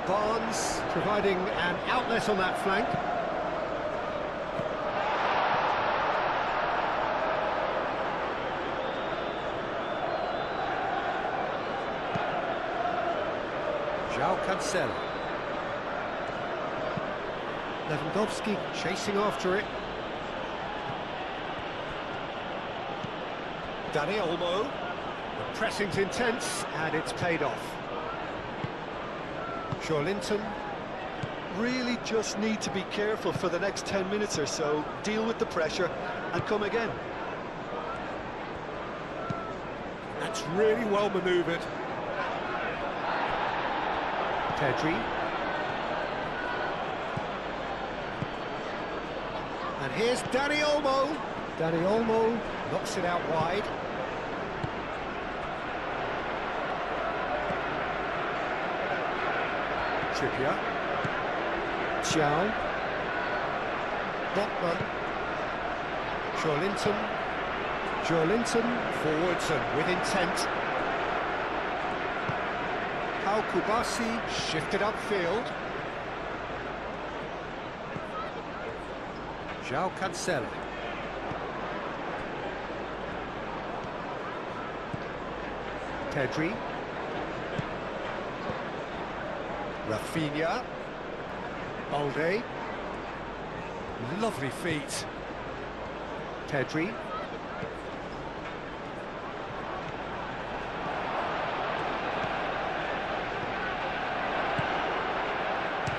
Barnes providing an outlet on that flank. João Cancelo. Lewandowski chasing after it. Dani Olmo. The pressing's intense and it's paid off. Linton. Really just need to be careful for the next 10 minutes or so, deal with the pressure and come again. That's really well manoeuvred. Pedri. And here's Dani Olmo. Dani Olmo knocks it out wide. Trippier. João. Botman. Linton forwards and with intent. Kubasi shifted upfield. João Cancelo. Pedri. Rafinha. Balde. Lovely feet. Pedri.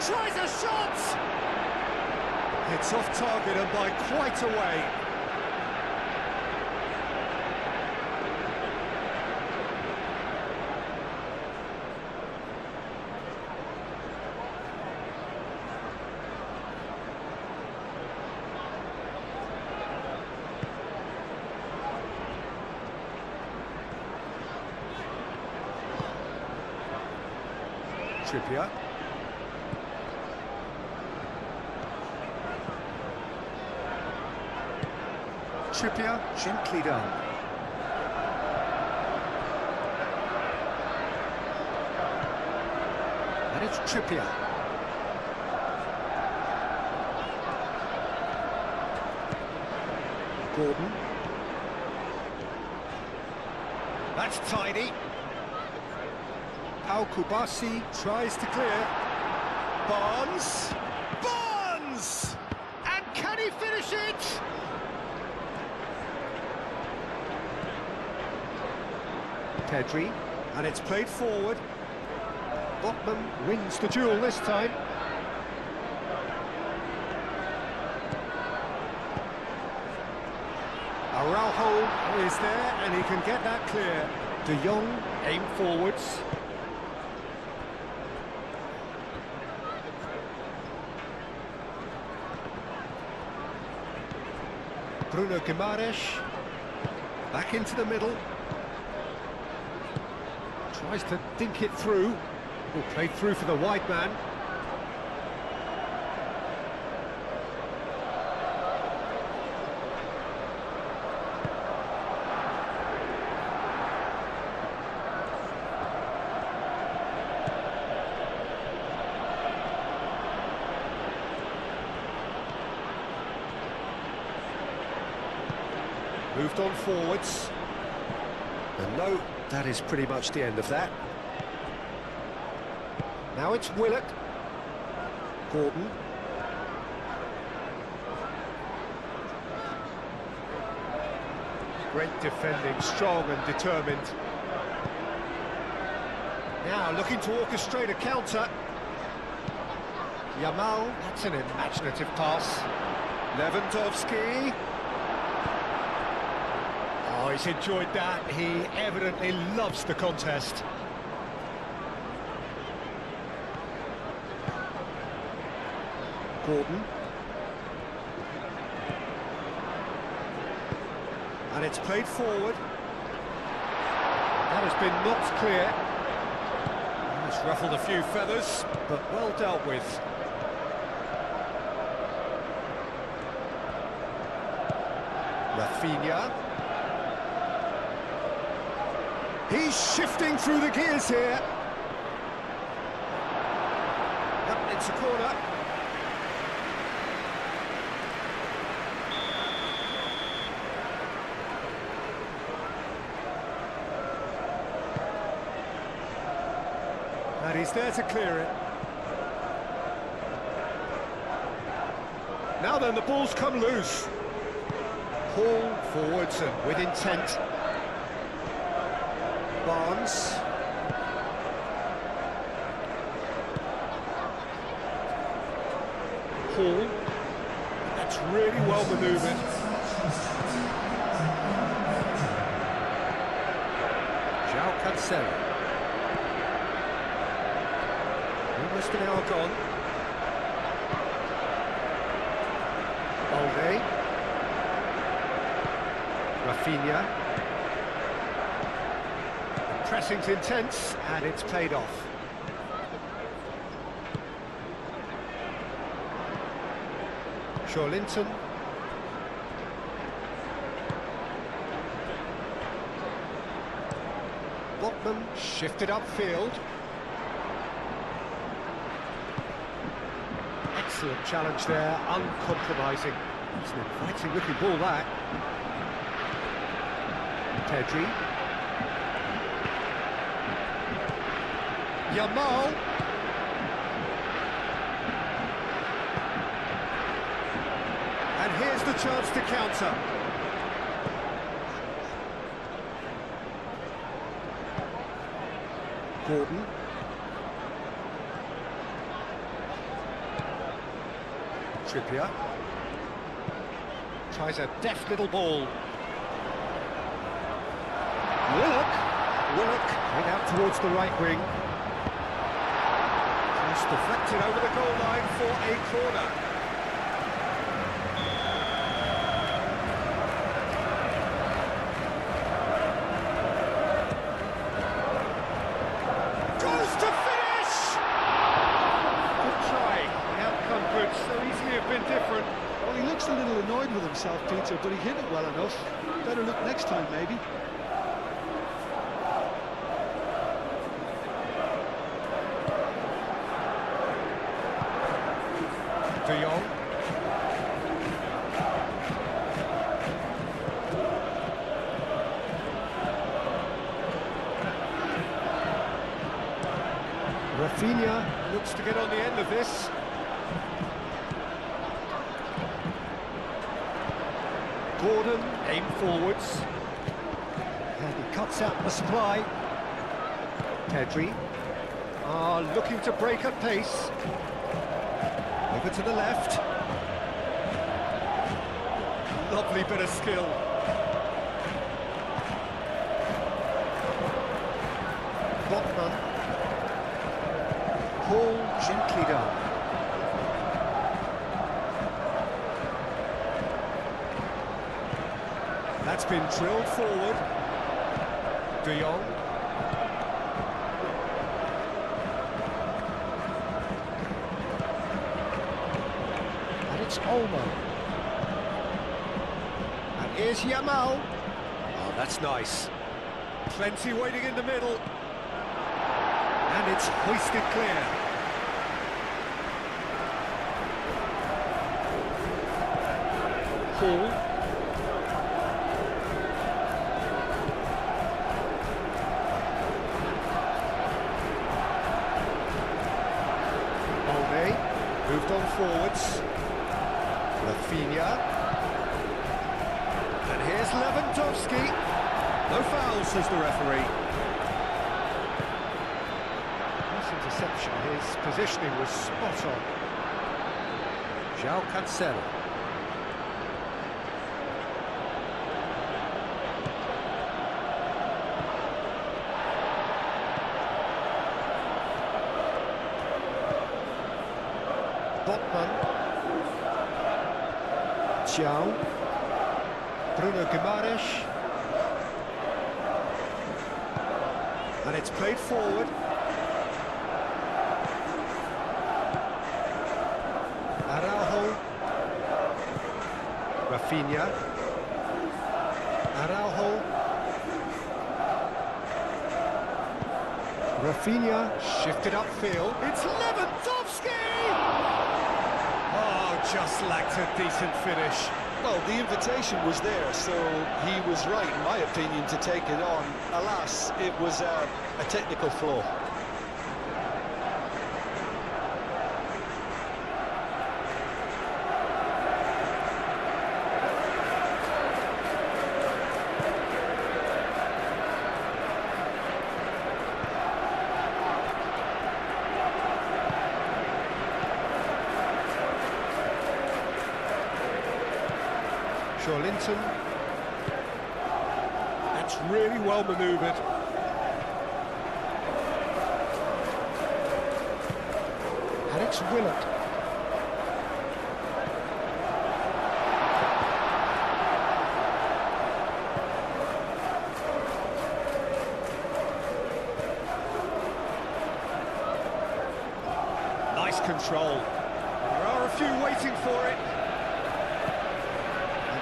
Tries a shot! It's off target and by quite a way. Trippier. Trippier, gently done. And it's Trippier. Gordon. That's tidy. Pau Kubasi tries to clear. Barnes! Barnes! And can he finish it? Pedri, and it's played forward. Botman wins the duel this time. Araujo is there, and he can get that clear. De Jong aim forwards. Bruno Guimaraes, back into the middle. Tries to dink it through. Will play through for the wide man. Moved on forwards. And no, that is pretty much the end of that. Now it's Willock. Gordon. Great defending, strong and determined. Now looking to orchestrate a counter. Yamal, that's an imaginative pass. Lewandowski. Oh, he's enjoyed that. He evidently loves the contest. Gordon. And it's played forward. That has been knocked clear. It's ruffled a few feathers, but well dealt with. Rafinha. He's shifting through the gears here. Yep, it's a corner. And he's there to clear it. Now then, the ball's come loose. Pull forwards and with intent. Barnes. Hall. That's really well manoeuvred. João Cancelo. Almost an hour gone. Balde. Rafinha. Pressing's intense, and it's paid off. Linton. Botman shifted upfield. Excellent challenge there, uncompromising. It's an inviting looking ball, that. Pedri. Yamal. And here's the chance to counter. Gordon. Trippier. Tries a deft little ball. Willock going out towards the right wing. Just deflected over the goal line for a corner. Goes to finish! Good try. The outcome could so easily have been different. Well, he looks a little annoyed with himself, Peter, but he hit it well enough. Better look next time, maybe. De Jong. Rafinha looks to get on the end of this. Gordon, aim forwards. And he cuts out the supply. Pedri are looking to break at pace. Over to the left. Lovely bit of skill. Botman. Ball gently done. That's been drilled forward. De Jong. And it's Olmo. And here's Yamal. Oh, that's nice. Plenty waiting in the middle. And it's hoisted clear. Hall. Moved on forwards. Rafinha. And here's Lewandowski. No foul, says the referee. Nice interception. His positioning was spot on. João Cancelo. Botman. João. Bruno Guimaraes. And it's played forward. Araujo. Rafinha. Araujo. Rafinha shifted upfield. It's Lewandowski! Just lacked a decent finish. Well, the invitation was there, so he was right, in my opinion, to take it on. Alas, it was a technical flaw. Linton. That's really well manoeuvred. And it's Willock. Nice control. There are a few waiting for it.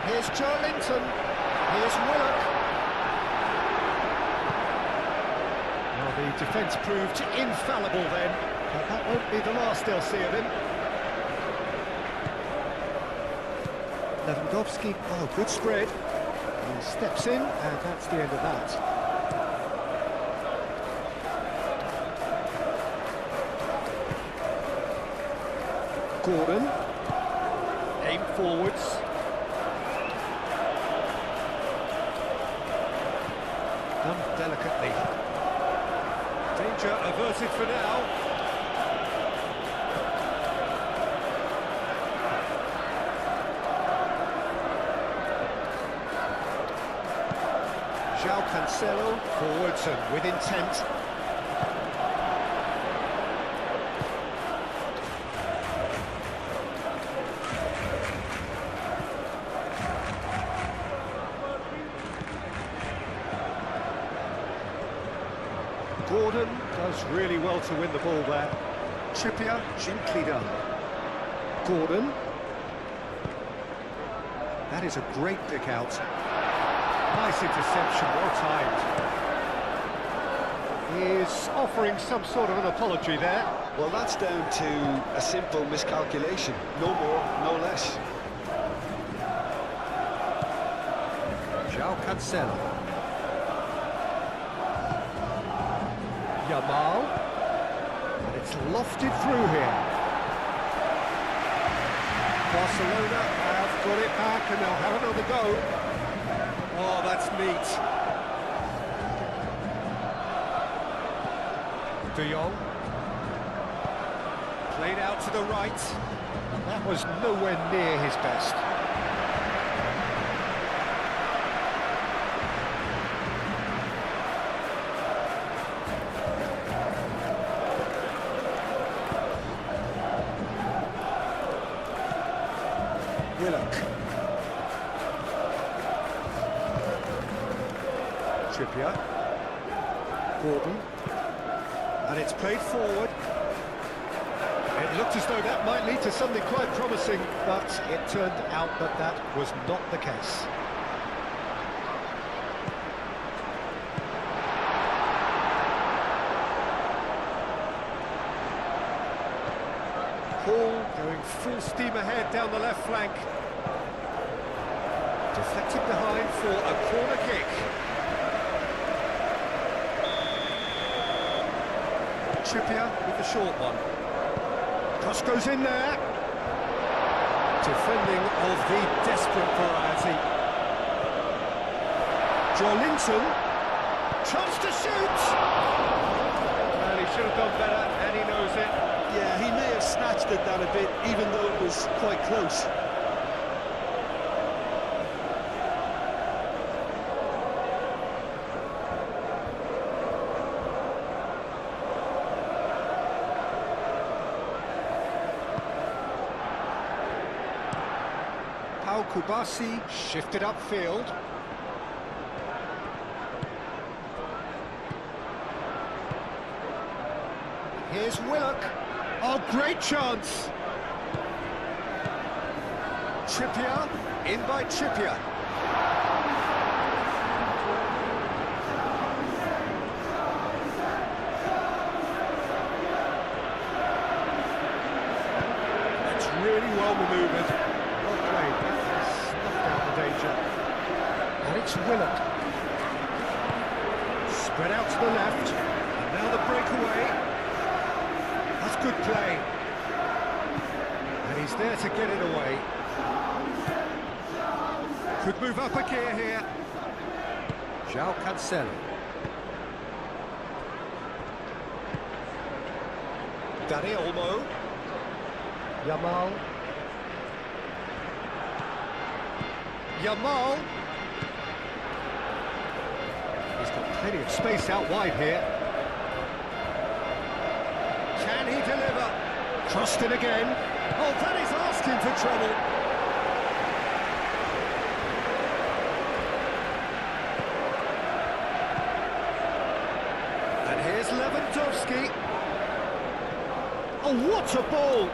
Here's Linton. Here's Willock. Well, the defence proved infallible then, but that won't be the last they'll see of him. Lewandowski, oh, good spread. He steps in, and that's the end of that. Gordon. Aim forwards. Done delicately. Danger averted for now. Cancelo forwards and with intent. Gordon does really well to win the ball there. Trippier, gently done. Gordon. That is a great pick out. Nice interception, well timed. He is offering some sort of an apology there. Well, that's down to a simple miscalculation. No more, no less. João Cancelo. Yamal. And it's lofted through here. Barcelona have got it back and they'll have another go. Oh, that's neat. De Jong. Played out to the right. That was nowhere near his best. Willock. Trippier. Gordon. And it's played forward. It looked as though that might lead to something quite promising, but it turned out that that was not the case. Paul going full steam ahead down the left flank. Deflected behind for a corner kick. Trippier with the short one. Cross goes in there. Defending of the desperate variety. Joelinton. Chance to shoot! Well, he should have done better, and he knows it. Yeah, he may have snatched at that a bit, even though it was quite close. Pau Kubasi shifted upfield. Here's Willock. Oh, great chance! Trippier, in by Trippier. That's really well manoeuvred. Well played, that has snuffed out the danger. And it's Willock. Spread out to the left, and now the breakaway. That's good play. And he's there to get it away. Could move up a gear here. João Cancelo. Dani Olmo. Yamal. Yamal. He's got plenty of space out wide here. Can he deliver? Crossed in again. Oh, that is asking for trouble. And here's Lewandowski. Oh, what a ball!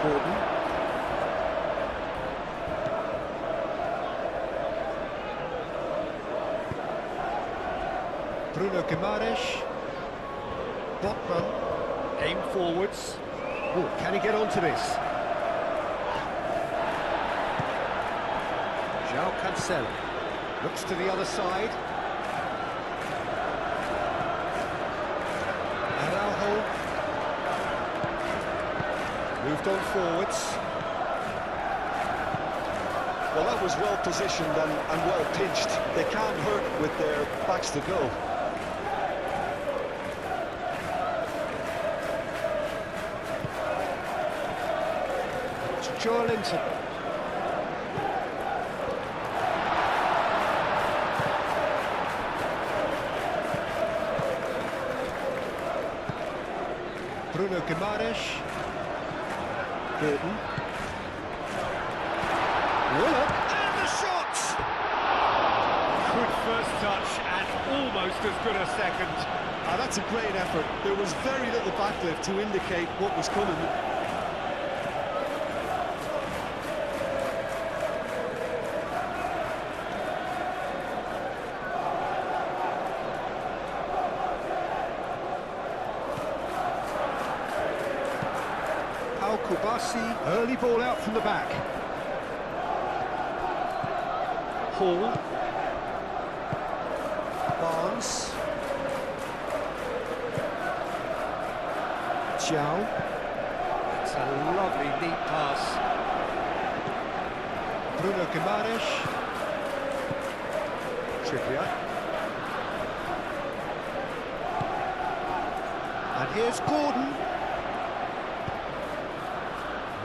Gordon. Bruno Guimaraes. Botman, aim forwards. Oh, can he get onto this? João Cancelo looks to the other side. Araujo moved on forwards. Well, that was well positioned and well pitched. They can't hurt with their backs to goal. Joelinton. Bruno Guimaraes. Gordon. Willock. And the shot! Good first touch and almost as good a second. Ah, that's a great effort. There was very little backlift to indicate what was coming. Kubasi, early ball out from the back. Hall. Barnes. Chow. It's a lovely neat pass. Bruno Guimaraes. Trippier. And here's Gordon.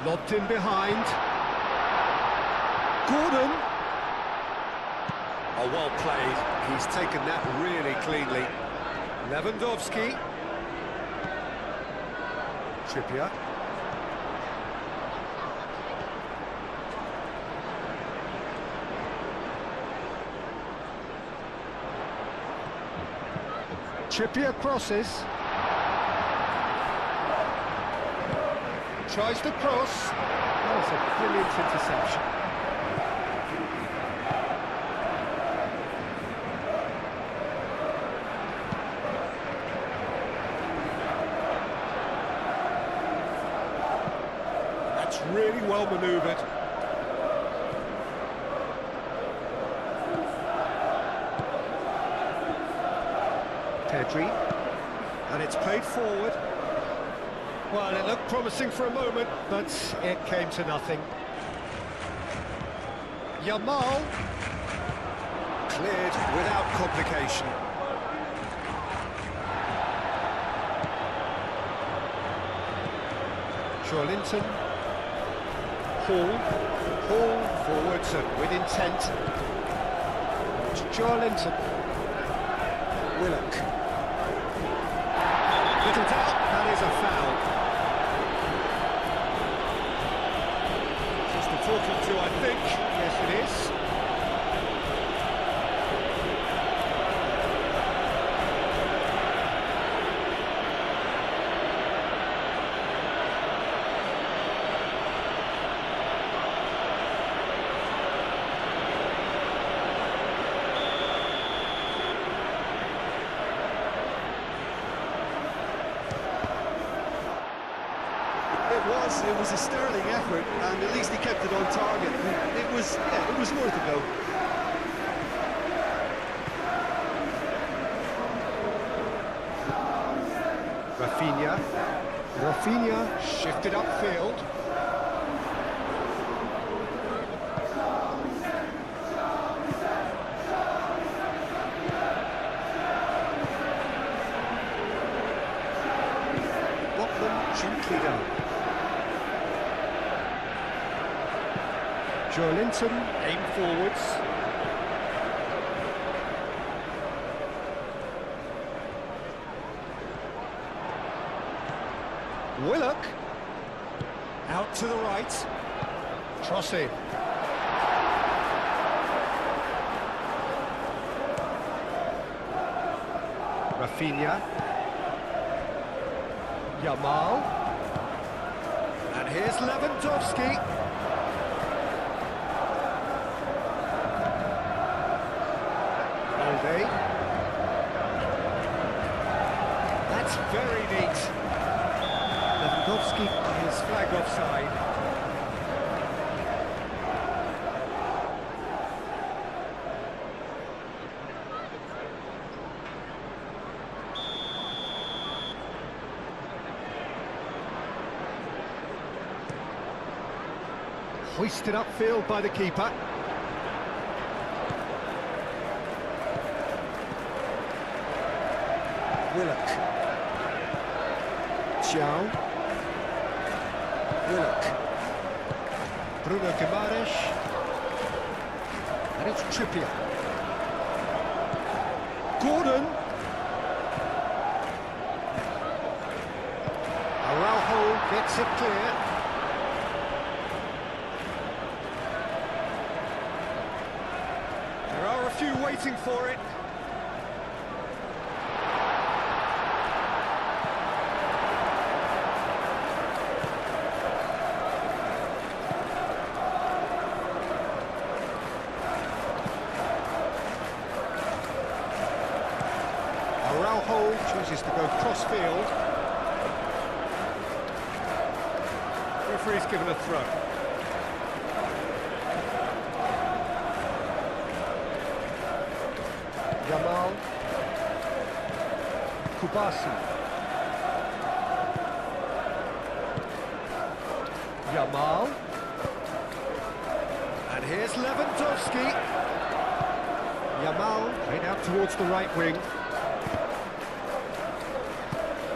Lobbed in behind. Gordon. Oh, well played. He's taken that really cleanly. Lewandowski. Trippier. Trippier crosses. Tries to cross. That was a brilliant interception. That's really well manoeuvred. Pedri. And it's played forward. Well, it looked promising for a moment, but it came to nothing. Yamal. Cleared without complication. Joelinton. Hall forwards and with intent. Joelinton. Willock. Little doubt, that is a foul. Talking to, I think. Yes, it is. It was a sterling effort, and at least he kept it on target. It was worth a go. Rafinha shifted upfield. Botman gently down. Joelinton, aim forwards. Willock. Out to the right. Cross in. Rafinha. Yamal. And here's Lewandowski. That's very neat. Lewandowski is flagged offside. Hoisted upfield by the keeper. Willock. Chow. Willock. Bruno Guimaraes. And it's Trippier. Gordon. it clear. There are a few waiting for it. Araujo chooses to go cross-field. Referee's given a throw. Jamal. Kubasi. Jamal. And here's Lewandowski. Jamal played out towards the right wing.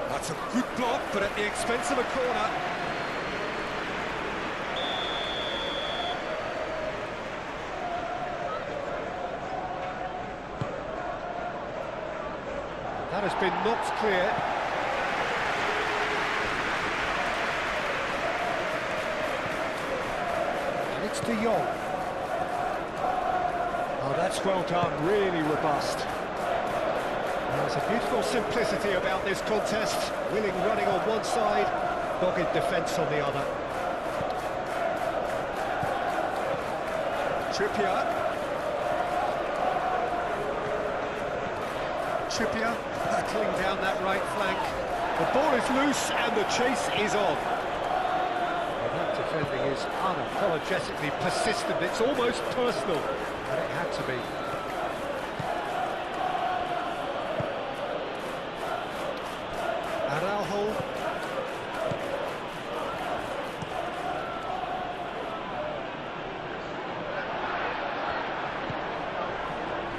That's a good block, but at the expense of a corner. That has been knocked clear. And it's De Jong. Oh, that's well done, really robust. There's a beautiful simplicity about this contest. Willing running on one side, dogged defence on the other. Trippier battling down that right flank. The ball is loose and the chase is on. Well, that defending is unapologetically persistent. It's almost personal, and it had to be. Araujo.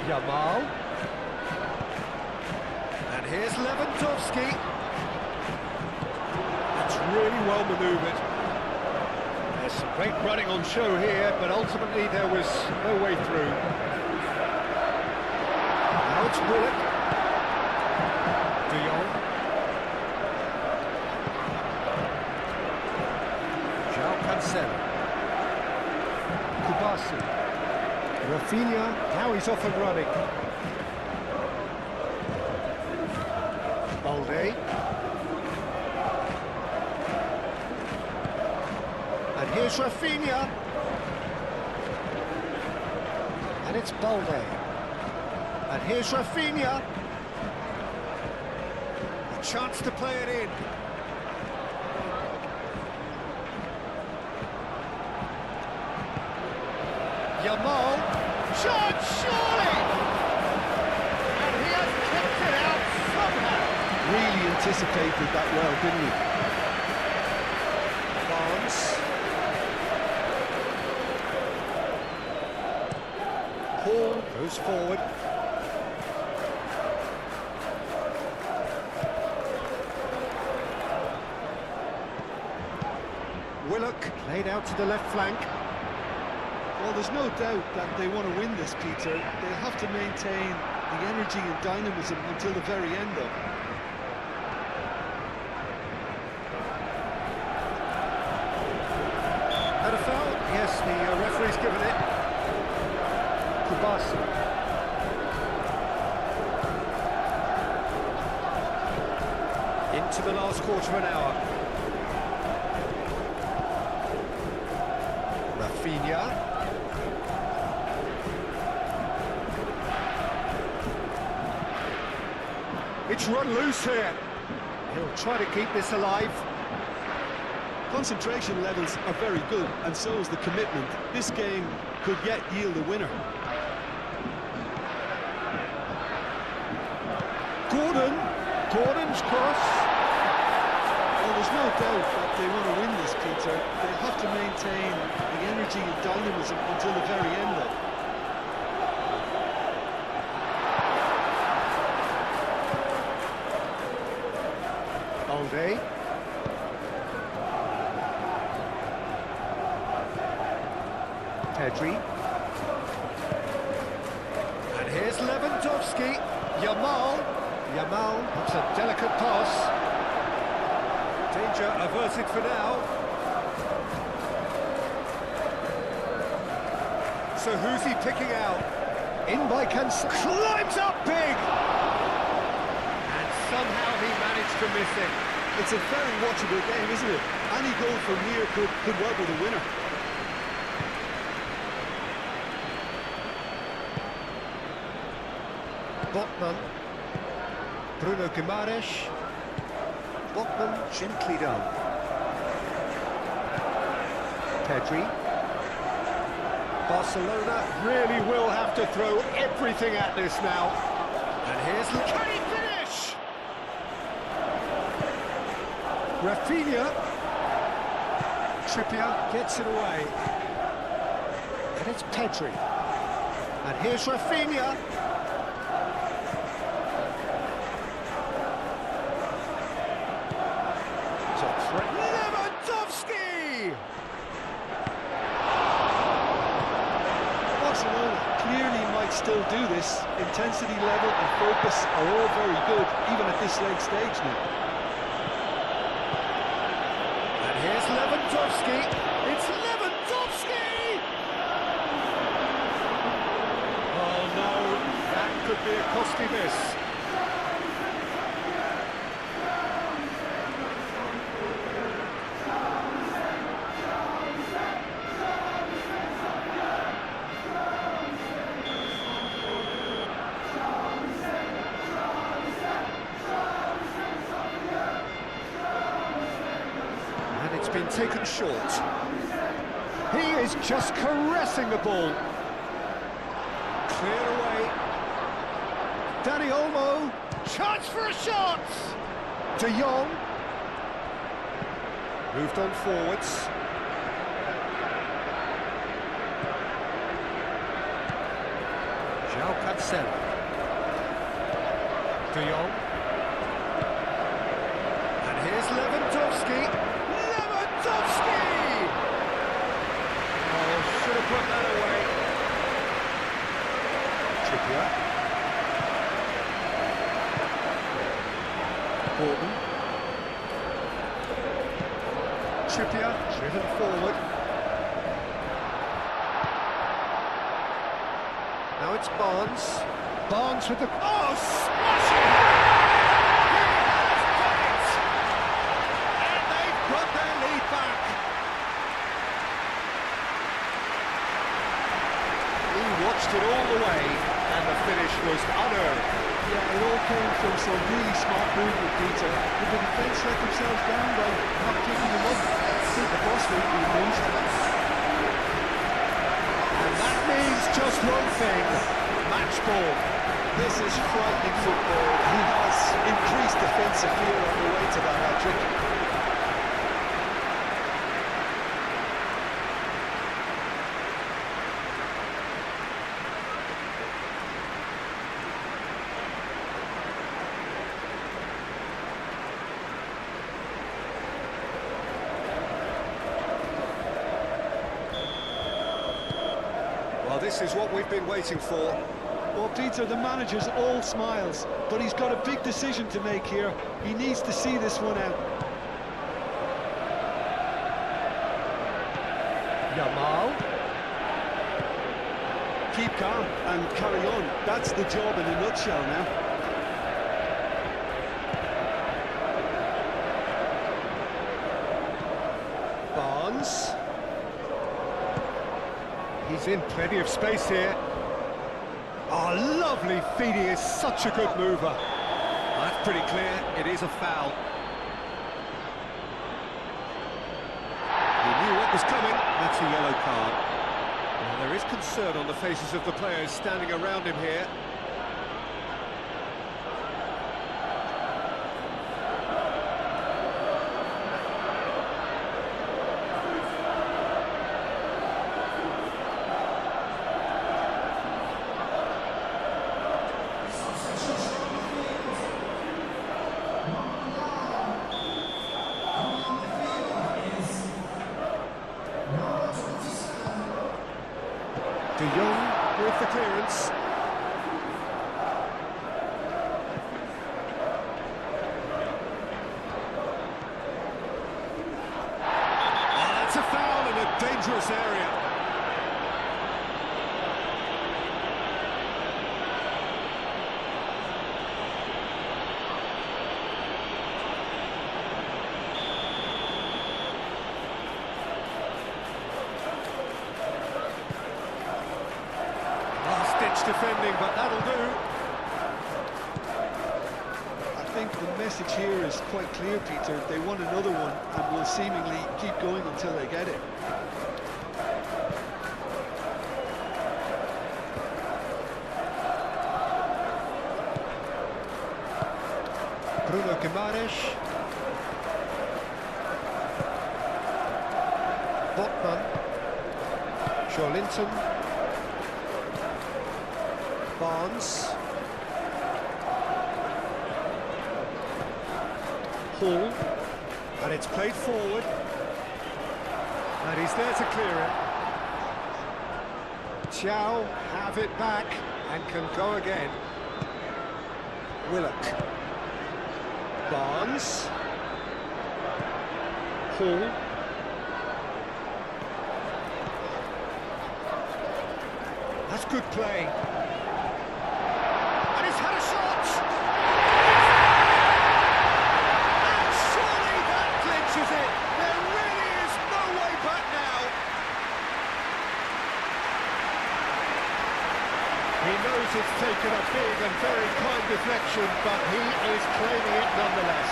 Jamal. And here's Lewandowski. That's really well manoeuvred. There's some great running on show here, but ultimately there was no way through. Now it's Willock. De Jong. João Cancelo. Kubasi. Rafinha, now he's off and running. Balde. And here's Rafinha. And it's Balde. And here's Rafinha. A chance to play it in. Jamal. Shot, surely! And he has kept it out somehow. Really anticipated that well, didn't he? Barnes. Hall goes forward. Willock played out to the left flank. Well, there's no doubt that they want to win this, Peter. They have to maintain the energy and dynamism until the very end, though. And a foul? Yes, the referee's given it. Kubasi. Into the last quarter of an hour. Rafinha. It's run loose here. He'll try to keep this alive. Concentration levels are very good, and so is the commitment. This game could yet yield a winner. Gordon's cross. Well, there's no doubt that they want to win this, Peter. They have to maintain the energy and dynamism until the very end, though. Balde. Pedri. And here's Lewandowski. Jamal. Jamal, that's a delicate pass. Danger averted for now. So who's he picking out? In by Cancelo. Climbs up big! And somehow he managed to miss it. It's a very watchable game, isn't it? Any goal from here could well be the winner. Botman. Bruno Guimaraes. Botman gently done. Pedri. Barcelona really will have to throw everything at this now. And here's... Can he finish? Rafinha. Trippier gets it away. And it's Pedri. And here's Rafinha. Lewandowski! Barcelona clearly might still do this. Intensity level and focus are all very good, even at this late stage now. And here's Lewandowski. It's Lewandowski! Oh no, that could be a costly miss. It's been taken short. He is just caressing the ball. Clear away. Dani Olmo. Chance for a shot. De Jong. Moved on forwards. João Cancelo. De Jong. And here's Lewandowski. Oh, should have put that away. Trippier. Gordon. Trippier, driven forward. Now it's Barnes. Barnes with the... Oh, smashing! He has done it! And they've got their lead back. Watched it all the way, and the finish was unearned. Yeah, it all came from some really smart movement, Peter. Did the defence let themselves down by not kicking them up? I think the boss will be amazed. And that means just one thing: match ball. This is frightening football. He has increased defensive fear on the way to that hat-trick. Well, this is what we've been waiting for. Well, Peter, the manager's all smiles, but he's got a big decision to make here. He needs to see this one out. Yamal. Keep calm and carry on. That's the job in a nutshell now. Barnes. He's in plenty of space here. Oh, lovely feed. He is such a good mover. That's pretty clear. It is a foul. He knew what was coming. That's a yellow card. Well, there is concern on the faces of the players standing around him here. De Jong with the clearance. dangerous area. Last-ditch defending, but that'll do. I think the message here is quite clear, Peter. They want another one and will seemingly keep going until they get it. Bruno Guimaraes. Botman. Joelinton. Barnes. Hall, and it's played forward, and he's there to clear it. Chow have it back and can go again. Willock, Barnes, Hall, that's good play, and he's had a shot. It. There really is no way back now. He knows it's taken a big and very kind deflection, but he is claiming it nonetheless.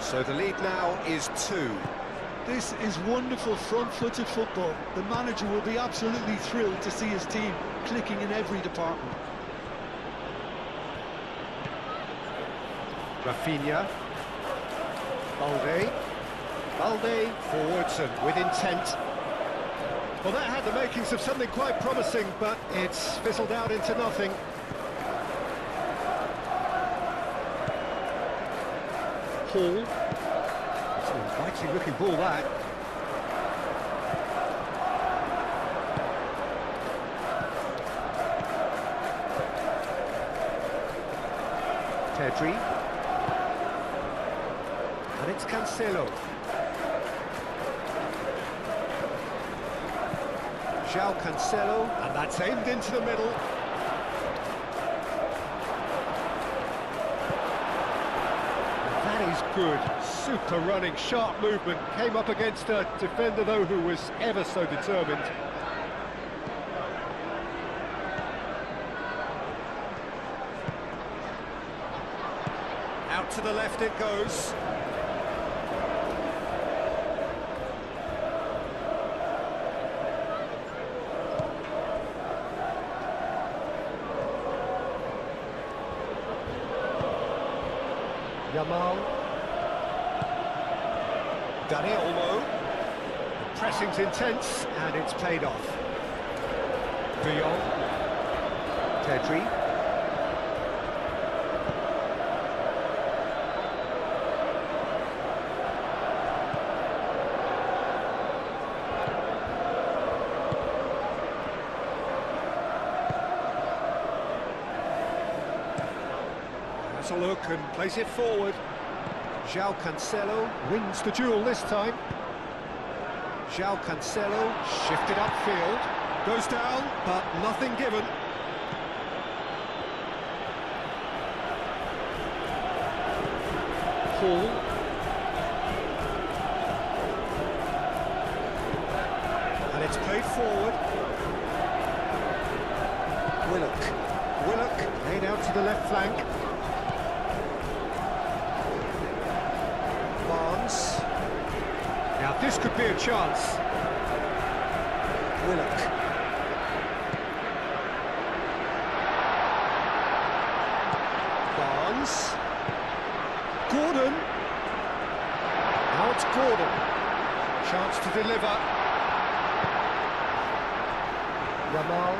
So the lead now is 2. This is wonderful front-footed football. The manager will be absolutely thrilled to see his team clicking in every department. Rafinha. Balde forwards and with intent. Well, that had the makings of something quite promising, but it's fizzled out into nothing. Hall. It's an inviting looking ball, that. Pedri. And it's Cancelo. João Cancelo, and that's aimed into the middle. That is good, super running, sharp movement. Came up against a defender, though, who was ever so determined. Out to the left it goes. Yamal. Dani Olmo. The pressing's intense and it's paid off. De Jong. Pedri. A look and plays it forward. João Cancelo wins the duel this time. João Cancelo shifted upfield, goes down, but nothing given. Hall. And it's played forward. Willock laid out to the left flank. Now this could be a chance. Willock. It's Gordon. Chance to deliver. Yamal.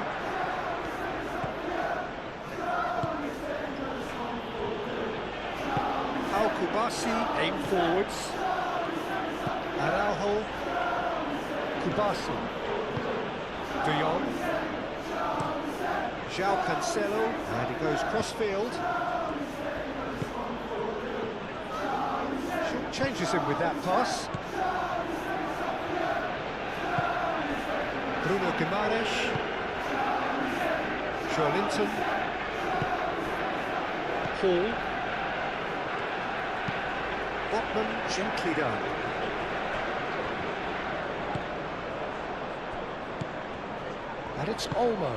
Al-Kubasi aim forwards. Araujo. Kubasi. De Jong. João Cancelo. And he goes cross-field. Changes him with that pass. Bruno Guimaraes. Joelinton. Hall. Botman, gently done. And it's Olmo.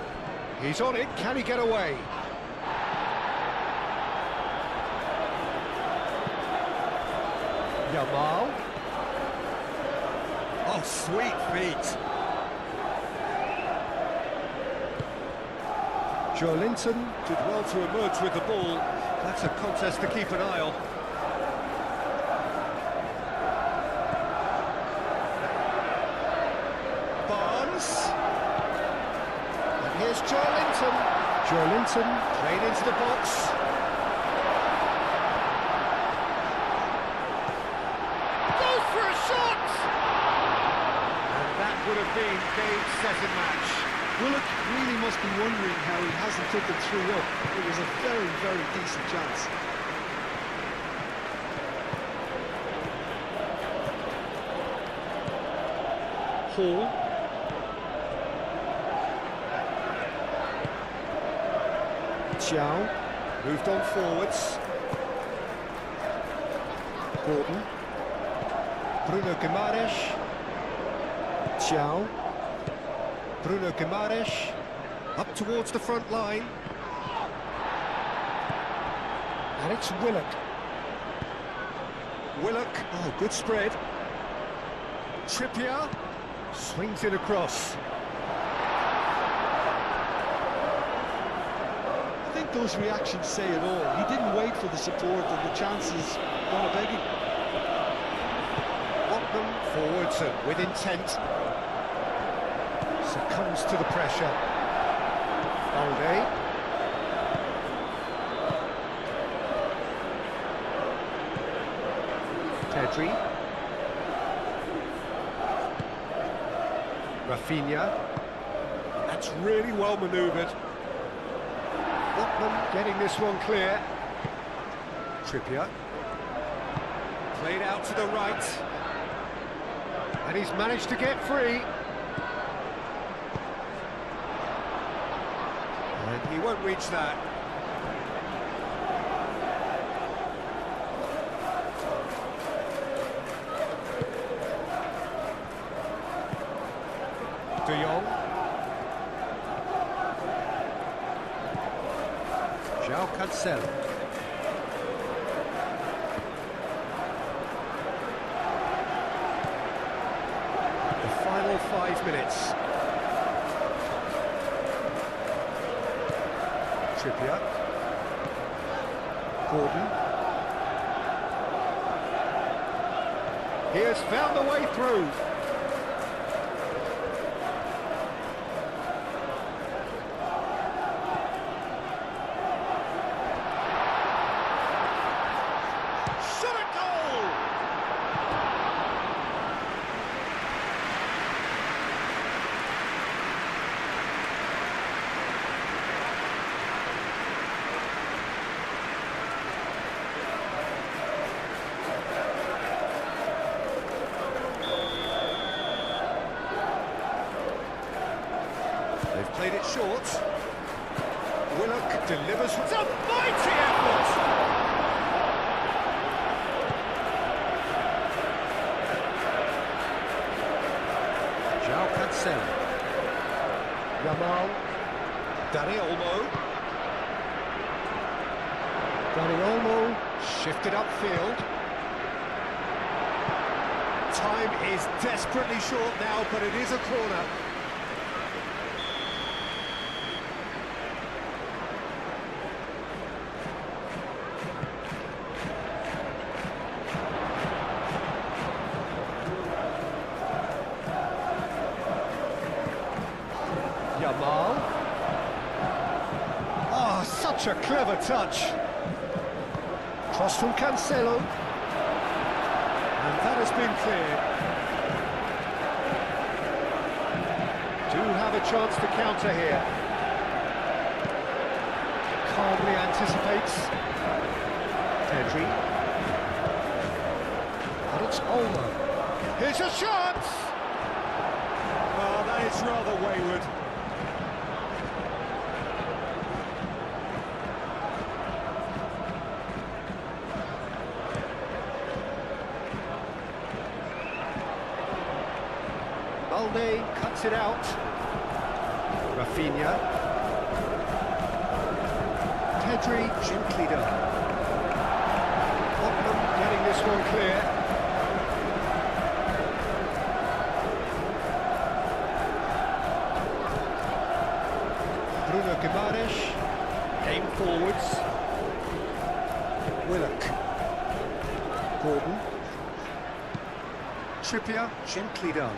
He's on it, can he get away? Yamal. Oh, sweet feet. Joelinton did well to emerge with the ball. That's a contest to keep an eye on. Barnes. And here's Joelinton. Joelinton played into the box. Would have been game, set and match. Willock really must be wondering how he hasn't put the 3 up. It was a very, very decent chance. Hall. Xiao moved on forwards. Gordon. Bruno Guimaraes. Xiao. Bruno Guimaraes. Up towards the front line. And it's Willock. Willock. Oh, good spread. Trippier. Swings it across. I think those reactions say it all. He didn't wait for the support and the chances gone a begging. Botman forwards and with intent. Succumbs to the pressure. Balde. Pedri. Rafinha. That's really well manoeuvred. Botman getting this one clear. Trippier. Played out to the right. And he's managed to get free. And he won't reach that. De Jong. João Cancelo. The final 5 minutes. Trippier. Gordon. He has found the way through. They've played it short. Willock delivers. It's a mighty effort! João Cancelo. Yamal. Dani Olmo. Dani Olmo shifted upfield. Time is desperately short now, but it is a corner. Yamal. Oh, such a clever touch. Cross from Cancelo. And that has been cleared. Do have a chance to counter here. Calmly anticipates. Pedri. And it's Olmo. Here's a chance! Oh, that is rather wayward. Balde cuts it out. Rafinha. Pedri, gently done. Botman getting this one clear. Bruno Guimaraes. Game forwards. Willock. Gordon. Trippier, gently done.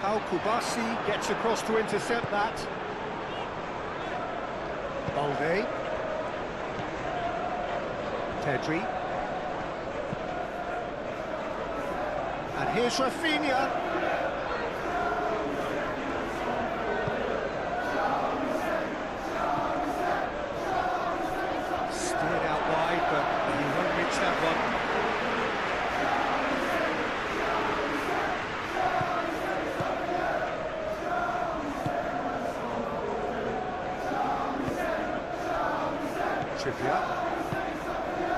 Pau Kubasi gets across to intercept that. Balde. Pedri. And here's Rafinha. Steered out wide, but he won't reach that one. Trippier.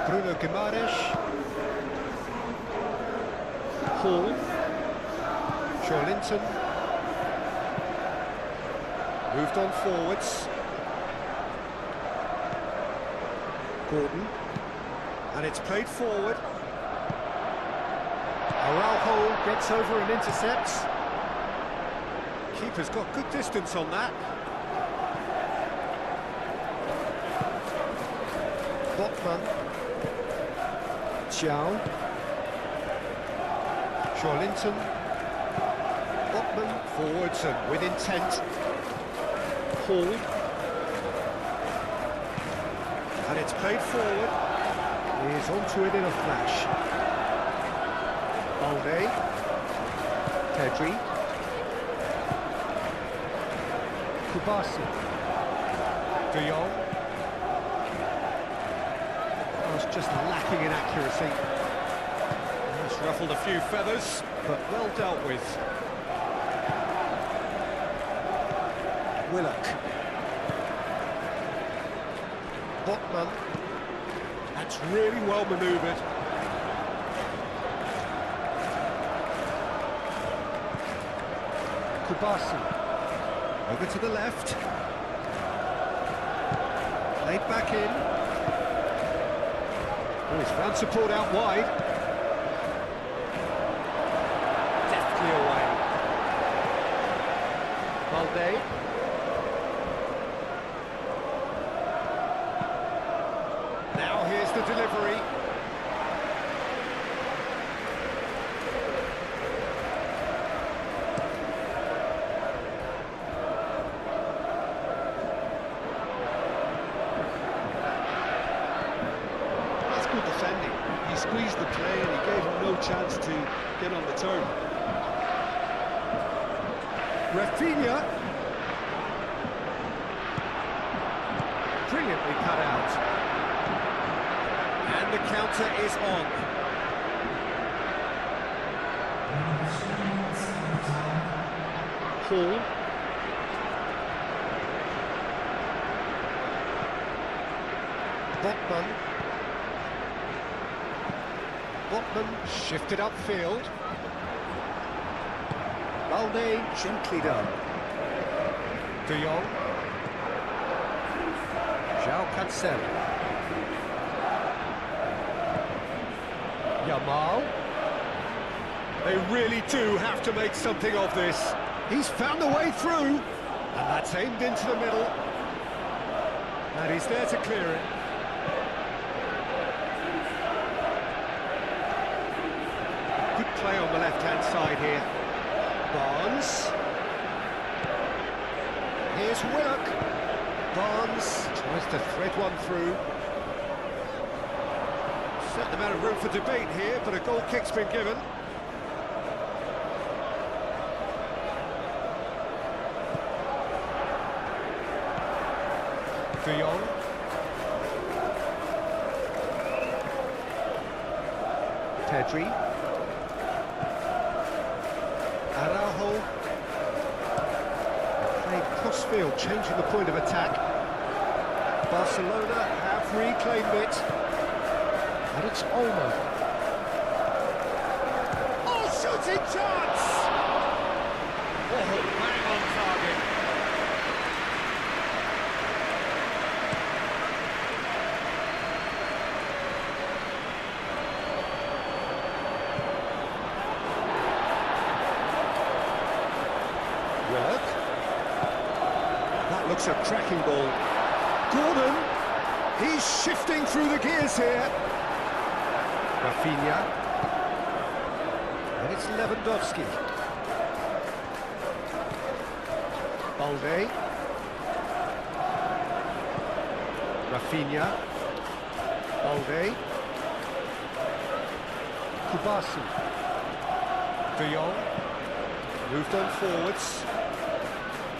Bruno Guimaraes. Hall. Linton. Moved on forwards. Gordon. And it's played forward. Araujo gets over and intercepts. Keeper's got good distance on that. Botman. Xiao. Linton. Botman forwards and with intent. Hall. And it's played forward. He's onto it in a flash. Balde. Pedri. Kubasi. De Jong. Was just lacking in accuracy. It's ruffled a few feathers, but well dealt with. Willock. Botman. That's really well manoeuvred. Kubasi. Over to the left. Laid back in. Oh, he's found support out wide. Deftly away. Balde. Now here's the delivery. That's good defending. He squeezed the play and he gave him no chance to get on the turn. Rafinha. Brilliantly cut out. And the counter is on. Hall. Botman. Botman shifted upfield. Balde gently done. De Jong. João Cancelo. Yamal. They really do have to make something of this. He's found a way through, and that's aimed into the middle. And he's there to clear it. Good play on the left-hand side here. Barnes. Here's Willock. Barnes tries to thread one through. Certain amount of room for debate here, but a goal kick's been given. De Jong. Pedri. Araujo. Played cross-field, changing the point of attack. Barcelona have reclaimed it. And it's Olmo. Oh, shooting chance! Oh, bang on target. Willock. That looks a cracking ball. Gordon, he's shifting through the gears here. Rafinha. And it's Lewandowski. Balde. Rafinha. Balde. Kubasu. De Jong. Moved on forwards.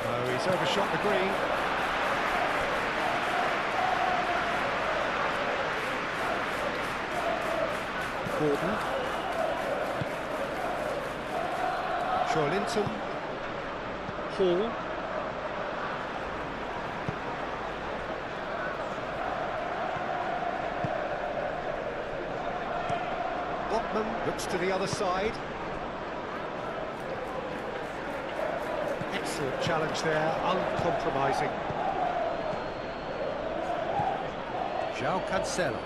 Oh, he's overshot the green. Gordon. Linton. Hall. Botman looks to the other side. Excellent challenge there, uncompromising. João Cancelo.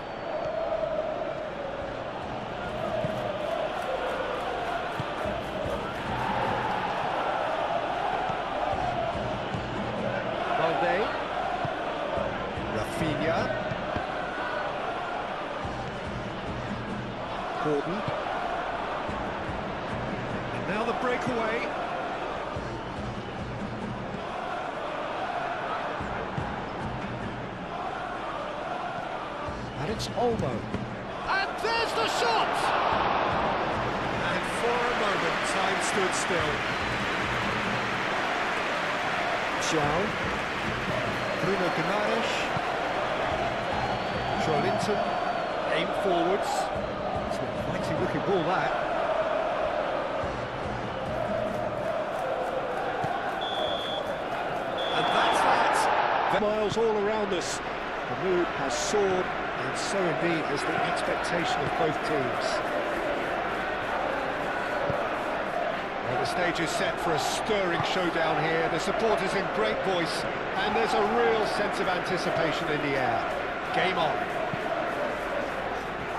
Balde. Rafinha. Gordon. And now the breakaway. And it's Olmo. And there's the shot! And for a moment, time stood still. João. Bruno Guimaraes. Linton. Aim forwards. It's a mighty looking ball, that. And that's that. The miles all around us. The mood has soared, and so indeed has the expectation of both teams. Well, the stage is set for a stirring showdown here. The supporters in great voice, and there's a real sense of anticipation in the air. Game on.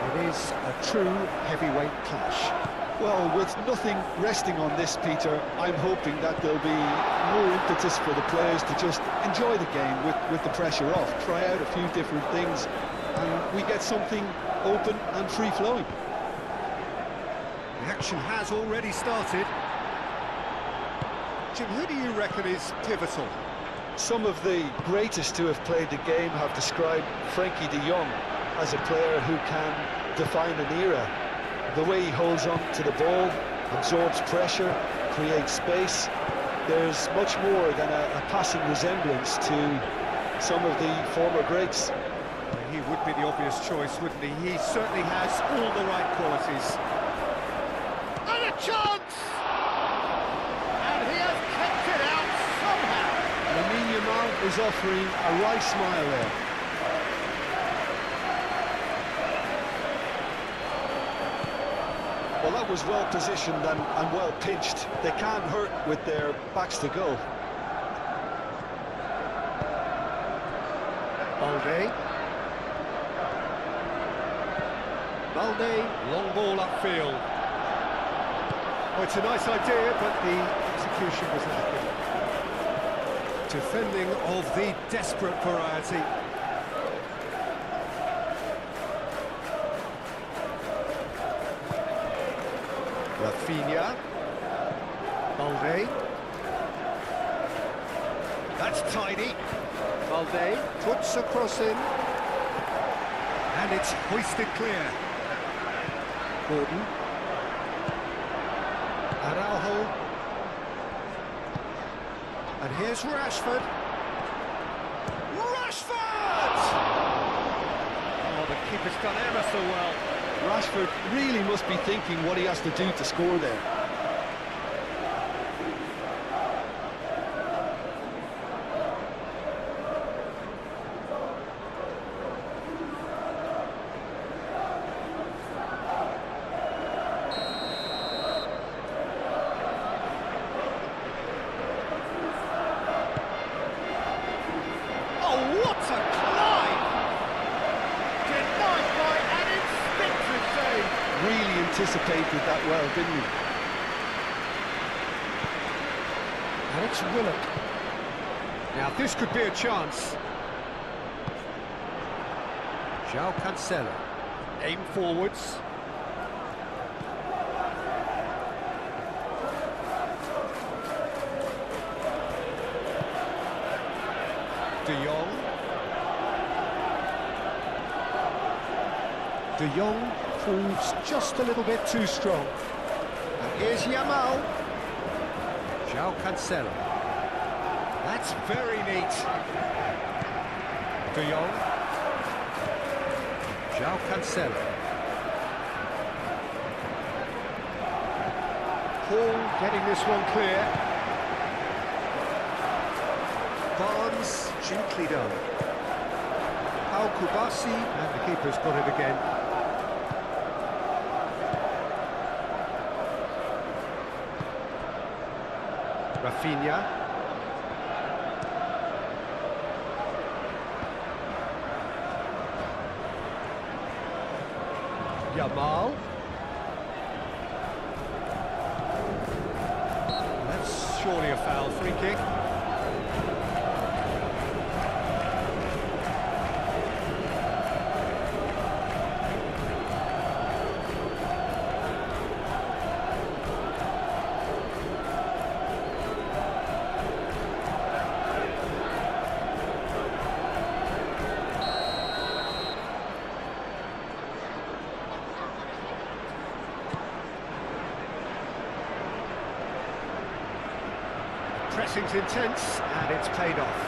It is a true heavyweight clash. Well, with nothing resting on this, Peter, I'm hoping that there'll be more impetus for the players to just enjoy the game with the pressure off, try out a few different things, and we get something open and free-flowing. The action has already started. Jim, who do you reckon is pivotal? Some of the greatest to have played the game have described Frankie de Jong as a player who can define an era. The way he holds on to the ball, absorbs pressure, creates space. There's much more than a passing resemblance to some of the former greats. He would be the obvious choice, wouldn't he? He certainly has all the right qualities. And a chance! And he has kept it out somehow. Lamine Yamal is offering a wry smile there. Well, that was well positioned and well pitched. They can't hurt with their backs to goal. Balde. Long ball upfield. Oh, it's a nice idea, but the execution was lacking. Defending of the desperate variety. Rafinha. Balde. That's tidy. Valde. Puts a cross in. And it's hoisted clear. Gordon. Araujo. And here's Rashford. Rashford! Oh, the keeper's done ever so well. Rashford really must be thinking what he has to do to score there. Anticipated that well, didn't he? And it's Willock. Now this could be a chance. João Cancelo. Aim forwards. De Jong. De Jong proves just a little bit too strong. And here's Yamal. João Cancelo. That's very neat. De Jong. João Cancelo. Paul getting this one clear. Barnes, gently done. Al Kubasi, and the keeper's got it again. Rafinha. Yamal. That's surely a foul. Free kick. Pressing's intense, and it's paid off.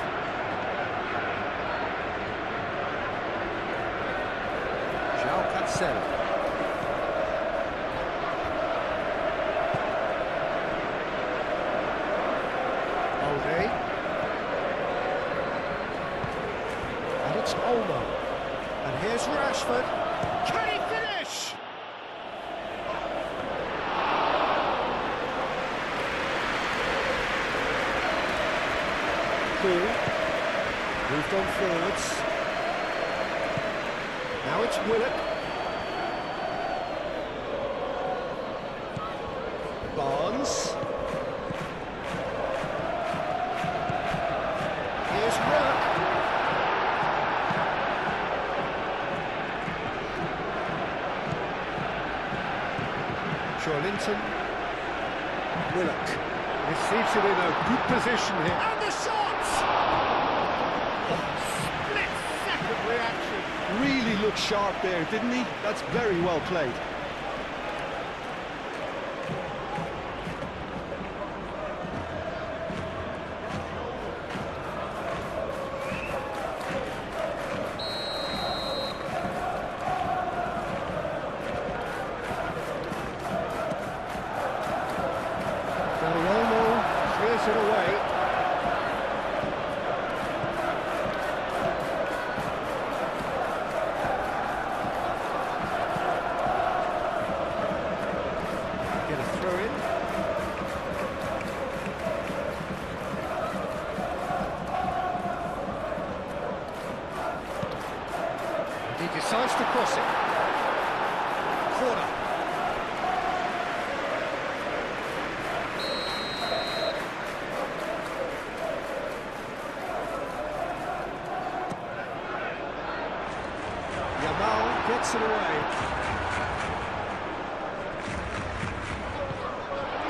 João Cancelo. Balde. And it's Olmo. And here's Rashford. Can he finish? Moved on forwards. Now it's Willock. Barnes. Here's Willock. Joelinton. Willock. Receives it in a good position here. And the shot! Split-second reaction. Really looked sharp there, didn't he? That's very well played. Clears it away. Get a throw in. And he decides to cross it. Corner. Yamal gets it away.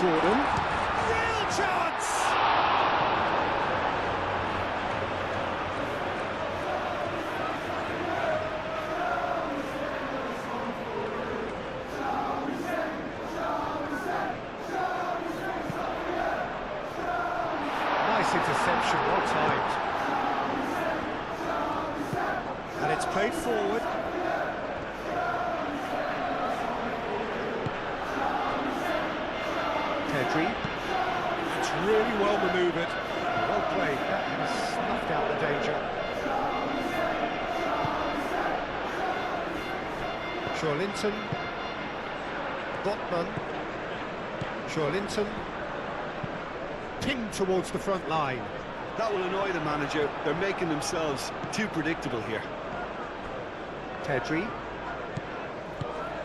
Gordon. Real chance! interception, well timed. And it's played forward. Pedri. It's really well manoeuvred. Well played, that has snuffed out the danger. Linton. Botman. Linton. Pinged towards the front line. That will annoy the manager. They're making themselves too predictable here. Pedri.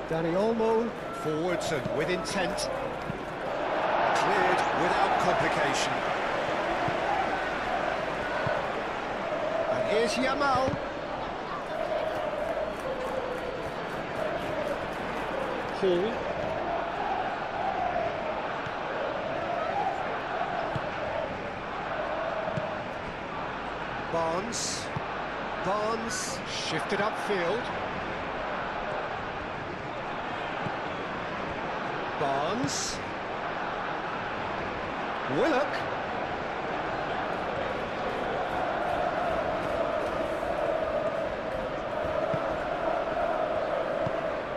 Dani Olmo. Forwards and with intent. Cleared without complication. And here's Yamal. Hall. Barnes shifted upfield. Barnes. Willock.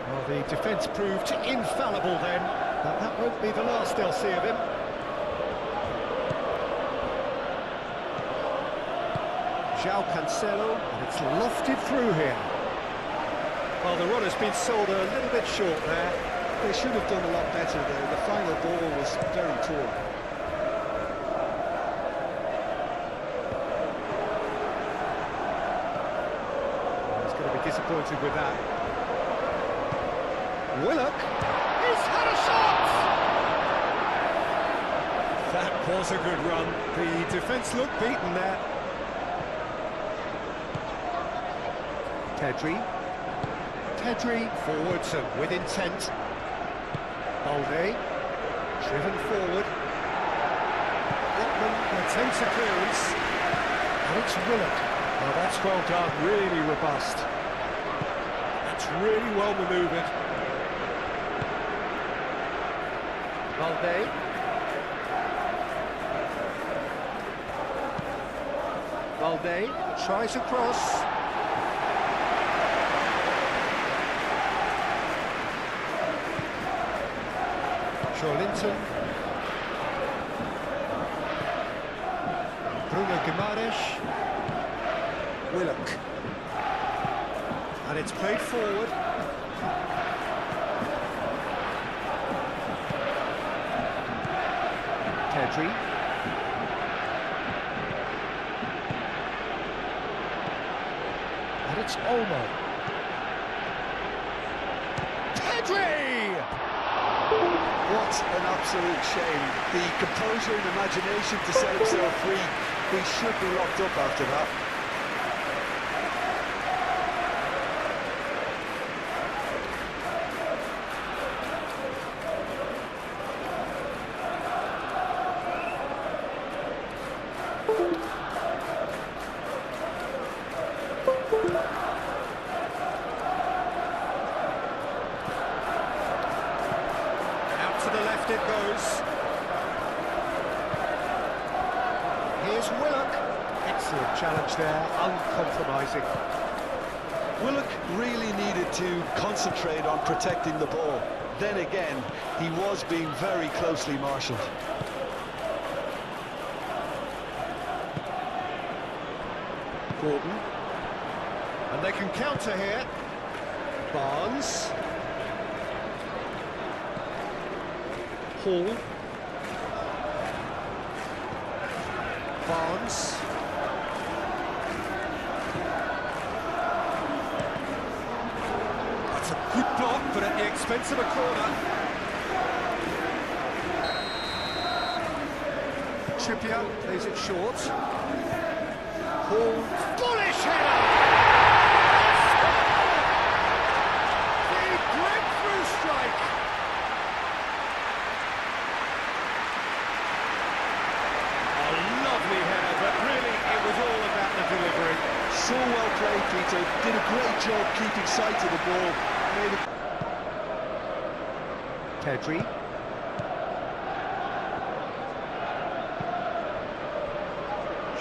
Well, the defence proved infallible then, but that won't be the last they'll see of him. João Cancelo, and it's lofted through here. Well, the run has been sold a little bit short there. They should have done a lot better there. The final ball was very poor. He's going to be disappointed with that. Willock. He's had a shot! That was a good run. The defence looked beaten there. Pedri forwards and with intent. Balde driven forward. Botman attempts a clearance, and it's Willock. Now that's well done, really robust. That's really well manoeuvred. Balde tries a cross. Linton. Bruno Guimaraes. Willock. And it's played forward. Pedri. And it's Olmo. Pedri! What an absolute shame. The composure and imagination to set himself free. He should be locked up after that. To the left it goes. Here's Willock. Excellent challenge there, uncompromising. Willock really needed to concentrate on protecting the ball. Then again, he was being very closely marshalled. Gordon. And they can counter here. Barnes. Hall. Barnes. That's a good block, but at the expense of a corner. Trippier plays it short. Hall. Bullish header! The breakthrough strike! So well played, Peter. Did a great job keeping sight of the ball. Pedri.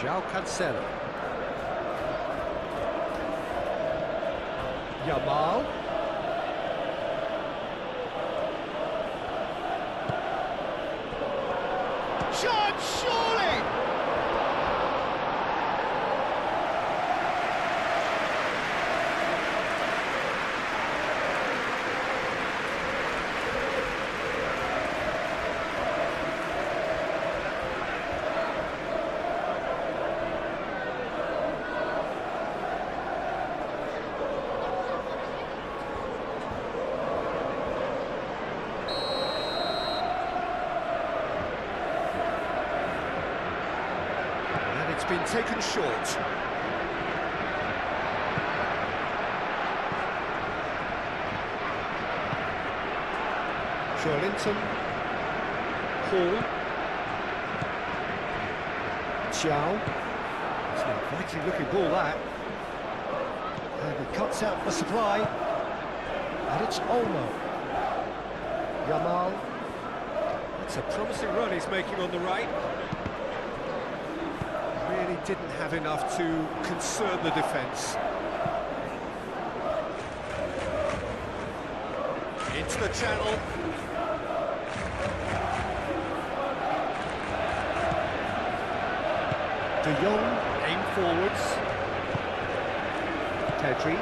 João Cancelo. Yamal. Shot, surely! It's been taken short. Joelinton. Hall. Chow. It's an inviting looking ball, that. And he cuts out the supply. And it's Olmo. Yamal. That's a promising run he's making on the right. Really didn't have enough to concern the defence. Into the channel. De Jong, aim forwards. Pedri,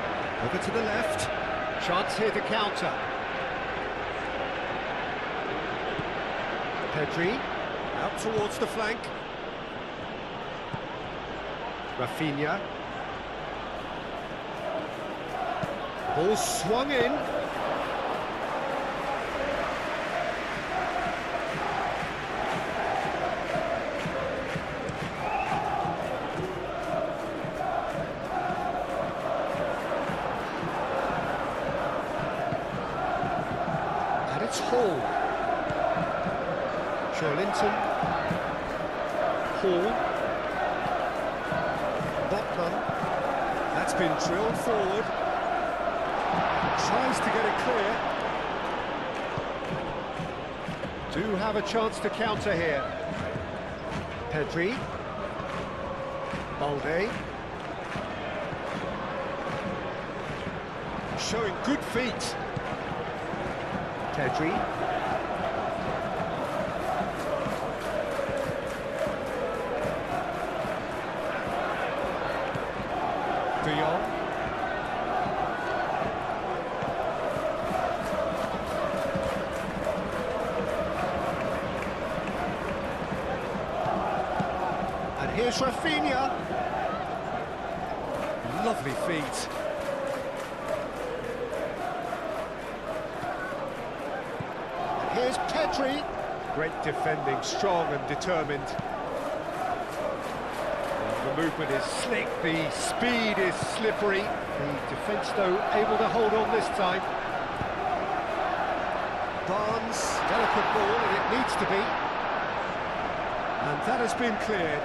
over to the left. Chance here to counter. Pedri, out towards the flank. Rafinha. Ball swung in. And it's Hall. Joelinton. Hall. That's been drilled forward. Tries to get it clear. Do have a chance to counter here. Pedri. Balde. Showing good feet. Pedri. De Jong. And here's Rafinha. Lovely feet. And here's Pedri. Great defending, strong and determined. The movement is slick, the speed is slippery. The defence, though, able to hold on this time. Barnes, delicate ball, and it needs to be. And that has been cleared.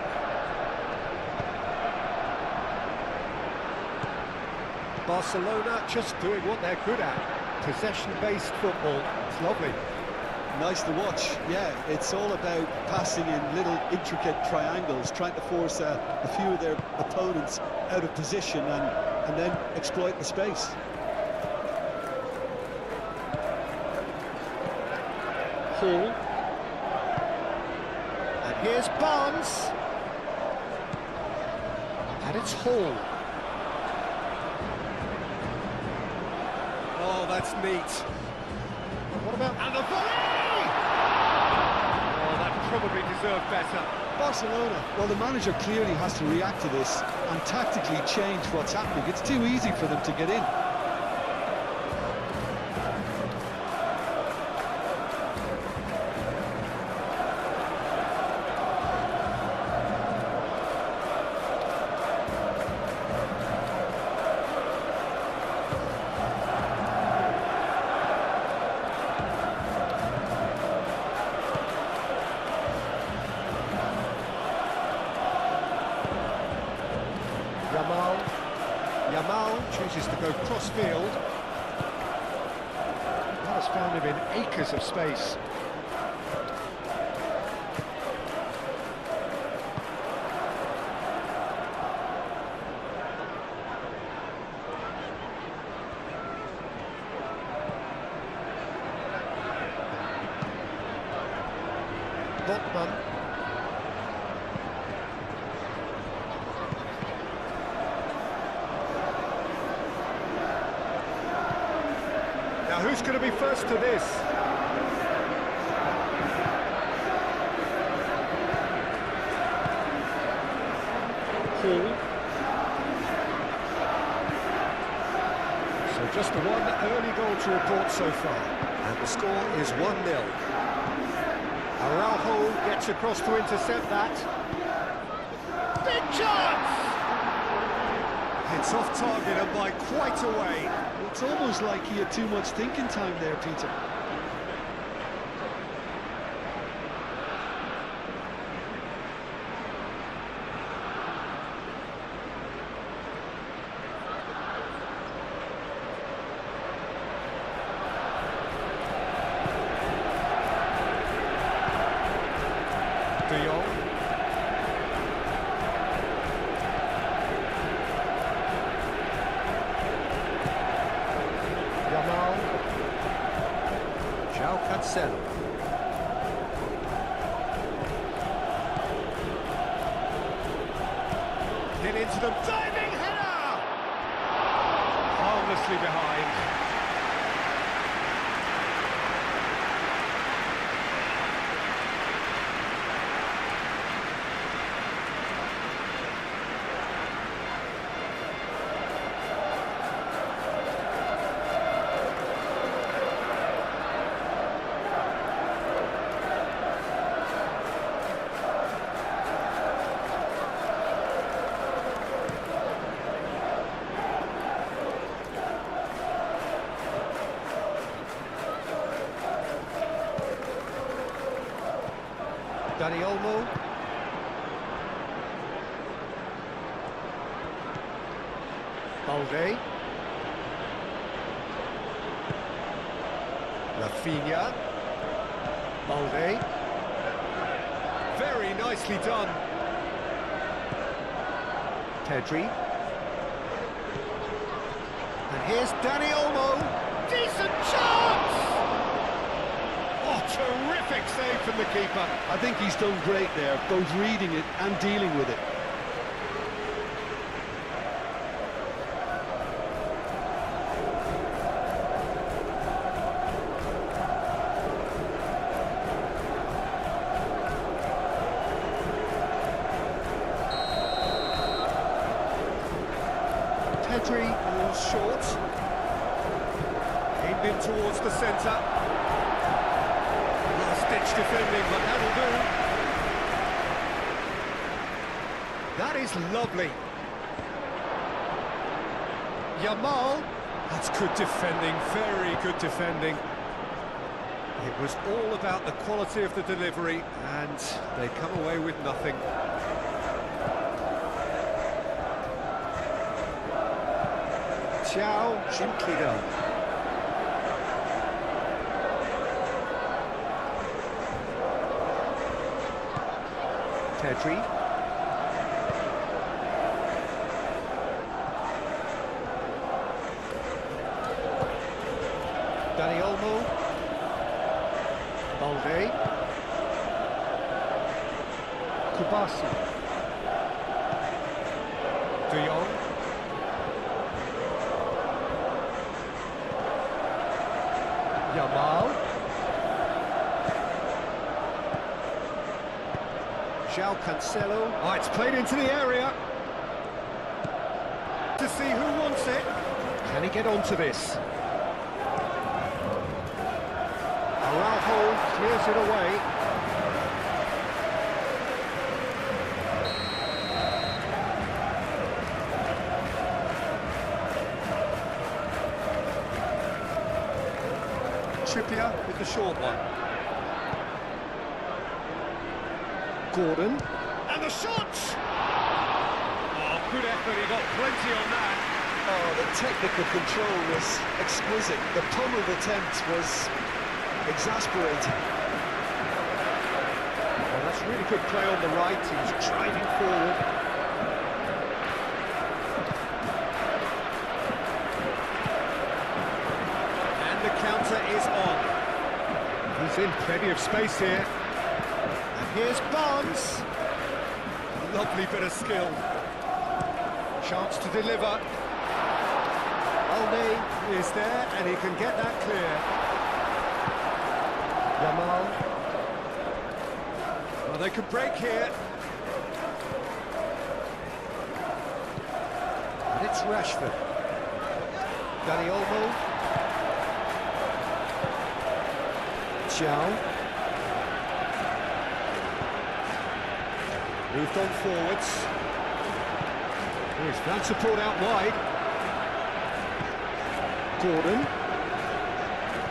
Barcelona just doing what they're good at. Possession-based football. It's lovely. Nice to watch. Yeah, it's all about passing in little intricate triangles, trying to force a few of their opponents out of position and then exploit the space. Hall. And here's Barnes. And it's Hall. Oh, that's neat. What about... And the volley! Oh, that probably deserved better. Barcelona, well, the manager clearly has to react to this and tactically change what's happening. It's too easy for them to get in. Yamal chooses to go cross-field. That has found him in acres of space. Botman. Now who's going to be first to this? Hall. So just the one early goal to report so far. And the score is 1-0. Araujo gets across to intercept that. Big chance! It's off target and by quite a way. It's almost like he had too much thinking time there, Peter. De Jong. Yamal. João Cancelo. Hit into them, diving header! Harmlessly behind. Dani Olmo. Balde. Rafinha. Balde. Very nicely done. Pedri. And here's Dani Olmo. Decent chance! Oh, terrific save from the keeper. I think he's done great there, both reading it and dealing with it. Pedri was short. Aimed in towards the centre. Last-ditch defending, but that'll do. That is lovely. Yamal. That's good defending, very good defending. It was all about the quality of the delivery, and they come away with nothing. Xiao Jinkido. Pedri. Dani Olmo. Balde. Kubasi. De Jong. Yamal. João Cancelo. Oh, it's played into the area. To see who wants it. Can he get onto this? Araujo clears it away. Trippier with the short one. Gordon. And the shot! Oh, good effort, he got plenty on that. Oh, the technical control was exquisite. The pummeled attempt was exasperating. Well, that's really good play on the right. He was driving forward. And the counter is on. He's in plenty of space here. And here's Barnes. Lovely bit of skill. Chance to deliver. Balde is there, and he can get that clear. Yamal. Well, they could break here. And it's Rashford. Dani Olmo. Chow. Moved on forwards. Here's that support out wide. Gordon.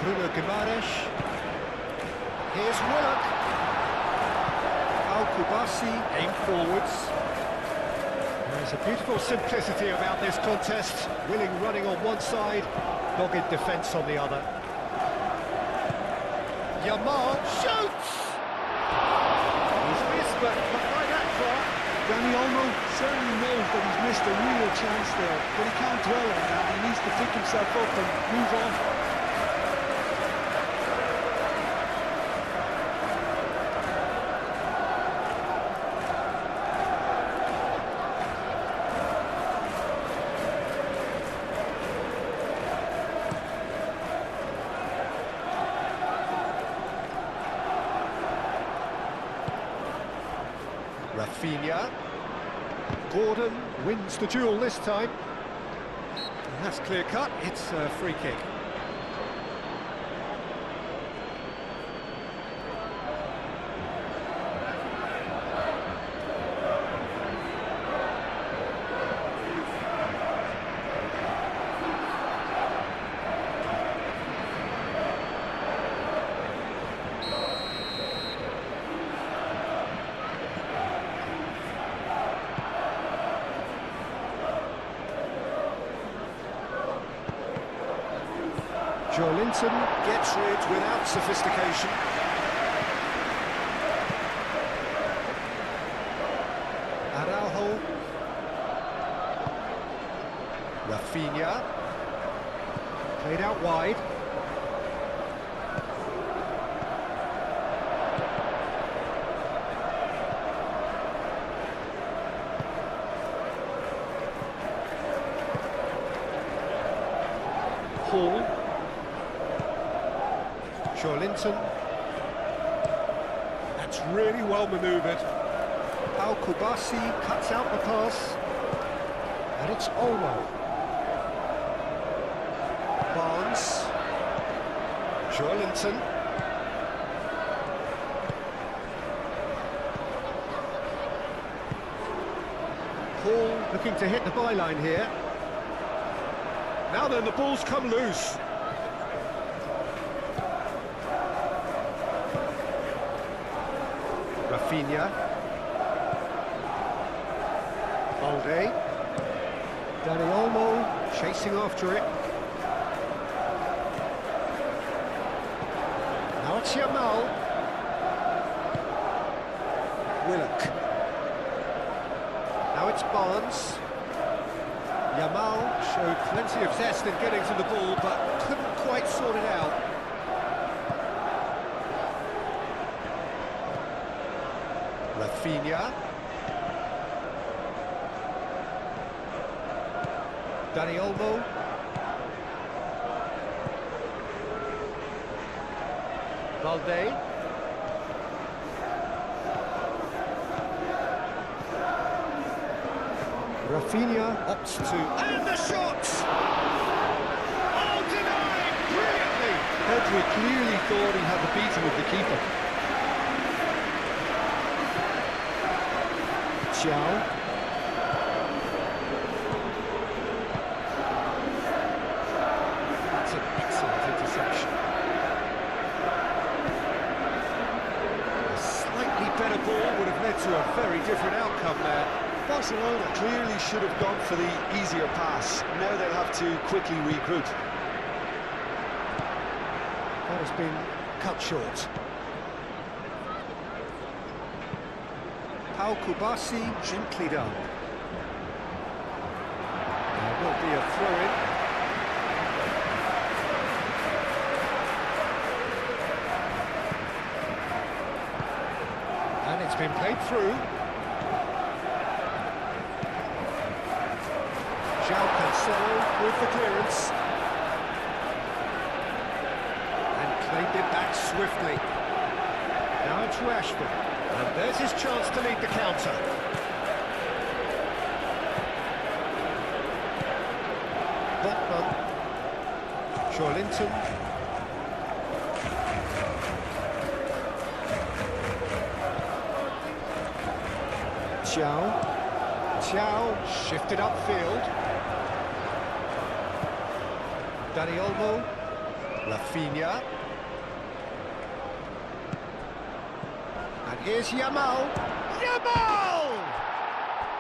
Bruno Guimaraes. Here's Willock. Al-Kubasi aim forwards. There's a beautiful simplicity about this contest. Willing running on one side, dogged defence on the other. Yamal shoots! He's missed, but not by that far. Dani Olmo certainly knows that he's missed a real chance there, but he can't dwell on that. He needs to pick himself up and move on. Rafinha. Gordon wins the duel this time. And that's clear cut, it's a free kick. Joelinton gets rid without sophistication. Araujo. Rafinha. Played out wide. Hall. Joelinton. That's really well manoeuvred. Al-Kubasi cuts out the pass. And it's Olmo. Barnes. Joelinton. Hall looking to hit the byline here. Now then, the ball's come loose. Rafinha. Balde. Dani Olmo chasing after it. Now it's Yamal. Willock. Now it's Barnes. Yamal showed plenty of zest in getting to the ball, but couldn't quite sort it out. Rafinha. Dani Olmo. Balde. Rafinha opts to... And the shot! Oh, denied! Brilliantly! Pedri clearly thought he had the beating of the keeper. Chow. That's an excellent interception. A slightly better ball would have led to a very different outcome there. Barcelona clearly should have gone for the easier pass. Now they'll have to quickly regroup. That has been cut short. Al-Kubasi gently done. There will be a throw-in. It's been played through. João Cancelo with the clearance. And claimed it back swiftly. Now it's Rashford. And there's his chance to lead the counter. Botman. Linton. Thiaw shifted upfield. Dani Olmo. Rafinha. And here's Yamal. Yamal!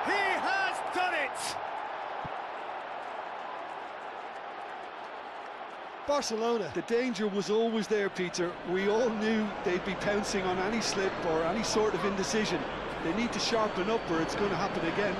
He has done it! Barcelona, the danger was always there, Peter. We all knew they'd be pouncing on any slip or any sort of indecision. They need to sharpen up or it's going to happen again.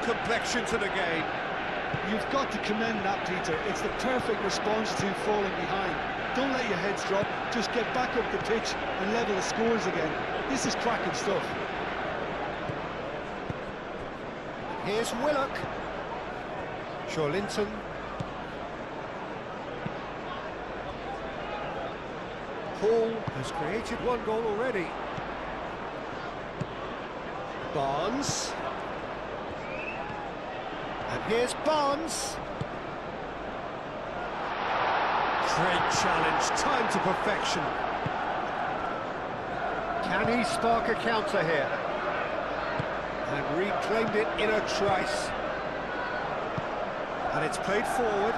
Complexion to the game. You've got to commend that, Peter. It's the perfect response to falling behind. Don't let your heads drop, just get back up the pitch and level the scores again. This is cracking stuff. Here's Willock. Linton. Hall has created one goal already. Barnes. And here's Barnes. Great challenge, time to perfection. Can he spark a counter here? And reclaimed it in a trice. And it's played forward.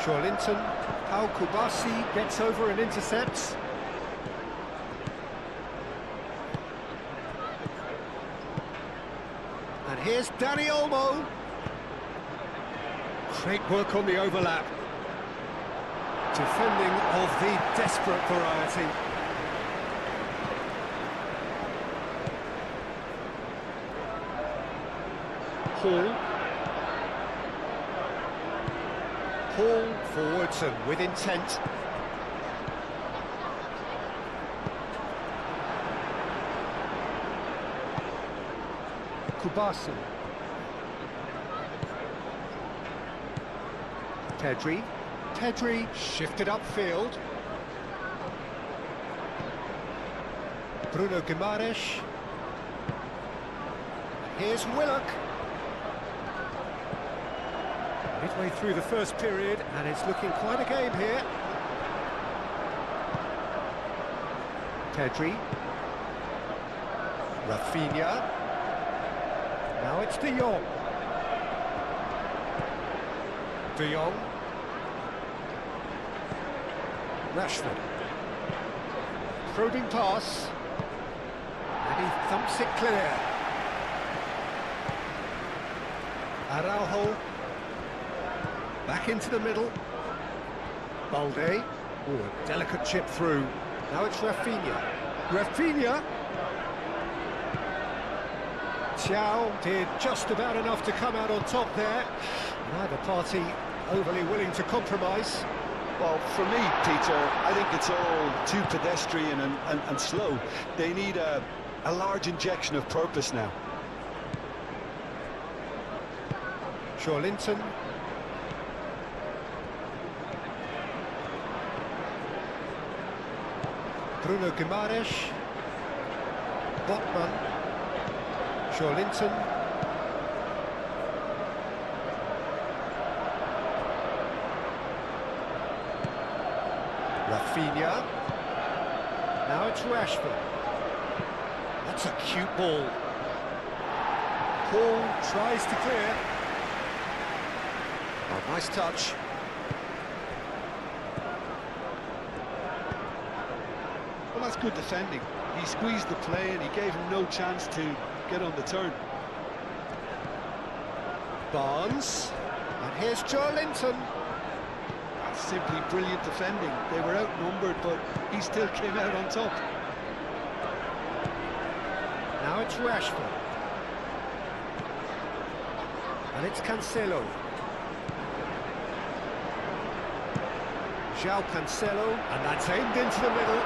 Linton. Pau Kubasi gets over and intercepts. And here's Dani Olmo. Great work on the overlap. Defending of the desperate variety. Hall forwards and with intent. Kubasi. Pedri shifted upfield. Bruno Guimaraes. Here's Willock. Midway through the first period, and it's looking quite a game here. Pedri. Rafinha. Now it's De Jong. De Jong. Rashford. Probing pass. And he thumps it clear. Araujo. Back into the middle. Balde. Oh, a delicate chip through. Now it's Rafinha. Rafinha. Thiaw did just about enough to come out on top there. Neither party overly willing to compromise. Well, for me, Peter, I think it's all too pedestrian and slow. They need a large injection of purpose now. Linton. Bruno Guimaraes. Botman. Linton. Rafinha. Now it's Rashford. That's a cute ball. Paul tries to clear. Oh, nice touch. Well, that's good defending. He squeezed the play and he gave him no chance to get on the turn. Barnes. And here's Joe Linton. That's simply brilliant defending. They were outnumbered, but he still came out on top. Now it's Rashford. And it's Cancelo. João Cancelo, and that's aimed into the middle.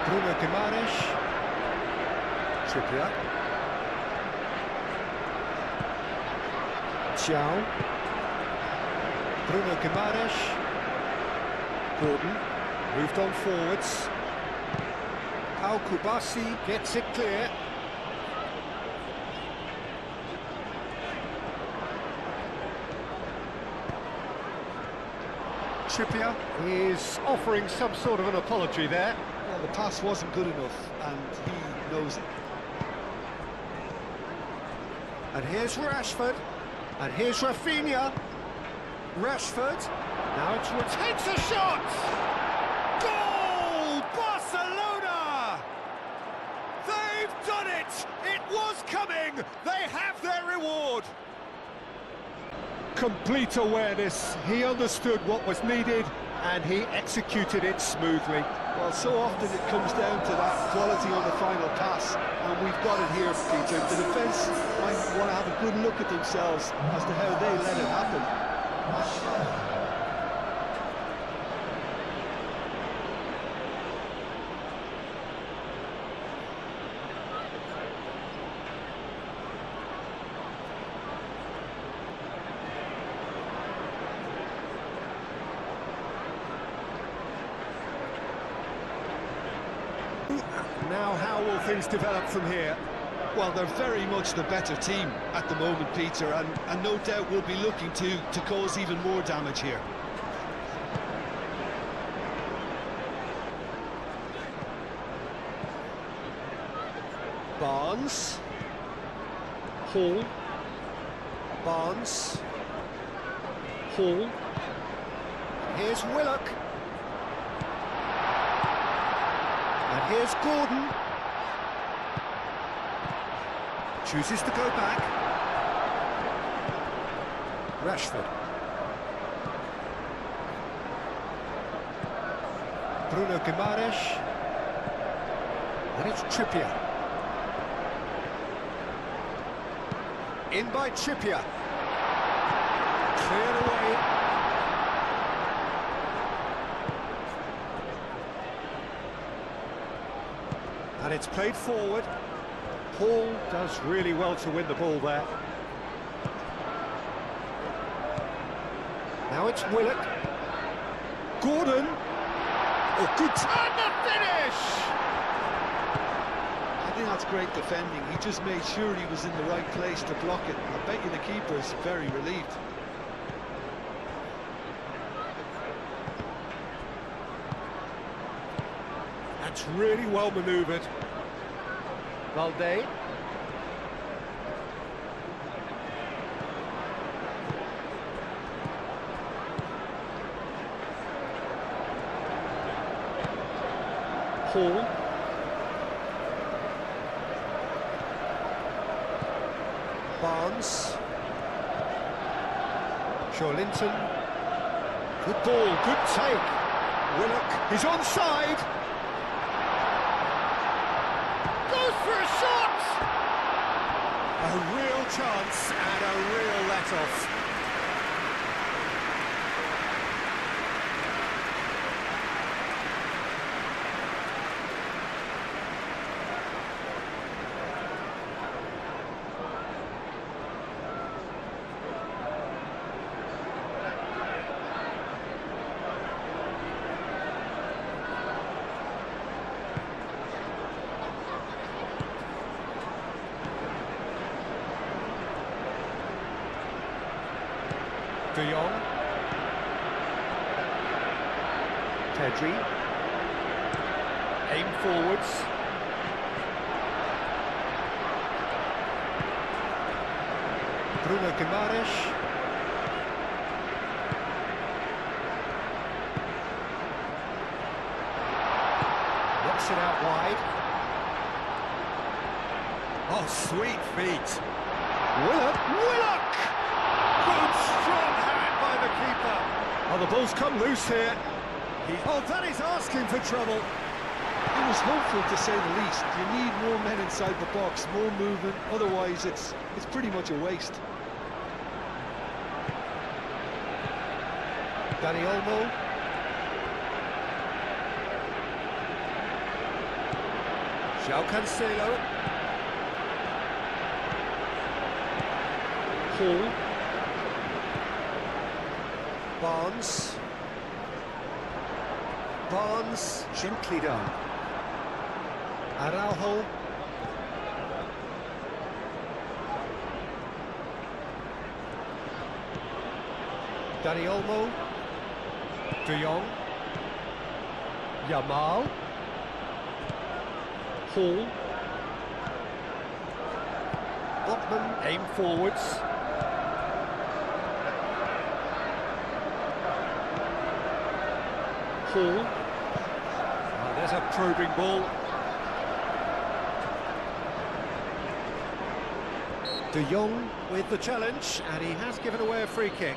Bruno Guimaraes. Trippier. João. Bruno Guimaraes. Gordon moved on forwards. Pau Kubasi gets it clear. Trippier is offering some sort of an apology there. Well, the pass wasn't good enough, and he knows it. And here's Rashford. And here's Rafinha. Rashford. Now it's takes a shot! Goal! Barcelona! They've done it! It was coming! They have their reward! Complete awareness. He understood what was needed and he executed it smoothly. Well, so often it comes down to that quality on the final pass, and we've got it here, Peter. The defence might want to have a good look at themselves as to how they let it happen. Now how will things develop from here? Well, they're very much the better team at the moment, Peter, and no doubt will be looking to cause even more damage here. Barnes. Hall. Barnes. Hall. Here's Willock. And here's Gordon. Chooses to go back. Rashford. Bruno Guimaraes. And it's Trippier. In by Trippier. Cleared away. And it's played forward. Paul does really well to win the ball there. Now it's Willock. Gordon. Oh, good time to finish! I think that's great defending. He just made sure he was in the right place to block it. I bet you the keeper's very relieved. That's really well manoeuvred. Valde. Hall. Barnes. Linton. Good ball, good take. Willock, he's onside. Goes for a shot! A real chance and a real let-off. De Jong. Pedri. aim forwards. Bruno Guimaraes. Knocks it out wide. Oh, sweet feet. Willock! Good strong hand by the keeper. Oh, the ball's come loose here. Oh, that is asking for trouble. It was hopeful, to say the least. You need more men inside the box, more movement, otherwise it's pretty much a waste. Dani Olmo. João Cancelo. Hall. Barnes. Barnes, gently done. Araujo. Dani Olmo. De Jong. Yamal. Hall. Botman. Aim forwards. Hall. Oh, there's a probing ball. De Jong with the challenge, and he has given away a free kick.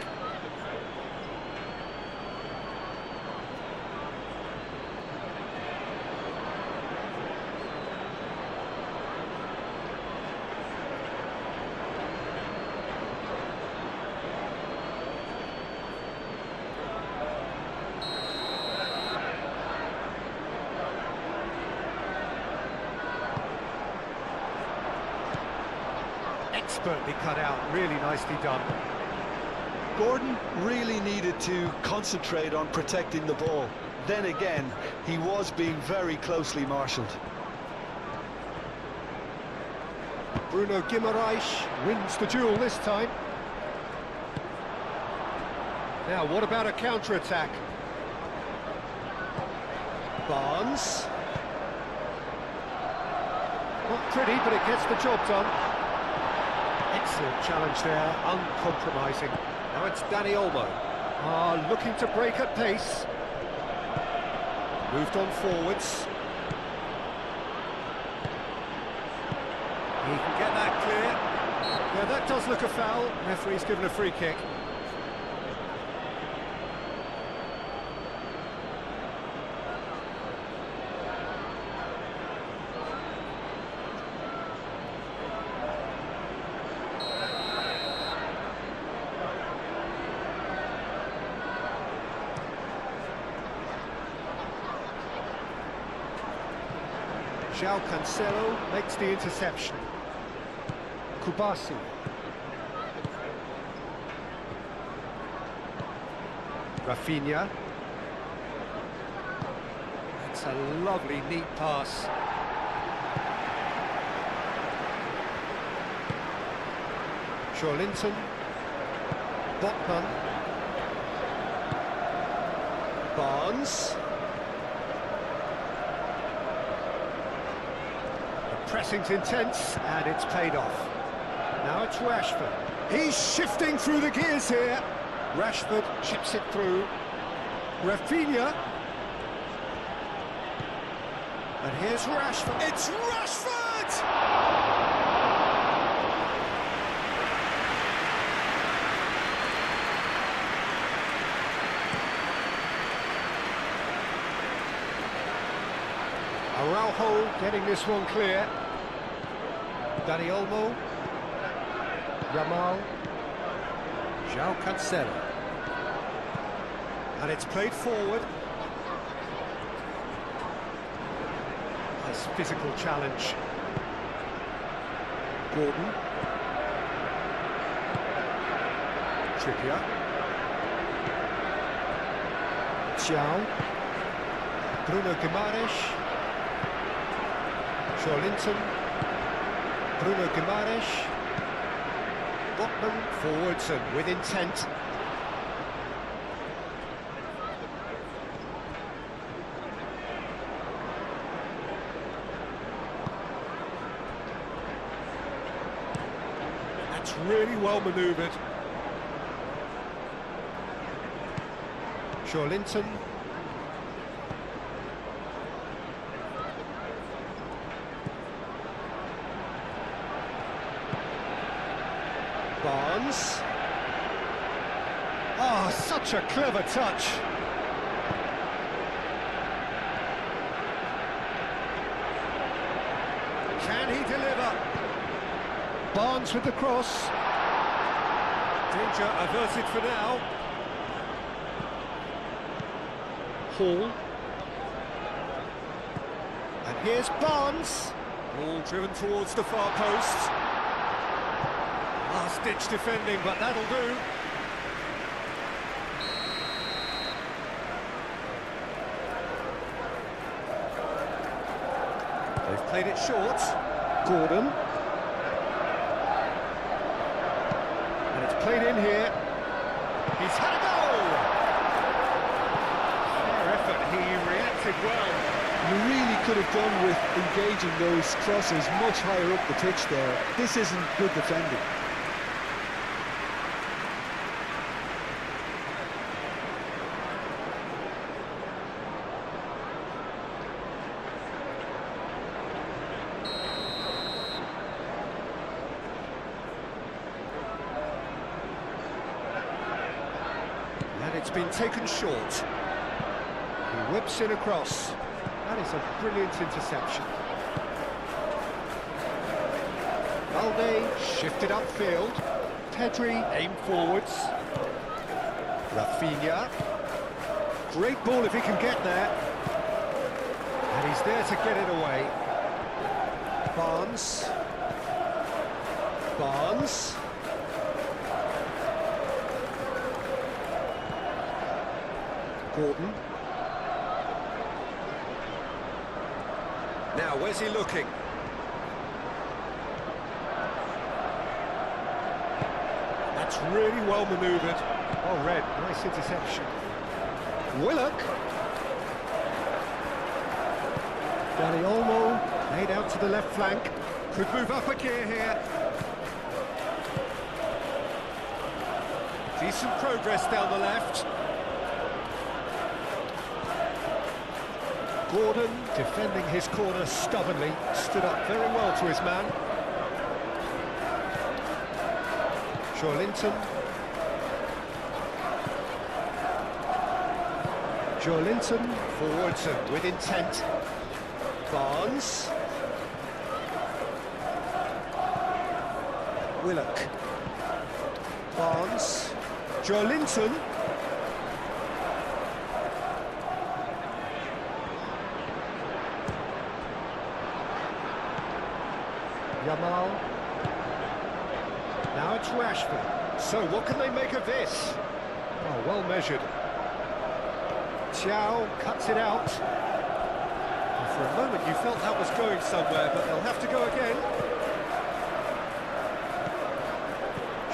Expertly cut out, really nicely done. Gordon really needed to concentrate on protecting the ball. Then again, he was being very closely marshalled. Bruno Guimaraes wins the duel this time. Now, what about a counter-attack? Barnes. Not pretty, but it gets the job done. Excellent challenge there, uncompromising. Now it's Dani Olmo. Looking to break at pace. Moved on forwards. He can get that clear. Yeah, that does look a foul. Referee's given a free kick. João Cancelo makes the interception. Kubasi. Rafinha. That's a lovely, neat pass. Linton. Botman. Barnes. Pressing's intense, and it's paid off. Now it's Rashford. He's shifting through the gears here. Rashford chips it through. Rafinha. And here's Rashford. It's Rashford! Araujo getting this one clear. Dani Olmo. Yamal. João Cancelo. And it's played forward. Nice physical challenge. Gordon. Trippier. João. Bruno Guimaraes. Linton, Bruno Guimaraes, Botman forwards and with intent. That's really well manoeuvred. Linton. Barnes. Oh, such a clever touch. Can he deliver? Barnes with the cross. Danger averted for now. Hall. And here's Barnes. Ball driven towards the far post. Last-ditch defending, but that'll do. They've played it short. Gordon. And it's played in here. He's had a goal! Fair effort, he reacted well. You really could have done with engaging those crosses much higher up the pitch there. This isn't good defending. And it's been taken short. He whips it across. That is a brilliant interception. Balde shifted upfield. Pedri aimed forwards. Rafinha. Great ball if he can get there. And he's there to get it away. Barnes. Barnes. Gordon. Now, where's he looking? That's really well manoeuvred. Oh, Red, nice interception. Willock. Dani Olmo, laid out to the left flank. Could move up a gear here. Decent progress down the left. Gordon, defending his corner stubbornly, stood up very well to his man. Linton. Linton, forwards and with intent. Barnes. Willock. Barnes. Linton. Yamal. Now it's Rashford. So what can they make of this? Oh, well measured. Thiaw cuts it out. And for a moment you felt that was going somewhere, but they'll have to go again.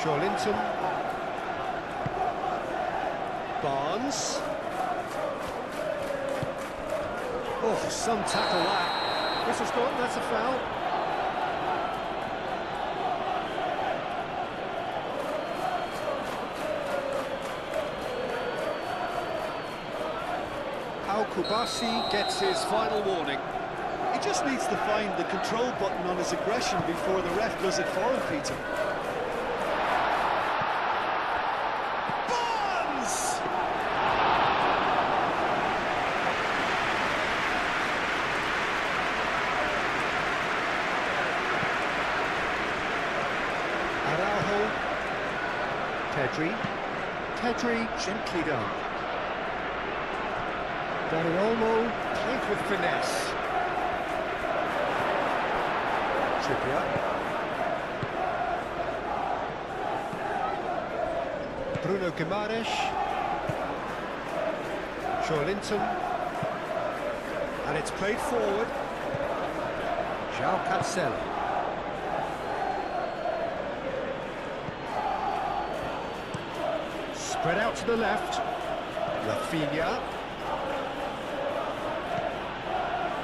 Linton. Barnes. Oh, some tackle that. This has gone, that's a foul. Kubasi gets his final warning. He just needs to find the control button on his aggression before the ref does it for him, Peter. Barnes! Araujo. Pedri gently done. Dani Olmo played with finesse. Trippier. Bruno Guimaraes. Linton. And it's played forward. João Cancelo. Spread out to the left. Rafinha.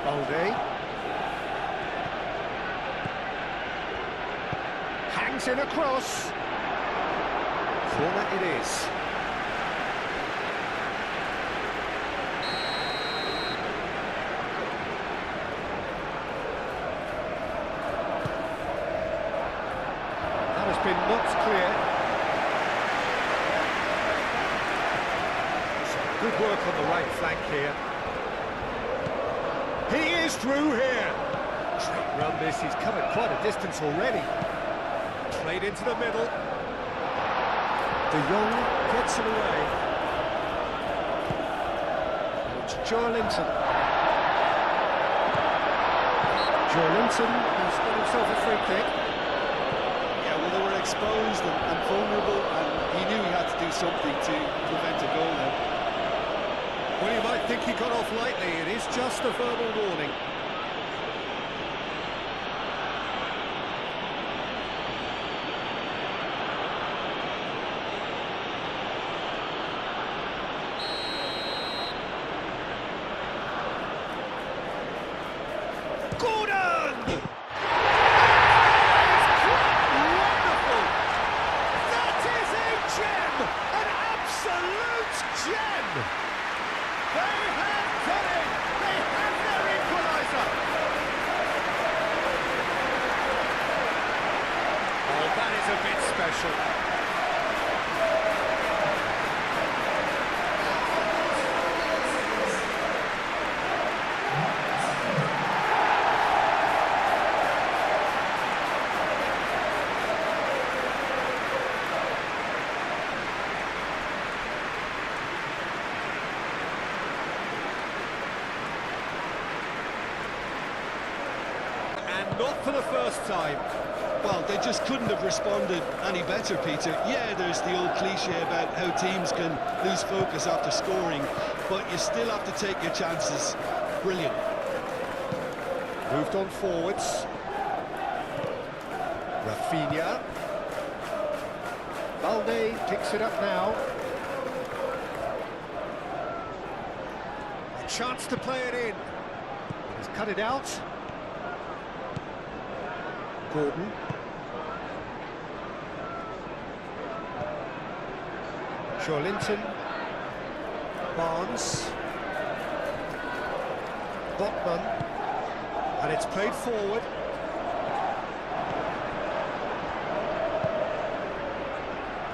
Balde. Hangs Swings in across. Corner it is. That has been knocked clear. Some good work on the right flank here. He is through here. Great run this, he's covered quite a distance already. Played into the middle. De Jong gets it away. It's Joelinton. Joelinton has got himself a free kick. Yeah, well, they were exposed and vulnerable, and he knew he had to do something to prevent a goal then. Well, you might think he got off lightly. It is just a verbal warning. Gordon! Wonderful! That is a gem! An absolute gem! They have done it! They have their equaliser! Oh, that is a bit special. Not for the first time. Well, they just couldn't have responded any better, Peter. Yeah, there's the old cliche about how teams can lose focus after scoring, but you still have to take your chances. Brilliant. Moved on forwards. Rafinha. Balde picks it up now. A chance to play it in. He's cut it out. Gordon. Joelinton. Barnes. Botman. And it's played forward.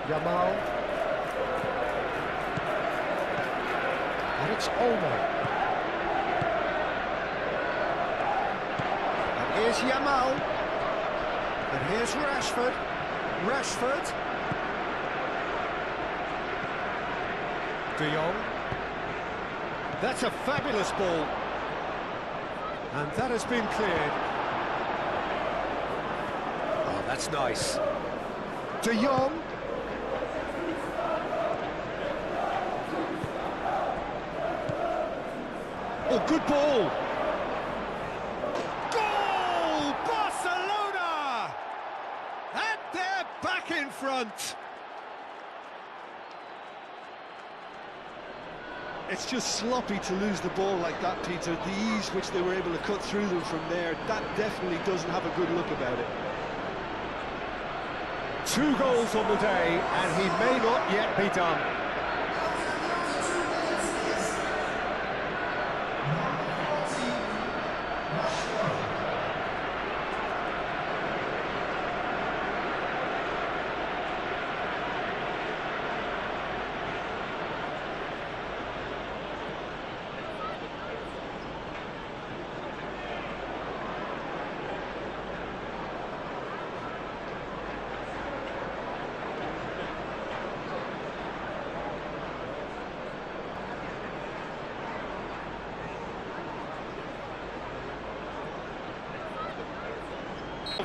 Yamal. And it's Olmo. And here's Yamal. And here's Rashford. Rashford. De Jong. That's a fabulous ball. And that has been cleared. Oh, that's nice. De Jong. Oh, good ball. Goal! Barcelona! And they're back in front. It's just sloppy to lose the ball like that, Peter. The ease which they were able to cut through them from there, that definitely doesn't have a good look about it. 2 goals on the day, and he may not yet be done.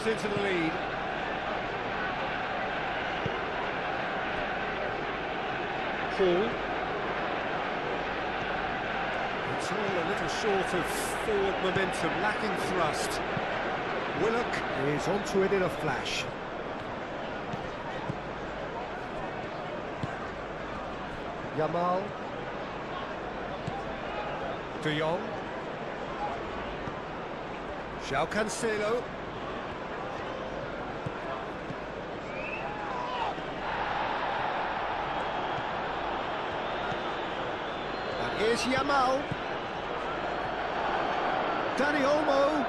Into the lead. Hall. It's all a little short of forward momentum, lacking thrust. Willock is onto it in a flash. Yamal. De Jong. João Cancelo. Here's Yamal. Dani Olmo.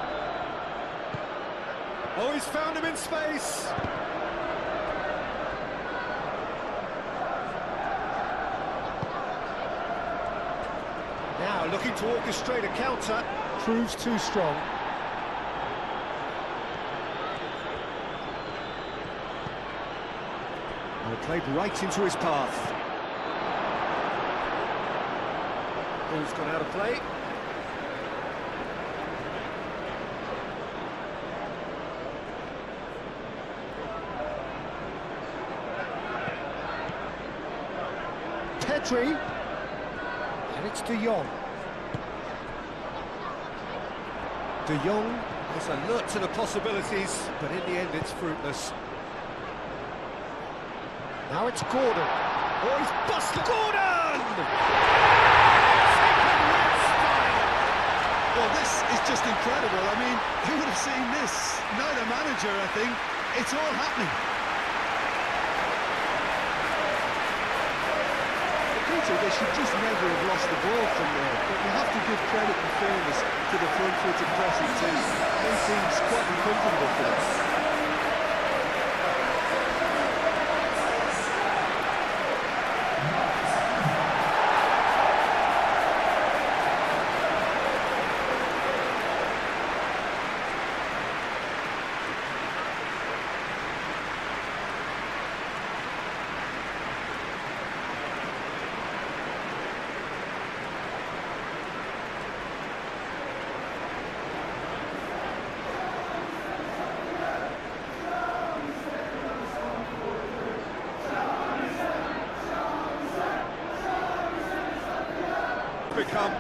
Oh, he's found him in space. Now looking to orchestrate a counter. Proves too strong. Oh, played right into his path. Ball's gone out of play. Pedri. And it's De Jong. De Jong is alert to the possibilities, but in the end it's fruitless. Now it's Gordon. Oh, he's busted! Gordon! Well, this is just incredible. I mean, who would have seen this? Not a manager, I think. It's all happening. Peter, they should just never have lost the ball from there. But you have to give credit and fairness to the front-footed pressing team. They seem quite uncomfortable for them. Become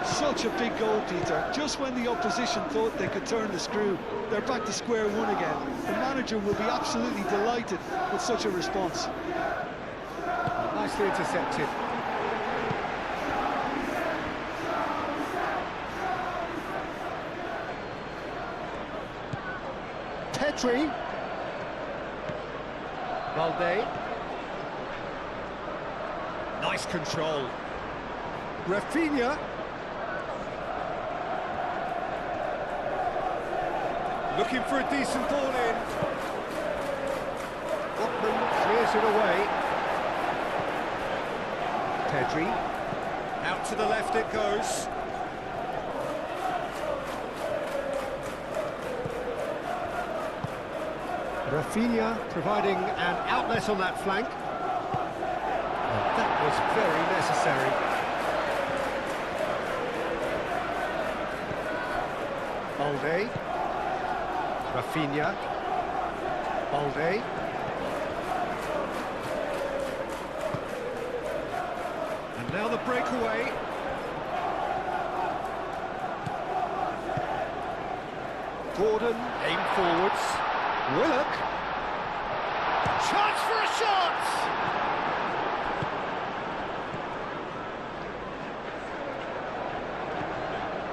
Such a big goal, Peter. Just when the opposition thought they could turn the screw, they're back to square one again. The manager will be absolutely delighted with such a response. nicely intercepted. Pedri. Valde. Nice control. Rafinha. Looking for a decent ball in. Botman clears it away. Pedri. Out to the left it goes. Rafinha providing an outlet on that flank. And that was very necessary. Balde. Rafinha. Balde. And now the breakaway. Gordon, aim forwards. Willock. Chance for a shot!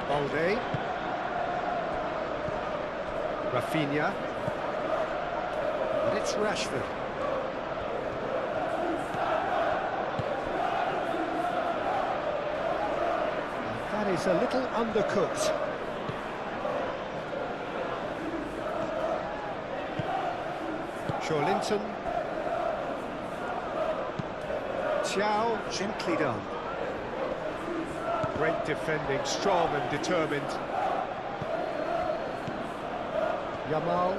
Balde. Rafinha. And it's Rashford. And that is a little undercooked. Linton. Thiaw, gently done. Great defending, strong and determined. Yamal.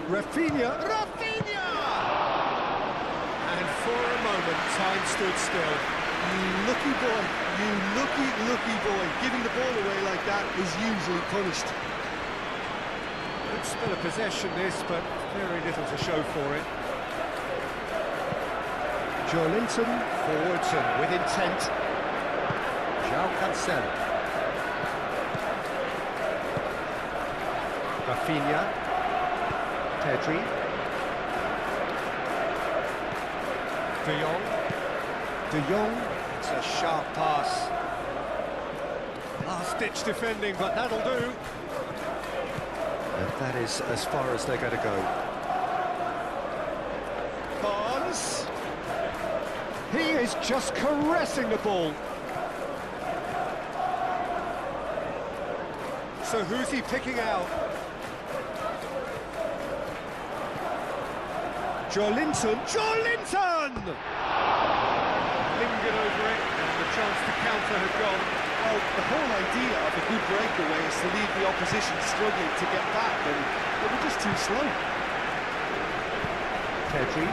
Rafinha. Rafinha! And for a moment, time stood still. You lucky boy, you lucky boy. Giving the ball away like that is usually punished. Good spell of possession this, but very little to show for it. Linton forwards and with intent. João Cancelo. Rafinha. Pedri. De Jong. De Jong. It's a sharp pass. Last-ditch defending, but that'll do. And that is as far as they're going to go. Barnes. He is just caressing the ball. So who's he picking out? Joelinton! Joelinton! Lingered over it, and the chance to counter had gone. Well, the whole idea of a good breakaway is to leave the opposition struggling to get back, and they were just too slow. Pedri.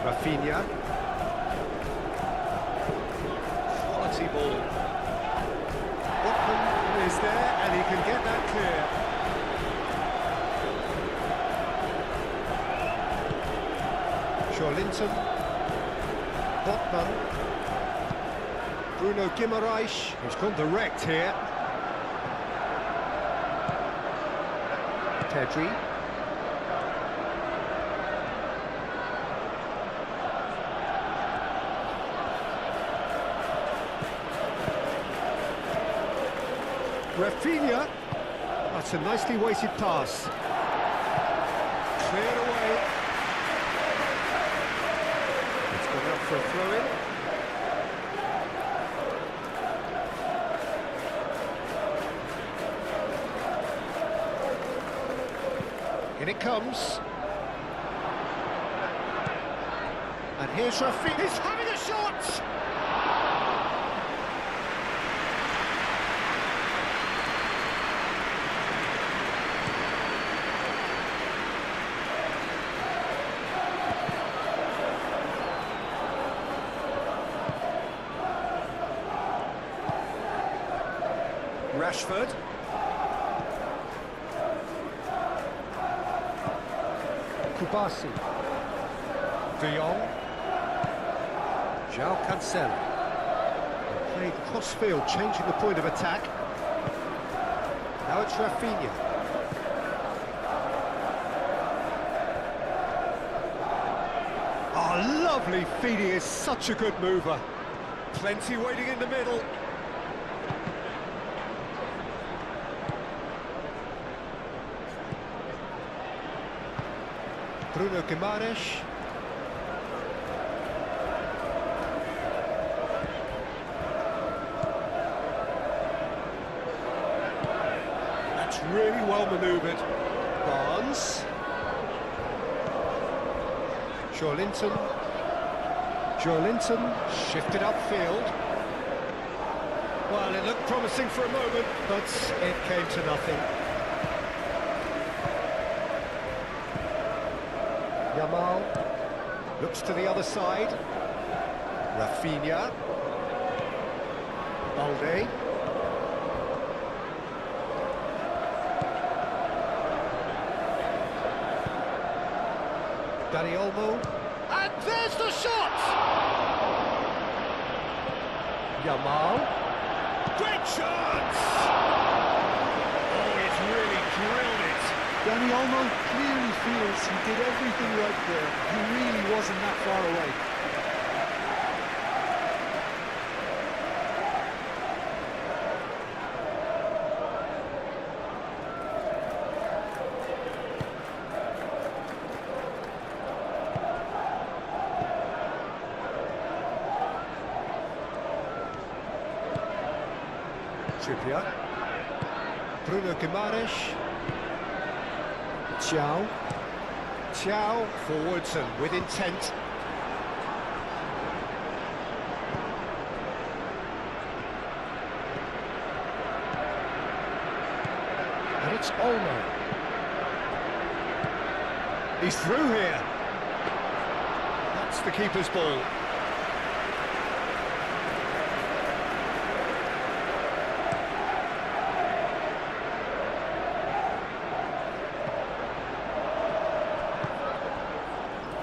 Rafinha. Quality ball. Botman is there, and he can get that clear. Joelinton. Botman. Bruno Guimaraes, who's gone direct here. Pedri. Rafinha. That's a nicely weighted pass. Cleared away. It's gone up for a throw-in. In it comes. And here's Rafinha. He's having a shot! Rashford. Kubasi. De Jong. João Cancelo. Played cross-field, changing the point of attack. Now it's Rafinha. Oh, lovely feed, he is such a good mover. Plenty waiting in the middle. Bruno Guimaraes. That's really well manoeuvred. Barnes. Joelinton. Joelinton shifted upfield. Well, it looked promising for a moment, but it came to nothing. Yamal looks to the other side. Rafinha. Balde. Dani Olmo. And there's the shot! Yamal. Great chance! Oh, he's really drilled it. Dani Olmo clearly feels he did everything right there. He really wasn't that far away. Trippier. Bruno Guimaraes. Thiaw. Thiaw forwards and with intent. And it's Olmo. He's through here. That's the keeper's ball.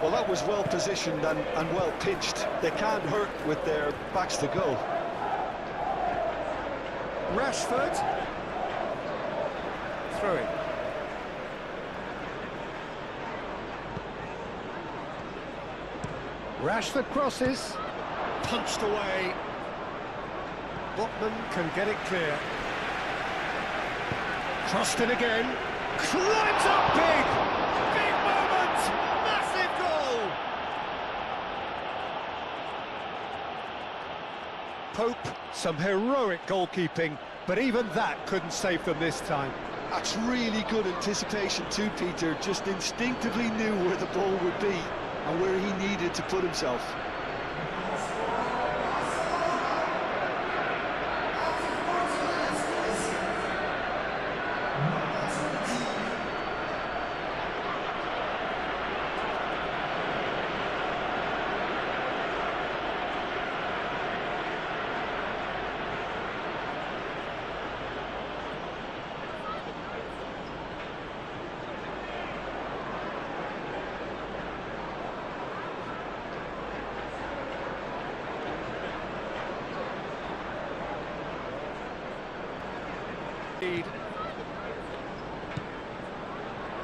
Well, that was well positioned and well pitched. They can't hurt with their backs to goal. Rashford. Throw it. Rashford crosses. Punched away. Botman can get it clear. Crossed in again. Climbs up big. Big moment. Pope, some heroic goalkeeping, but even that couldn't save them this time. That's really good anticipation too, Peter. Just instinctively knew where the ball would be and where he needed to put himself.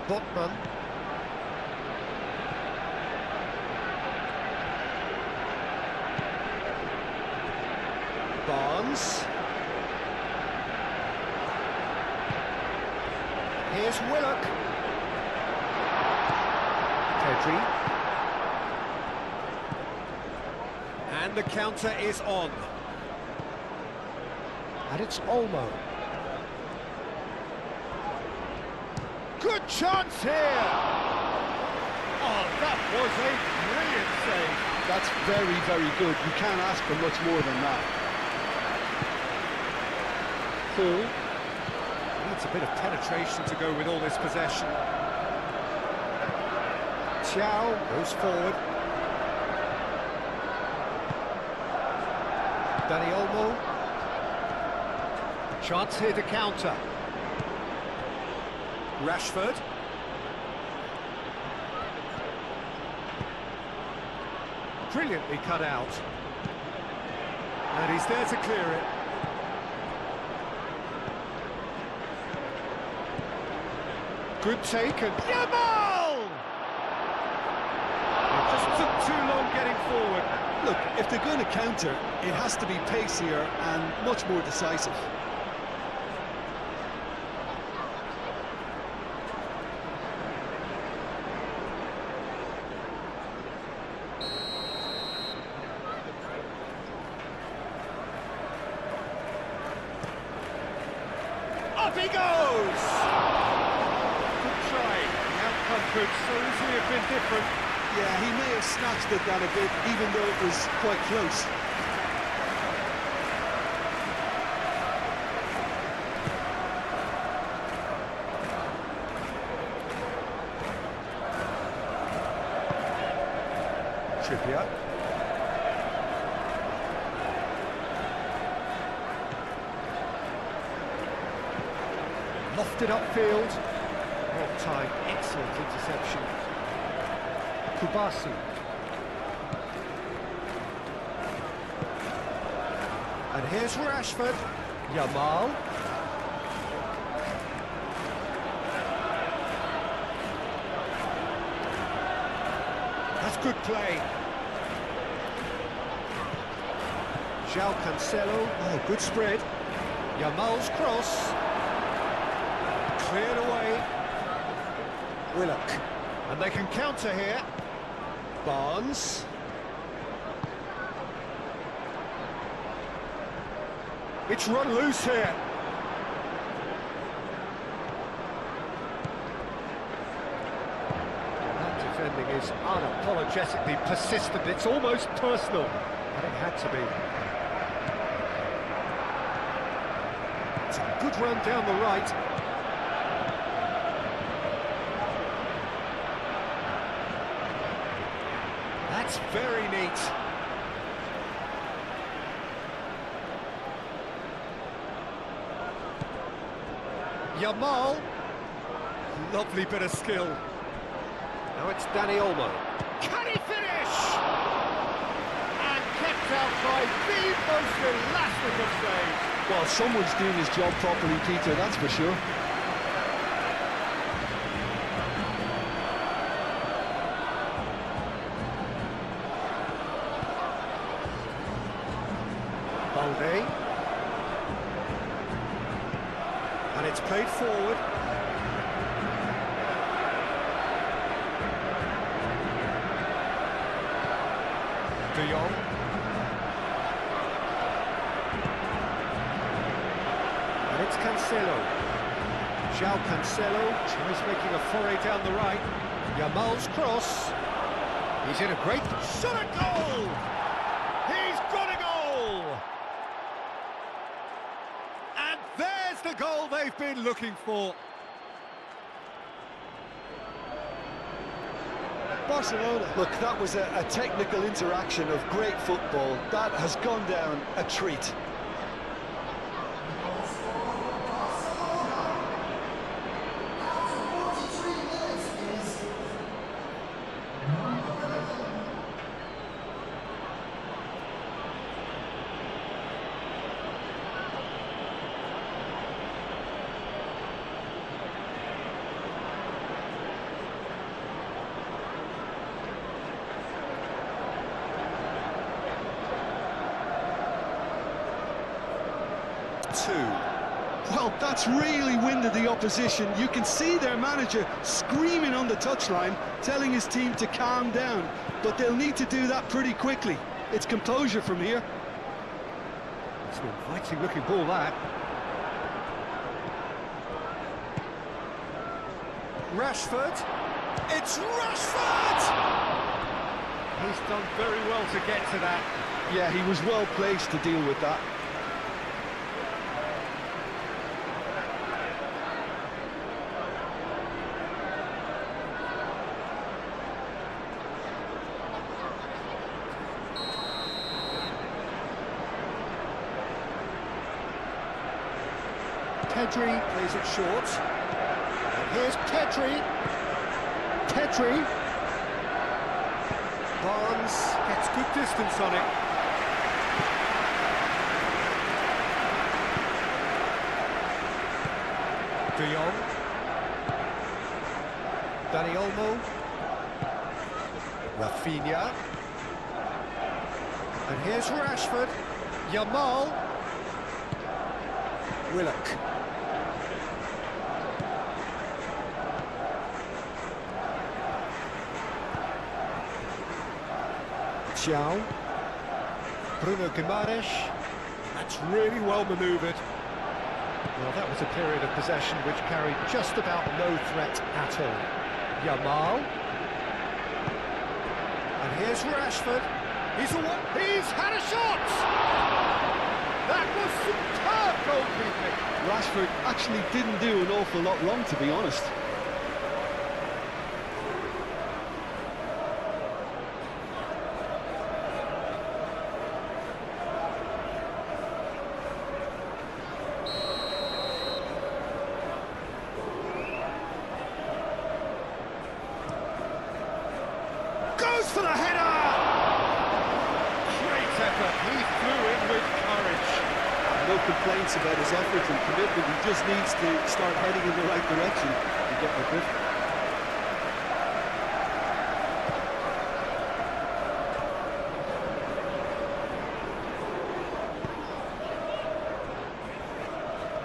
Botman. Barnes. Here's Willock. Pedri. And the counter is on. And it's Olmo. Good chance here! Oh, that was a brilliant save. That's very, very good. You can't ask for much more than that. Paul. Needs a bit of penetration to go with all this possession. Chow goes forward. Dani Olmo. Chance here to counter. Rashford. Brilliantly cut out. And he's there to clear it. Good take and Yamal! It just took too long getting forward. Look, if they're going to counter, it has to be pacier and much more decisive. Up he goes! Good try. The outcome could so easily have been different. Yeah, he may have snatched at that a bit, even though it was quite close. Trippier. Lofted upfield. Well timed, excellent interception. Kubasi. And here's Rashford. Yamal. That's good play. João Cancelo. Oh, good spread. Yamal's cross. Cleared away. Willock. And they can counter here. Barnes. It's run loose here. That defending is unapologetically persistent. It's almost personal. And it had to be. It's a good run down the right. That's very neat. Yamal. Lovely bit of skill. Now it's Dani Olmo. Can he finish? And kept out by the most elastic of saves. Well, someone's doing his job properly, Peter, that's for sure. Balde. And it's played forward. De Jong. Cancelo. João Cancelo tries making a foray down the right. Yamal's cross. He's in a great shot at goal! He's got a goal! And there's the goal they've been looking for. Barcelona. Look, that was a technical interaction of great football. That has gone down a treat. Well, that's really winded the opposition. You can see their manager screaming on the touchline, telling his team to calm down, but they'll need to do that pretty quickly. It's composure from here. It's an inviting looking ball, that. Rashford. It's Rashford! He's done very well to get to that. Yeah, he was well placed to deal with that. Pedri plays it short. And here's Pedri. Pedri. Barnes gets good distance on it. De Jong. Dani Olmo. Rafinha. And here's Rashford. Yamal. Willock. João. Bruno Guimaraes. That's really well manoeuvred. Well, that was a period of possession which carried just about no threat at all. Yamal. And here's Rashford. He's had a shot! That was superb goalkeeping. Rashford actually didn't do an awful lot wrong, to be honest. Goes for the header! Great effort, he flew in with courage. No complaints about his effort and commitment. He just needs to start heading in the right direction and get the drift.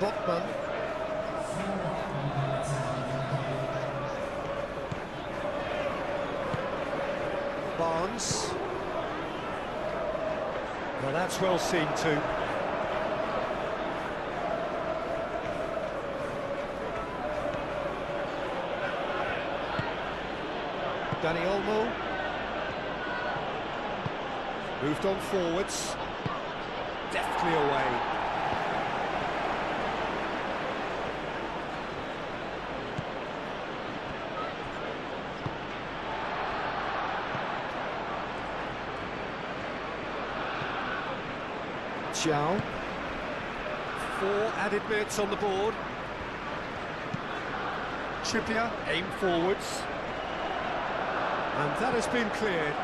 Botman. Barnes. Well, that's well seen too. Dani Olmo. Moved on forwards. Deftly away. João. 4 added minutes on the board. Trippier, aim forwards. And that has been cleared.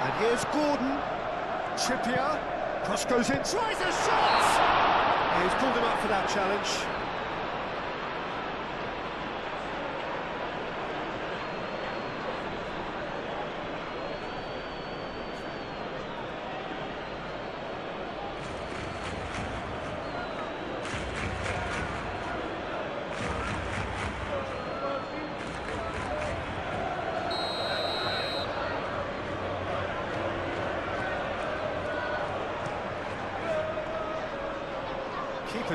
And here's Gordon. Trippier. Cross goes in. Tries a shot! He's pulled him up for that challenge.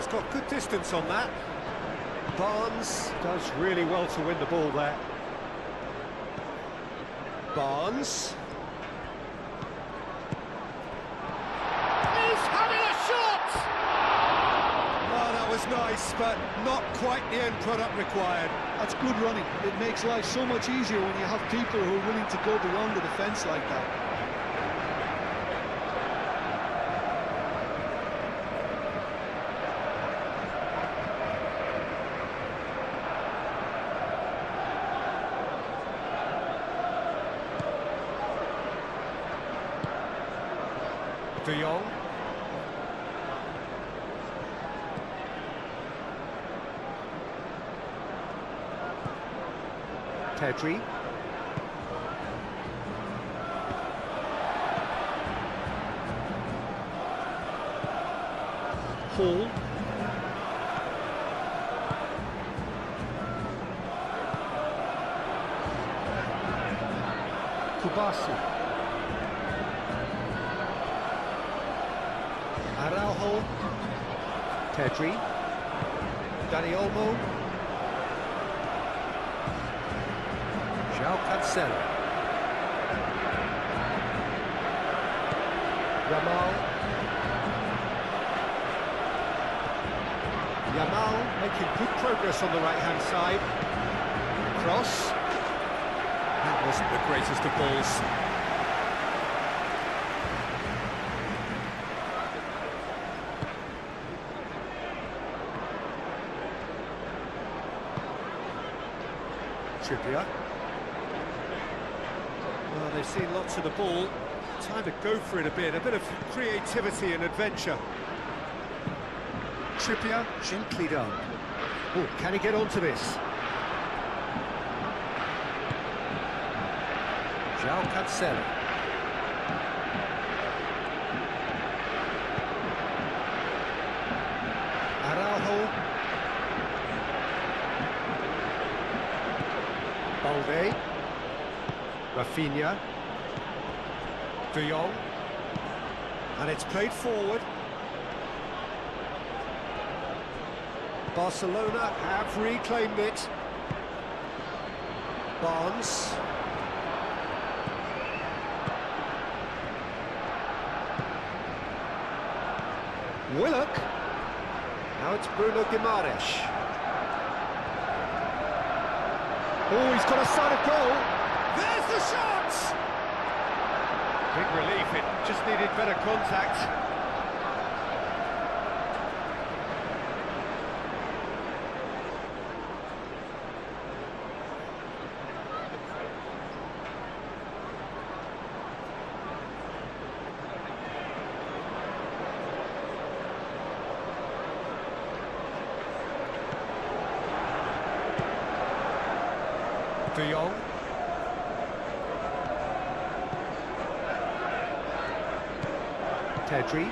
Keeper's got good distance on that. Barnes does really well to win the ball there. Barnes. He's having a shot! Oh, that was nice, but not quite the end product required. That's good running. It makes life so much easier when you have people who are willing to go beyond the defence like that. De Jong. Pedri. Hall. Kubasi. Araujo. Pedri. Dani Olmo. Cancelo. Yamal making good progress on the right-hand side. Cross. That wasn't the greatest of balls. Trippier. Well, they've seen lots of the ball. Time to go for it a bit of creativity and adventure. Trippier, gently done. Oh, can he get onto this? João Cancelo. Araujo. Balde. Rafinha. De Jong. And it's played forward. Barcelona have reclaimed it. Barnes. Willock. Now it's Bruno Guimaraes. Oh, he's got a sight of goal. There's the shot! Big relief, it just needed better contact. De Jong. Pedri.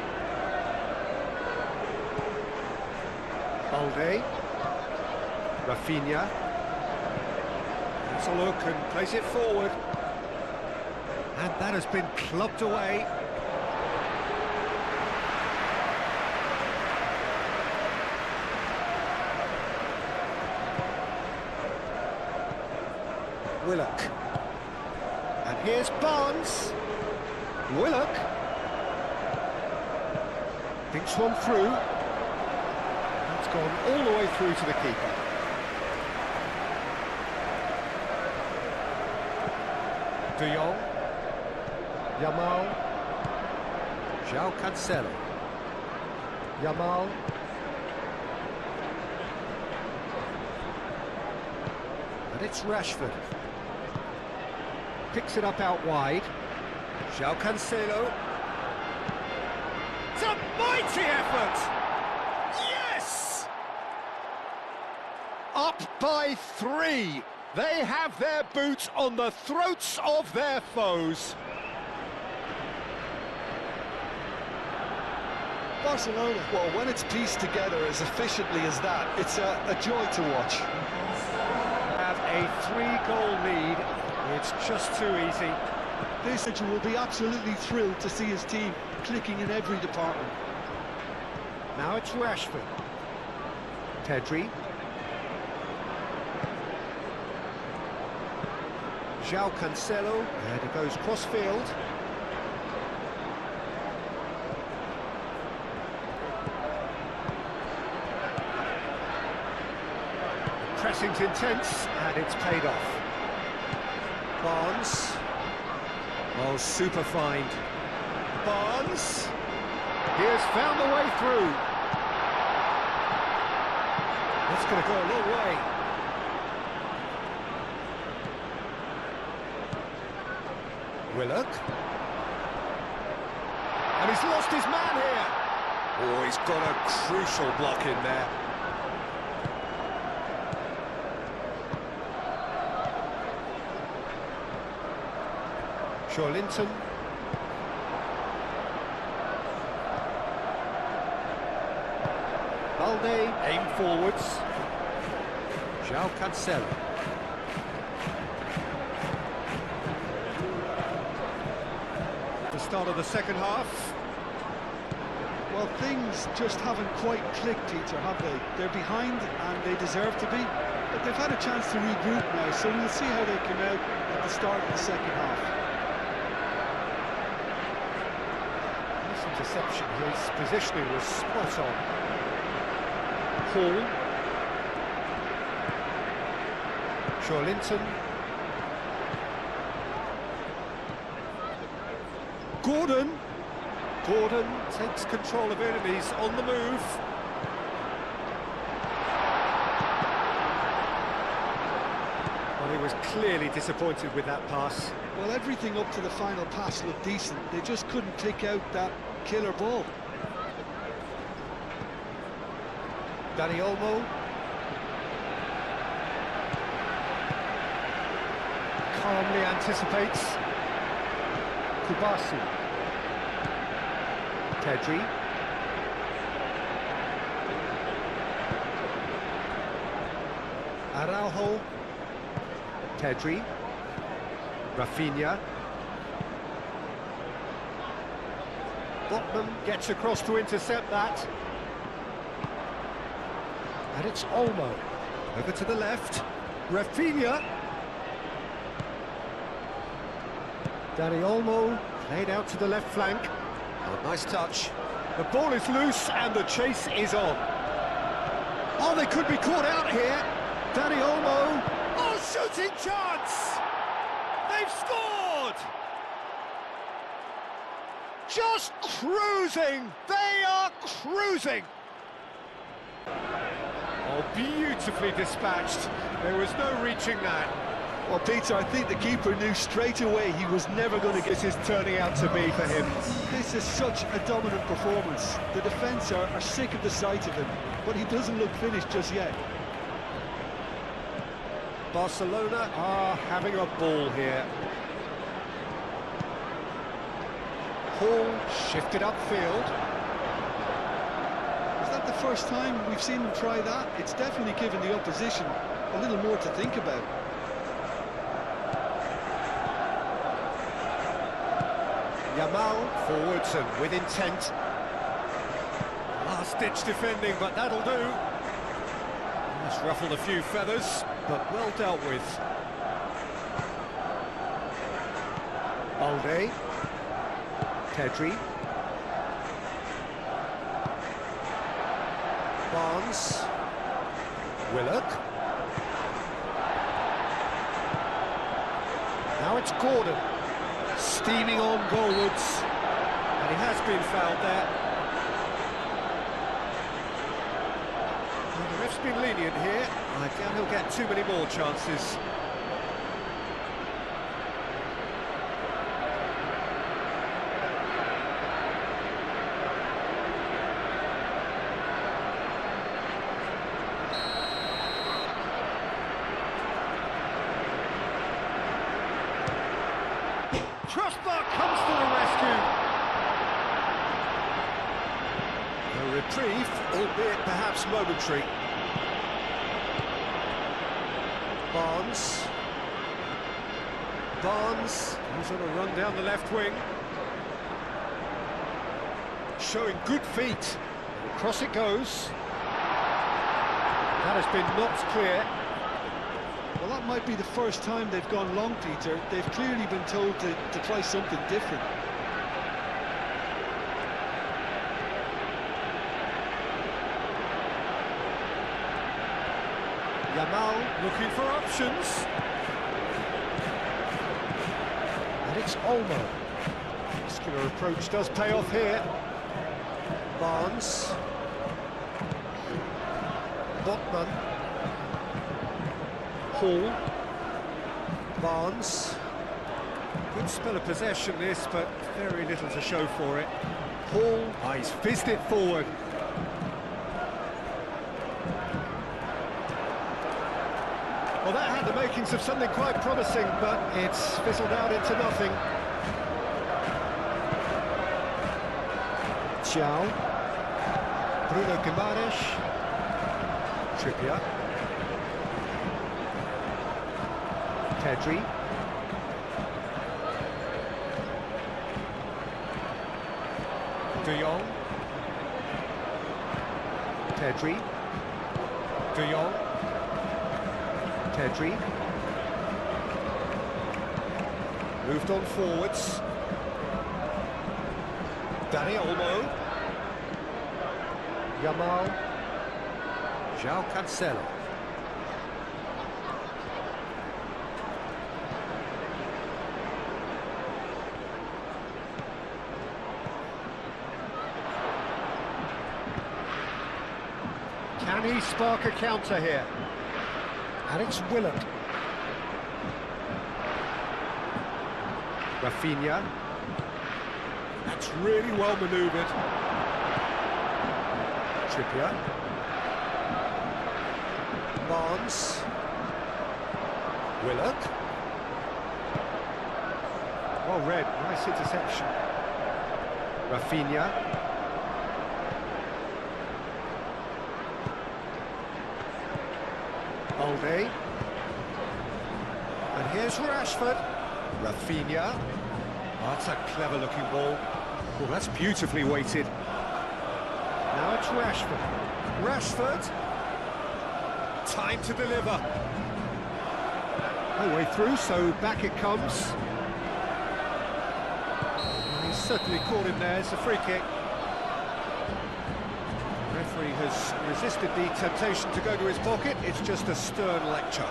Balde. Rafinha. Has a look and plays it forward. And that has been clubbed away. Willock. And here's Barnes. Willock. Thinks one through. It's gone all the way through to the keeper. De Jong. Yamal. João Cancelo. Yamal. And it's Rashford. Picks it up out wide. João Cancelo. It's a mighty effort! Yes! Up by 3. They have their boots on the throats of their foes. Barcelona, well, when it's pieced together as efficiently as that, it's a joy to watch. Have a 3-goal lead. It's just too easy. This will be absolutely thrilled to see his team clicking in every department. Now it's Rashford. Pedri. João Cancelo, and it goes cross-field. Pressing's intense, and it's paid off. Barnes. Oh, super find. Barnes. He has found the way through. That's going to go a long way. Willock. And he's lost his man here. Oh, he's got a crucial block in there. Linton. Balde, aim forwards. João Cancelo. The start of the second half. Well, things just haven't quite clicked, Peter, have they? They're behind, and they deserve to be. But they've had a chance to regroup now, so we'll see how they come out at the start of the second half. Interception, his positioning was spot on. Hall. Linton. Gordon takes control of it and he's on the move. Well, he was clearly disappointed with that pass. Well, everything up to the final pass looked decent. They just couldn't pick out that killer ball. Dani Olmo. Calmly anticipates. Kubasi. Pedri. Araujo. Pedri. Rafinha. Botman gets across to intercept that. And it's Olmo. Over to the left. Rafinha. Dani Olmo played out to the left flank. Oh, nice touch. The ball is loose and the chase is on. Oh, they could be caught out here. Dani Olmo. Oh, shooting chance! They've scored! Just cruising! They are cruising! Oh, beautifully dispatched. There was no reaching that. Well, Peter, I think the keeper knew straight away he was never going to get... This is turning out to be for him. This is such a dominant performance. The defence are sick of the sight of him, but he doesn't look finished just yet. Barcelona are having a ball here. Hall shifted upfield. Is that the first time we've seen him try that? It's definitely given the opposition a little more to think about. Yamal forwards and with intent. Last-ditch defending, but that'll do. Just ruffled a few feathers, but well dealt with. Balde. Pedri. Barnes. Willock. Now it's Gordon. Steaming on goalwards. And he has been fouled there. Well, the ref's been lenient here. I doubt he'll get too many more chances. Crossbar comes to the rescue. A reprieve, albeit perhaps momentary. Barnes. He's on a run down the left wing. Showing good feet. Across it goes. That has been knocked clear. Well, that might be the first time they've gone long, Peter. They've clearly been told to try something different. Yamal looking for options. And it's Olmo. Muscular approach does pay off here. Barnes. Botman. Hall. Barnes. Good spell of possession this, but very little to show for it. Hall. Ah, he's fizzed it forward. Well, that had the makings of something quite promising, but it's fizzled out into nothing. Xiao. Bruno Guimaraes. Trippier. Pedri. De Jong. Pedri. De Jong. Pedri. Moved on forwards. Dani Olmo. Yamal. João Cancelo. Can he spark a counter here? And it's Willock. Rafinha. That's really well manoeuvred. Trippier. Barnes. Willock. Well read, nice interception. Rafinha. Balde. And here's Rashford. Rafinha. Oh, that's a clever-looking ball. Oh, that's beautifully weighted. Now it's Rashford. Rashford. Time to deliver. No way through, so back it comes. And he's certainly caught him there. It's a free kick. The referee has resisted the temptation to go to his pocket. It's just a stern lecture.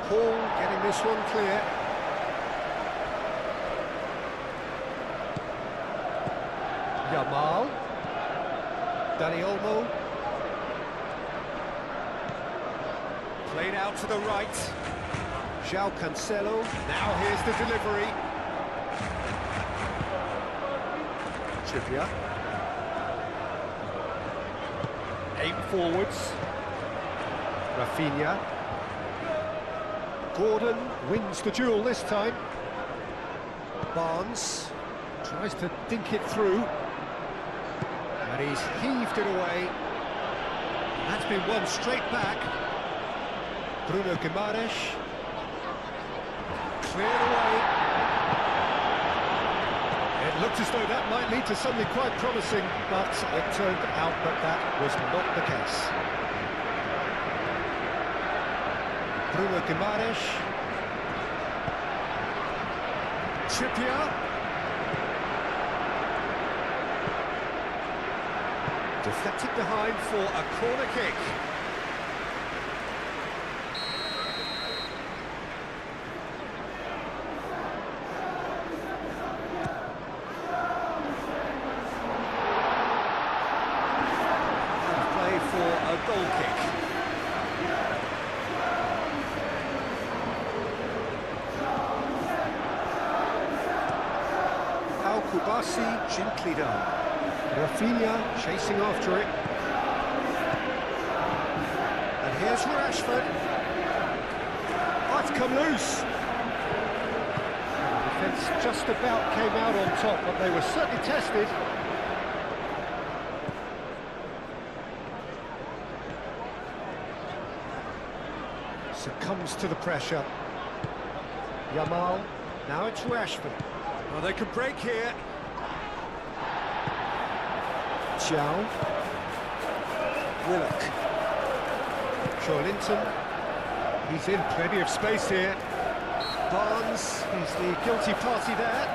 Hall getting this one clear. Yamal. Dani Olmo. Played out to the right. João Cancelo. Now here's the delivery. Trippier. Aim forwards. Rafinha. Gordon wins the duel this time. Barnes tries to dink it through. And he's heaved it away. And that's been won straight back. Bruno Guimaraes. Cleared away. It looked as though that might lead to something quite promising, but it turned out that that was not the case. Bruno Guimaraes. Trippier. Deflected behind for a corner kick. Play for a goal kick. Kubasi gently done. Rafinha chasing after it. And here's Rashford. Oh, it's come loose. The defence just about came out on top, but they were certainly tested. Succumbs to the pressure. Yamal, now it's Rashford. Well, they could break here. Chow. Willock. Linton. He's in plenty of space here. Barnes, he's the guilty party there.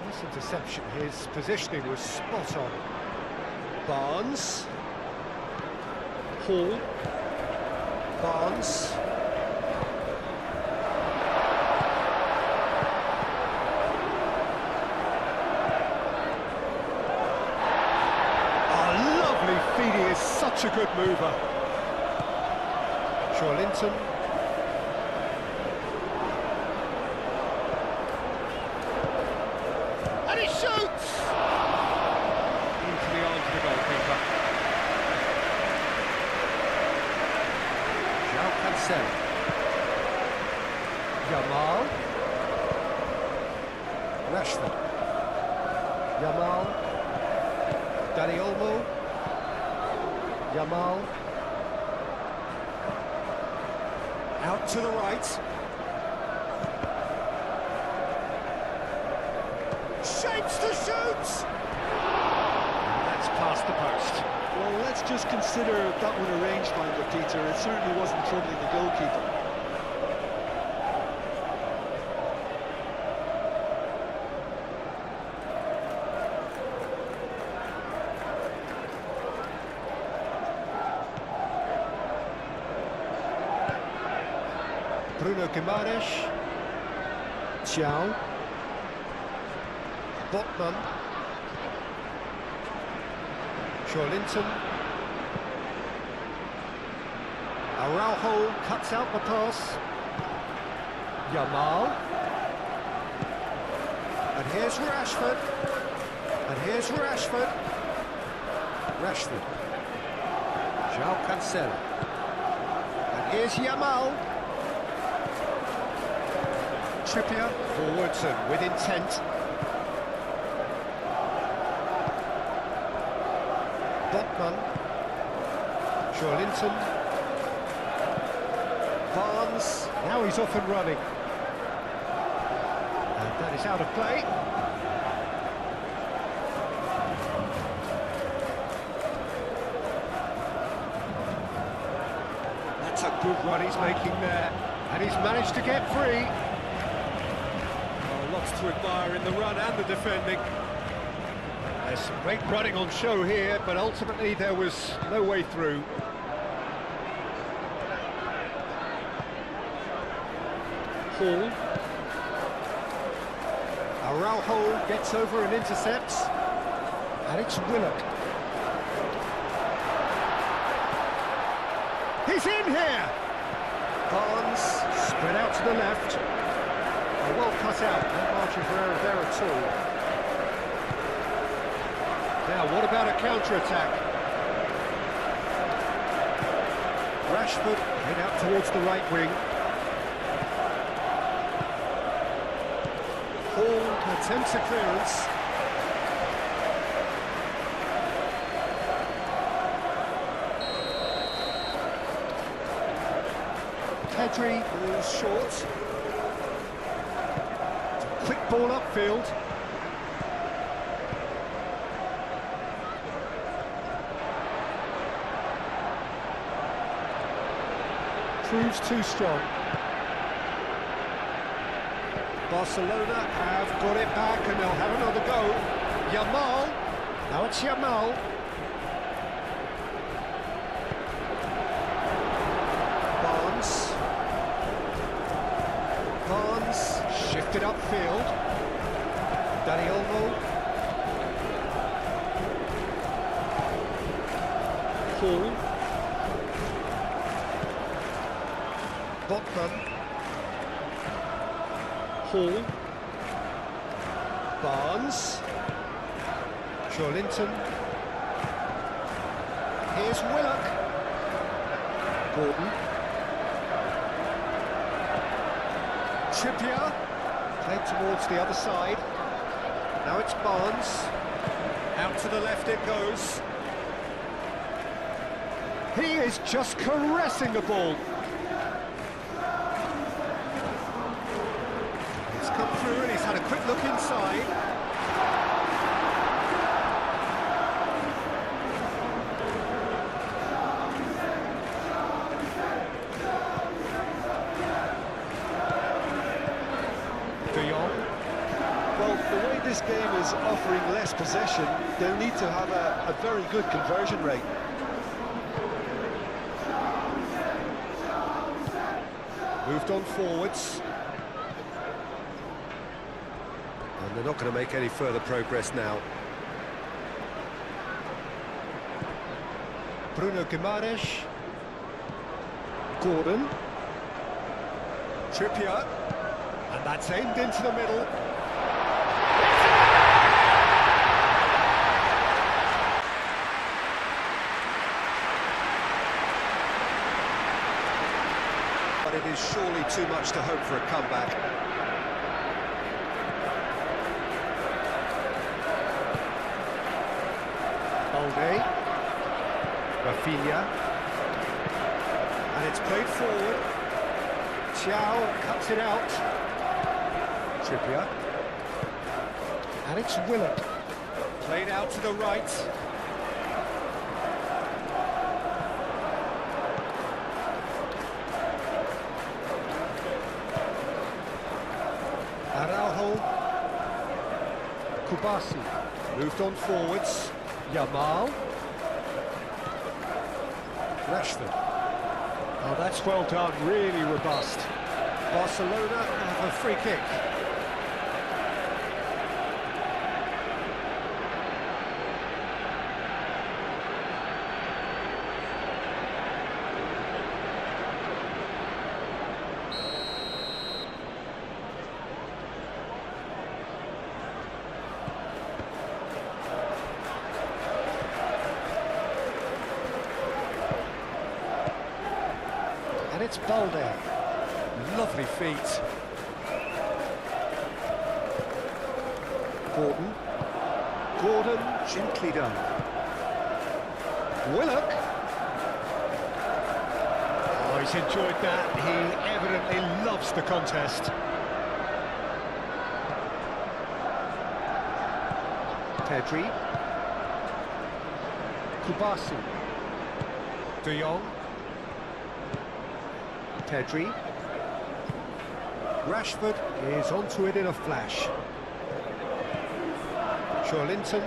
This interception, his positioning was spot on. Barnes. Hall. Barnes. Oh, lovely feed, he is such a good mover. Linton. And he shoots! Into the arms of the goalkeeper. Cancel. Yamal. Rashford. Yamal. Dani Olmo. Yamal. Out to the right. Shapes to shoot! That's past the post. Well, let's just consider that one a rangefinder, Peter. It certainly wasn't troubling the goalkeeper. Bruno Guimaraes. Chow. Botman. Linton. Araujo cuts out the pass. Yamal. And here's Rashford. And here's Rashford. Rashford. João Cancelo. And here's Yamal. Trippier forwards and with intent. Botman. Linton. Barnes. Now he's off and running. And that is out of play. That's a good run he's making there. And he's managed to get free. Oh, lots to admire in the run and the defending. There's some great running on show here, but ultimately there was no way through. Hall. Araujo gets over and intercepts. And it's Willock. He's in here! Barnes spread out to the left. Oh, well cut out, no margin for error there at all. Now, what about a counter-attack? Rashford head out towards the right wing. Hall attempts a clearance. Pedri is short. Quick ball upfield. Proves too strong. Barcelona have got it back and they'll have another go. Yamal. Now it's Yamal. Barnes shifted upfield. Dani Olmo. Hall. them. Hall. Barnes. Linton. Here's Willock. Gordon. Trippier. Played towards the other side. Now it's Barnes. Out to the left it goes. He is just caressing the ball. He's come through and he's had a quick look inside. Well, the way this game is offering less possession, they'll need to have a very good conversion rate. Moved on forwards. And they're not going to make any further progress now. Bruno Guimaraes. Gordon. Trippier. And that's aimed into the middle. But it is surely too much to hope for a comeback. Balde. Rafinha. And it's played forward. Thiaw cuts it out. Trippier. And it's Willock. Played out to the right. Araujo. Kubasi. Moved on forwards. Yamal. Rashford. Oh, that's well done, really robust. Barcelona have a free kick. And it's Balde. Lovely feet. Gordon. Gordon, gently done. Willock. Oh, he's enjoyed that. He evidently loves the contest. Pedri. Kubasi. De Jong. Pedri. Rashford is onto it in a flash. Linton.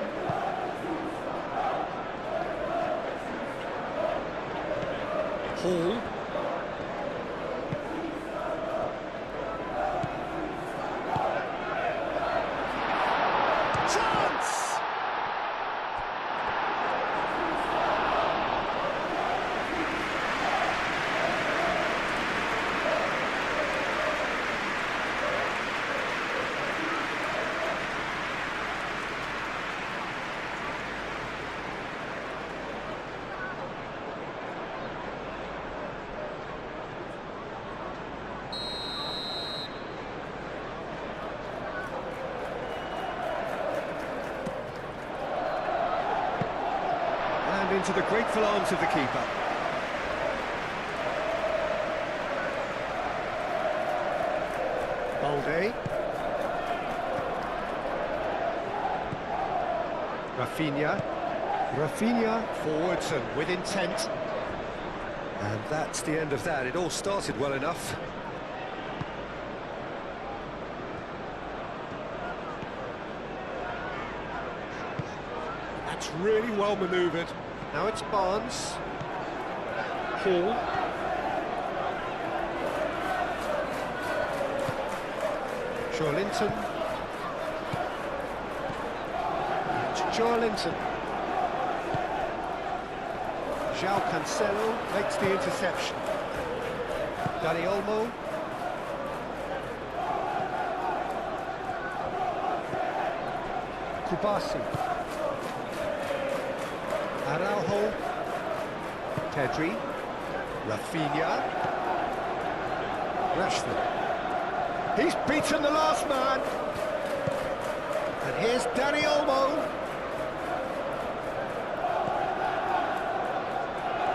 Hall. Chance! Into the grateful arms of the keeper. Balde. Rafinha. Rafinha forwards and with intent. And that's the end of that. It all started well enough. That's really well manoeuvred. Now it's Barnes. Hall. Linton. Linton. João Cancelo makes the interception. Dani Olmo. Kubasi. Araujo. Pedri. Rafinha. Rashford. He's beaten the last man. And here's Dani Olmo.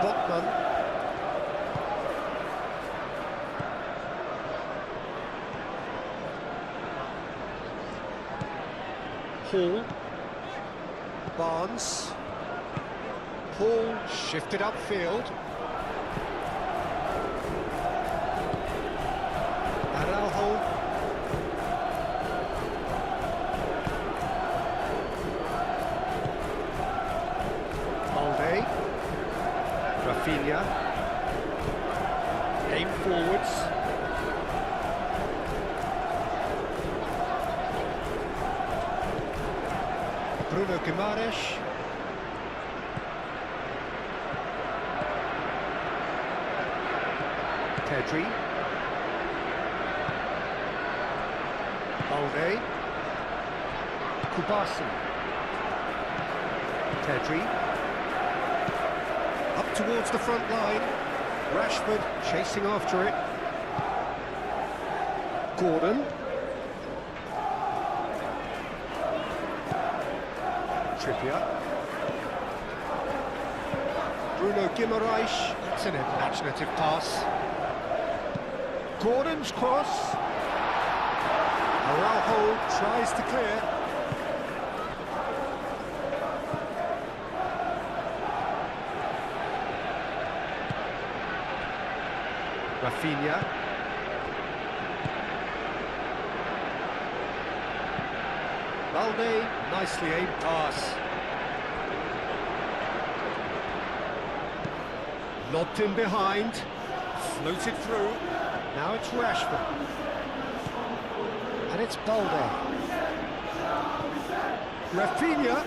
Botman. Hall. Barnes. Hall shifted upfield. Araujo. Balde. Rafinha. Aim forwards. Bruno Guimaraes. Pedri. Balde. Kubasi. Pedri. Up towards the front line. Rashford chasing after it. Gordon. Trippier. Bruno Guimaraes. That's an imaginative pass. Gordon's cross. Araujo tries to clear. Rafinha. Balde, nicely aimed pass. Lobbed in behind, floated through. Now it's Rashford. And it's Balde. Rafinha.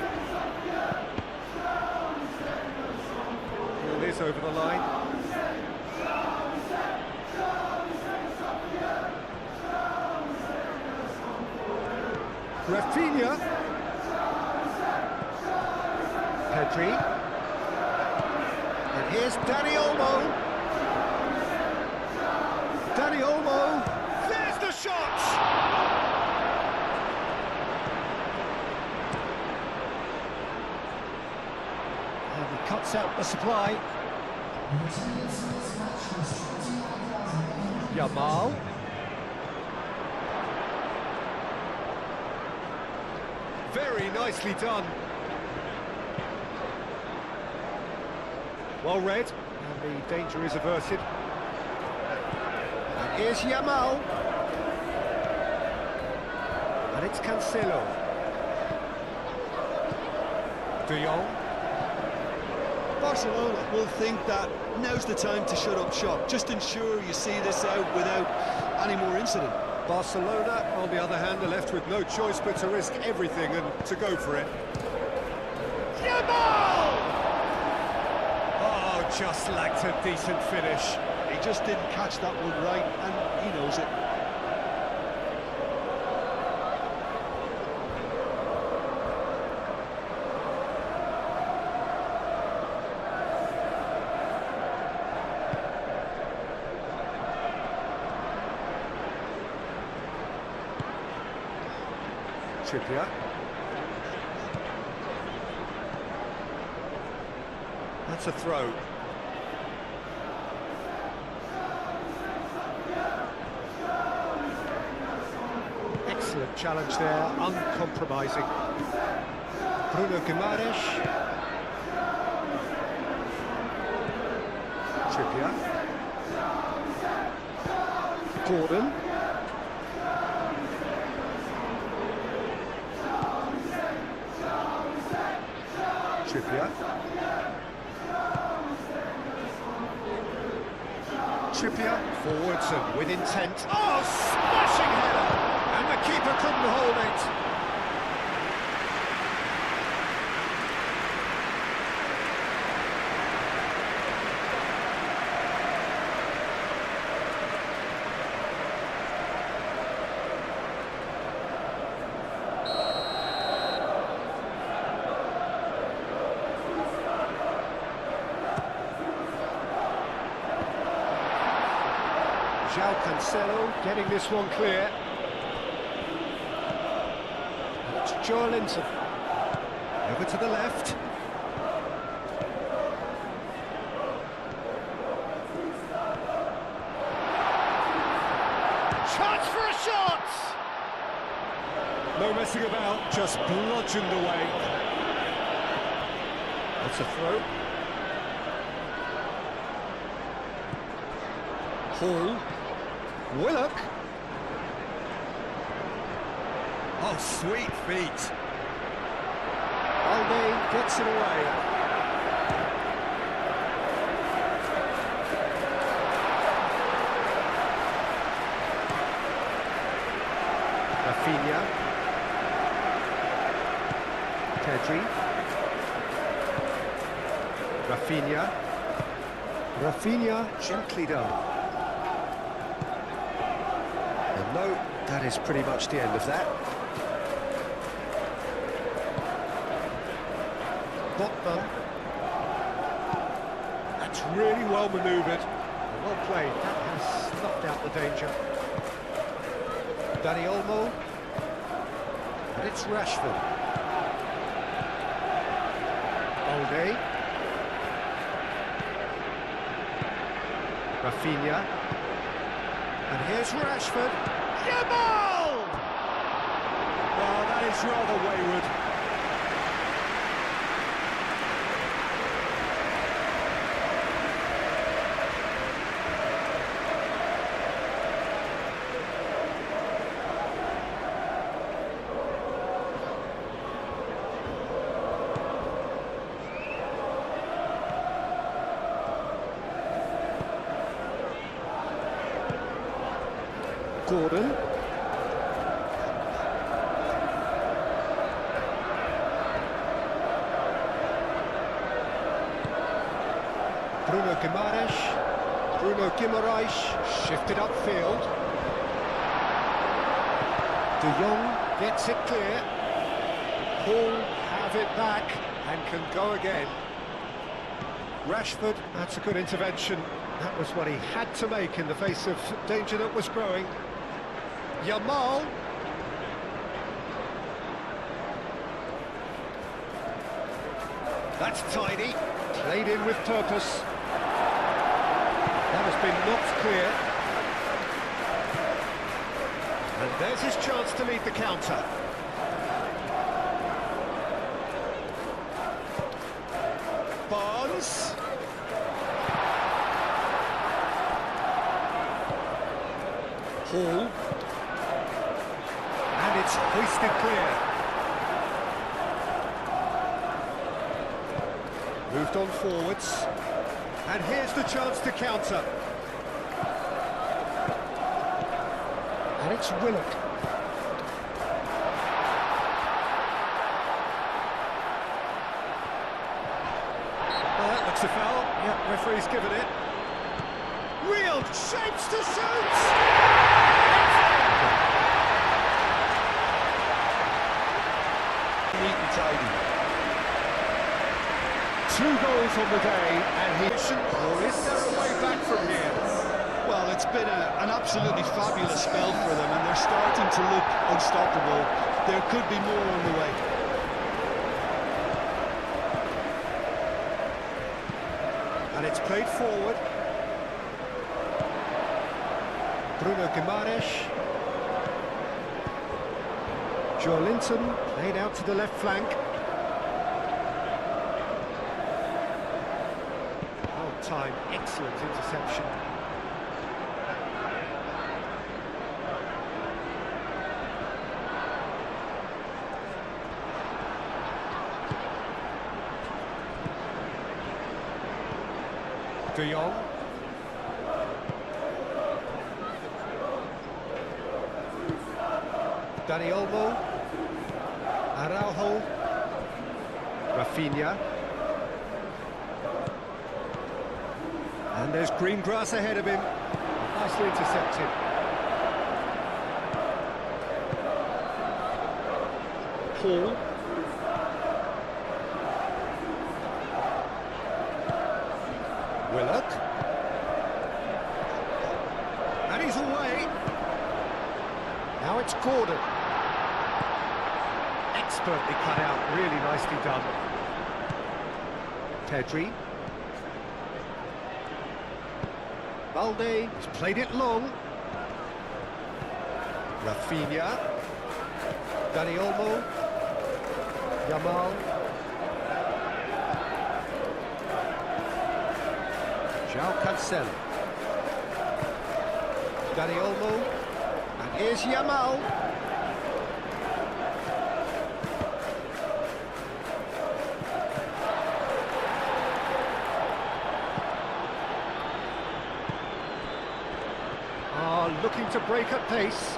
Ball is over the line. Rafinha. Pedri. And here's Dani Olmo. Dani Olmo. There's the shot! And he cuts out the supply. Yamal. Very nicely done. Well read, and the danger is averted. And here's Yamal. And it's Cancelo. De Jong. Barcelona will think that now's the time to shut up shop. Just ensure you see this out without any more incident. Barcelona, on the other hand, are left with no choice but to risk everything and to go for it. Yamal! Oh, just lacked a decent finish. He just didn't catch that one right, and he knows it. Trippier. That's a throw. Excellent challenge there, uncompromising. Bruno Guimaraes. Trippier. Gordon. Trippier. Trippier forwards and with intent. Oh, smashing header! And the keeper couldn't hold it. João Cancelo getting this one clear. And it's Joelinton. Over to the left. Chance for a shot! No messing about, just bludgeoned away. That's a throw. Hall. Willock. Oh, sweet feet. Alday gets it away. Rafinha. Pedri. Rafinha. Rafinha gently done. And no, that is pretty much the end of that. Botman. That's really well manoeuvred. Well played. That has snuffed out the danger. Dani Olmo. And it's Rashford. Alday. Rafinha. And here's Rashford. Yamal! Well, that is rather wayward. Gordon. Bruno Guimaraes shifted upfield. De Jong gets it clear. Hall have it back and can go again. Rashford, that's a good intervention. That was what he had to make in the face of danger that was growing. Yamal. That's tidy. Played in with purpose. That has been knocked clear. And there's his chance to lead the counter. Barnes. Hall. And it's hoisted clear. Moved on forwards. And here's the chance to counter. And it's Willock. Well, that looks a foul. Yep, referee's given it. Real shapes to shoot! Neat and tidy. 2 goals on the day, and he... Or is there a way back from here? Well, it's been an absolutely fabulous spell for them, and they're starting to look unstoppable. There could be more on the way. And it's played forward. Bruno Guimaraes. Joelinton laid out to the left flank. Oh, time, excellent interception. De Jong. Dani Olmo. Araujo. Rafinha. And there's green grass ahead of him. Nicely intercepted. Hall. Willock. And he's It's Gordon. Expertly cut out, really nicely done. Pedri. Balde has played it long. Rafinha. Dani Olmo. Yamal. João Cancelo. Dani Olmo. And here's Yamal. Looking to break at pace.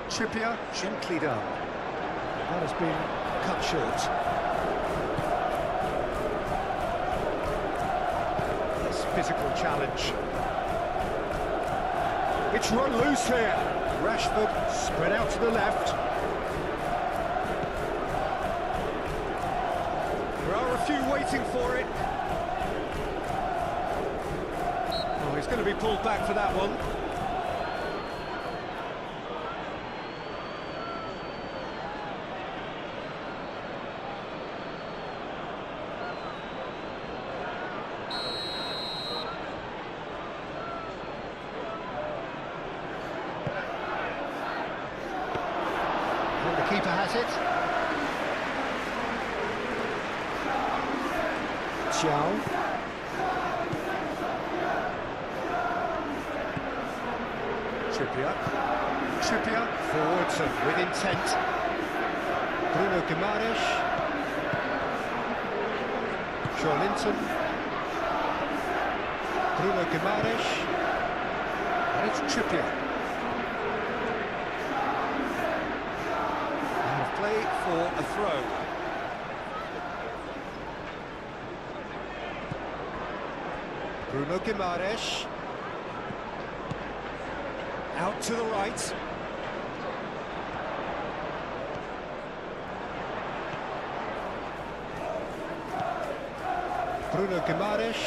Trippier, gently done. That has been cut short. This physical challenge. It's run loose here. Rashford spread out to the left. There are a few waiting for it. Oh, he's going to be pulled back for that one. And the keeper has it. Trippier, forwards and with intent. Bruno Guimaraes. Linton. Bruno Guimaraes. And it's Trippier. And play for a throw. Bruno Guimaraes. Out to the right. Bruno Guimaraes.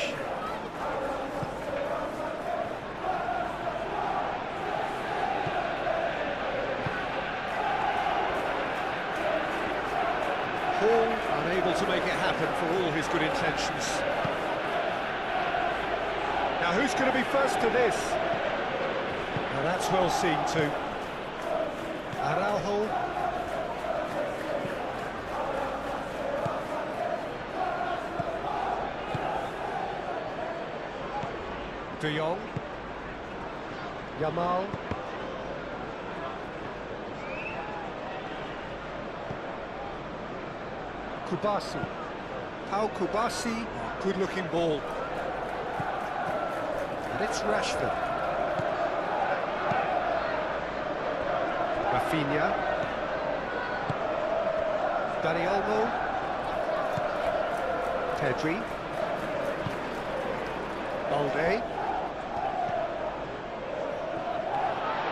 Hall unable to make it happen for all his good intentions. Now who's going to be first to this? Now that's well seen too. Araujo. De Jong. Yamal. Kubasi. Pau Kubasi. Good looking ball. And it's Rashford. Rafinha. Dani Olmo. Pedri. Balde.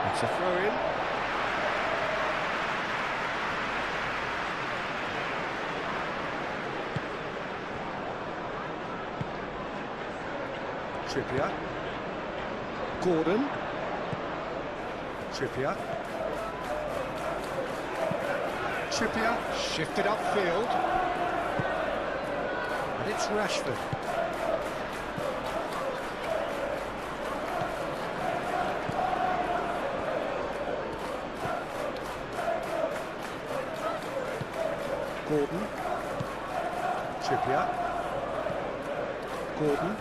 It's a throw-in. Trippier. Gordon. Trippier, shifted upfield. And it's Rashford. Gordon. Trippier. Gordon.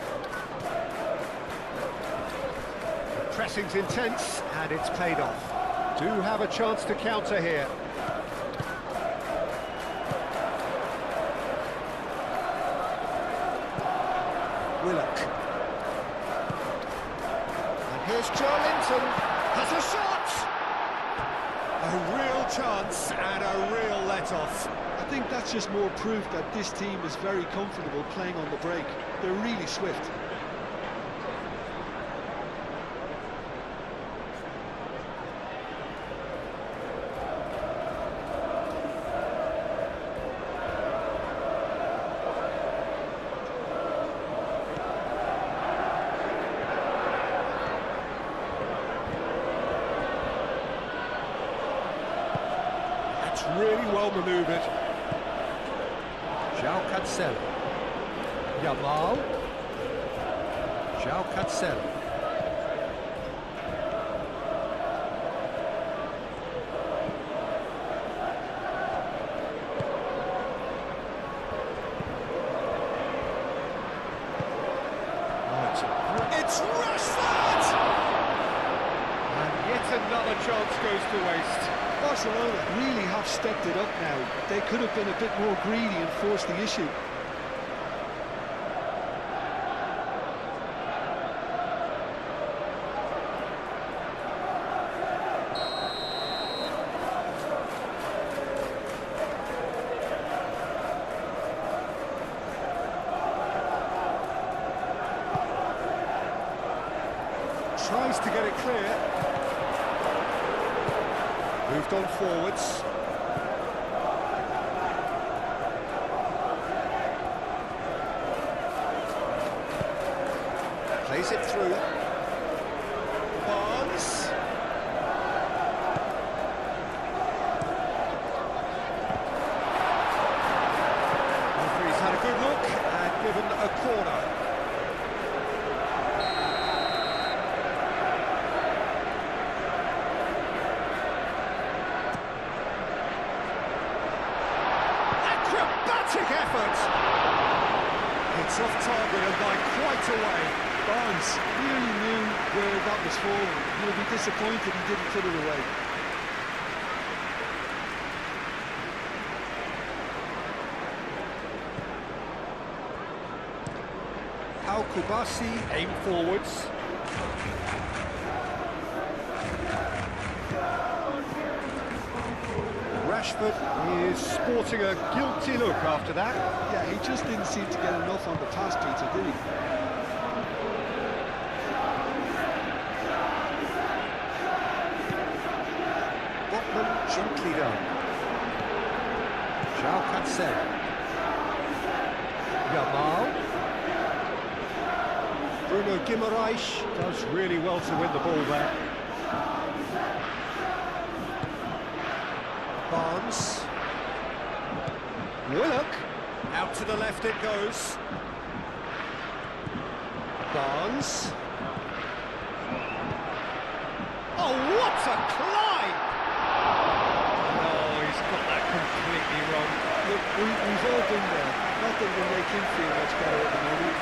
Pressing's intense, and it's paid off. Do have a chance to counter here. Willock. And here's Linton. Has a shot! A real chance and a real let-off. I think that's just more proof that this team is very comfortable playing on the break. They're really swift. really well manoeuvred. João Cancelo. Yamal. João Cancelo. It's Rashford! And yet another chance goes to waste. Barcelona really have stepped it up now. They could have been a bit more greedy and forced the issue. Tries to get it clear. Moved on forwards. Plays it through. Barnes. Referee's had a good look and given a corner. Effort. It's off target and by quite a way. Barnes really knew where that was falling. He'll be disappointed he didn't put it away. Al Kubasi aim forwards. Rashford is sporting a guilty look after that. Yeah, he just didn't seem to get enough on the pass, Peter, did he? Botman gently done. João Cancelo. Yamal. Bruno Guimaraes does really well to win the ball there. Barnes. Willock. Out to the left it goes. Barnes. Oh, what a climb! Oh, he's got that completely wrong. Look, we've all been there. Nothing will make him feel much better at the moment.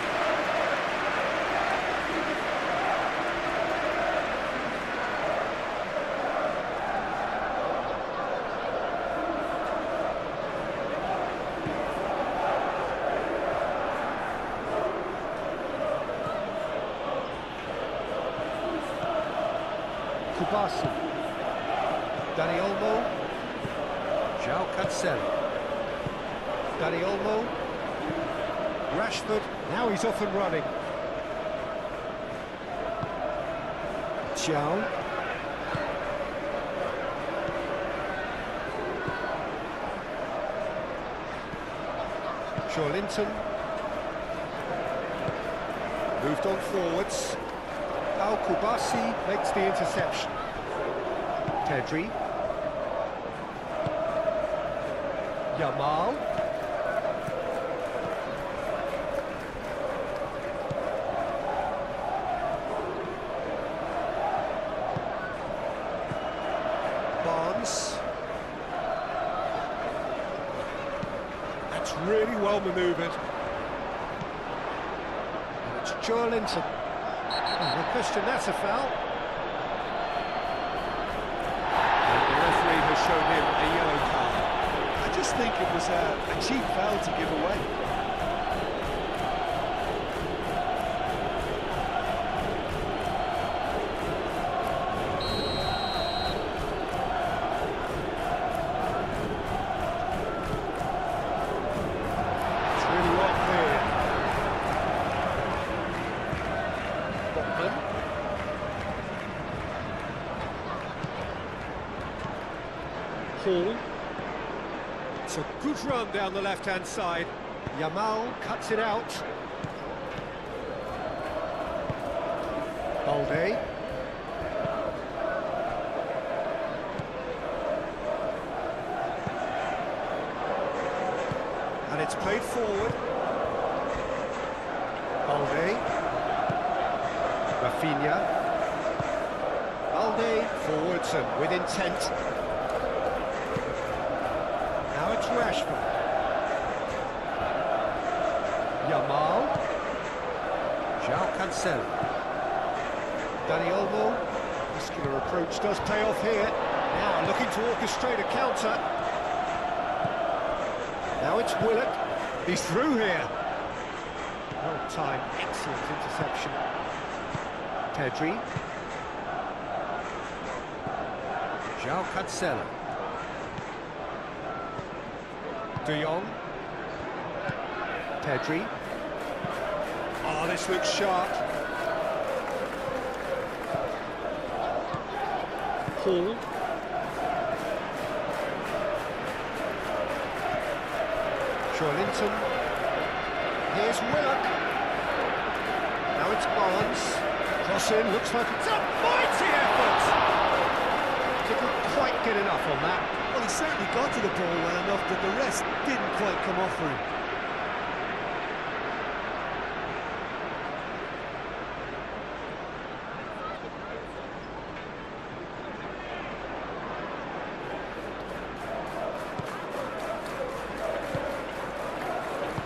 Kubasi. Dani Olmo. João Cancelo. Dani Olmo. Rashford. Now he's off and running. João. Linton. Moved on forwards. Al Kubasi makes the interception. Pedri. Yamal. Barnes. That's really well manoeuvred. And it's Linton. No question, that's a foul. And the referee has shown him a yellow card. I just think it was a cheap foul to give away. It's really well cleared. Hall. It's a good run down the left-hand side. Yamal cuts it out. Balde. It's played forward. Balde. Rafinha. Balde forwards and with intent. Now it's Rashford. Yamal. João Cancelo. Dani Olmo. Muscular approach does pay off here. Now looking to orchestrate a counter. Now it's Willock. He's through here. Well timed, excellent interception. Pedri. João Cancelo. De Jong. Pedri. Oh, this looks sharp. Hall. Linton. Here's Willock. Now it's Barnes. Cross in, looks like it's a mighty effort! Didn't quite get enough on that. Well, he certainly got to the ball well enough, but the rest didn't quite come off for him.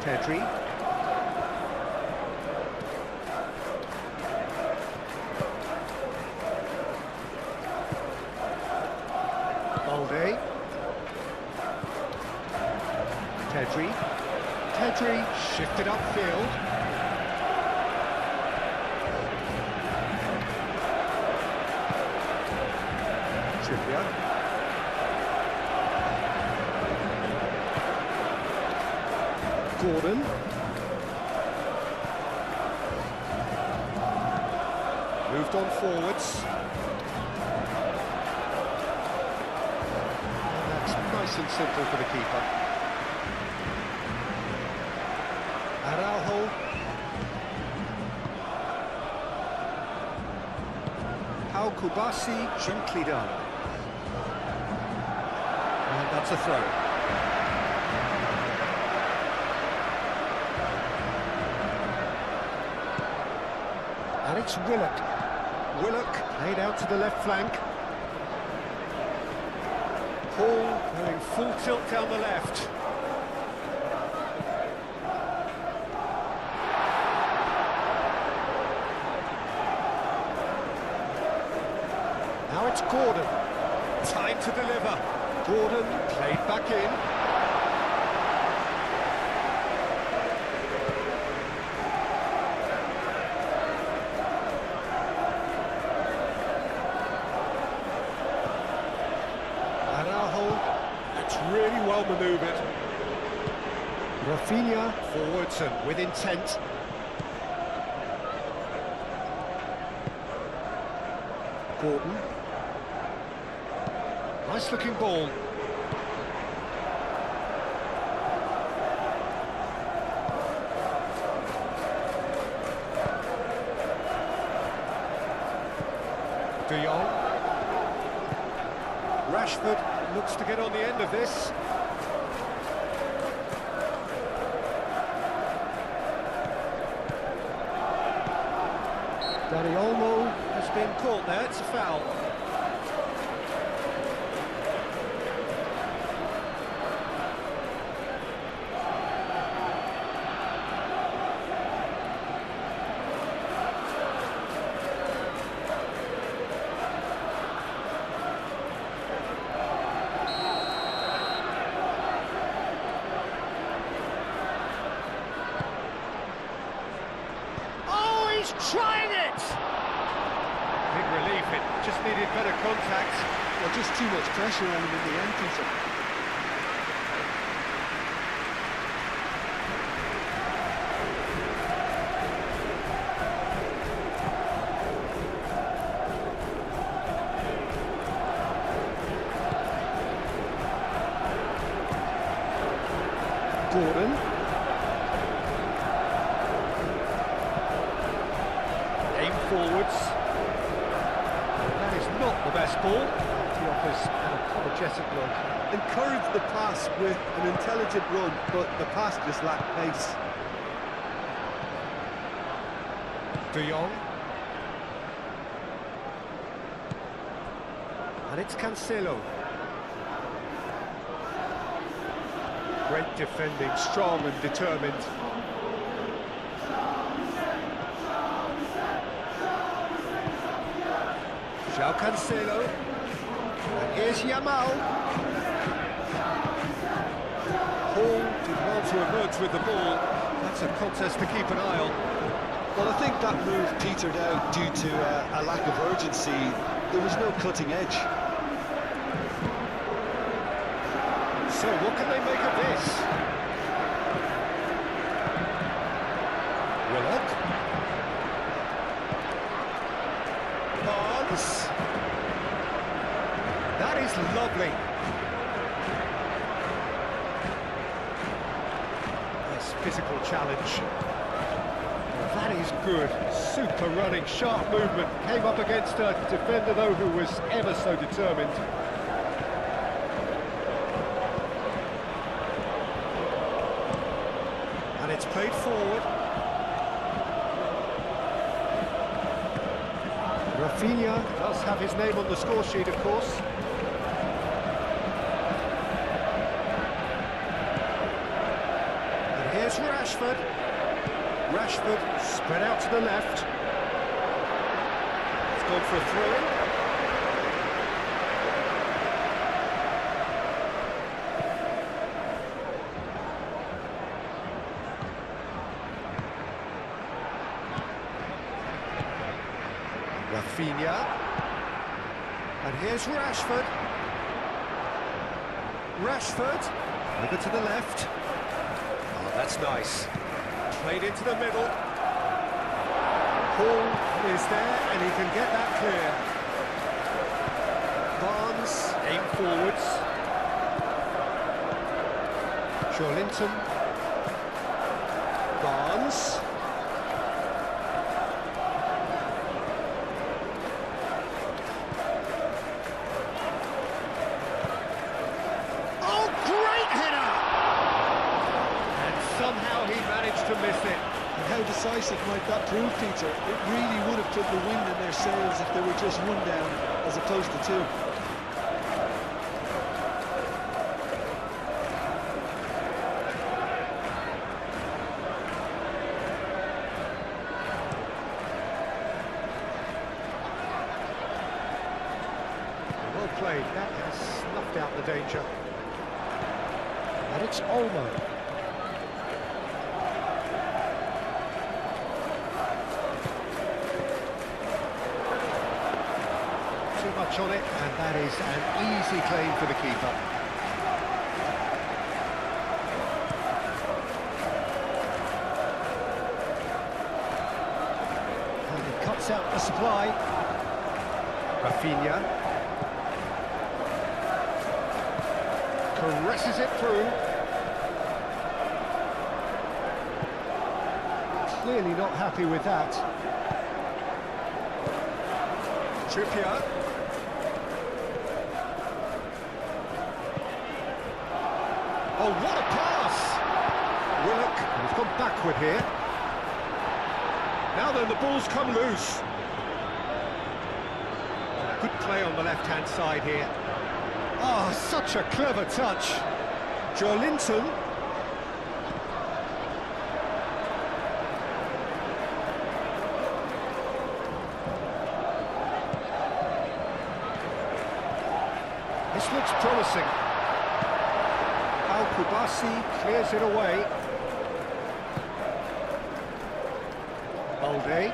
Pedri. Balde. Pedri. Pedri shifted upfield. Trippier. Gordon. Moved on forwards. And that's nice and simple for the keeper. Araujo. Pau Kubasi, gently done. And that's a throw. And it's Willock. Willock played out to the left flank. Hall going full tilt down the left. Now it's Gordon. Time to deliver. Gordon played back in. It's really well manoeuvred. Rafinha forwards and with intent. Gordon. Nice looking ball. De Jong. Rashford looks to get on the end of this. Dani Olmo has been caught there, it's a foul. Trying it! Big relief, it just needed better contact. Well, just too much pressure on him in the entrance. Gordon. Forwards. That is not not the best ball. He offers an apologetic look. Encourage the pass with an intelligent run, but the pass just lacked pace. De Jong. And it's Cancelo. Great defending, strong and determined. João Cancelo. And here's Yamal. Hall did well to emerge with the ball. That's a contest to keep an eye on. Well, I think that move petered out due to a lack of urgency. There was no cutting edge. So what can they make of this? Willock. Barnes. That is lovely. Nice physical challenge. Well, that is good. Super running, sharp movement. Came up against a defender, though, who was ever so determined. And it's played forward. Rafinha does have his name on the score sheet, of course. And here's Rashford. Rashford spread out to the left. It's gone for a throw-in. Rafinha. And here's Rashford. Rashford. Over to the left. Oh, that's nice. Played into the middle. Hall is there, and he can get that clear. Barnes, aim forwards. Joelinton. Barnes. Oh, great header! And somehow he managed to miss it. And how decisive might that prove, Peter? It really would have put the wind in their sails if they were just one down as opposed to two. Well played, that has snuffed out the danger. And it's Olmo. Too much on it, and that is an easy claim for the keeper. And he cuts out the supply. Rafinha. Caresses it through. Clearly not happy with that. Trippier. Oh, what a pass! Willock, he's gone backward here. Now then, the ball's come loose. Good play on the left-hand side here. Oh, such a clever touch. Joelinton. This looks promising. Al-Kubasi clears it away. Balde.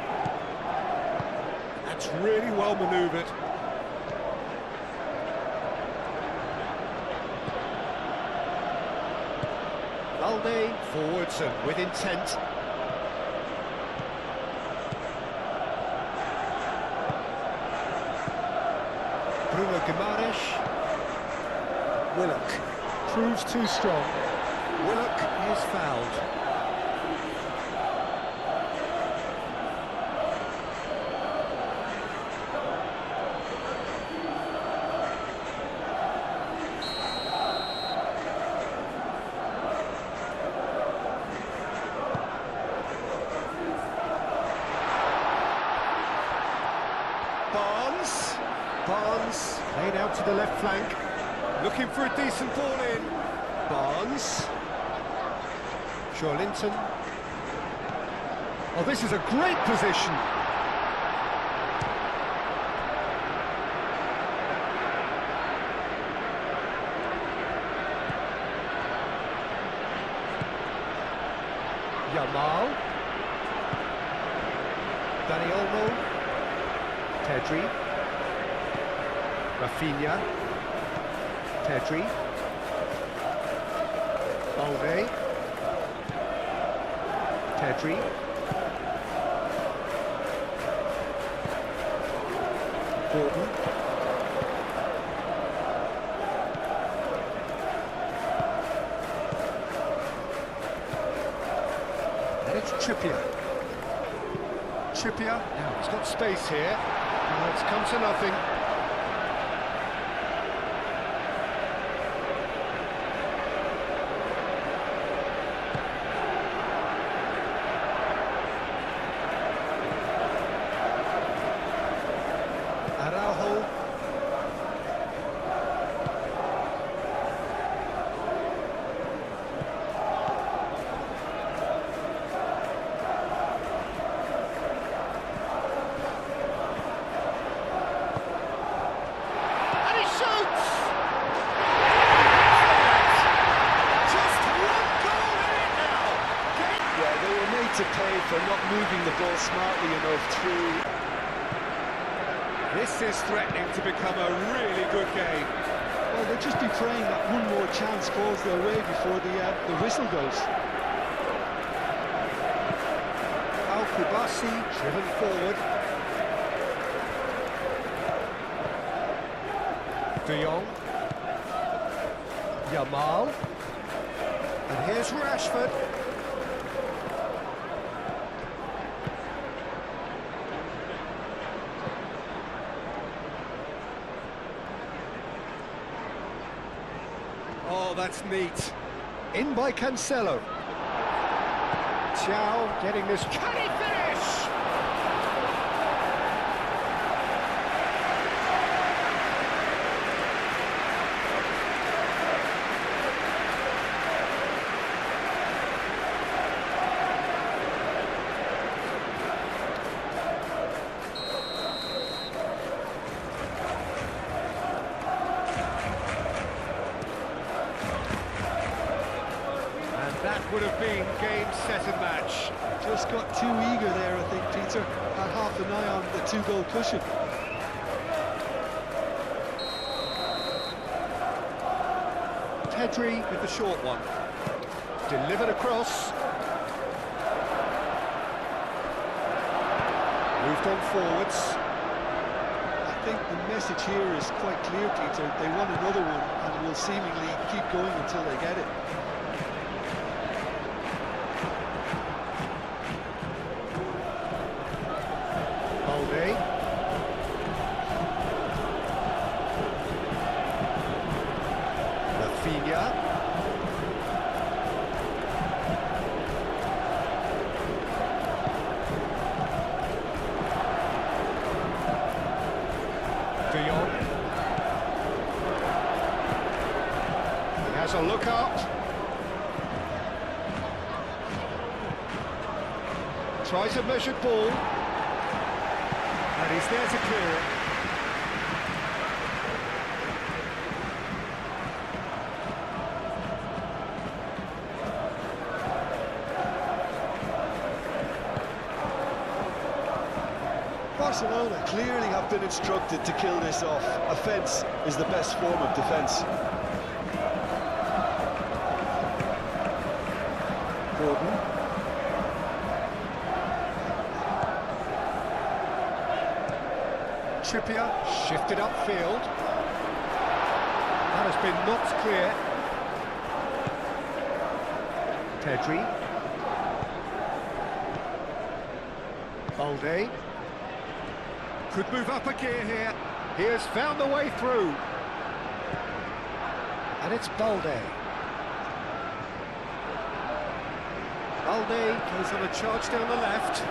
That's really well manoeuvred. Balde forwards and with intent. Bruno Guimaraes. Willock proves too strong. Willock is fouled. Barnes. Barnes laid out to the left flank. Looking for a decent ball in. Barnes. Linton. Oh, this is a great position. Yamal. Dani Olmo. Pedri. Rafinha. Pedri. Balde. Pedri. Gordon. And it's Trippier. Trippier, now he's got space here. Now it's come to nothing. Araujo. And he shoots! Just one goal in it now! Yeah, they were made to pay for not moving the ball smartly enough through. This is threatening to become a really good game. Well, they'll just be praying that one more chance falls their way before the whistle goes. Al-Kubasi driven forward. De Jong. Yamal. And here's Rashford. Oh, that's neat. In by Cancelo. Thiaw getting this. Can he finish? That would have been game, set and match. Just got too eager there, I think, Peter. Had half an eye on the two-goal cushion. Pedri with the short one. Delivered across. Moved on forwards. I think the message here is quite clear, Peter. They want another one and will seemingly keep going until they get it. Balde. Rafinha. De Jong. He has a look up. Tries a measured ball. And he's there to clear it. Barcelona clearly have been instructed to kill this off. Offence is the best form of defence. Gordon. Trippier shifted upfield. That has been knocked clear. Pedri. Balde. Could move up a gear here. He has found the way through. And it's Balde. Balde goes on a charge down the left.